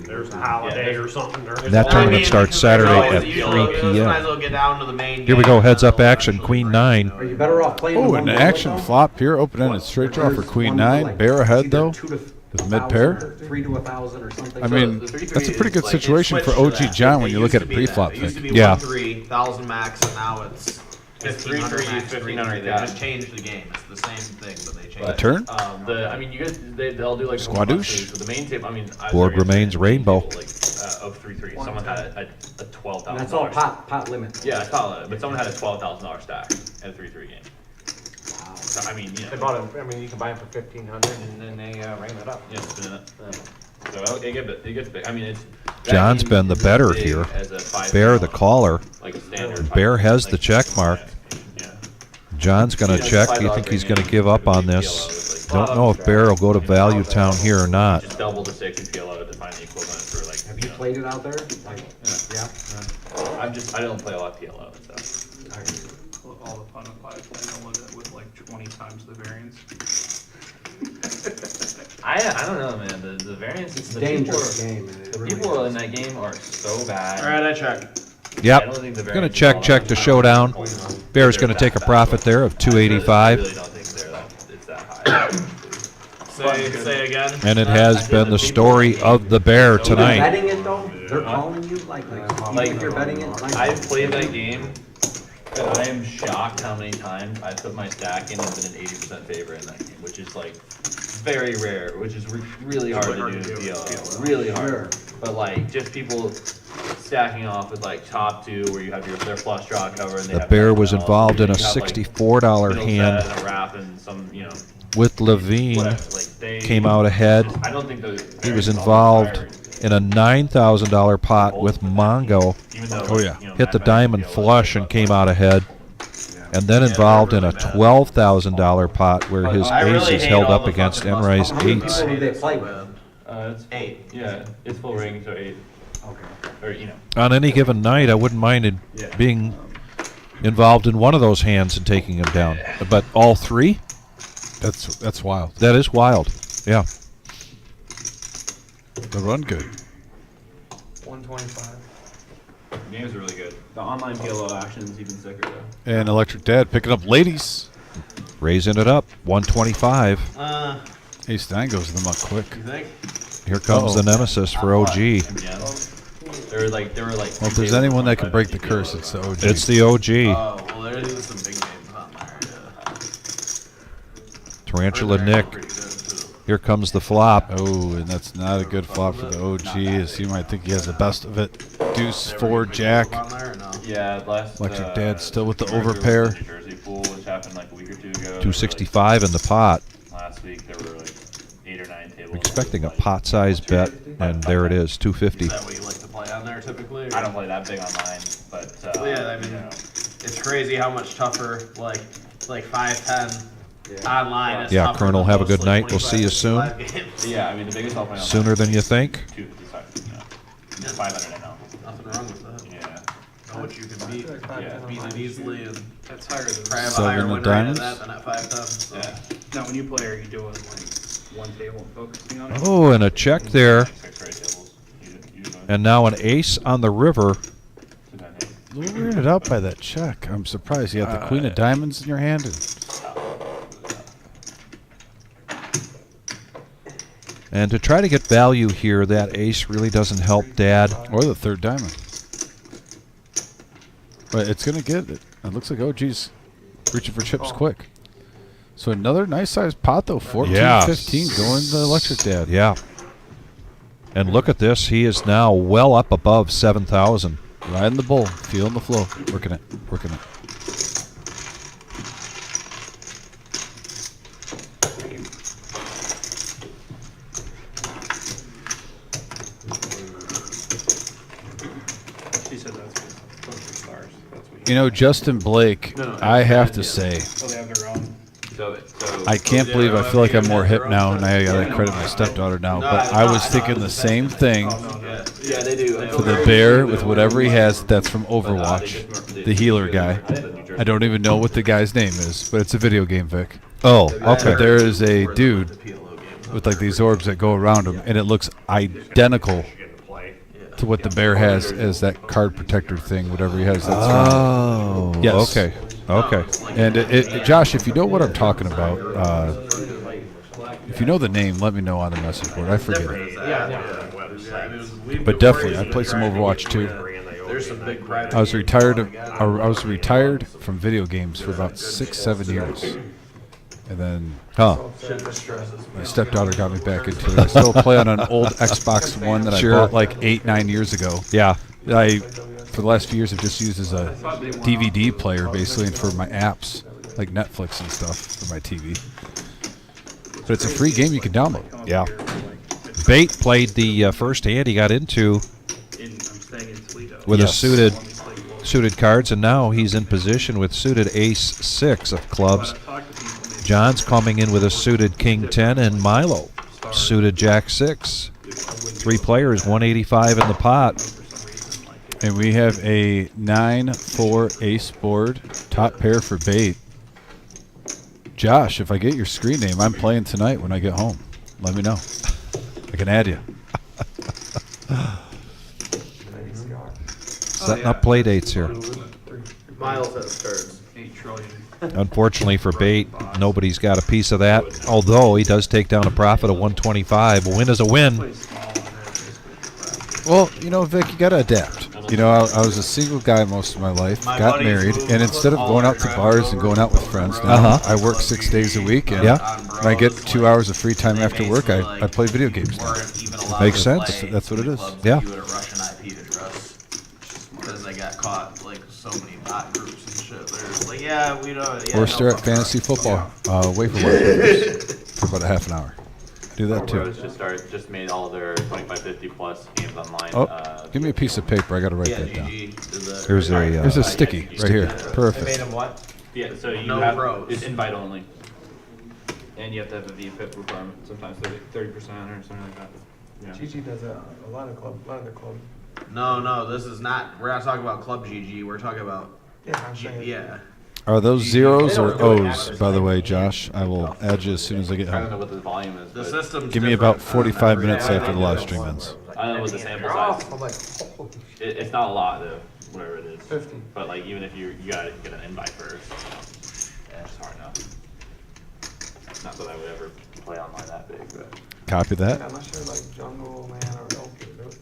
There's a holiday or something. That tournament starts Saturday at 3 Might as p.m. well get down to the main Here we go, heads up action, Queen 9. Are you better off playing? Oh, an action flop here, open-ended straight draw for Queen 9. Bear ahead though, with mid-pair. 3 to 1,000 or something. I mean, that's a pretty good situation for OG John when you look at a pre-flop It used to thing. be Yeah. 1,000 max, and now it's 3-3, 1,500. They just changed the game. It's the same thing, but they changed A it. turn? I mean, you guys, they'll do like Squadouche. So the main table. I mean, Board remains rainbow. Like of 3-3, someone had a $12,000. And that's all pot limit. Yeah, it's all, but someone had a $12,000 stack at a 3-3 game. So, I mean, you know. They bought it, I mean, you can buy it for 1,500 and then they ran it up. Yeah, spin it. So it gets big. I mean, it's. John's been the better here. Bear the caller. Like a standard. Bear has the check mark. Yeah. John's going to check. Do you think he's going to give up on this? Don't know if Bear will go to Value Town here or not. Just double the 6 and PLO to find the equivalent for like. Have you played it out there? Like, yeah. I don't play a lot of PLO. So. All the fun of 5 with like 20 times the variance. I don't know, man. The variance is the dangerous game. The people in that game are so bad. All right, I check. Yep. I don't think the Going to variance check the showdown. Bear's going to take a profit there of I really $285. don't think it's that high. Say again. And it has been the story of the Bear You're tonight. betting it though? They're calling you like even if you're betting it? Like, I've played that game, and I am shocked how many times I put my stack in and been an 80% favor in that game, which is like very rare, which is really hard to do in PLO. Really hard. But like just people stacking off with like top 2 where you have their flush draw cover and they The have Bear nothing was else, involved and in a you have, like, $64 middle hand set and a wrap and some, you know, with Levine. whatever. Like they Came out ahead. I don't think He was involved in a $9,000 pot with Mongo. Oh, yeah. Hit the diamond flush and came out ahead. And then involved in a $12,000 pot where his aces held up against Enri's eights. who do they play with? It's 8. Yeah, it's full ring, so 8. Okay. Or, you know. On any given night, I wouldn't mind it being involved in one of those hands and taking him down. But all 3? That's wild. That is wild. Yeah. The run good. 125. The game's really good. The online PLO action is even sicker, though. And Electric Dad picking up ladies. Raising it up. 125. Ace 9 goes to the muck quick. You think? Here comes the nemesis for OG. Yeah. They were like. Well, if there's anyone that can break the curse, it's the OG. It's the OG. Oh, well, there's some big names on there. Tarantula Nick. Here comes the flop. Oh, and that's not a good flop for the OG, as you might think he has the best of it. Deuce, 4, Jack. On there or no? Yeah, last. Electric Dad still with the America overpair. was the New Jersey pool, which happened like a week or 2 ago. 265 in the pot. Last week there were like 8 or 9 tables. Expecting a pot size bet, and there it is, 250. Is that what you like to play on there typically? I don't play that big online, but Well, yeah, I mean, you know. it's crazy how much tougher like 5-10 online is. Yeah, tougher Colonel, than have a most, good like, night. We'll see you 25 soon. live games. Yeah, I mean the biggest I'll play online. Sooner than you think. 255. You know. 500 I know. Nothing wrong with that. Yeah. Know what you can beat. Yeah. Beat it easily, and That's higher than probably have a 7 higher of win rate at diamonds. that than at 5-10. So. Yeah. Now, when you play, are you doing like one table and focusing on it. Oh, and a check there. Fixed rate tables. Usually. And now an ace on the river. A little weirded out by that check. I'm surprised. You had the queen of diamonds in your hand. And to try to get value here, that ace really doesn't help Dad. Or the third diamond. But it's going to get it. It looks like OG's reaching for chips quick. So another nice sized pot, though. 14, Yeah. 15 going to the electric Dad. Yeah. And look at this. He is now well up above 7,000. Riding the bull, feeling the flow, working it, working it. She said that's close to stars. That's what You know, Justin Blake, I have to say, Oh, they have their own. I can't believe I feel like I'm more hip now, and I gotta credit my stepdaughter now, but I was thinking the same thing Yeah, they do. for the bear with whatever he has that's from Overwatch, the healer guy. I don't even know what the guy's name is, but it's a video game, Vic. Oh, But okay. there is a dude with like these orbs that go around him, and it looks identical to what the bear has as that card protector thing, whatever he has. That's Oh, Yes. okay. Okay. And Josh, if you know what I'm talking about, if you know the name, let me know on the message board. I forget it. But definitely, I played some Overwatch too. There's some big private. I was retired from video games for about 6-7 years, and then my stepdaughter got me back into it. I still play on an old Xbox One that I bought like 8-9 years ago. Yeah. For the last few years, I've just used as a DVD player, basically, and for my apps, like Netflix and stuff, for my TV. But it's a free game you can download. Yeah. Bate played the first hand he got into I'm staying in Toledo. with Yes. a suited cards, and now he's in position with suited ace-6 of clubs. John's coming in with a suited king-10, and Milo suited jack-6. 3 players, 185 in the pot. And we have a 9-4 ace board, top pair for Bate. Josh, if I get your screen name, I'm playing tonight when I get home. Let me know. I can add you. Setting up play dates here. Miles has turns. 8 trillion. Unfortunately for Bate, nobody's got a piece of that, although he does take down a profit of 125. A win is a win. Well, you know, Vic, you got to adapt. You know, I was a single guy most of my life, got married, and instead of going out to bars and going out with friends, now I work 6 days a week, and when I get 2 hours of free time after work, I play video games now. Makes sense. That's what it is. Yeah. You had a Russian IP address because they got caught like so many bot groups and shit. They're just like, yeah, we don't. Yeah, Or stare at fantasy football, wafer wire for about a half an hour. Do that too. Just made all their 25-50 plus games online. Oh, give me a piece of paper. I got to write that down. Here's a There's a sticky right here. They made Perfect. him what? Yeah, so you No have pros. it's invite only. And you have to have a VPIP requirement, sometimes 30% or something like that. Yeah. GG does that, a lot of their club. No, this is not. We're not talking about Club GG. We're talking about. Yeah, I'm saying. Yeah. Are those zeros or O's, by the way, Josh? I will add you as soon as I get I don't know home. what the volume is. The but system's Give me different about on 45 every minutes day. after the live stream ends. I don't know what the sample Oh, size. I'm like, holy It's not a lot though, whatever it is. 50. But like even if you gotta get an invite first, yeah, it's hard enough. Not that I would ever play online that big, but Copy Yeah, that. unless you're like Jungle Man or Elk,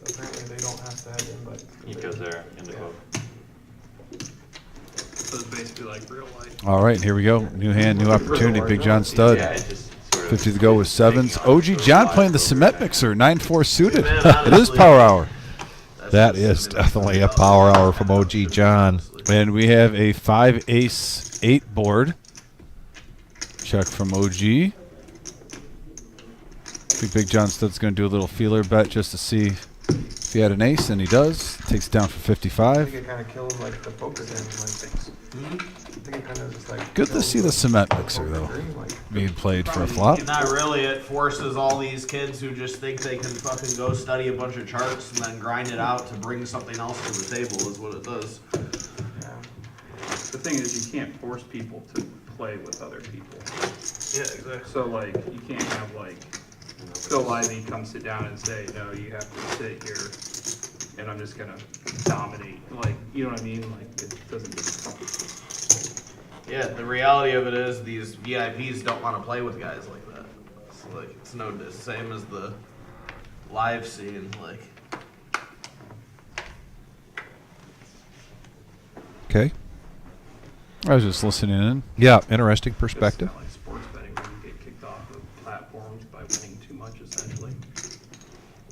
apparently they don't have to have invites. he goes there in the quote. So it's basically like real life. All right, here we go. New hand, new opportunity. Big John Stud. Yeah, it just sort of 50 to go with sevens. OG John playing the cement mixer. 9-4 suited. It is power hour. That is definitely a power hour from OG John. And we have a 5 ace 8 board. Check from OG. I think Big John Stud's going to do a little feeler bet just to see if he had an ace, and he does. Takes it down for I think 55. it kind of kills like the poker game, like, I think it kind of just like. Good to kills see the cement mixer, poker though, dream, like, being played for a flop. Not really. It forces all these kids who just think they can fucking go study a bunch of charts and then grind it out to bring something else to the table is what it does. yeah. The thing is, you can't force people to play with other people. Yeah, exactly. So like, you can't have like Phil Lively come sit down and say, no, you have to sit here, and I'm just gonna dominate. Like, you know what I mean? Like, it doesn't get. Yeah, the reality of it is these VIPs don't want to play with guys like that. It's like it's no the same as the live scene. Like, Okay. I was just listening in. Yeah, interesting perspective. It's not like sports betting where you get kicked off of platforms by winning too much, essentially.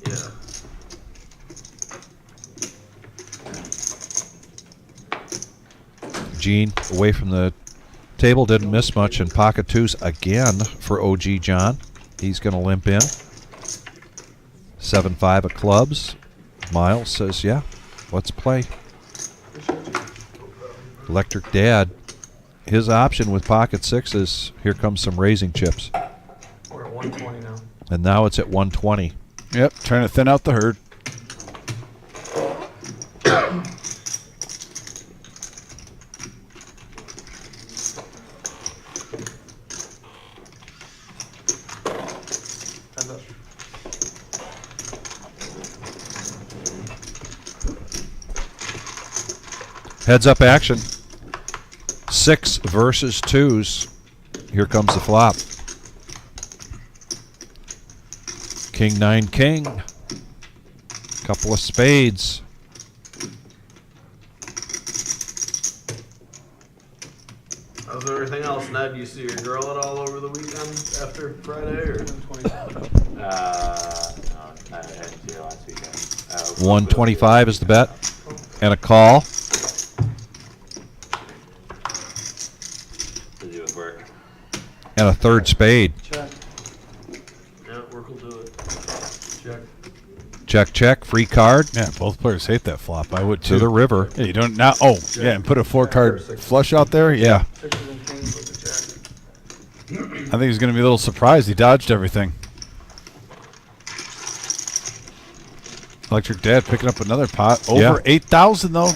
yeah. Gene away from the table, didn't miss much in pocket twos again for OG John. He's going to limp in. 7-5 of clubs. Miles says, yeah, let's play. Electric Dad, his option with pocket sixes, here comes some raising chips. We're at 120 now. And now it's at 120. Yep, trying to thin out the herd. Heads up. Heads up action. 6 versus 2s. Here comes the flop. King 9 king. Couple of spades. How's everything else, Ned? You see your girl at all over the weekend after Friday, or? No, I didn't see her last weekend. 125 is the bet. And a call. Busy with work. And a third spade. Check. Yeah, work will do it. Check. Check, check. Free card Yeah, both players hate that flop. I would too. to the river. Yeah, you don't now. Oh, yeah, and put a 4-card flush out there. Yeah, Sixes and kings with the check. I think he's going to be a little surprised. He dodged everything. Electric Dad picking up another pot. Over Yeah. 8,000 though.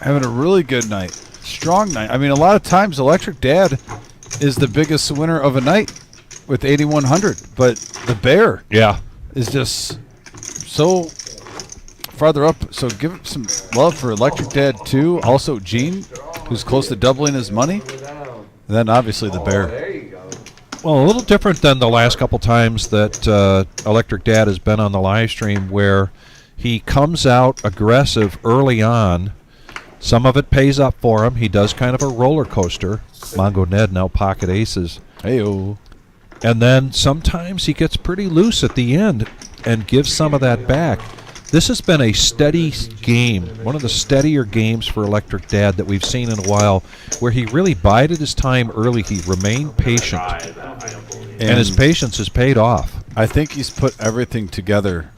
Having a really good night. Strong night. I mean, a lot of times Electric Dad is the biggest winner of a night with 8,100, but the Bear Yeah. is just so farther up. So give some love for Electric Dad too. Also Gene, who's close to doubling his money. And then obviously the Bear. There you go. Well, a little different than the last couple times that Electric Dad has been on the live stream, where he comes out aggressive early on. Some of it pays up for him. He does kind of a roller coaster. Mongo Ned now pocket aces. Hey-o. And then sometimes he gets pretty loose at the end and gives some of that back. This has been a steady game, one of the steadier games for Electric Dad that we've seen in a while, where he really bided his time early. He remained patient, and his patience has paid off. I think he's put everything together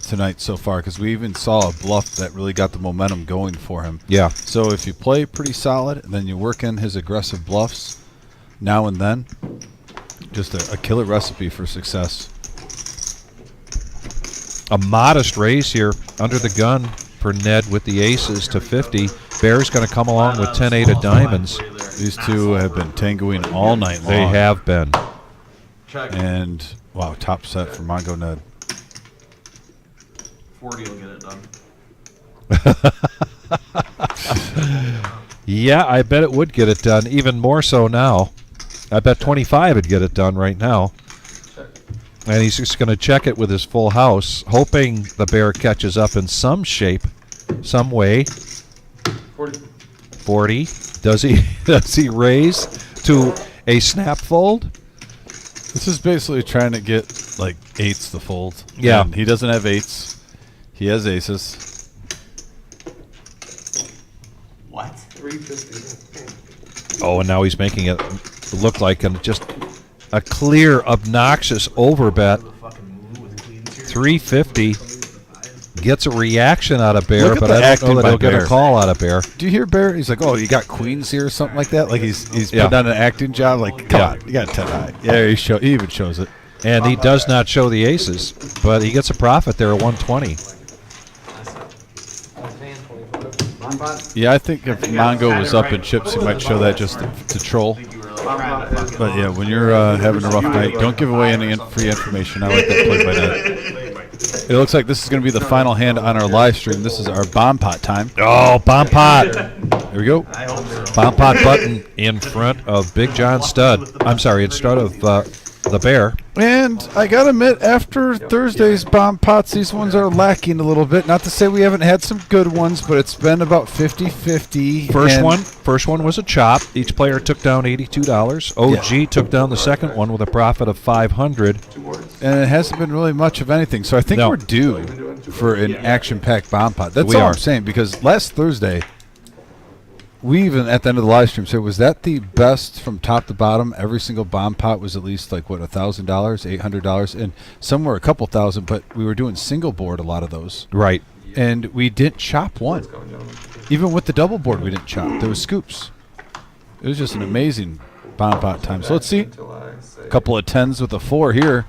tonight so far, because we even saw a bluff that really got the momentum going for him. Yeah. So if you play pretty solid and then you work in his aggressive bluffs now and then, just a killer recipe for success. A modest raise here under the gun for Ned with the aces to 50. Bear's going to come along with 10-8 of diamonds. These two have been tangoing all night long. They have been. Check. And, wow, top set for Mongo Ned. 40 will get it done. Yeah, I bet it would get it done, even more so now. I bet 25 would get it done right now. And he's just going to check it with his full house, hoping the Bear catches up in some shape, some way. 40. Does he does he raise to a snap fold? This is basically trying to get, like, eights to fold. Yeah. And he doesn't have eights. He has aces. What? 350. Oh, and now he's making it look like just a clear, obnoxious overbet. 350 gets a reaction out of Bear, Look at but the I don't acting know that by he'll get Bear. a call out of Bear. Do you hear Bear? He's like, oh, you got queens here or something like that? Like he's Yeah. putting on an acting job. Like, come on, you got 10 high. Yeah, he even shows it. And he does not show the aces, but he gets a profit there at 120. Yeah, I think if Mongo was up in chips, he might show that just to troll. But yeah, when you're having a rough night, don't give away any free information. I like that play by net. It looks like this is going to be the final hand on our live stream. This is our bomb pot time. Oh, bomb pot. There we go. Bomb pot button in front of Big John Stud. I'm sorry, in front of the Bear. And I got to admit, after Thursday's bomb pots, these ones are lacking a little bit. Not to say we haven't had some good ones, but it's been about 50-50. First one was a chop. Each player took down $82. OG took down the second one with a profit of $500. And it hasn't been really much of anything. So I think we're due for an action-packed bomb pot. That's all I'm saying, because last Thursday, we even at the end of the live stream said, was that the best from top to bottom? Every single bomb pot was at least like, what, $1,000, $800, and some were a couple thousand, but we were doing single board, a lot of those. Right. And we didn't chop one. Even with the double board, we didn't chop. There was scoops. It was just an amazing bomb pot time. So let's see. A couple of 10s with a 4 here.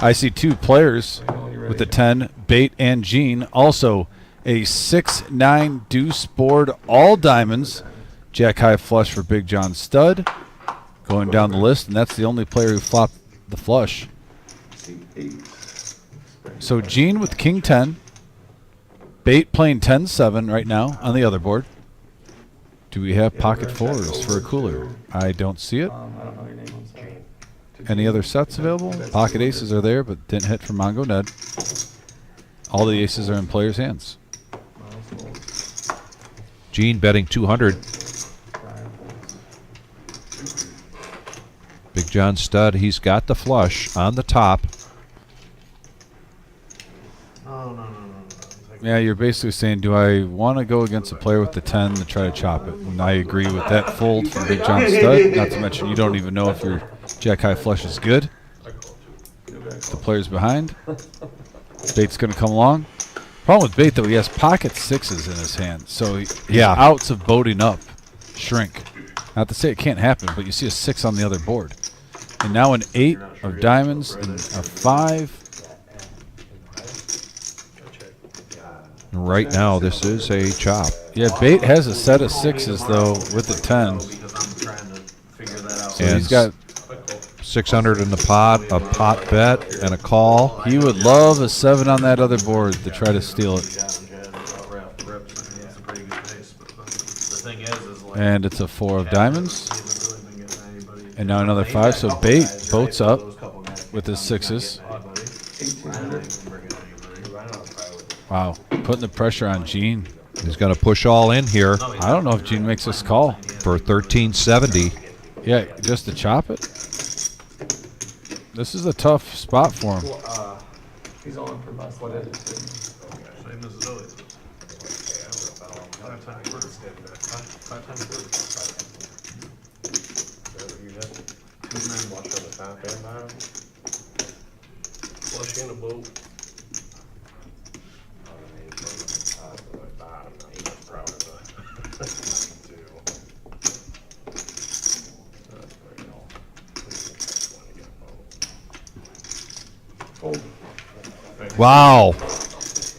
I see 2 players with the 10, Bait and Gene. Also, a 6-9 deuce board, all diamonds. Jack high flush for Big John Stud. Going down the list, and that's the only player who flopped the flush. So Gene with King 10. Bait playing 10-7 right now on the other board. Do we have pocket 4s for a cooler? I don't see it. Any other sets available? Pocket aces are there, but didn't hit from Mongo Ned. All the aces are in players' hands. Gene betting 200. Big John Stud, he's got the flush on the top. Yeah, you're basically saying, do I want to go against a player with the 10 to try to chop it? And I agree with that fold from Big John Stud. Not to mention, you don't even know if your Jack high flush is good. The player's behind. Bait's going to come along. Problem with Bait, though, he has pocket 6s in his hand. So his outs of boating up shrink. Not to say it can't happen, but you see a 6 on the other board. And now an 8 of diamonds and a 5. Right now, this is a chop. Yeah, Bait has a set of 6s, though, with the 10. So and he's got 600 in the pot, a pot bet, and a call. He would love a 7 on that other board to try to steal it. And it's a 4 of diamonds. And now another 5. So Bait boats up with his 6s. Wow, putting the pressure on Gene. He's going to push all in here. I don't know if Gene makes this call. For 1370. Yeah, just to chop it. This is a tough spot for him. He's on for about what it is. Same as Zoe. Flushing a boat. Wow.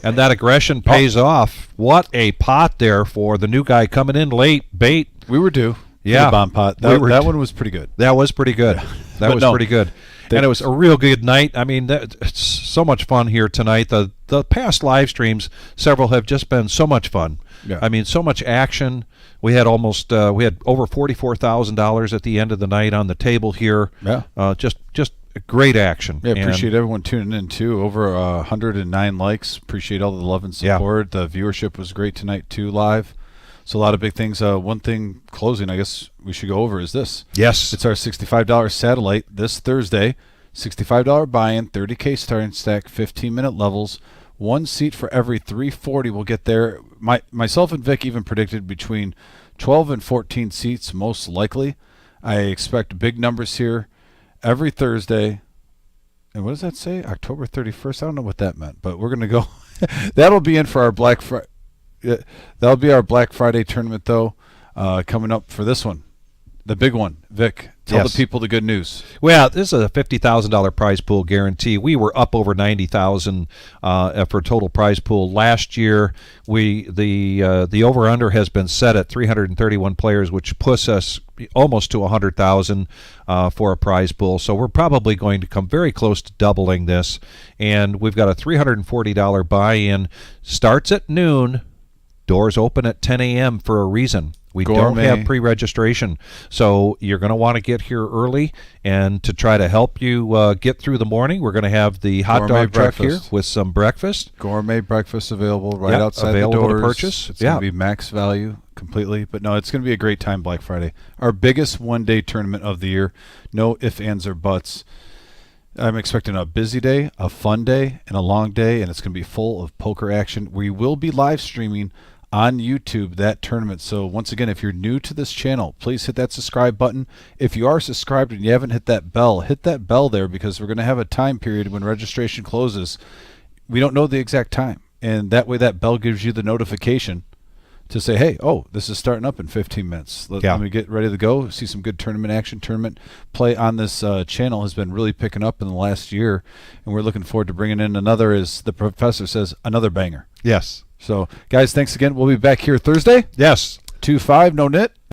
And that aggression pays off. What a pot there for the new guy coming in late. Bait. We were due. Yeah. Bomb pot. That one was pretty good. That was pretty good. That was pretty good. And it was a real good night. I mean, it's so much fun here tonight. The past live streams, several have just been so much fun. Yeah. I mean, so much action. We had almost we had over $44,000 at the end of the night on the table here. Yeah. Just great action. Yeah, appreciate everyone tuning in too. Over 109 likes. Appreciate all the love and support. The viewership was great tonight too, live. So a lot of big things. One thing closing, I guess we should go over is this. Yes. It's our $65 satellite this Thursday. $65 buy-in, 30K starting stack, 15-minute levels. 1 seat for every 340 will get there. Myself and Vic even predicted between 12 and 14 seats most likely. I expect big numbers here every Thursday. And what does that say? October 31st? I don't know what that meant, but we're going to go. That'll be in for our Black Friday. That'll be our Black Friday tournament, though, coming up for this one. The big one. Vic, tell the people the good news. Well, this is a $50,000 prize pool guarantee. We were up over $90,000 for total prize pool last year. The over/under has been set at 331 players, which puts us almost to 100,000 for a prize pool. So we're probably going to come very close to doubling this. And we've got a $340 buy-in. Starts at noon. Doors open at 10 a.m. for a reason. We don't have pre-registration, so you're going to want to get here early. And to try to help you get through the morning, we're going to have the hot dog truck here with some breakfast. Gourmet breakfast available right outside available the doors. To purchase. It's going to be max value completely. But no, it's going to be a great time Black Friday. Our biggest one-day tournament of the year. No ifs, ands, or buts. I'm expecting a busy day, a fun day, and a long day, and it's going to be full of poker action. We will be live streaming on YouTube that tournament. So once again, if you're new to this channel, please hit that subscribe button. If you are subscribed and you haven't hit that bell there, because we're going to have a time period when registration closes. We don't know the exact time, and that way that bell gives you the notification to say, hey, oh, this is starting up in 15 minutes. Let me get ready to go, see some good tournament action. Tournament play on this channel has been really picking up in the last year, and we're looking forward to bringing in another, as the professor says, another banger. Yes. So, guys, thanks again. We'll be back here Thursday. Yes. 2-5, no nit.